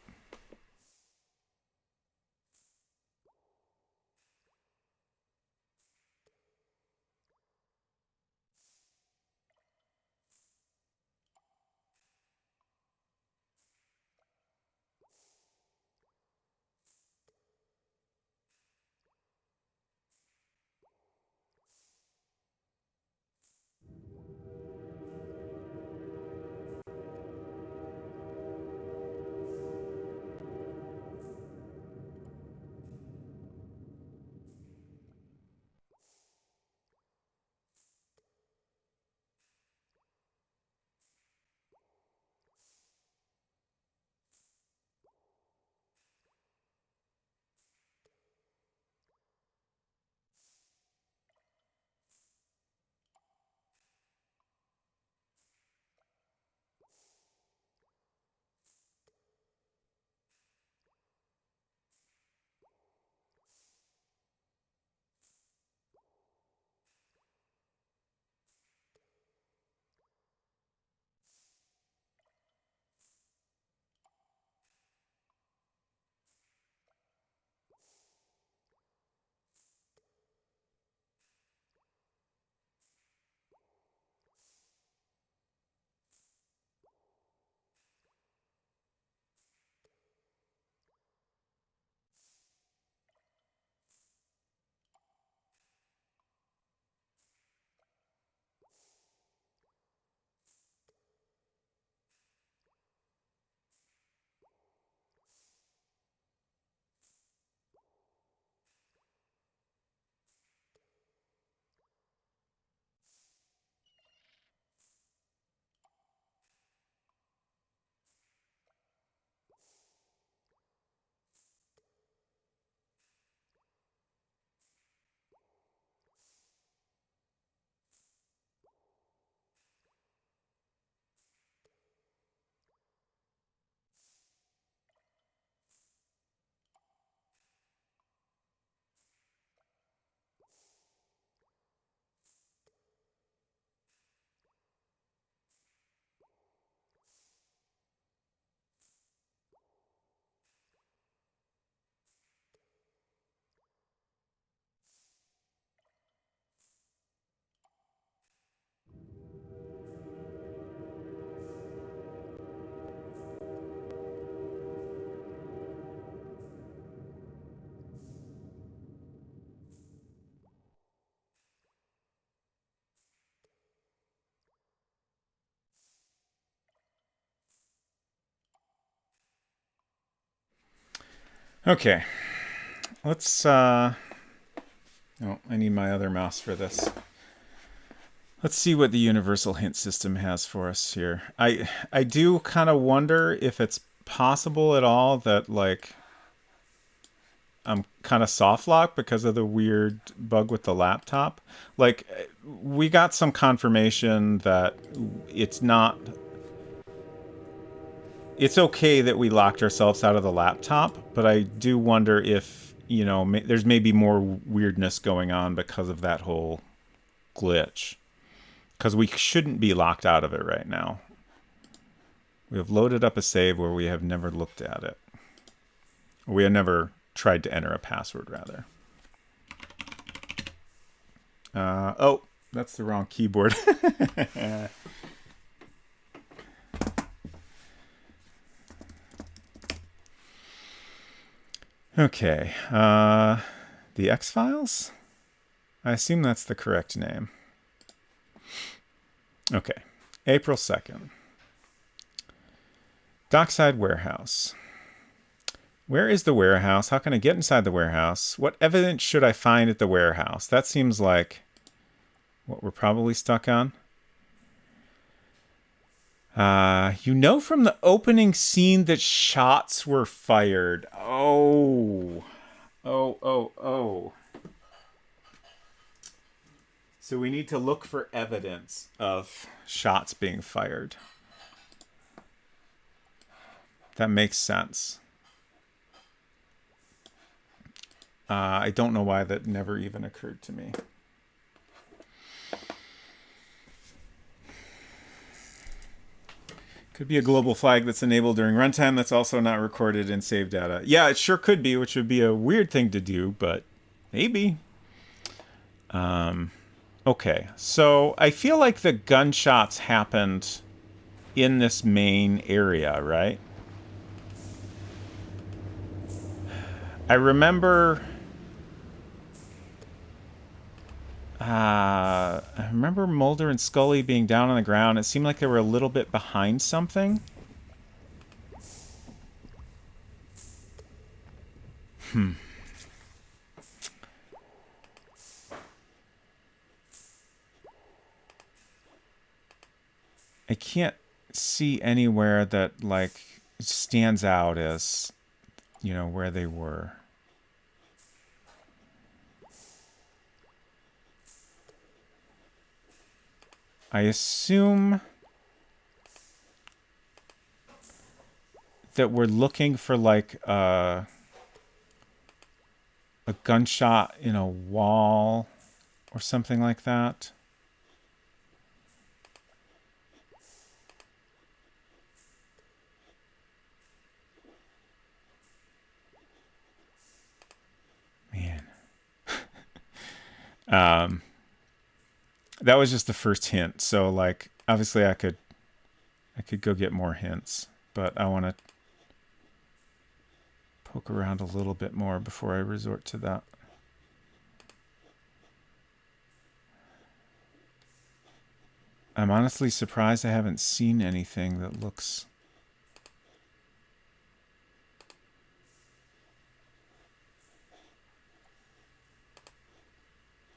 Okay. Let's oh, I need my other mouse for this. Let's see what the universal hint system has for us here. I do kind of wonder if it's possible at all that, like, I'm kind of soft locked because of the weird bug with the laptop. Like, we got some confirmation that it's okay that we locked ourselves out of the laptop, but I do wonder if, you know, there's maybe more weirdness going on because of that whole glitch. Because we shouldn't be locked out of it right now. We have loaded up a save where we have never looked at it. We have never tried to enter a password, rather. Oh, that's the wrong keyboard. Okay, the X-Files? I assume that's the correct name. Okay. April 2nd. Dockside Warehouse. Where is the warehouse? How can I get inside the warehouse? What evidence should I find at the warehouse? That seems like what we're probably stuck on. You know from the opening scene that shots were fired. Oh. So we need to look for evidence of shots being fired. That makes sense. I don't know why that never even occurred to me. Could be a global flag that's enabled during runtime that's also not recorded in save data. Yeah, it sure could be, which would be a weird thing to do, but maybe. Okay, so I feel like the gunshots happened in this main area, right? I remember Mulder and Scully being down on the ground. It seemed like they were a little bit behind something. I can't see anywhere that, like, stands out as, you know, where they were. I assume that we're looking for, like, a gunshot in a wall or something like that. That was just the first hint. So, like, obviously I could go get more hints, but I want to poke around a little bit more before I resort to that. I'm honestly surprised I haven't seen anything that looks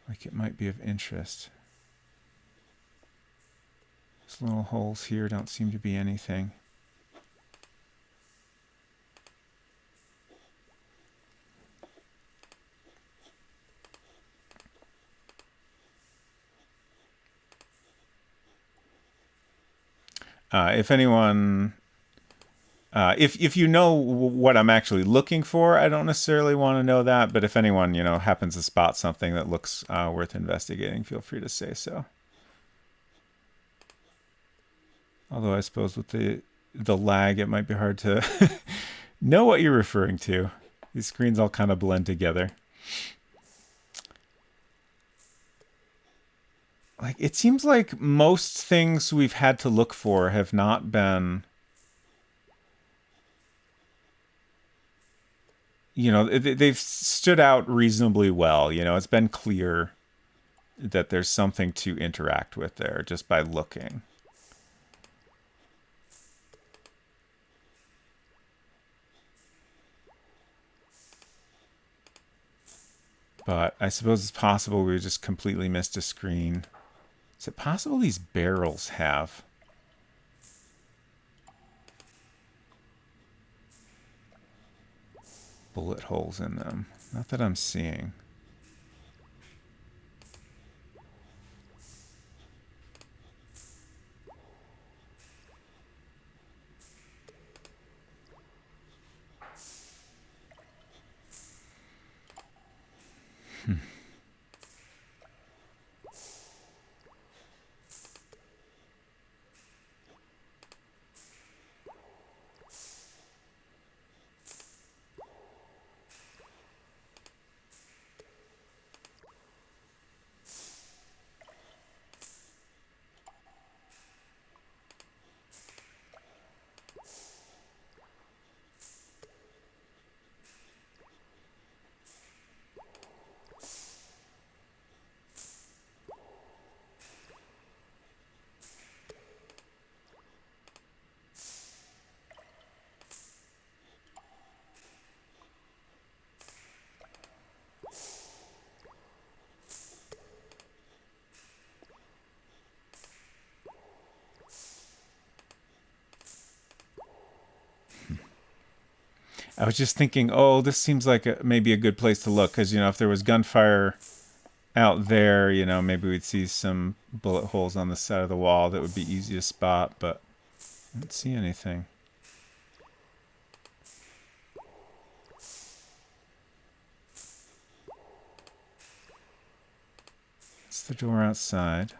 like it might be of interest. These little holes here don't seem to be anything. If anyone, if you know what I'm actually looking for, I don't necessarily want to know that. But if anyone, you know, happens to spot something that looks worth investigating, feel free to say so. Although I suppose with the lag, it might be hard to know what you're referring to. These screens all kind of blend together. Like, it seems like most things we've had to look for have not been, you know, they've stood out reasonably well. You know, it's been clear that there's something to interact with there just by looking. But I suppose it's possible we just completely missed a screen. Is it possible these barrels have bullet holes in them? Not that I'm seeing. I was just thinking, oh, this seems like maybe a good place to look, because, you know, if there was gunfire out there, you know, maybe we'd see some bullet holes on the side of the wall that would be easy to spot, but I don't see anything. It's the door outside.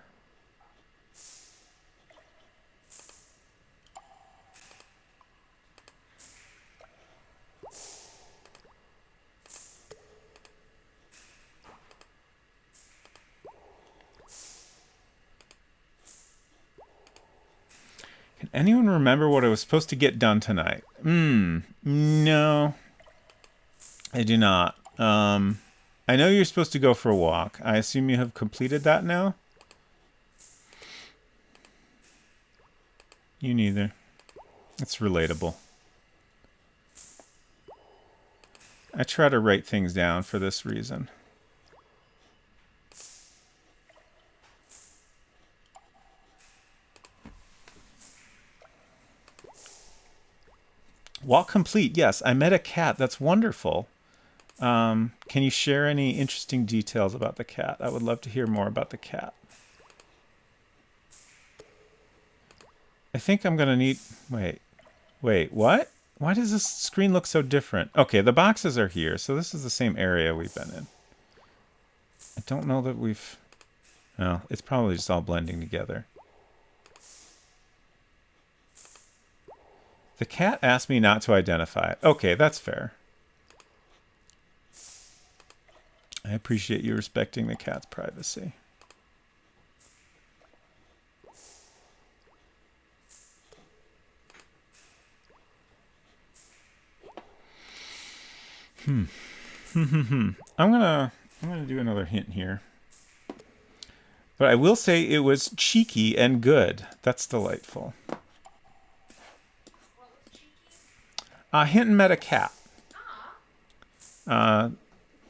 Can anyone remember what I was supposed to get done tonight? No. I do not. I know you're supposed to go for a walk. I assume you have completed that now? You neither. It's relatable. I try to write things down for this reason. Walk complete. Yes, I met a cat. That's wonderful. Can you share any interesting details about the cat? I would love to hear more about the cat. I think I'm going to need... Wait, what? Why does this screen look so different? Okay, the boxes are here, so this is the same area we've been in. I don't know that we've... Well, it's probably just all blending together. The cat asked me not to identify it. Okay, that's fair. I appreciate you respecting the cat's privacy. I'm gonna do another hint here. But I will say it was cheeky and good. That's delightful. Hinton met a cat.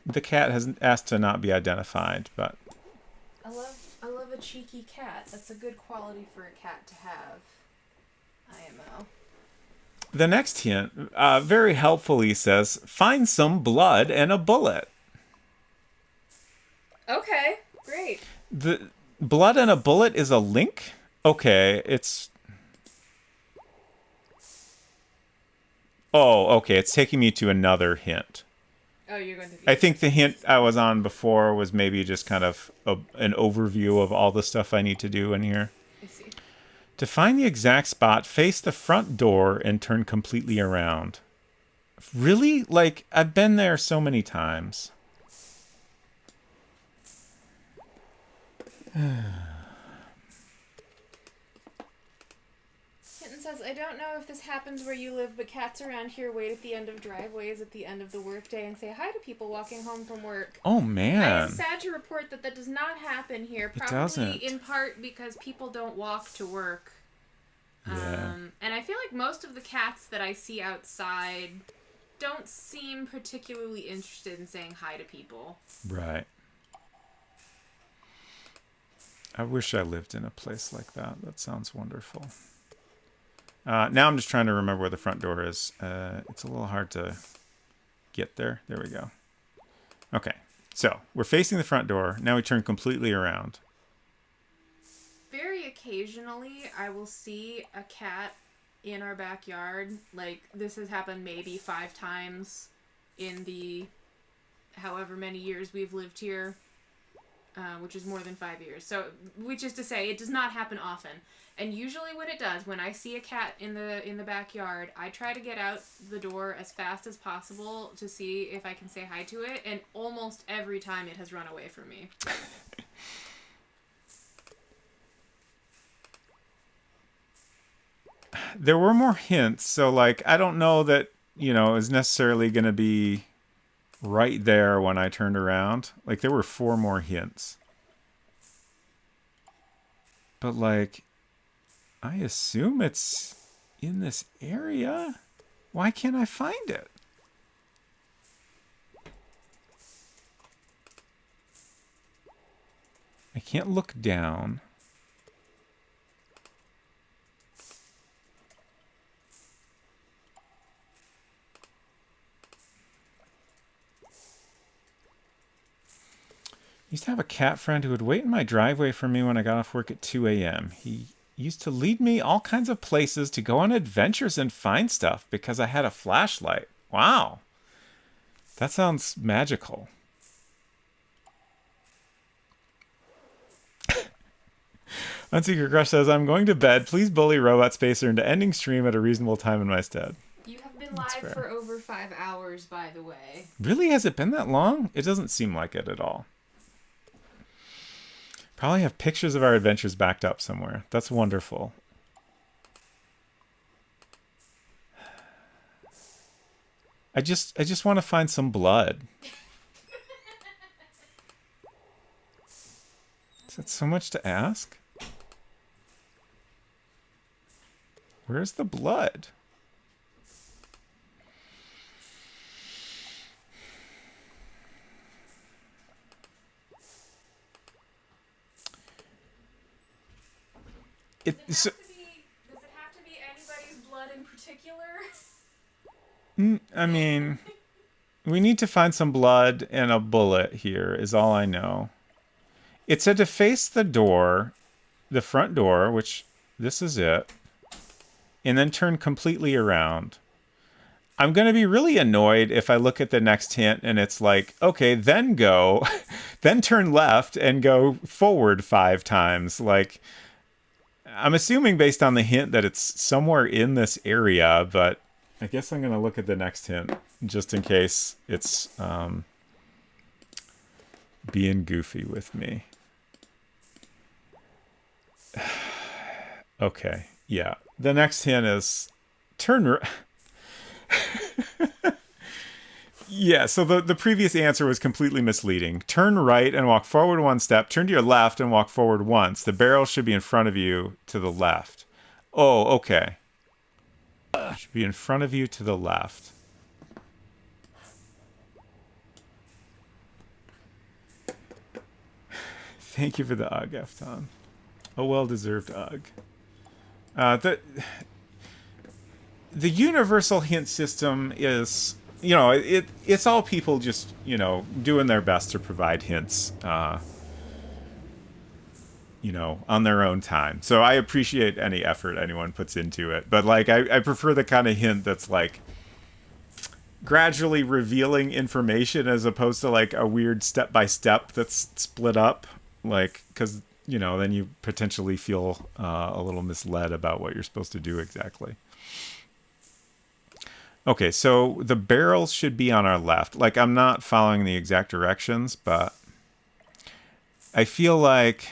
The cat has asked to not be identified, but... I love a cheeky cat. That's a good quality for a cat to have. IMO. The next hint, very helpfully says, find some blood and a bullet. Okay, great. The blood and a bullet is a link? Okay, it's... Oh, okay, it's taking me to another hint. Oh, you're going to... I think the hint I was on before was maybe just kind of an overview of all the stuff I need to do in here. I see. To find the exact spot, face the front door and turn completely around. Really? Like, I've been there so many times. Kitten says, I don't know if this happens where you live, but cats around here wait at the end of driveways at the end of the workday and say hi to people walking home from work. Oh, man. I am sad to report that does not happen here. It Probably doesn't. in part because people don't walk to work. Yeah. And I feel like most of the cats that I see outside don't seem particularly interested in saying hi to people. Right. I wish I lived in a place like that. That sounds wonderful. Now I'm just trying to remember where the front door is. It's a little hard to get there. There we go. Okay. So we're facing the front door. Now we turn completely around. Very occasionally, I will see a cat in our backyard. Like, this has happened maybe 5 times in the however many years we've lived here, which is more than 5 years. So, which is to say, it does not happen often. And usually when it does, when I see a cat in the backyard, I try to get out the door as fast as possible to see if I can say hi to it, and almost every time it has run away from me. There were more hints, so like I don't know that, you know, is necessarily going to be right there when I turned around. Like there were 4 more hints. But like I assume it's in this area. Why can't I find it? I can't look down. Used to have a cat friend who would wait in my driveway for me when I got off work at 2 a.m. He used to lead me all kinds of places to go on adventures and find stuff because I had a flashlight. Wow. That sounds magical. Unsecret Crush says, I'm going to bed. Please bully Robot Spacer into ending stream at a reasonable time in my stead. You have been live for over 5 hours, by the way. Really? Has it been that long? It doesn't seem like it at all. Probably have pictures of our adventures backed up somewhere. That's wonderful. I just want to find some blood. Is that so much to ask? Where's the blood? Does it have to be anybody's blood in particular? I mean, we need to find some blood and a bullet here is all I know. It said to face the door, the front door, which this is it, and then turn completely around. I'm going to be really annoyed if I look at the next hint and it's like, okay, then go, then turn left and go forward 5 times. Like, I'm assuming based on the hint that it's somewhere in this area, but I guess I'm going to look at the next hint just in case it's being goofy with me. Okay, yeah. The next hint is turn... Yeah, so the previous answer was completely misleading. Turn right and walk forward 1 step. Turn to your left and walk forward once. The barrel should be in front of you to the left. Oh, okay. Should be in front of you to the left. Thank you for the UGG, Efton. A well-deserved UGG. The universal hint system is... You know, it's all people just, you know, doing their best to provide hints, you know, on their own time. So I appreciate any effort anyone puts into it. But, like, I prefer the kind of hint that's, like, gradually revealing information as opposed to, like, a weird step-by-step that's split up. Like, because, you know, then you potentially feel a little misled about what you're supposed to do exactly. Okay, so the barrels should be on our left. Like, I'm not following the exact directions, but I feel like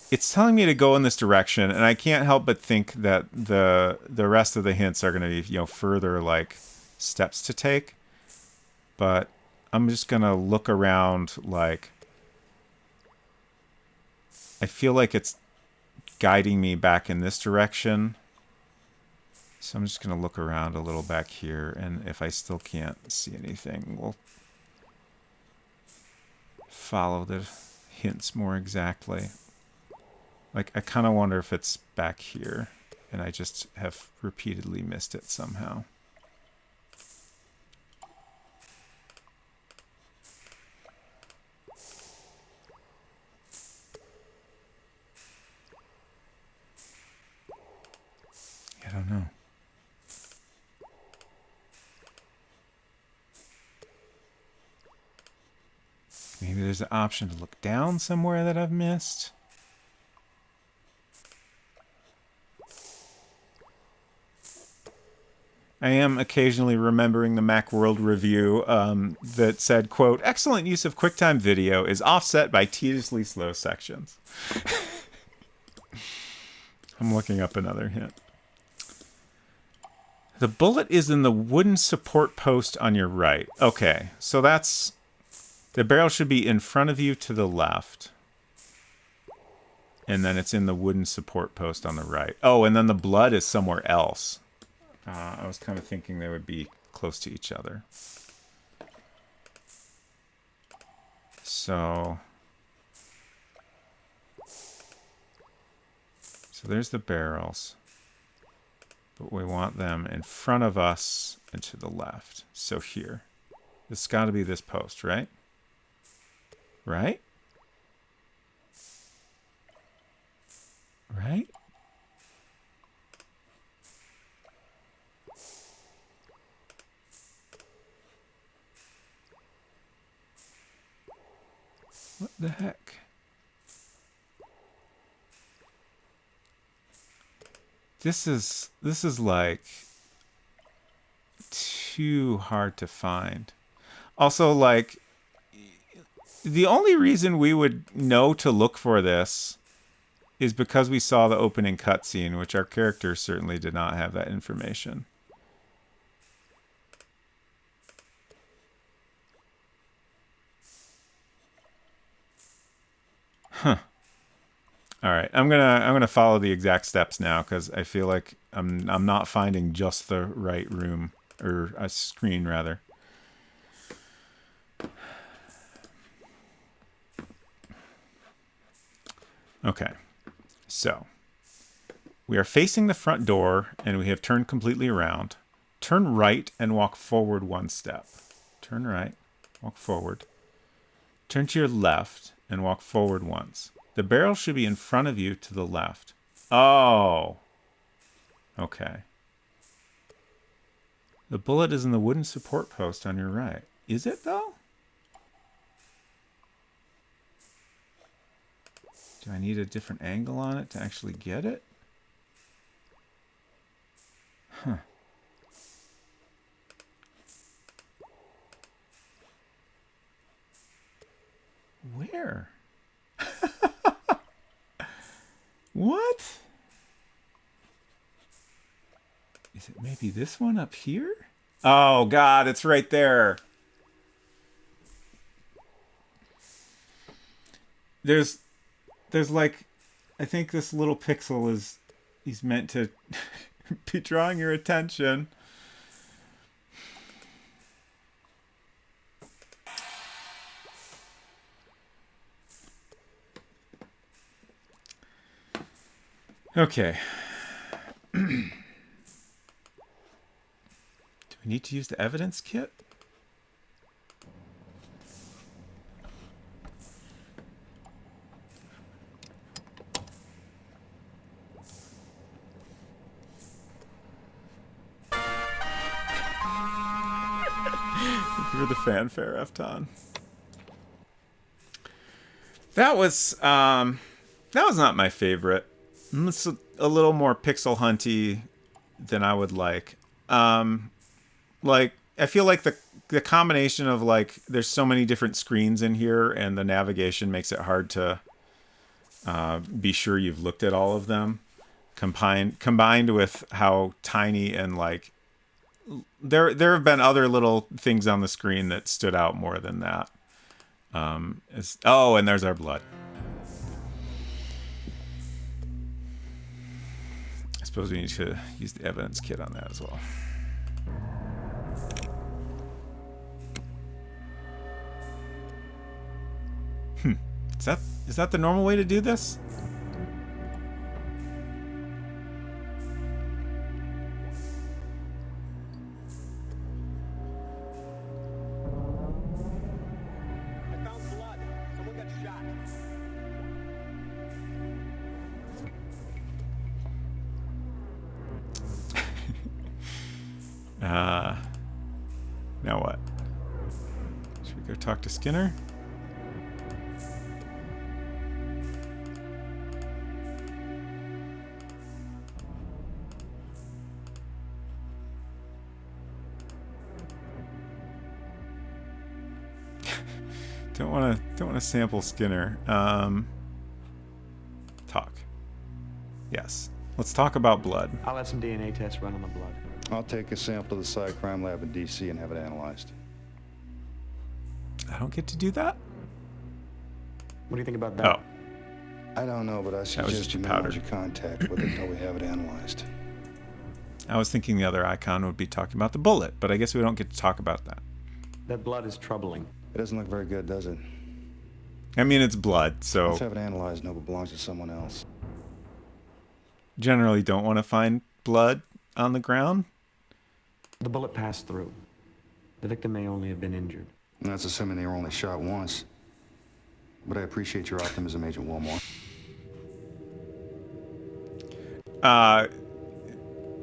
it's telling me to go in this direction, and I can't help but think that the rest of the hints are going to be, you know, further, like, steps to take. But I'm just going to look around, like, I feel like it's guiding me back in this direction. So I'm just going to look around a little back here, and if I still can't see anything, we'll follow the hints more exactly. Like, I kind of wonder if it's back here, and I just have repeatedly missed it somehow. I don't know. Maybe there's an option to look down somewhere that I've missed. I am occasionally remembering the Macworld review that said, quote, excellent use of QuickTime video is offset by tediously slow sections. I'm looking up another hint. The bullet is in the wooden support post on your right. Okay, so that's... The barrel should be in front of you to the left. And then it's in the wooden support post on the right. Oh, and then the blood is somewhere else. I was kind of thinking they would be close to each other. So there's the barrels. But we want them in front of us and to the left. So here. It's got to be this post, right? Right? Right? What the heck? This is like too hard to find. Also, like, the only reason we would know to look for this is because we saw the opening cutscene, which our characters certainly did not have that information. Huh. All right, I'm gonna follow the exact steps now because I feel like I'm not finding just the right room or a screen rather. Okay, so we are facing the front door and we have turned completely around. Turn right and walk forward 1 step. Turn right, walk forward. Turn to your left and walk forward once. The barrel should be in front of you to the left. Oh. Okay. The bullet is in the wooden support post on your right. Is it, though? Do I need a different angle on it to actually get it? Huh. Where? What? Is it maybe this one up here? Oh God, it's right there. There's like, I think this little pixel he's meant to be drawing your attention. Okay. Do we need to use the evidence kit? You're the fanfare, Efton. That was not my favorite. It's a little more pixel hunty than I would like. Like, I feel like the combination of, like, there's so many different screens in here and the navigation makes it hard to be sure you've looked at all of them. Combined with how tiny and, like, there have been other little things on the screen that stood out more than that. And there's our blood. I suppose we need to use the evidence kit on that as well. Is that the normal way to do this? I found blood. Someone got shot. Now what? Should we go talk to Skinner? Don't want to sample Skinner. Talk. Yes. Let's talk about blood. I'll have some DNA tests run on the blood. I'll take a sample to the site crime lab in DC and have it analyzed. I don't get to do that? What do you think about that? Oh. I don't know, but I suggest you minimize your contact with it until we have it analyzed. I was thinking the other icon would be talking about the bullet, but I guess we don't get to talk about that. That blood is troubling. It doesn't look very good, does it? I mean, it's blood, so... Let's have it analyzed. No, it belongs to someone else. Generally don't want to find blood on the ground. The bullet passed through. The victim may only have been injured. And that's assuming they were only shot once. But I appreciate your optimism, Agent Wilmore.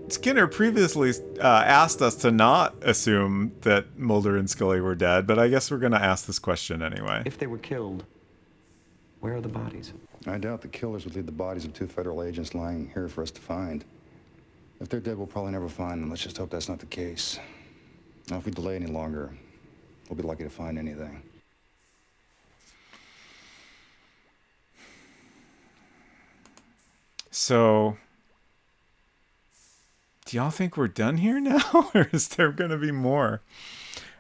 Skinner previously asked us to not assume that Mulder and Scully were dead, but I guess we're going to ask this question anyway. If they were killed, where are the bodies? I doubt the killers would leave the bodies of 2 federal agents lying here for us to find. If they're dead, we'll probably never find them. Let's just hope that's not the case. Now, if we delay any longer, we'll be lucky to find anything. So, do y'all think we're done here now? Or is there going to be more?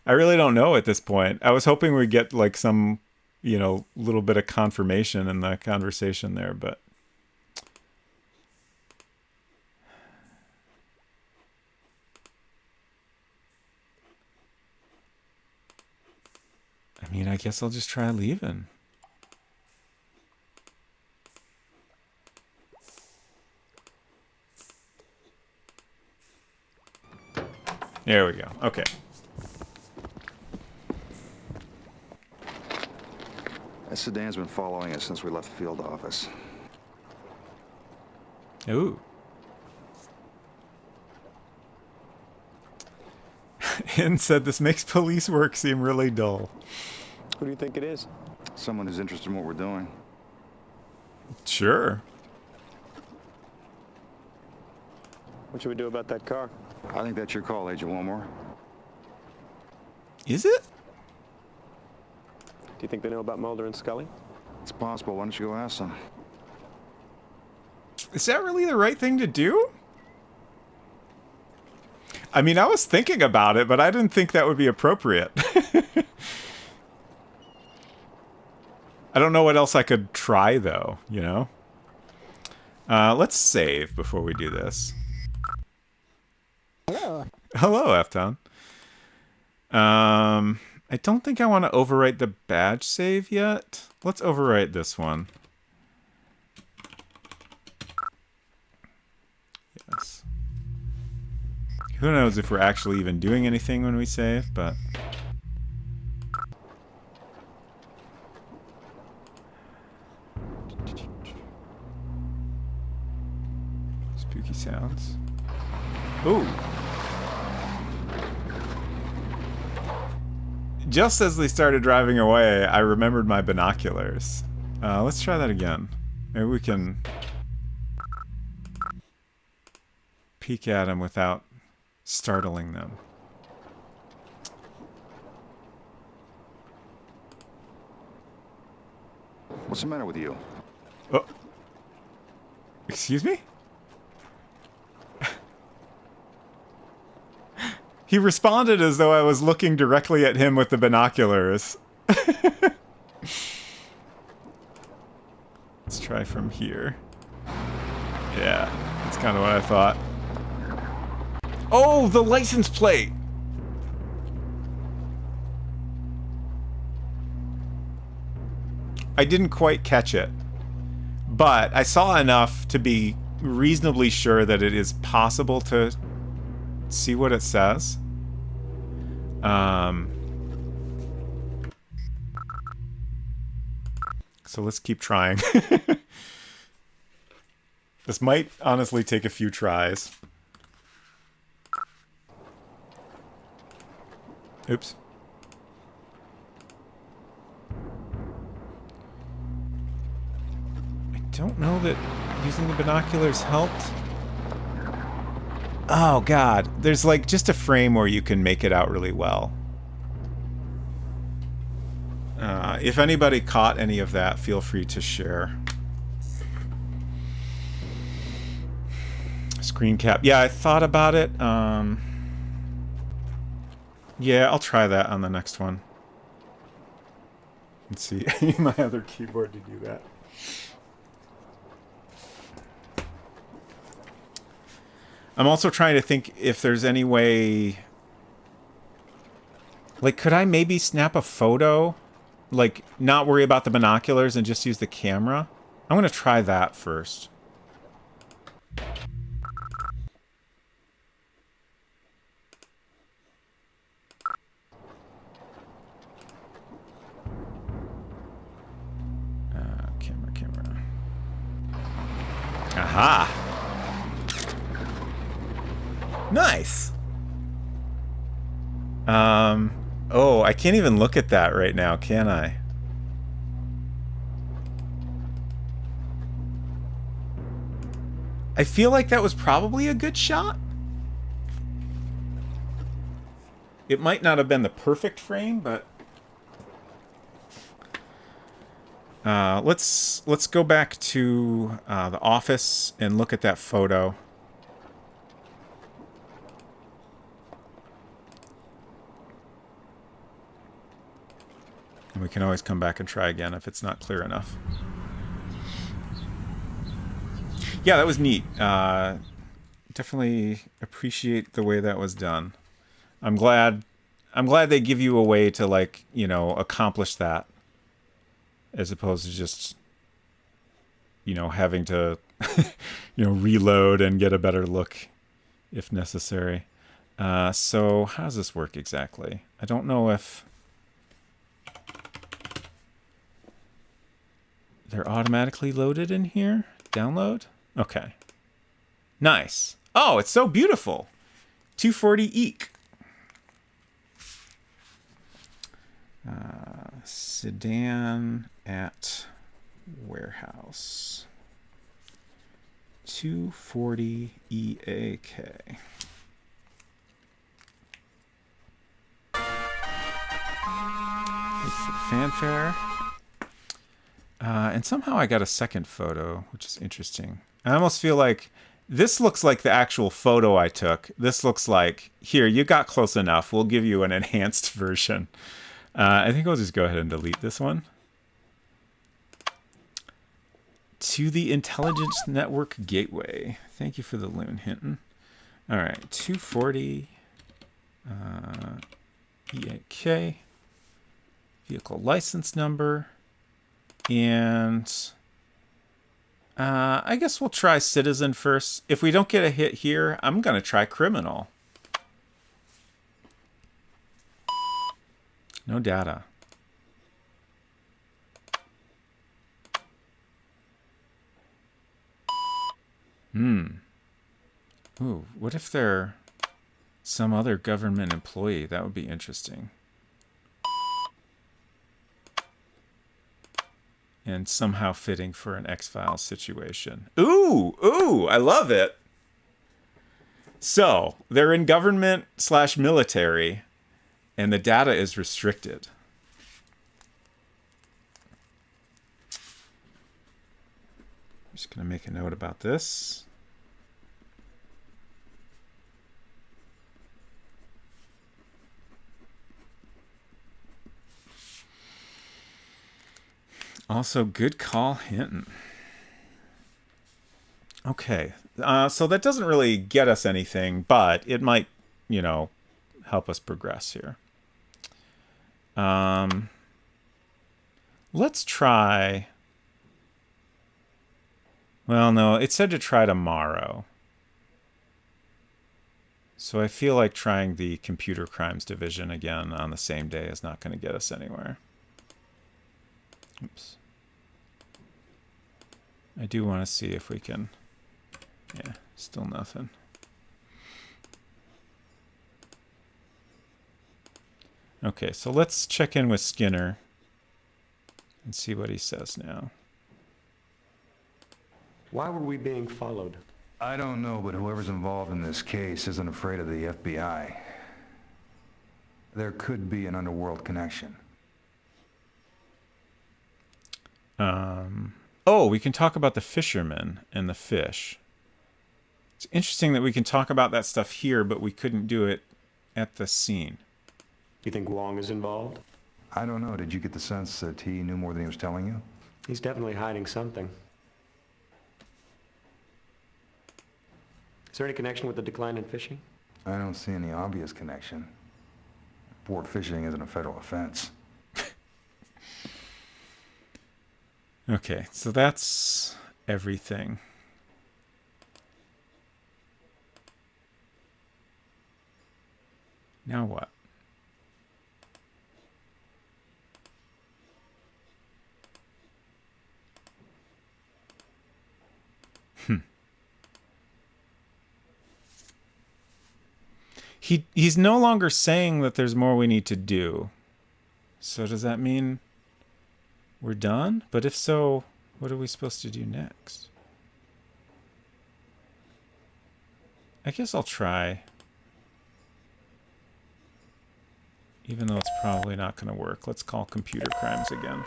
I really don't know at this point. I was hoping we'd get like some, you know, little bit of confirmation in the conversation there, but... I mean, I guess I'll just try leaving. There we go. Okay. That sedan's been following us since we left the field office. Ooh. Hinn said this makes police work seem really dull. Who do you think it is? Someone who's interested in what we're doing. Sure. What should we do about that car? I think that's your call, Agent Wilmore. Is it? Do you think they know about Mulder and Scully? It's possible. Why don't you go ask them? Is that really the right thing to do? I mean, I was thinking about it, but I didn't think that would be appropriate. I don't know what else I could try, though, you know? Let's save before we do this. Hello. Hello, F-Town. I don't think I want to overwrite the badge save yet. Let's overwrite this one. Yes. Who knows if we're actually even doing anything when we save, but... Spooky sounds. Ooh. Just as they started driving away, I remembered my binoculars. Let's try that again. Maybe we can peek at them without startling them. What's the matter with you? Oh. Excuse me? He responded as though I was looking directly at him with the binoculars. Let's try from here. Yeah, that's kind of what I thought. Oh, the license plate! I didn't quite catch it, but I saw enough to be reasonably sure that it is possible to see what it says. So let's keep trying. This might honestly take a few tries. Oops. I don't know that using the binoculars helped. Oh god, there's like just a frame where you can make it out really well. If anybody caught any of that, feel free to share. Screen cap. Yeah, I thought about it. Yeah, I'll try that on the next one. Let's see. I need my other keyboard to do that. I'm also trying to think if there's any way... Like, could I maybe snap a photo? Like, not worry about the binoculars and just use the camera? I'm going to try that first. Aha! Nice! Oh, I can't even look at that right now, can I? I feel like that was probably a good shot. It might not have been the perfect frame, but let's go back to the office and look at that photo. And we can always come back and try again if it's not clear enough. Yeah, that was neat. Definitely appreciate the way that was done. I'm glad they give you a way to, like, you know, accomplish that as opposed to just, you know, having to you know, reload and get a better look if necessary. So how does this work exactly? I don't know if they're automatically loaded in here. Download? Okay. Nice. Oh, it's so beautiful. 240 eek. Sedan at warehouse. 240 EAK. Thanks for the fanfare. And somehow I got a second photo, which is interesting. I almost feel like this looks like the actual photo I took. This looks like, here, you got close enough. We'll give you an enhanced version. I think I'll just go ahead and delete this one. To the Intelligence Network Gateway. Thank you for the loon, Hinton. All right, 240 EAK. Vehicle license number. And I guess we'll try citizen first. If we don't get a hit here, I'm going to try criminal. No data. Ooh, what if they're some other government employee? That would be interesting. And somehow fitting for an X-Files situation. Ooh, I love it. So, they're in government/military, and the data is restricted. I'm just going to make a note about this. Also, good call, Hinton. Okay, so that doesn't really get us anything, but it might, you know, help us progress here. Let's try... Well, no, it said to try tomorrow. So I feel like trying the Computer Crimes Division again on the same day is not going to get us anywhere. Oops. I do want to see if we can... Yeah, still nothing. Okay, so let's check in with Skinner and see what he says now. Why were we being followed? I don't know, but whoever's involved in this case isn't afraid of the FBI. There could be an underworld connection. Oh, we can talk about the fishermen and the fish. It's interesting that we can talk about that stuff here, but we couldn't do it at the scene. You think Wong is involved? I don't know. Did you get the sense that he knew more than he was telling you? He's definitely hiding something. Is there any connection with the decline in fishing? I don't see any obvious connection. Port fishing isn't a federal offense. Okay, so that's everything. Now what? He's no longer saying that there's more we need to do. So does that mean we're done? But if so, what are we supposed to do next? I guess I'll try. Even though it's probably not going to work. Let's call computer crimes again.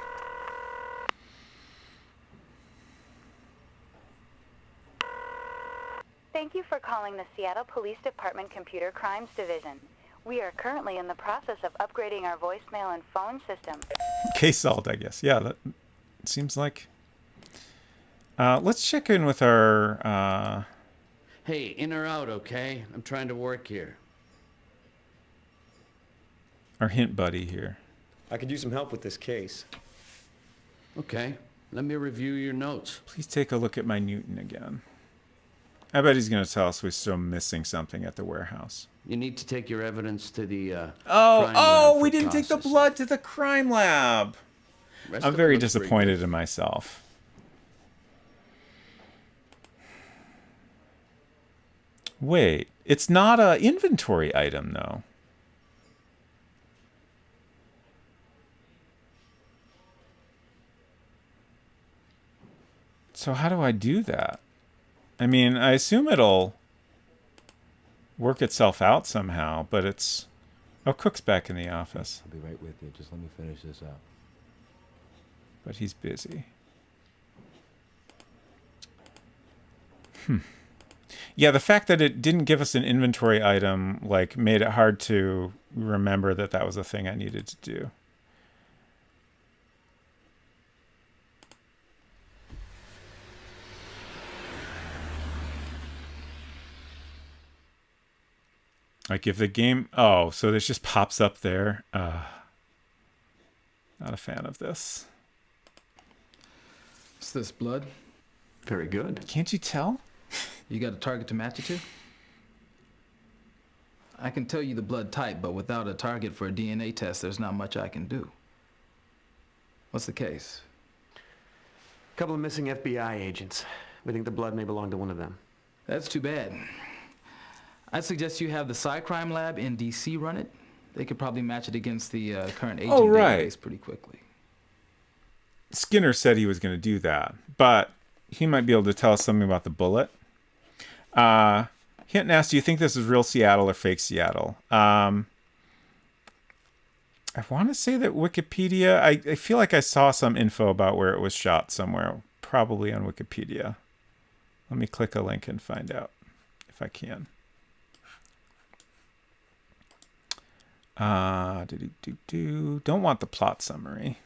Thank you for calling the Seattle Police Department Computer Crimes Division. We are currently in the process of upgrading our voicemail and phone system. Case solved, I guess. Yeah, that seems like... let's check in with our... Hey, in or out, okay? I'm trying to work here. Our hint buddy here. I could use some help with this case. Okay, let me review your notes. Please take a look at my Newton again. I bet he's going to tell us we're still missing something at the warehouse. You need to take your evidence to the crime Oh, lab we for didn't take the processing. blood to the crime lab. Rest I'm of it very looks pretty disappointed good. in myself. Wait, it's not an inventory item, though. So how do I do that? I mean, I assume it'll work itself out somehow, but it's... Oh, Cook's back in the office. I'll be right with you. Just let me finish this up. But he's busy. Yeah, the fact that it didn't give us an inventory item, like, made it hard to remember that that was a thing I needed to do. Like, if the game... Oh, so this just pops up there. Not a fan of this. What's this, blood? Very good. Can't you tell? You got a target to match it to? I can tell you the blood type, but without a target for a DNA test, there's not much I can do. What's the case? A couple of missing FBI agents. We think the blood may belong to one of them. That's too bad. I'd suggest you have the Cycrime Lab in DC run it. They could probably match it against the current agent database pretty quickly. Skinner said he was going to do that, but he might be able to tell us something about the bullet. Hinton asked, do you think this is real Seattle or fake Seattle? I want to say that Wikipedia, I feel like I saw some info about where it was shot somewhere, probably on Wikipedia. Let me click a link and find out if I can. Don't want the plot summary.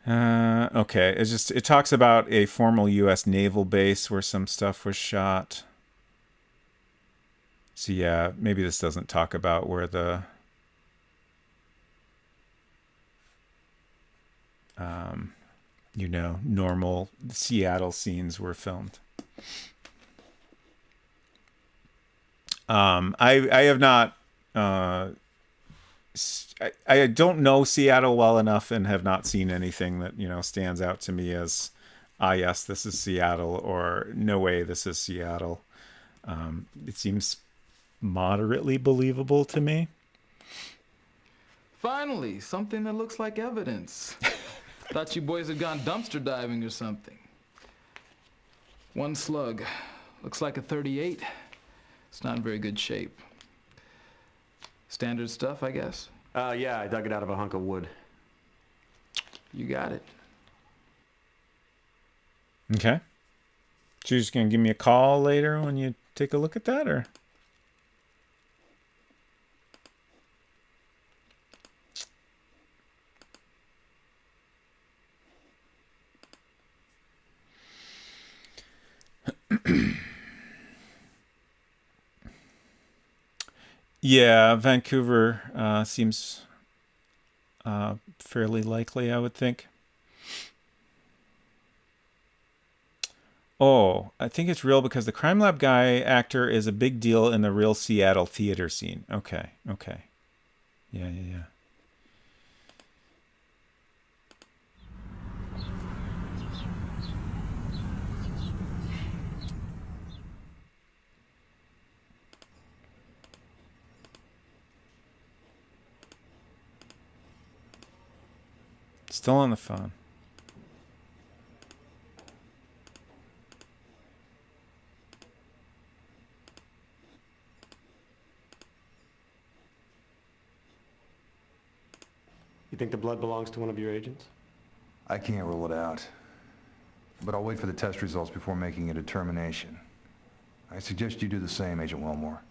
Okay, it talks about a formal U.S. naval base where some stuff was shot. So yeah, maybe this doesn't talk about where the normal Seattle scenes were filmed. I have not I don't know Seattle well enough and have not seen anything that, stands out to me as, yes, this is Seattle, or no way, this is Seattle. It seems moderately believable to me. Finally, something that looks like evidence. Thought you boys had gone dumpster diving or something. One slug. Looks like a .38. It's not in very good shape. Standard stuff, I guess? Yeah, I dug it out of a hunk of wood. You got it. Okay. So you're just going to give me a call later when you take a look at that, or? Yeah, Vancouver seems fairly likely, I would think. Oh, I think it's real because the Crime Lab guy actor is a big deal in the real Seattle theater scene. Okay. Yeah. Still on the phone. You think the blood belongs to one of your agents? I can't rule it out. But I'll wait for the test results before making a determination. I suggest you do the same, Agent Wilmore.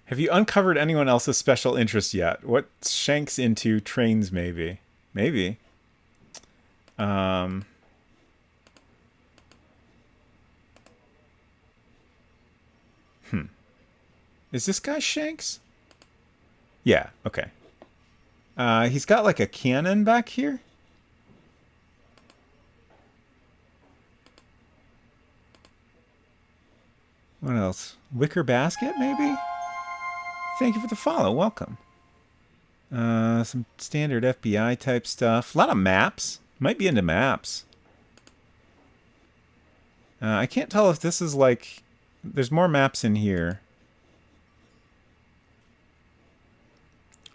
Have you uncovered anyone else's special interest yet? What's Shanks into? Trains, maybe. Maybe. Is this guy Shanks? Yeah, okay. He's got like a cannon back here. What else? Wicker basket, maybe? Thank you for the follow. Welcome. Some standard FBI type stuff. A lot of maps. Might be into maps. I can't tell if this is like... There's more maps in here.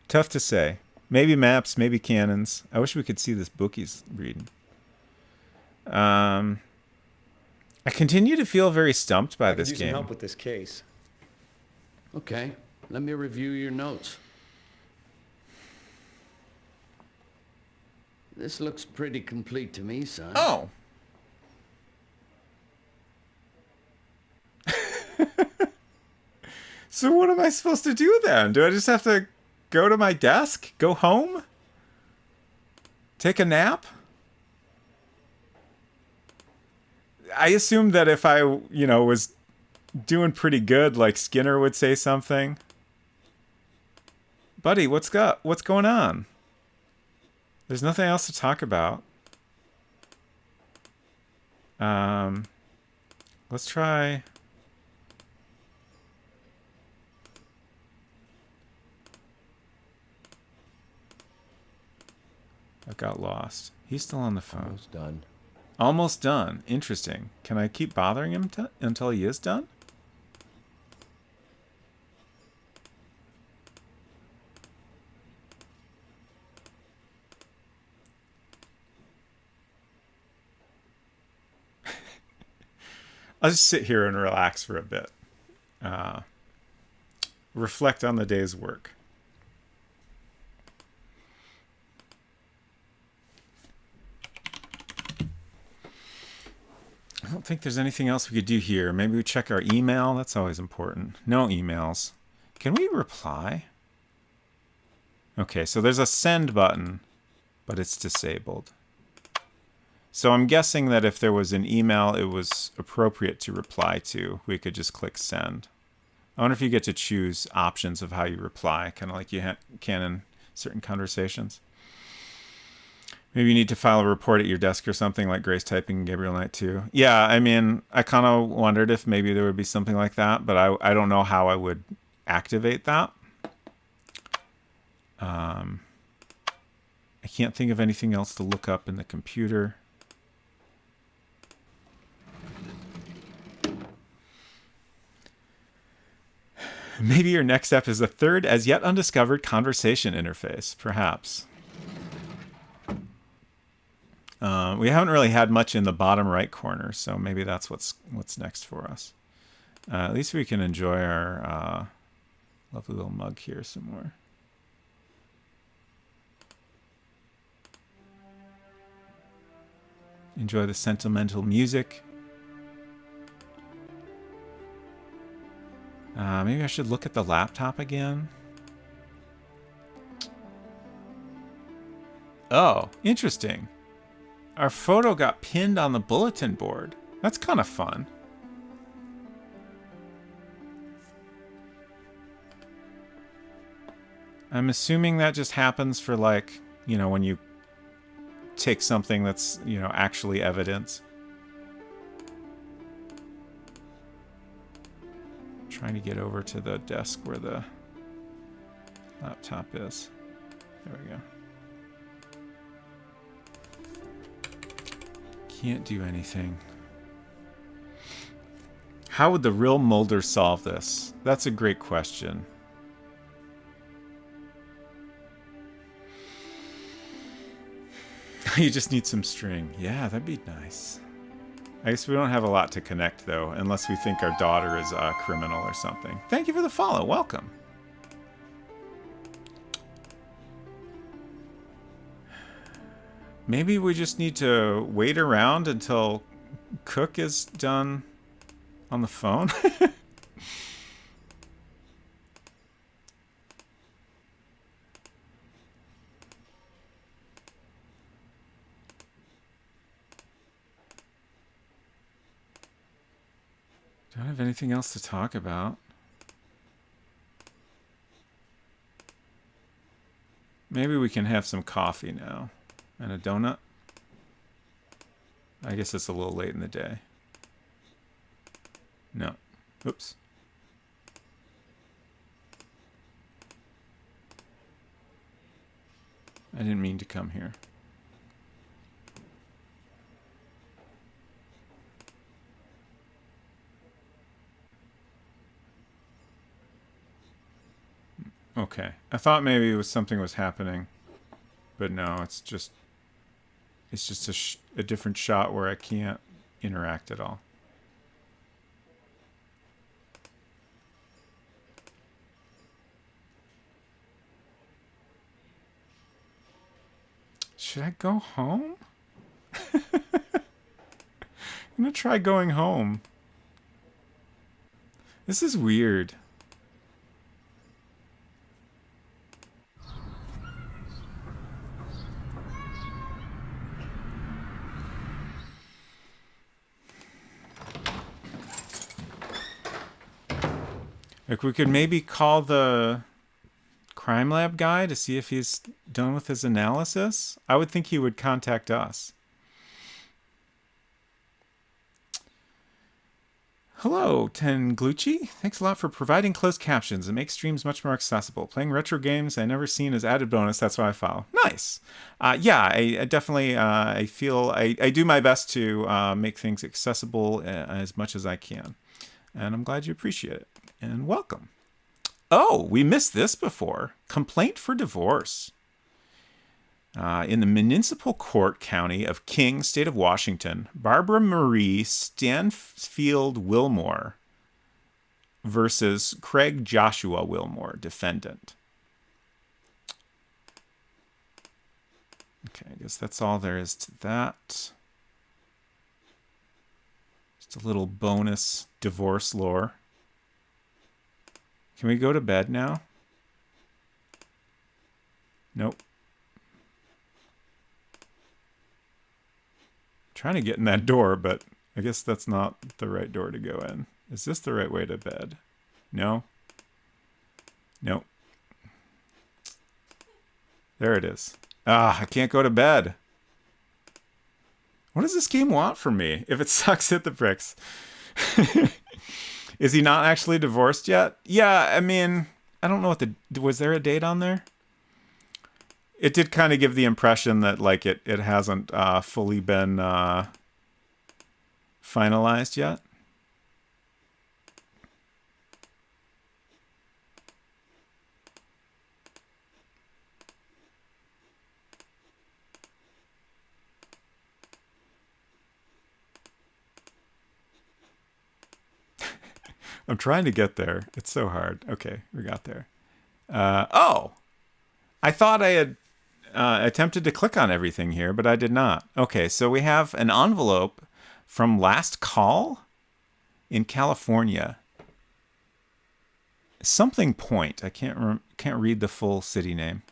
Tough to say. Maybe maps, maybe cannons. I wish we could see this book he's reading. I continue to feel very stumped by this Use game. some help with this case. Okay, let me review your notes. This looks pretty complete to me, son. Oh. So what am I supposed to do then? Do I just have to go to my desk? Go home? Take a nap? I assumed that if I, was doing pretty good, like Skinner would say something. Buddy, what's going on? There's nothing else to talk about. Let's try... I got lost. He's still on the phone. Almost done. Almost done. Interesting. Can I keep bothering him until he is done? I'll just sit here and relax for a bit. Reflect on the day's work. I don't think there's anything else we could do here. Maybe we check our email. That's always important. No emails. Can we reply? Okay, so there's a send button, but it's disabled. So I'm guessing that if there was an email it was appropriate to reply to, we could just click send. I wonder if you get to choose options of how you reply, kind of like you can in certain conversations. Maybe you need to file a report at your desk or something like Grace typing and Gabriel Knight too. Yeah, I mean, I kind of wondered if maybe there would be something like that, but I don't know how I would activate that. I can't think of anything else to look up in the computer. Maybe your next step is a third as yet undiscovered conversation interface, perhaps. We haven't really had much in the bottom right corner, so maybe that's what's next for us. At least we can enjoy our lovely little mug here some more. Enjoy the sentimental music. Maybe I should look at the laptop again. Oh, interesting. Our photo got pinned on the bulletin board. That's kind of fun. I'm assuming that just happens for like, when you take something that's, actually evidence. I'm trying to get over to the desk where the laptop is. There we go. Can't do anything. How would the real Mulder solve this? That's a great question. You just need some string. Yeah, that'd be nice. I guess we don't have a lot to connect, though, unless we think our daughter is a criminal or something. Thank you for the follow. Welcome. Maybe we just need to wait around until Cook is done on the phone. Don't have anything else to talk about. Maybe we can have some coffee now. And a donut? I guess it's a little late in the day. No. Oops. I didn't mean to come here. Okay. I thought maybe it was something was happening. But no, it's just a different shot where I can't interact at all. Should I go home? I'm gonna try going home. This is weird. Like, we could maybe call the crime lab guy to see if he's done with his analysis. I would think he would contact us. Hello, Tenglucci. Thanks a lot for providing closed captions. It makes streams much more accessible. Playing retro games I never seen as added bonus. That's why I follow. Nice. Yeah, I definitely I feel I do my best to make things accessible as much as I can. And I'm glad you appreciate it. And welcome. Oh, we missed this before. Complaint for divorce. In the Municipal Court County of King, State of Washington, Barbara Marie Stanfield Wilmore versus Craig Joshua Wilmore, defendant. Okay, I guess that's all there is to that. Just a little bonus divorce lore. Can we go to bed now? Nope. Trying to get in that door, but I guess that's not the right door to go in. Is this the right way to bed? No? Nope. There it is. Ah, I can't go to bed. What does this game want from me? If it sucks, hit the bricks. Is he not actually divorced yet? Yeah, I mean, I don't know what was there a date on there? It did kind of give the impression that, like, it hasn't fully been finalized yet. I'm trying to get there. It's so hard. Okay, we got there. Oh! I thought I had attempted to click on everything here, but I did not. Okay, so we have an envelope from Last Call in California. Something Point. I can't read the full city name.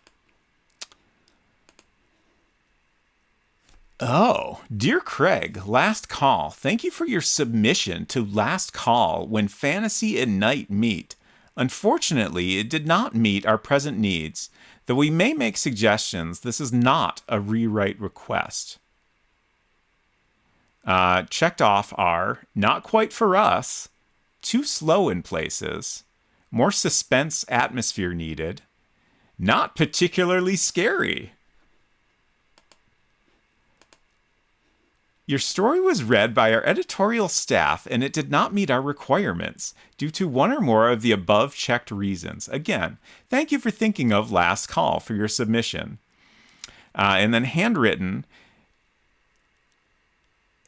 Oh, dear Craig, Last Call. Thank you for your submission to Last Call when fantasy and night meet. Unfortunately, it did not meet our present needs. Though we may make suggestions, this is not a rewrite request. Checked off are not quite for us, too slow in places, more suspense atmosphere needed, not particularly scary. Your story was read by our editorial staff and it did not meet our requirements due to one or more of the above checked reasons. Again, thank you for thinking of Last Call for your submission. And then handwritten,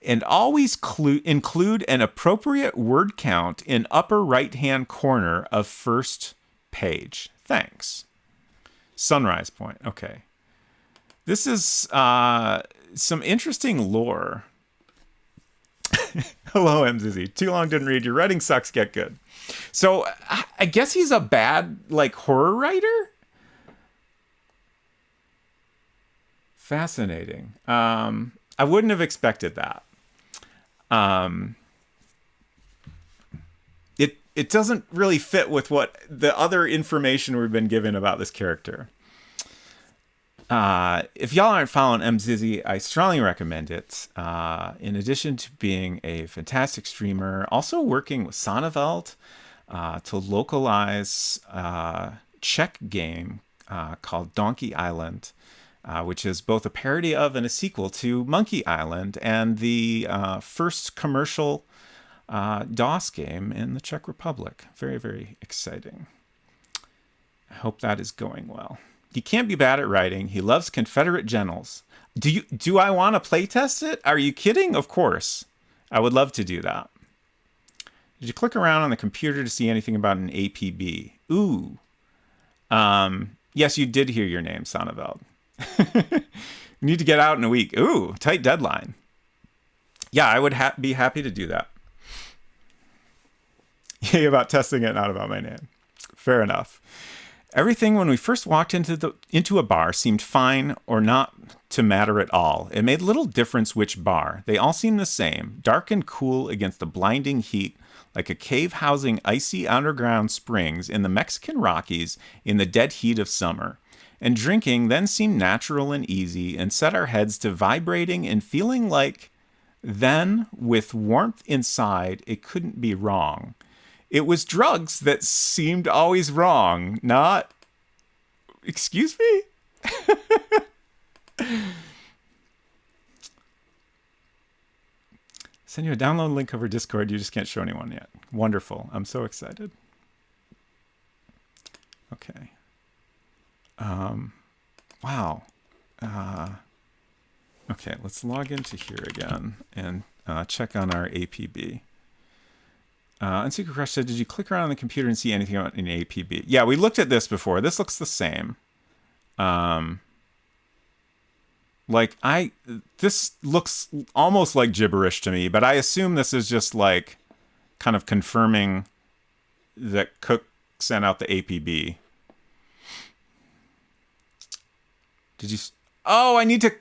and always include an appropriate word count in upper right-hand corner of first page. Thanks. Sunrise Point. Okay. This is some interesting lore. Hello, M. Zizzy. Too long didn't read. Your writing sucks. Get good. So I guess he's a bad, like, horror writer? Fascinating. I wouldn't have expected that. It doesn't really fit with what the other information we've been given about this character. If y'all aren't following M. Zizzy, I strongly recommend it. In addition to being a fantastic streamer, also working with Sonneveld to localize a Czech game called Donkey Island, which is both a parody of and a sequel to Monkey Island and the first commercial DOS game in the Czech Republic. Very, very exciting. I hope that is going well. He can't be bad at writing. He loves Confederate generals. Do I want to playtest it? Are you kidding? Of course. I would love to do that. Did you click around on the computer to see anything about an APB? Ooh. Yes, you did hear your name, Sonneveld. You need to get out in a week. Ooh, tight deadline. Yeah, I would be happy to do that. Yay about testing it, not about my name. Fair enough. Everything when we first walked into a bar seemed fine or not to matter at all. It made little difference which bar. They all seemed the same, dark and cool against the blinding heat, like a cave housing icy underground springs in the Mexican Rockies in the dead heat of summer. And drinking then seemed natural and easy and set our heads to vibrating and feeling like then, with warmth inside, it couldn't be wrong. It was drugs that seemed always wrong, not... Excuse me? Send you a download link over Discord. You just can't show anyone yet. Wonderful. I'm so excited. Okay. Wow. Okay, let's log into here again and check on our APB. Unsecret Crush said, did you click around on the computer and see anything about an APB? Yeah, we looked at this before. This looks the same. This looks almost like gibberish to me, but I assume this is just like kind of confirming that Cook sent out the APB. Did you... Oh, I need to...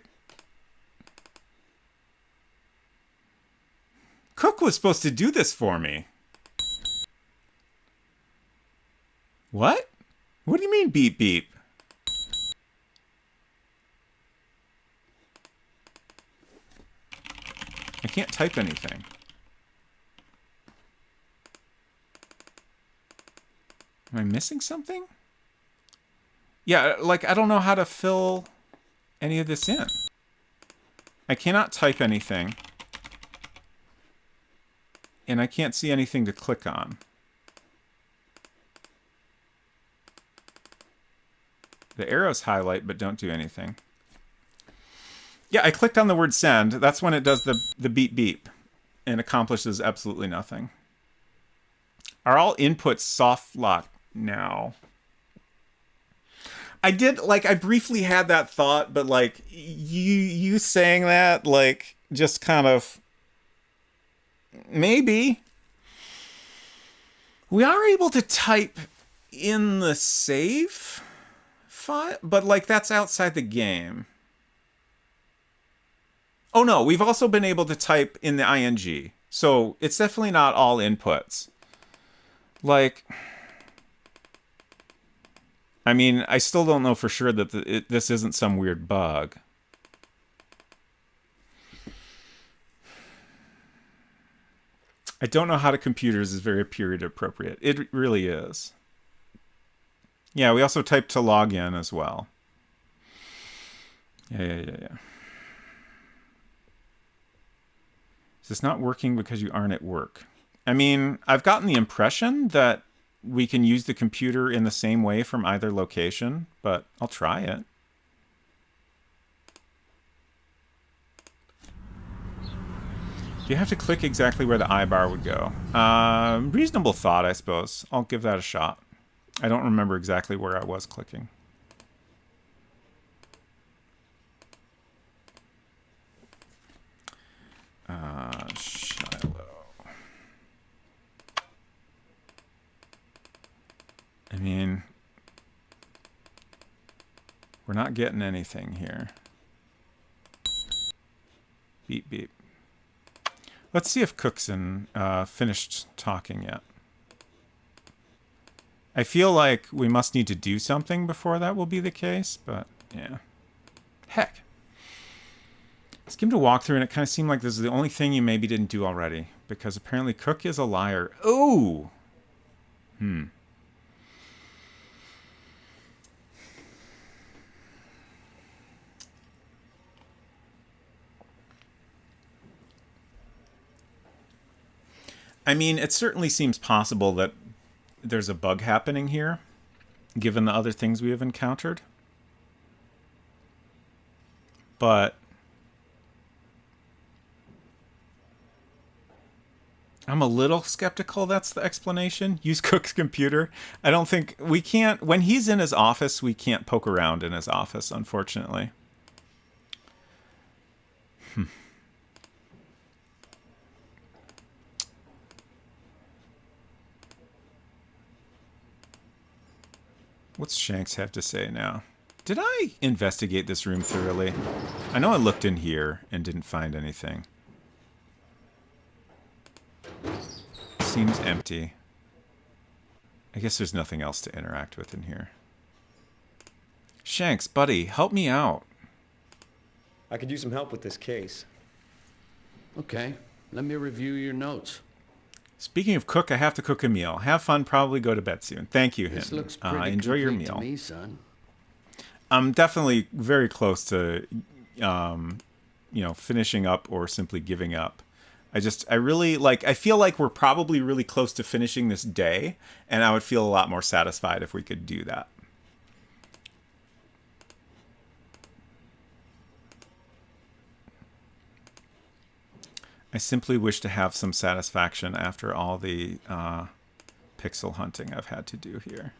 Cook was supposed to do this for me. What? What do you mean beep beep? I can't type anything. Am I missing something? Yeah, like I don't know how to fill any of this in. I cannot type anything. And I can't see anything to click on. The arrows highlight, but don't do anything. Yeah, I clicked on the word send. That's when it does the beep beep and accomplishes absolutely nothing. Are all inputs soft lock now? I did, like, I briefly had that thought, but, like, you saying that, like, just kind of... Maybe. We are able to type in the save file, but like that's outside the game. Oh no, we've also been able to type in the ing. So it's definitely not all inputs. Like, I mean, I still don't know for sure that this isn't some weird bug. I don't know how to computers is very period appropriate. It really is. Yeah, we also type to log in as well. Yeah. Is this not working because you aren't at work? I mean, I've gotten the impression that we can use the computer in the same way from either location, but I'll try it. You have to click exactly where the I-bar would go. Reasonable thought, I suppose. I'll give that a shot. I don't remember exactly where I was clicking. Shiloh. I mean, we're not getting anything here. Beep, beep. Let's see if Cookson finished talking yet. I feel like we must need to do something before that will be the case, but yeah. Heck. Skimmed a walkthrough and it kind of seemed like this is the only thing you maybe didn't do already, because apparently Cook is a liar. Ooh! I mean, it certainly seems possible that there's a bug happening here, given the other things we have encountered. But I'm a little skeptical that's the explanation. Use Cook's computer. I don't think we can't, when he's in his office, we can't poke around in his office, unfortunately. What's Shanks have to say now? Did I investigate this room thoroughly? I know I looked in here and didn't find anything. Seems empty. I guess there's nothing else to interact with in here. Shanks, buddy, help me out. I could use some help with this case. Okay, let me review your notes. Speaking of cook, I have to cook a meal. Have fun, probably go to bed soon. Thank you, This Hinton. looks pretty enjoy your complete meal. to me, son. I'm definitely very close to, finishing up or simply giving up. I really, I feel like we're probably really close to finishing this day, and I would feel a lot more satisfied if we could do that. I simply wish to have some satisfaction after all the pixel hunting I've had to do here.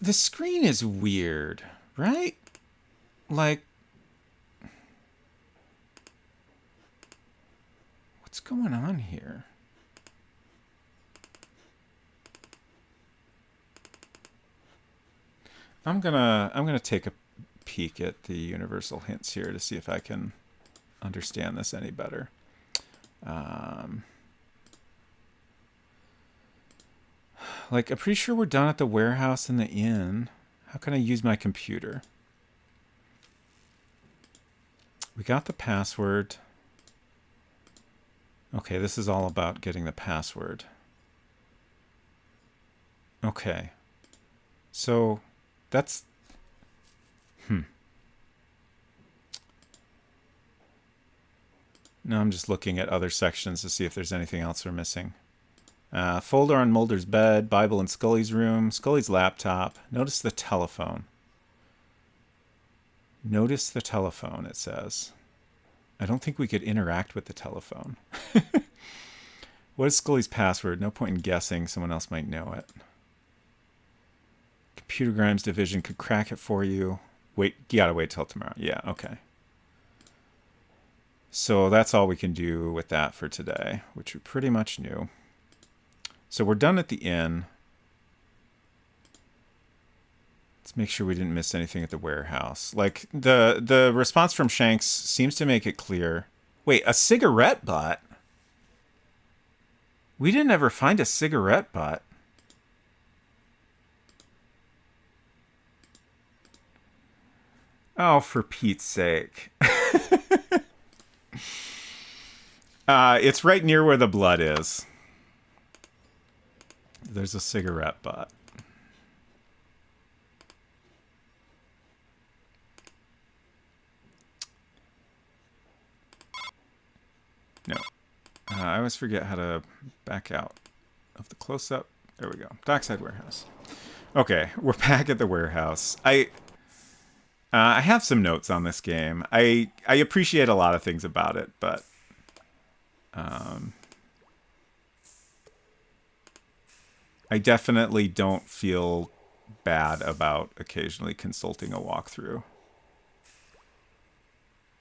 The screen is weird, right? What's going on here? I'm gonna take a peek at the universal hints here to see if I can understand this any better. I'm pretty sure we're done at the warehouse and the inn. How can I use my computer? We got the password. Okay, this is all about getting the password. Okay. So, that's... Now I'm just looking at other sections to see if there's anything else we're missing. Folder on Mulder's bed, Bible in Scully's room, Scully's laptop. Notice the telephone. Notice the telephone, it says. I don't think we could interact with the telephone. What is Scully's password? No point in guessing. Someone else might know it. Computer Grimes Division could crack it for you. Wait, you gotta wait till tomorrow. Yeah, okay. So that's all we can do with that for today, which we pretty much knew. So we're done at the inn. Let's make sure we didn't miss anything at the warehouse. The response from Shanks seems to make it clear. Wait, a cigarette butt? We didn't ever find a cigarette butt. Oh, for Pete's sake. It's right near where the blood is. There's a cigarette butt. No. I always forget how to back out of the close-up. There we go. Dockside Warehouse. Okay, we're back at the warehouse. I have some notes on this game. I appreciate a lot of things about it, but I definitely don't feel bad about occasionally consulting a walkthrough.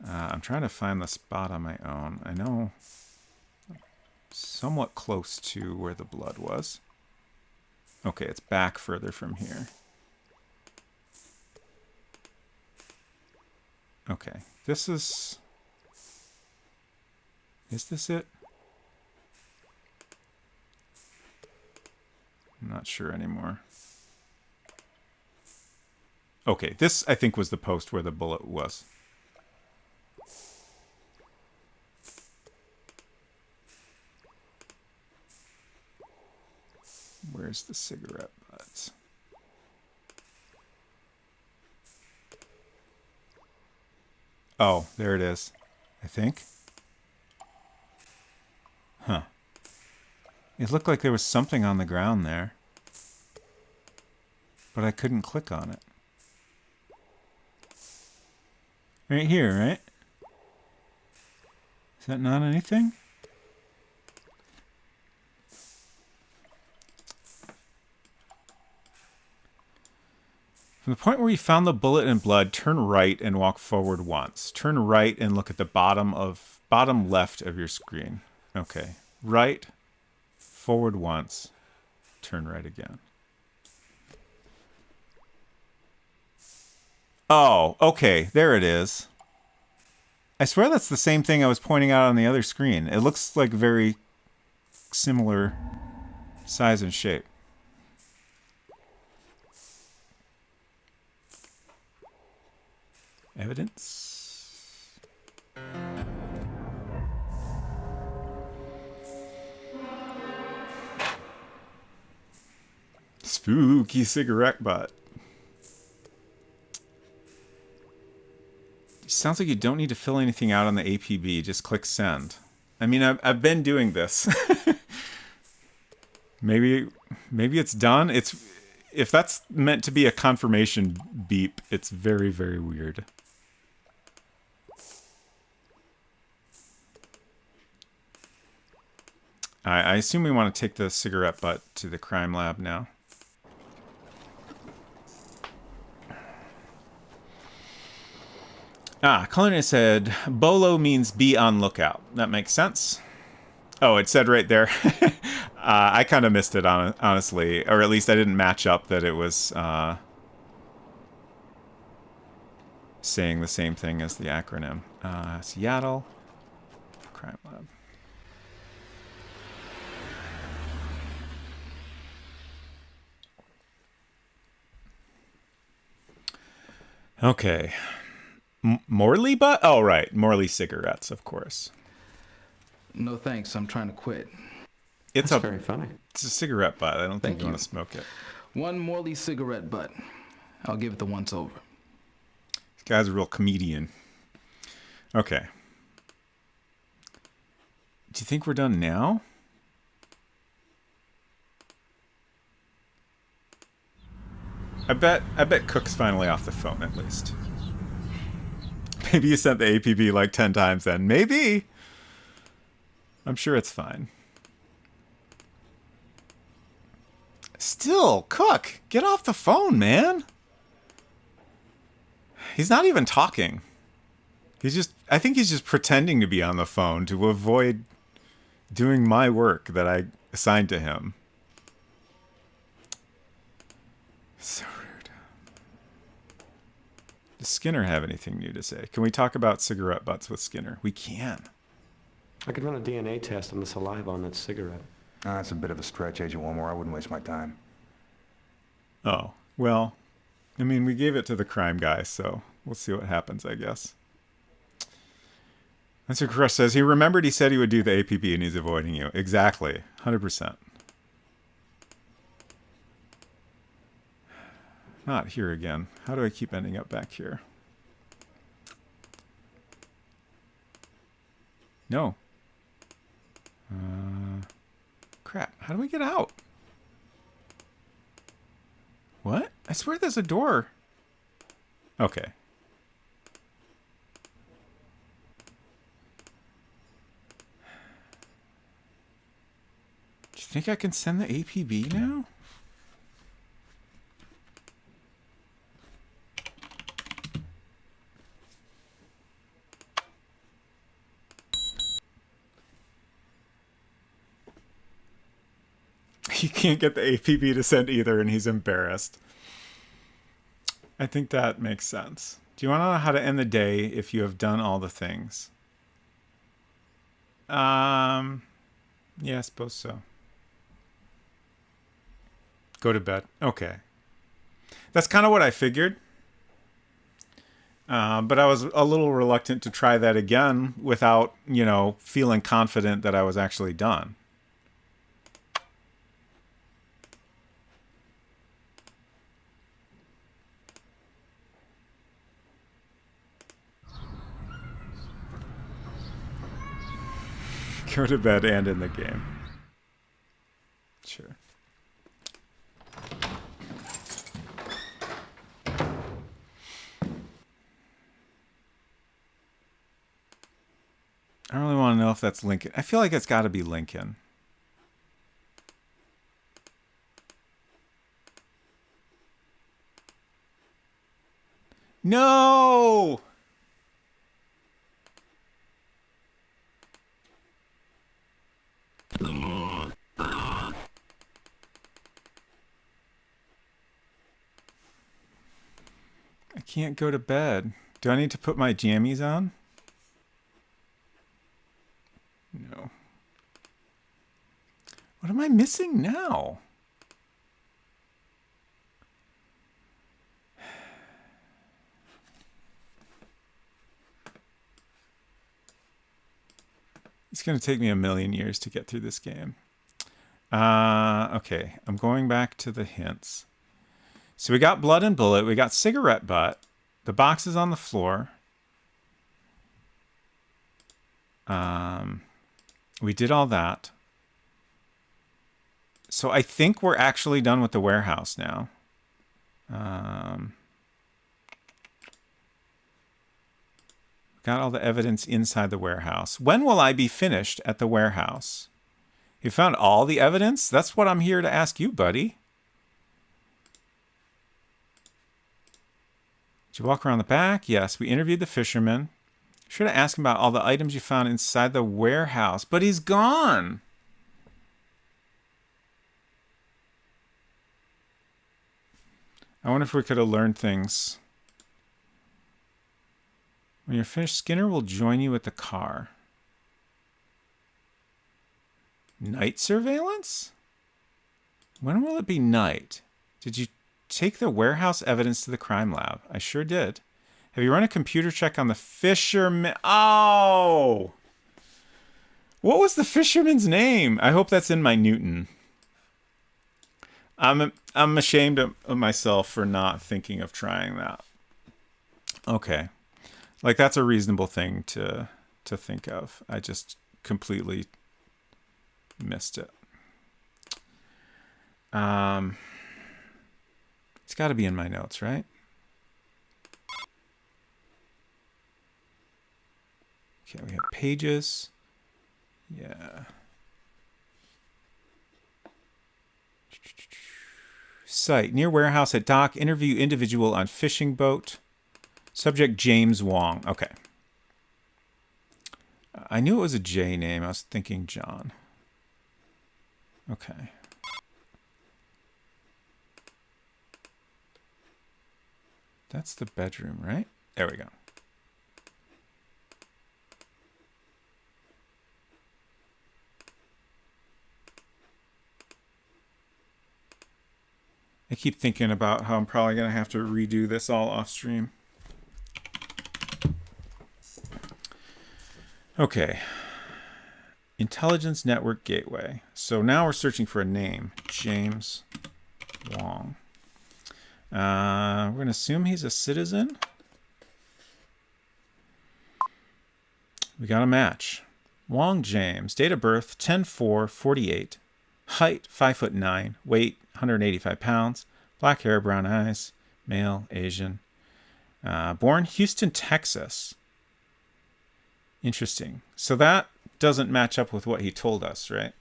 I'm trying to find the spot on my own. I know somewhat close to where the blood was. Okay, it's back further from here. Okay, this is... Is this it? I'm not sure anymore. Okay, this I think was the post where the bullet was. Where's the cigarette butts? Oh, there it is, I think. Huh. It looked like there was something on the ground there, but I couldn't click on it. Right here, right? Is that not anything? From the point where you found the bullet and blood, turn right and walk forward once. Turn right and look at the bottom left of your screen. Okay. Right, forward once, turn right again. Oh, okay. There it is. I swear that's the same thing I was pointing out on the other screen. It looks like very similar size and shape. Evidence. Spooky cigarette butt. Sounds like you don't need to fill anything out on the APB. Just click send. I mean, I've been doing this. Maybe it's done. If that's meant to be a confirmation beep, it's very, very weird. I assume we want to take the cigarette butt to the crime lab now. Culinary said, Bolo means be on lookout. That makes sense. Oh, it said right there. I kind of missed it, honestly. Or at least I didn't match up that it was saying the same thing as the acronym. Seattle Crime Lab. Okay. Morley butt? Oh, right. Morley cigarettes, of course. No thanks. I'm trying to quit. That's very funny. It's a cigarette butt. I don't think you want to smoke it. One Morley cigarette butt. I'll give it the once over. This guy's a real comedian. Okay. Do you think we're done now? I bet Cook's finally off the phone at least. Maybe you sent the APB like 10 times then. Maybe. I'm sure it's fine. Still, Cook, get off the phone, man. He's not even talking. I think he's just pretending to be on the phone to avoid doing my work that I assigned to him. So rude. Does Skinner have anything new to say? Can we talk about cigarette butts with Skinner? We can. I could run a DNA test on the saliva on that cigarette. That's a bit of a stretch, Agent Wilmore. I wouldn't waste my time. Oh, well, I mean, we gave it to the crime guy, so we'll see what happens, I guess. That's what Crush says. He remembered he said he would do the APB and he's avoiding you. Exactly. 100%. Not here again. How do I keep ending up back here? No. Crap. How do we get out? What? I swear there's a door. Okay. Do you think I can send the APB now? He can't get the APB to send either, and he's embarrassed. I think that makes sense. Do you want to know how to end the day if you have done all the things? Yeah, I suppose so. Go to bed. Okay. That's kind of what I figured. But I was a little reluctant to try that again without, you know, feeling confident that I was actually done. Go to bed and in the game. Sure. I really want to know if that's Lincoln. I feel like it's got to be Lincoln. No! I can't go to bed. Do I need to put my jammies on? No. What am I missing now? It's going to take me a million years to get through this game. Okay, I'm going back to the hints. So we got blood and bullet. We got cigarette butt. The box is on the floor. We did all that. So I think we're actually done with the warehouse now. Got all the evidence inside the warehouse. When will I be finished at the warehouse? You found all the evidence? That's what I'm here to ask you, buddy. Did you walk around the back? Yes, we interviewed the fisherman. Should have asked him about all the items you found inside the warehouse, but he's gone. I wonder if we could have learned things. When you're finished, Skinner will join you at the car. Night surveillance? When will it be night? Did you take the warehouse evidence to the crime lab? I sure did. Have you run a computer check on the fisherman? Oh! What was the fisherman's name? I hope that's in my Newton. I'm ashamed of myself for not thinking of trying that. Okay. Like, that's a reasonable thing to think of. I just completely missed it. It's got to be in my notes, right? Okay, we have pages. Yeah. Site. Near warehouse at dock. Interview individual on fishing boat. Subject James Wong. Okay. I knew it was a J name. I was thinking John. Okay. That's the bedroom, right? There we go. I keep thinking about how I'm probably going to have to redo this all off stream. Okay. Intelligence Network Gateway. So now we're searching for a name. James Wong. We're going to assume he's a citizen. We got a match. Wong James. Date of birth 10/4/48. Height 5'9". Weight 185 pounds. Black hair, brown eyes. Male, Asian. Born Houston, Texas. Interesting. So that doesn't match up with what he told us, right?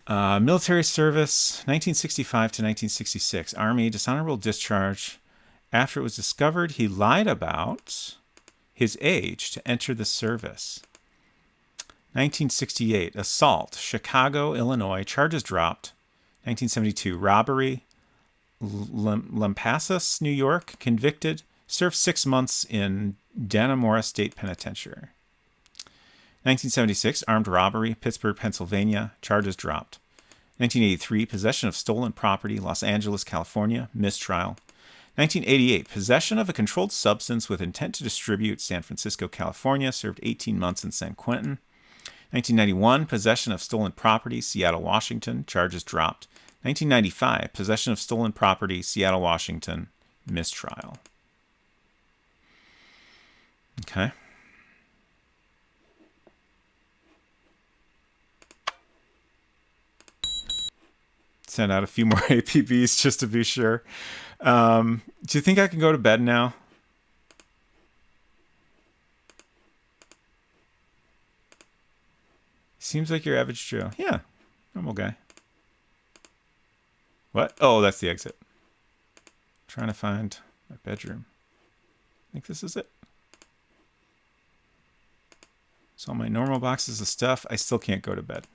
Military service, 1965 to 1966. Army, dishonorable discharge. After it was discovered, he lied about his age to enter the service. 1968, assault, Chicago, Illinois. Charges dropped. 1972, robbery, Lampasas, New York. Convicted. Served 6 months in Dannemora State Penitentiary. 1976, armed robbery, Pittsburgh, Pennsylvania. Charges dropped. 1983, possession of stolen property, Los Angeles, California. Mistrial. 1988, possession of a controlled substance with intent to distribute, San Francisco, California. Served 18 months in San Quentin. 1991, possession of stolen property, Seattle, Washington. Charges dropped. 1995, possession of stolen property, Seattle, Washington. Mistrial. Okay. Send out a few more APBs just to be sure. Do you think I can go to bed now? Seems like your average Joe. Yeah, normal guy. What? Oh, that's the exit. Trying to find my bedroom. I think this is it. So my normal boxes of stuff, I still can't go to bed.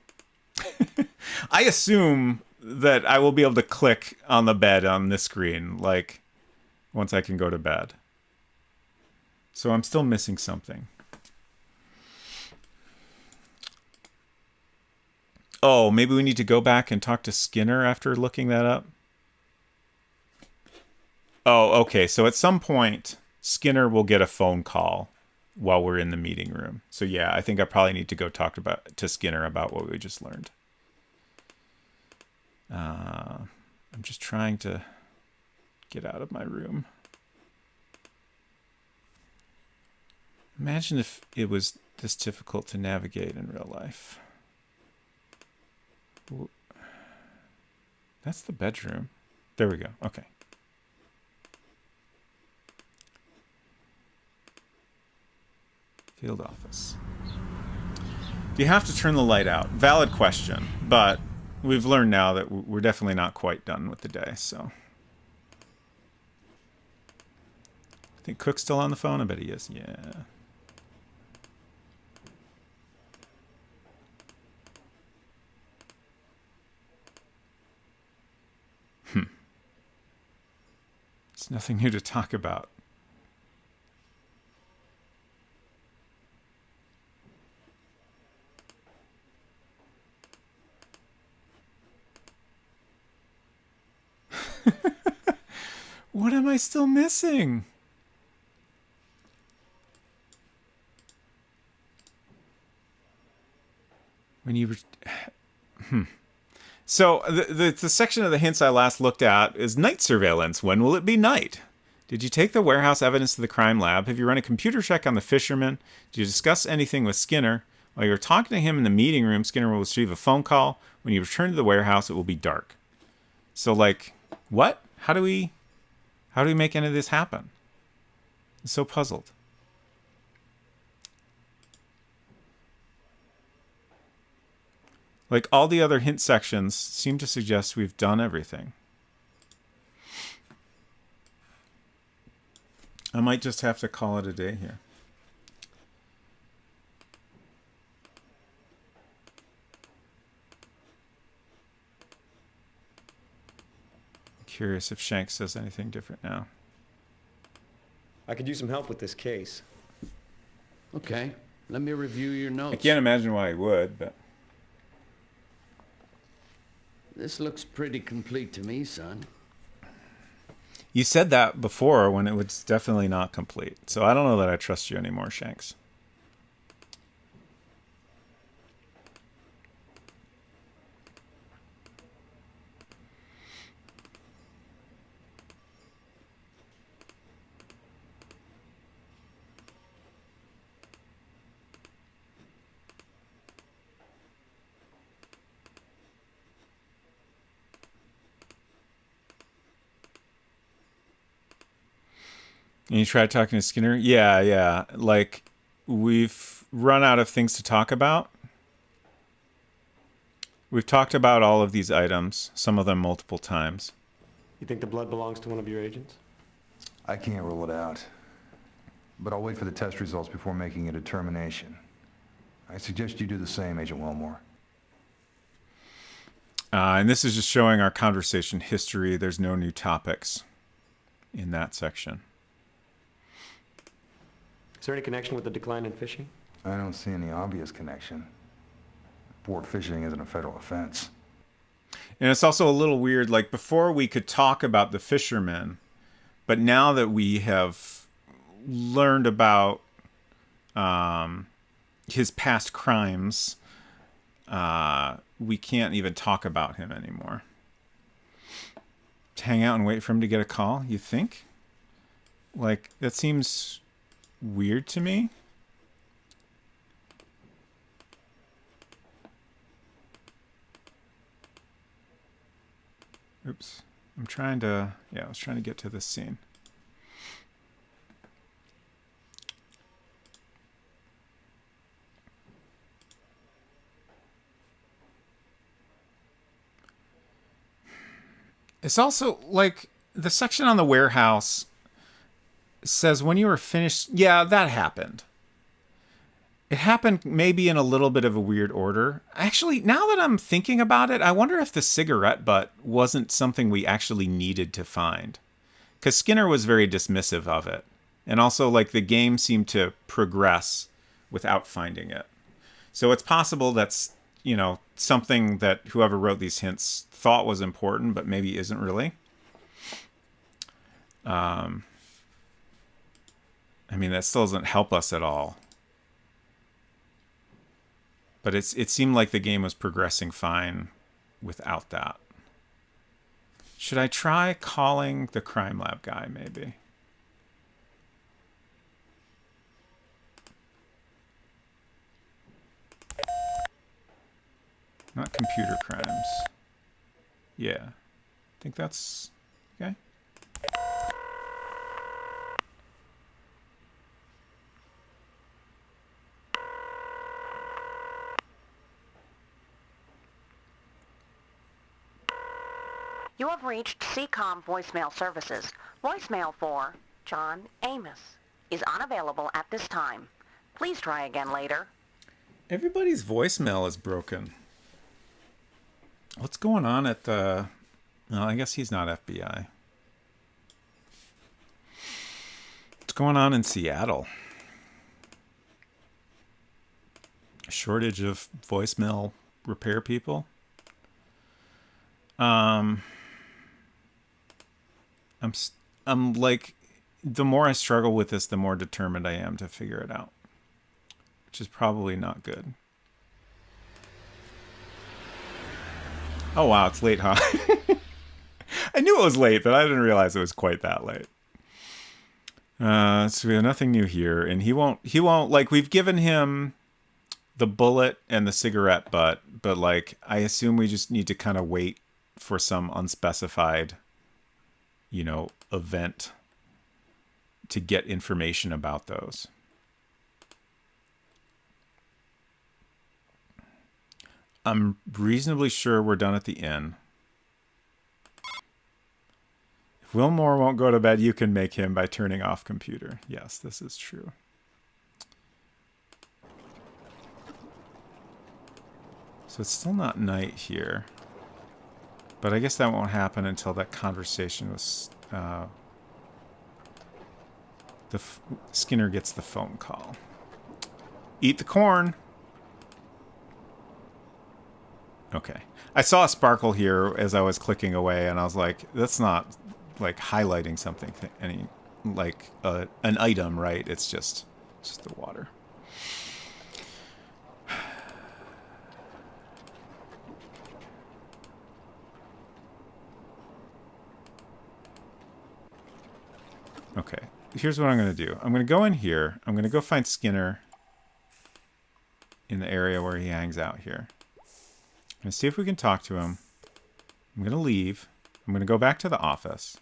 I assume that I will be able to click on the bed on this screen, like, once I can go to bed. So I'm still missing something. Oh, maybe we need to go back and talk to Skinner after looking that up? Oh, okay. So at some point, Skinner will get a phone call while we're in the meeting room. So yeah, I think I probably need to go talk to Skinner about what we just learned. I'm just trying to get out of my room. Imagine if it was this difficult to navigate in real life. That's the bedroom. There we go. Okay. Field office. Do you have to turn the light out? Valid question, but we've learned now that we're definitely not quite done with the day, so. I think Cook's still on the phone. I bet he is. Yeah. It's nothing new to talk about. What am I still missing? When you So the section of the hints I last looked at is night surveillance. When will it be night? Did you take the warehouse evidence to the crime lab? Have you run a computer check on the fisherman? Did you discuss anything with Skinner? While you're talking to him in the meeting room, Skinner will receive a phone call. When you return to the warehouse, it will be dark. So, like, what? How do we make any of this happen? I'm so puzzled. Like, all the other hint sections seem to suggest we've done everything. I might just have to call it a day here. I'm curious if Shanks says anything different now. I could use some help with this case. Okay, let me review your notes. I can't imagine why he would, but... This looks pretty complete to me, son. You said that before when it was definitely not complete. So I don't know that I trust you anymore, Shanks. And you tried talking to Skinner? Yeah. Like, we've run out of things to talk about. We've talked about all of these items, some of them multiple times. You think the blood belongs to one of your agents? I can't rule it out. But I'll wait for the test results before making a determination. I suggest you do the same, Agent Wilmore. And this is just showing our conversation history. There's no new topics in that section. Is there any connection with the decline in fishing? I don't see any obvious connection. Port fishing isn't a federal offense. And it's also a little weird, like before we could talk about the fishermen, but now that we have learned about his past crimes, we can't even talk about him anymore. To hang out and wait for him to get a call, you think? Like, that seems weird to me. Oops. I was trying to get to this scene. It's also like the section on the warehouse says when you were finished. Yeah, that happened. It happened maybe in a little bit of a weird order. Actually, now that I'm thinking about it, I wonder if the cigarette butt wasn't something we actually needed to find. Because Skinner was very dismissive of it. And also, like, the game seemed to progress without finding it. So it's possible that's, you know, something that whoever wrote these hints thought was important, but maybe isn't really. I mean, that still doesn't help us at all. But it seemed like the game was progressing fine without that. Should I try calling the crime lab guy, maybe? Not computer crimes. Yeah. I think that's okay. You have reached CCOM voicemail services. Voicemail for John Amos is unavailable at this time. Please try again later. Everybody's voicemail is broken. What's going on at the... Well, I guess he's not FBI. What's going on in Seattle? A shortage of voicemail repair people? I'm like, the more I struggle with this, the more determined I am to figure it out. Which is probably not good. Oh wow, it's late, huh? I knew it was late, but I didn't realize it was quite that late. So we have nothing new here, and he won't, like, we've given him the bullet and the cigarette butt, but like, I assume we just need to kind of wait for some unspecified, you know, event to get information about those. I'm reasonably sure we're done at the inn. If Wilmore won't go to bed, you can make him by turning off computer. Yes, this is true. So it's still not night here. But I guess that won't happen until that conversation with Skinner gets the phone call. Eat the corn. Okay. I saw a sparkle here as I was clicking away, and I was like, that's not like highlighting something, any like an item, right? It's just the water. Okay, here's what I'm going to do. I'm going to go in here. I'm going to go find Skinner in the area where he hangs out here. I'm going to see if we can talk to him. I'm going to leave. I'm going to go back to the office.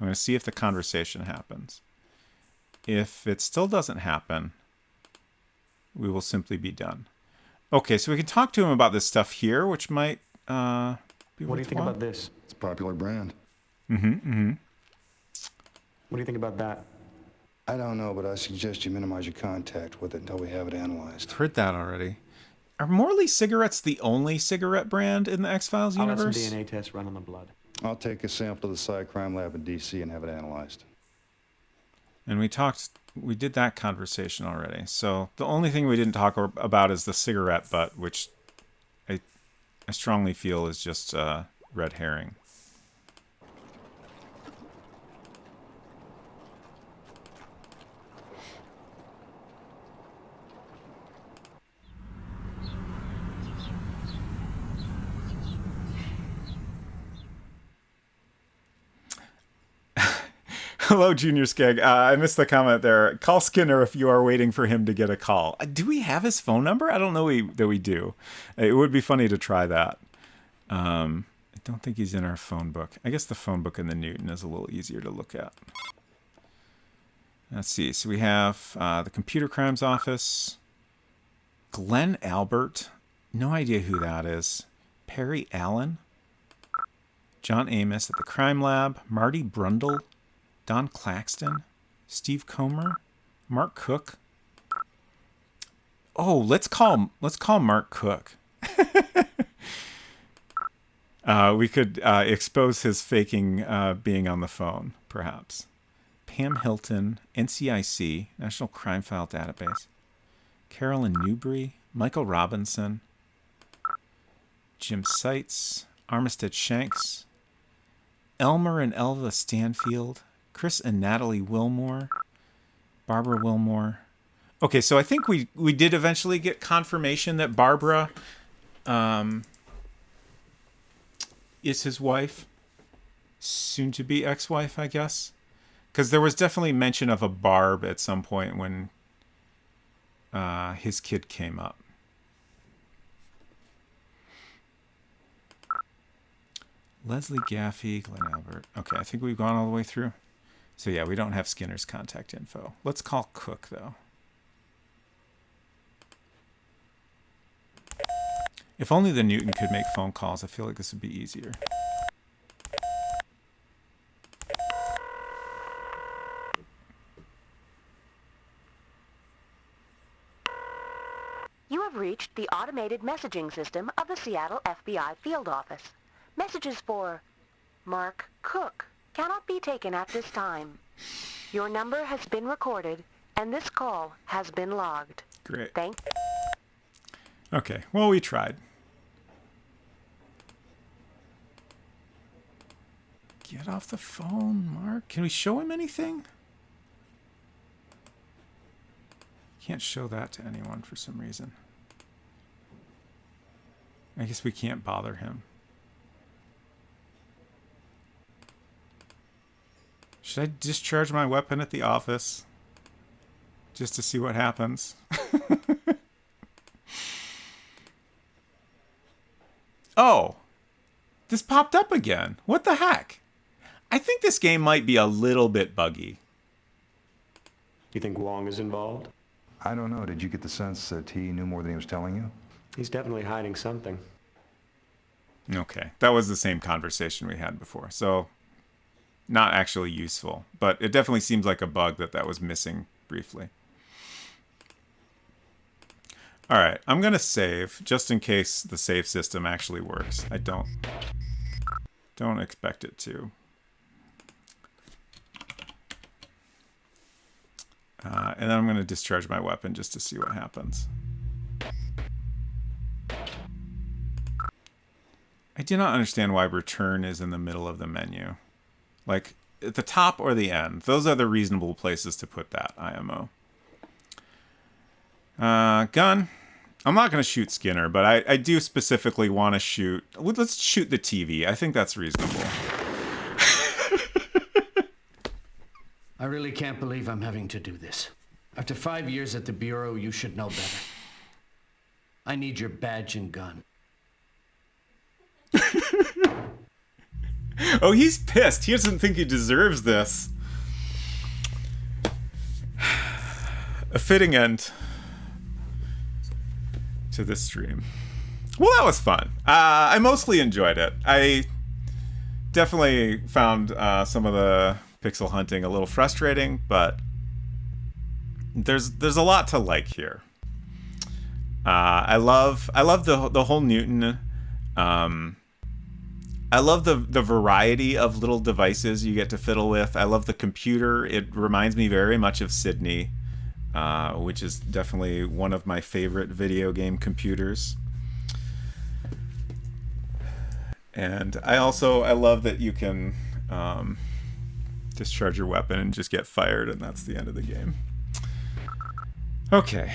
I'm going to see if the conversation happens. If it still doesn't happen, we will simply be done. Okay, so we can talk to him about this stuff here, which might be What do you think about this? It's a popular brand. What do you think about that? I don't know, but I suggest you minimize your contact with it until we have it analyzed. I've heard that already. Are Morley cigarettes the only cigarette brand in the X-Files universe? I'll have some DNA tests run on the blood. I'll take a sample to the Sci Crime Lab in D.C. and have it analyzed. And we did that conversation already. So the only thing we didn't talk about is the cigarette butt, which I strongly feel is just red herring. Hello, Junior Skeg. I missed the comment there. Call Skinner if you are waiting for him to get a call. Do we have his phone number? I don't know that we do. It would be funny to try that. I don't think he's in our phone book. I guess the phone book in the Newton is a little easier to look at. Let's see. So we have the Computer Crimes Office. Glenn Albert. No idea who that is. Perry Allen. John Amos at the Crime Lab. Marty Brundle. Don Claxton, Steve Comer, Mark Cook. Oh, let's call Mark Cook. We could expose his faking being on the phone, perhaps. Pam Hilton, NCIC, National Crime File Database. Carolyn Newbury, Michael Robinson, Jim Seitz, Armistead Shanks, Elmer and Elva Stanfield, Chris and Natalie Wilmore, Barbara Wilmore. Okay, so I think we did eventually get confirmation that Barbara is his wife, soon to be ex-wife, I guess, because there was definitely mention of a Barb at some point when his kid came up. Leslie Gaffey, Glenn Albert. Okay, I think we've gone all the way through. So yeah, we don't have Skinner's contact info. Let's call Cook, though. If only the Newton could make phone calls, I feel like this would be easier. You have reached the automated messaging system of the Seattle FBI field office. Messages for Mark Cook cannot be taken at this time. Your number has been recorded, and this call has been logged. Great. Thank. Okay, well, we tried. Get off the phone, Mark. Can we show him anything? Can't show that to anyone for some reason. I guess we can't bother him. Should I discharge my weapon at the office? Just to see what happens? Oh! This popped up again. What the heck? I think this game might be a little bit buggy. You think Wong is involved? I don't know. Did you get the sense that he knew more than he was telling you? He's definitely hiding something. Okay, that was the same conversation we had before, so not actually useful, but it definitely seems like a bug that was missing briefly. All right, I'm gonna save just in case the save system actually works. I don't expect it to. And then I'm gonna discharge my weapon just to see what happens. I do not understand why return is in the middle of the menu. Like, at the top or the end. Those are the reasonable places to put that, IMO. Gun. I'm not going to shoot Skinner, but I do specifically want to shoot... Let's shoot the TV. I think that's reasonable. I really can't believe I'm having to do this. After 5 years at the Bureau, you should know better. I need your badge and gun. Oh, he's pissed. He doesn't think he deserves this. A fitting end to this stream. Well, that was fun. I mostly enjoyed it. I definitely found some of the pixel hunting a little frustrating, but there's a lot to like here. I love the whole Newton. I love the variety of little devices you get to fiddle with. I love the computer. It reminds me very much of Sydney, which is definitely one of my favorite video game computers. And I love that you can discharge your weapon and just get fired, and that's the end of the game. Okay.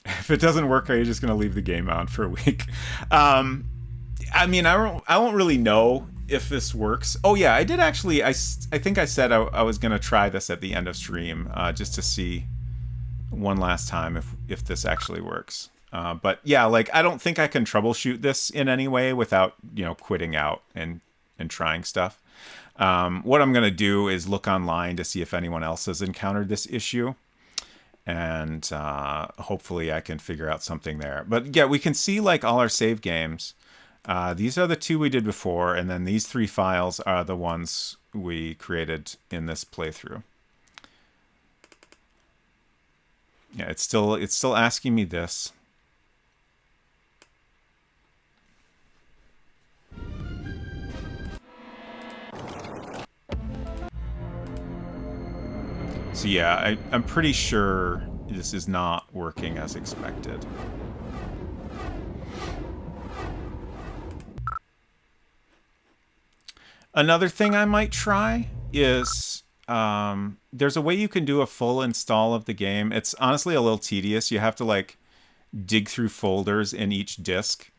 If it doesn't work, are you just going to leave the game on for a week? I mean, I won't really know if this works. Oh yeah, I did actually. I think I said I was gonna try this at the end of stream, just to see one last time if this actually works. But yeah, like I don't think I can troubleshoot this in any way without quitting out and trying stuff. What I'm gonna do is look online to see if anyone else has encountered this issue, and hopefully I can figure out something there. But yeah, we can see like all our save games. These are the two we did before, and then these 3 files are the ones we created in this playthrough. Yeah, it's still asking me this. So yeah, I'm pretty sure this is not working as expected. Another thing I might try is there's a way you can do a full install of the game. It's honestly a little tedious. You have to like dig through folders in each disk.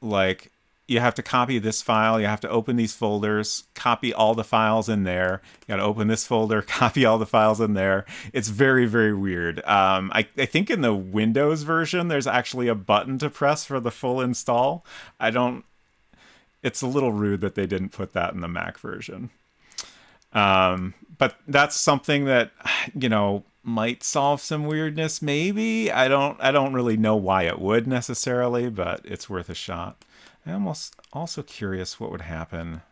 Like you have to copy this file, you have to open these folders, copy all the files in there. You got to open this folder, copy all the files in there. It's very, very weird. I think in the Windows version, there's actually a button to press for the full install. It's a little rude that they didn't put that in the Mac version. But that's something that, might solve some weirdness, maybe. I don't really know why it would necessarily, but it's worth a shot. I'm also curious what would happen.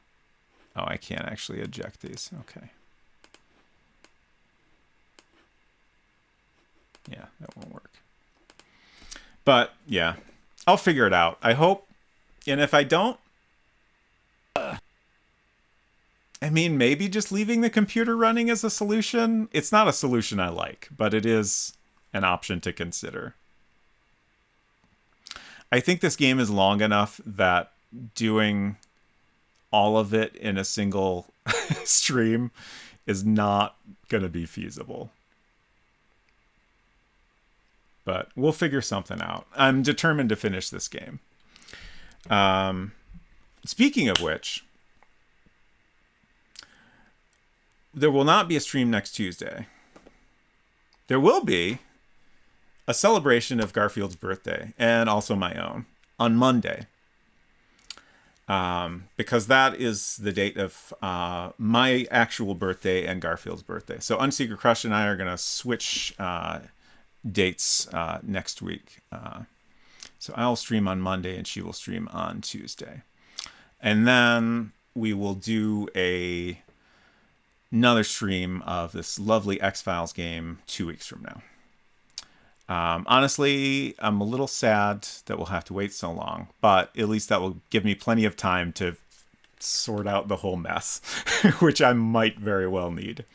Oh, I can't actually eject these. Okay. Yeah, that won't work. But, yeah. I'll figure it out. I hope. And if I don't, I mean, maybe just leaving the computer running is a solution. It's not a solution I like, but it is an option to consider. I think this game is long enough that doing all of it in a single stream is not going to be feasible. But we'll figure something out. I'm determined to finish this game. Speaking of which, there will not be a stream next Tuesday. There will be a celebration of Garfield's birthday, and also my own, on Monday. Because that is the date of my actual birthday and Garfield's birthday. So Unsecret Crush and I are going to switch dates next week. So I'll stream on Monday and she will stream on Tuesday. And then we will do another stream of this lovely X-Files game 2 weeks from now. Honestly, I'm a little sad that we'll have to wait so long, but at least that will give me plenty of time to sort out the whole mess, which I might very well need.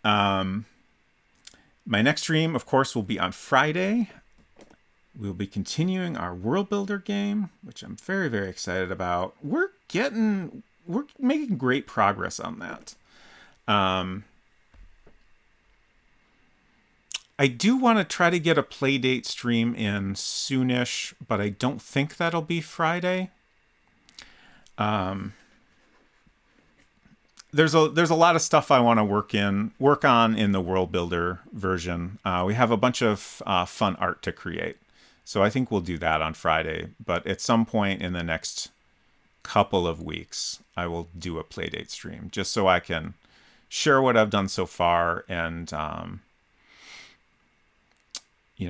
My next stream, of course, will be on Friday. we'll be continuing our World Builder game, which I'm very, very excited about. We're making great progress on that. I do want to try to get a Playdate stream in soonish, but I don't think that'll be Friday. There's a lot of stuff I want to work on in the World Builder version. We have a bunch of fun art to create, so I think we'll do that on Friday. But at some point in the next couple of weeks, I will do a Playdate stream just so I can share what I've done so far and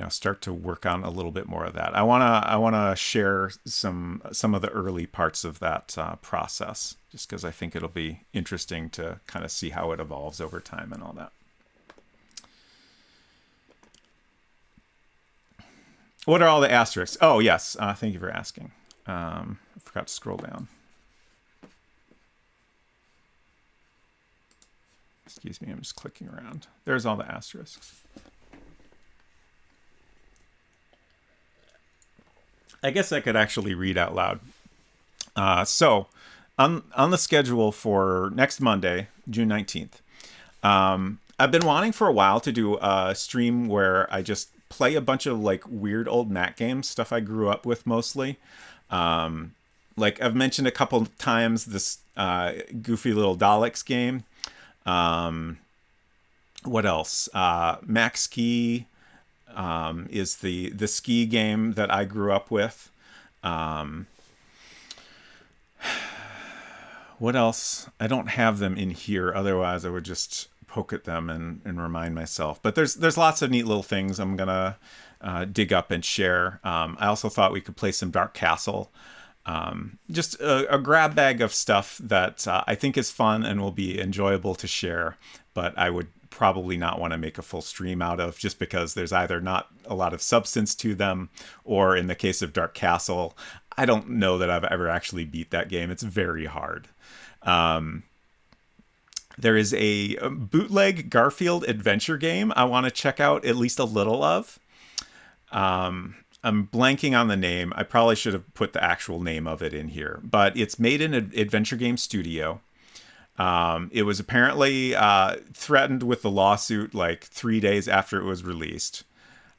start to work on a little bit more of that. I wanna share some of the early parts of that process, just because I think it'll be interesting to kind of see how it evolves over time and all that. What are all the asterisks? Oh yes, thank you for asking. I forgot to scroll down. Excuse me, I'm just clicking around. There's all the asterisks. I guess I could actually read out loud. So, on the schedule for next Monday, June 19th, I've been wanting for a while to do a stream where I just play a bunch of like weird old Mac games, stuff I grew up with mostly. Like I've mentioned a couple times, this goofy little Daleks game. What else? Max Ski. Is the ski game that I grew up with. What else? I don't have them in here. Otherwise, I would just poke at them and remind myself. But there's lots of neat little things I'm gonna dig up and share. I also thought we could play some Dark Castle. Just a grab bag of stuff that I think is fun and will be enjoyable to share. But I would probably not want to make a full stream out of, just because there's either not a lot of substance to them, or in the case of Dark Castle, I don't know that I've ever actually beat that game. It's very hard. There is a bootleg Garfield adventure game I want to check out at least a little of. I'm blanking on the name. I probably should have put the actual name of it in here, but it's made in an Adventure Game Studio. It was apparently threatened with the lawsuit like 3 days after it was released.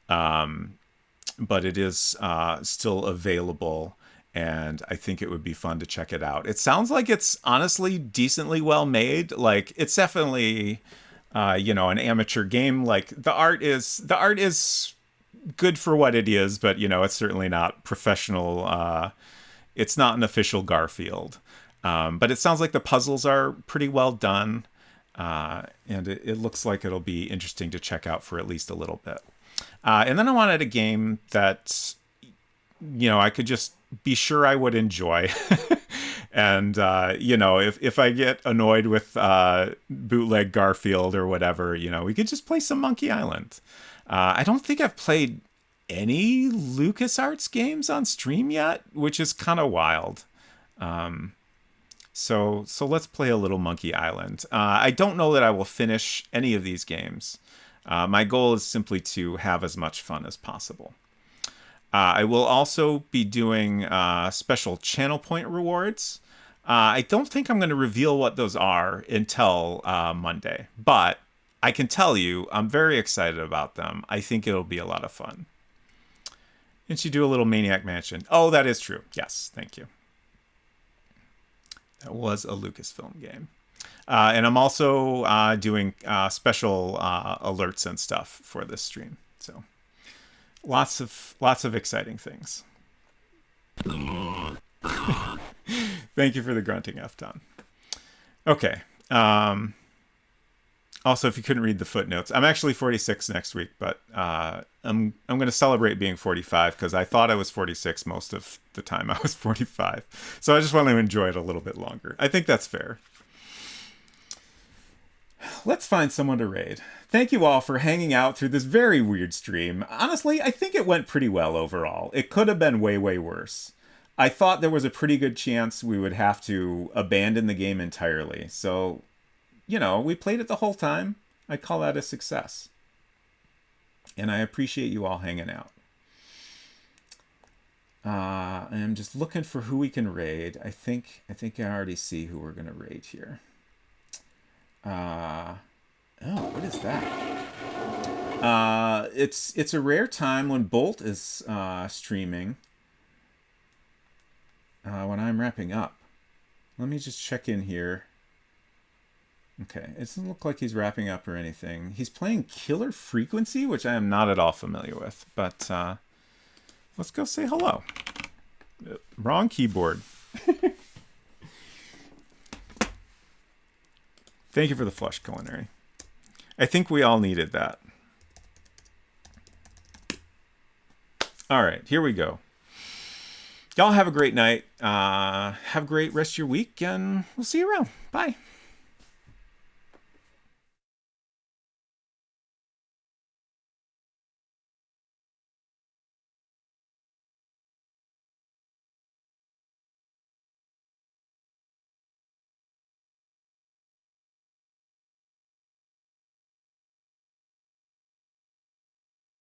But it is still available, and I think it would be fun to check it out. It sounds like it's honestly decently well made. Like it's definitely an amateur game. Like the art is good for what it is, but it's certainly not professional. It's not an official Garfield. But it sounds like the puzzles are pretty well done, and it looks like it'll be interesting to check out for at least a little bit. And then I wanted a game that, I could just be sure I would enjoy. And, if I get annoyed with bootleg Garfield or whatever, we could just play some Monkey Island. I don't think I've played any LucasArts games on stream yet, which is kind of wild. So let's play a little Monkey Island. I don't know that I will finish any of these games. My goal is simply to have as much fun as possible. I will also be doing special channel point rewards. I don't think I'm going to reveal what those are until Monday, but I can tell you I'm very excited about them. I think it'll be a lot of fun. Didn't you do a little Maniac Mansion? Oh, that is true. Yes, thank you. That was a Lucasfilm game. And I'm also doing special alerts and stuff for this stream. So lots of exciting things. Thank you for the grunting, F-Ton. Okay. Also, if you couldn't read the footnotes, I'm actually 46 next week, but I'm going to celebrate being 45 because I thought I was 46 most of the time I was 45. So I just want to enjoy it a little bit longer. I think that's fair. Let's find someone to raid. Thank you all for hanging out through this very weird stream. Honestly, I think it went pretty well overall. It could have been way, way worse. I thought there was a pretty good chance we would have to abandon the game entirely. So, we played it the whole time. I call that a success. And I appreciate you all hanging out. I'm just looking for who we can raid. I think I already see who we're gonna raid here. Oh, what is that? It's a rare time when Bolt is streaming. When I'm wrapping up. Let me just check in here. Okay, it doesn't look like he's wrapping up or anything. He's playing Killer Frequency, which I am not at all familiar with. But let's go say hello. Wrong keyboard. Thank you for the flush, Culinary. I think we all needed that. All right, here we go. Y'all have a great night. Have a great rest of your week, and we'll see you around. Bye.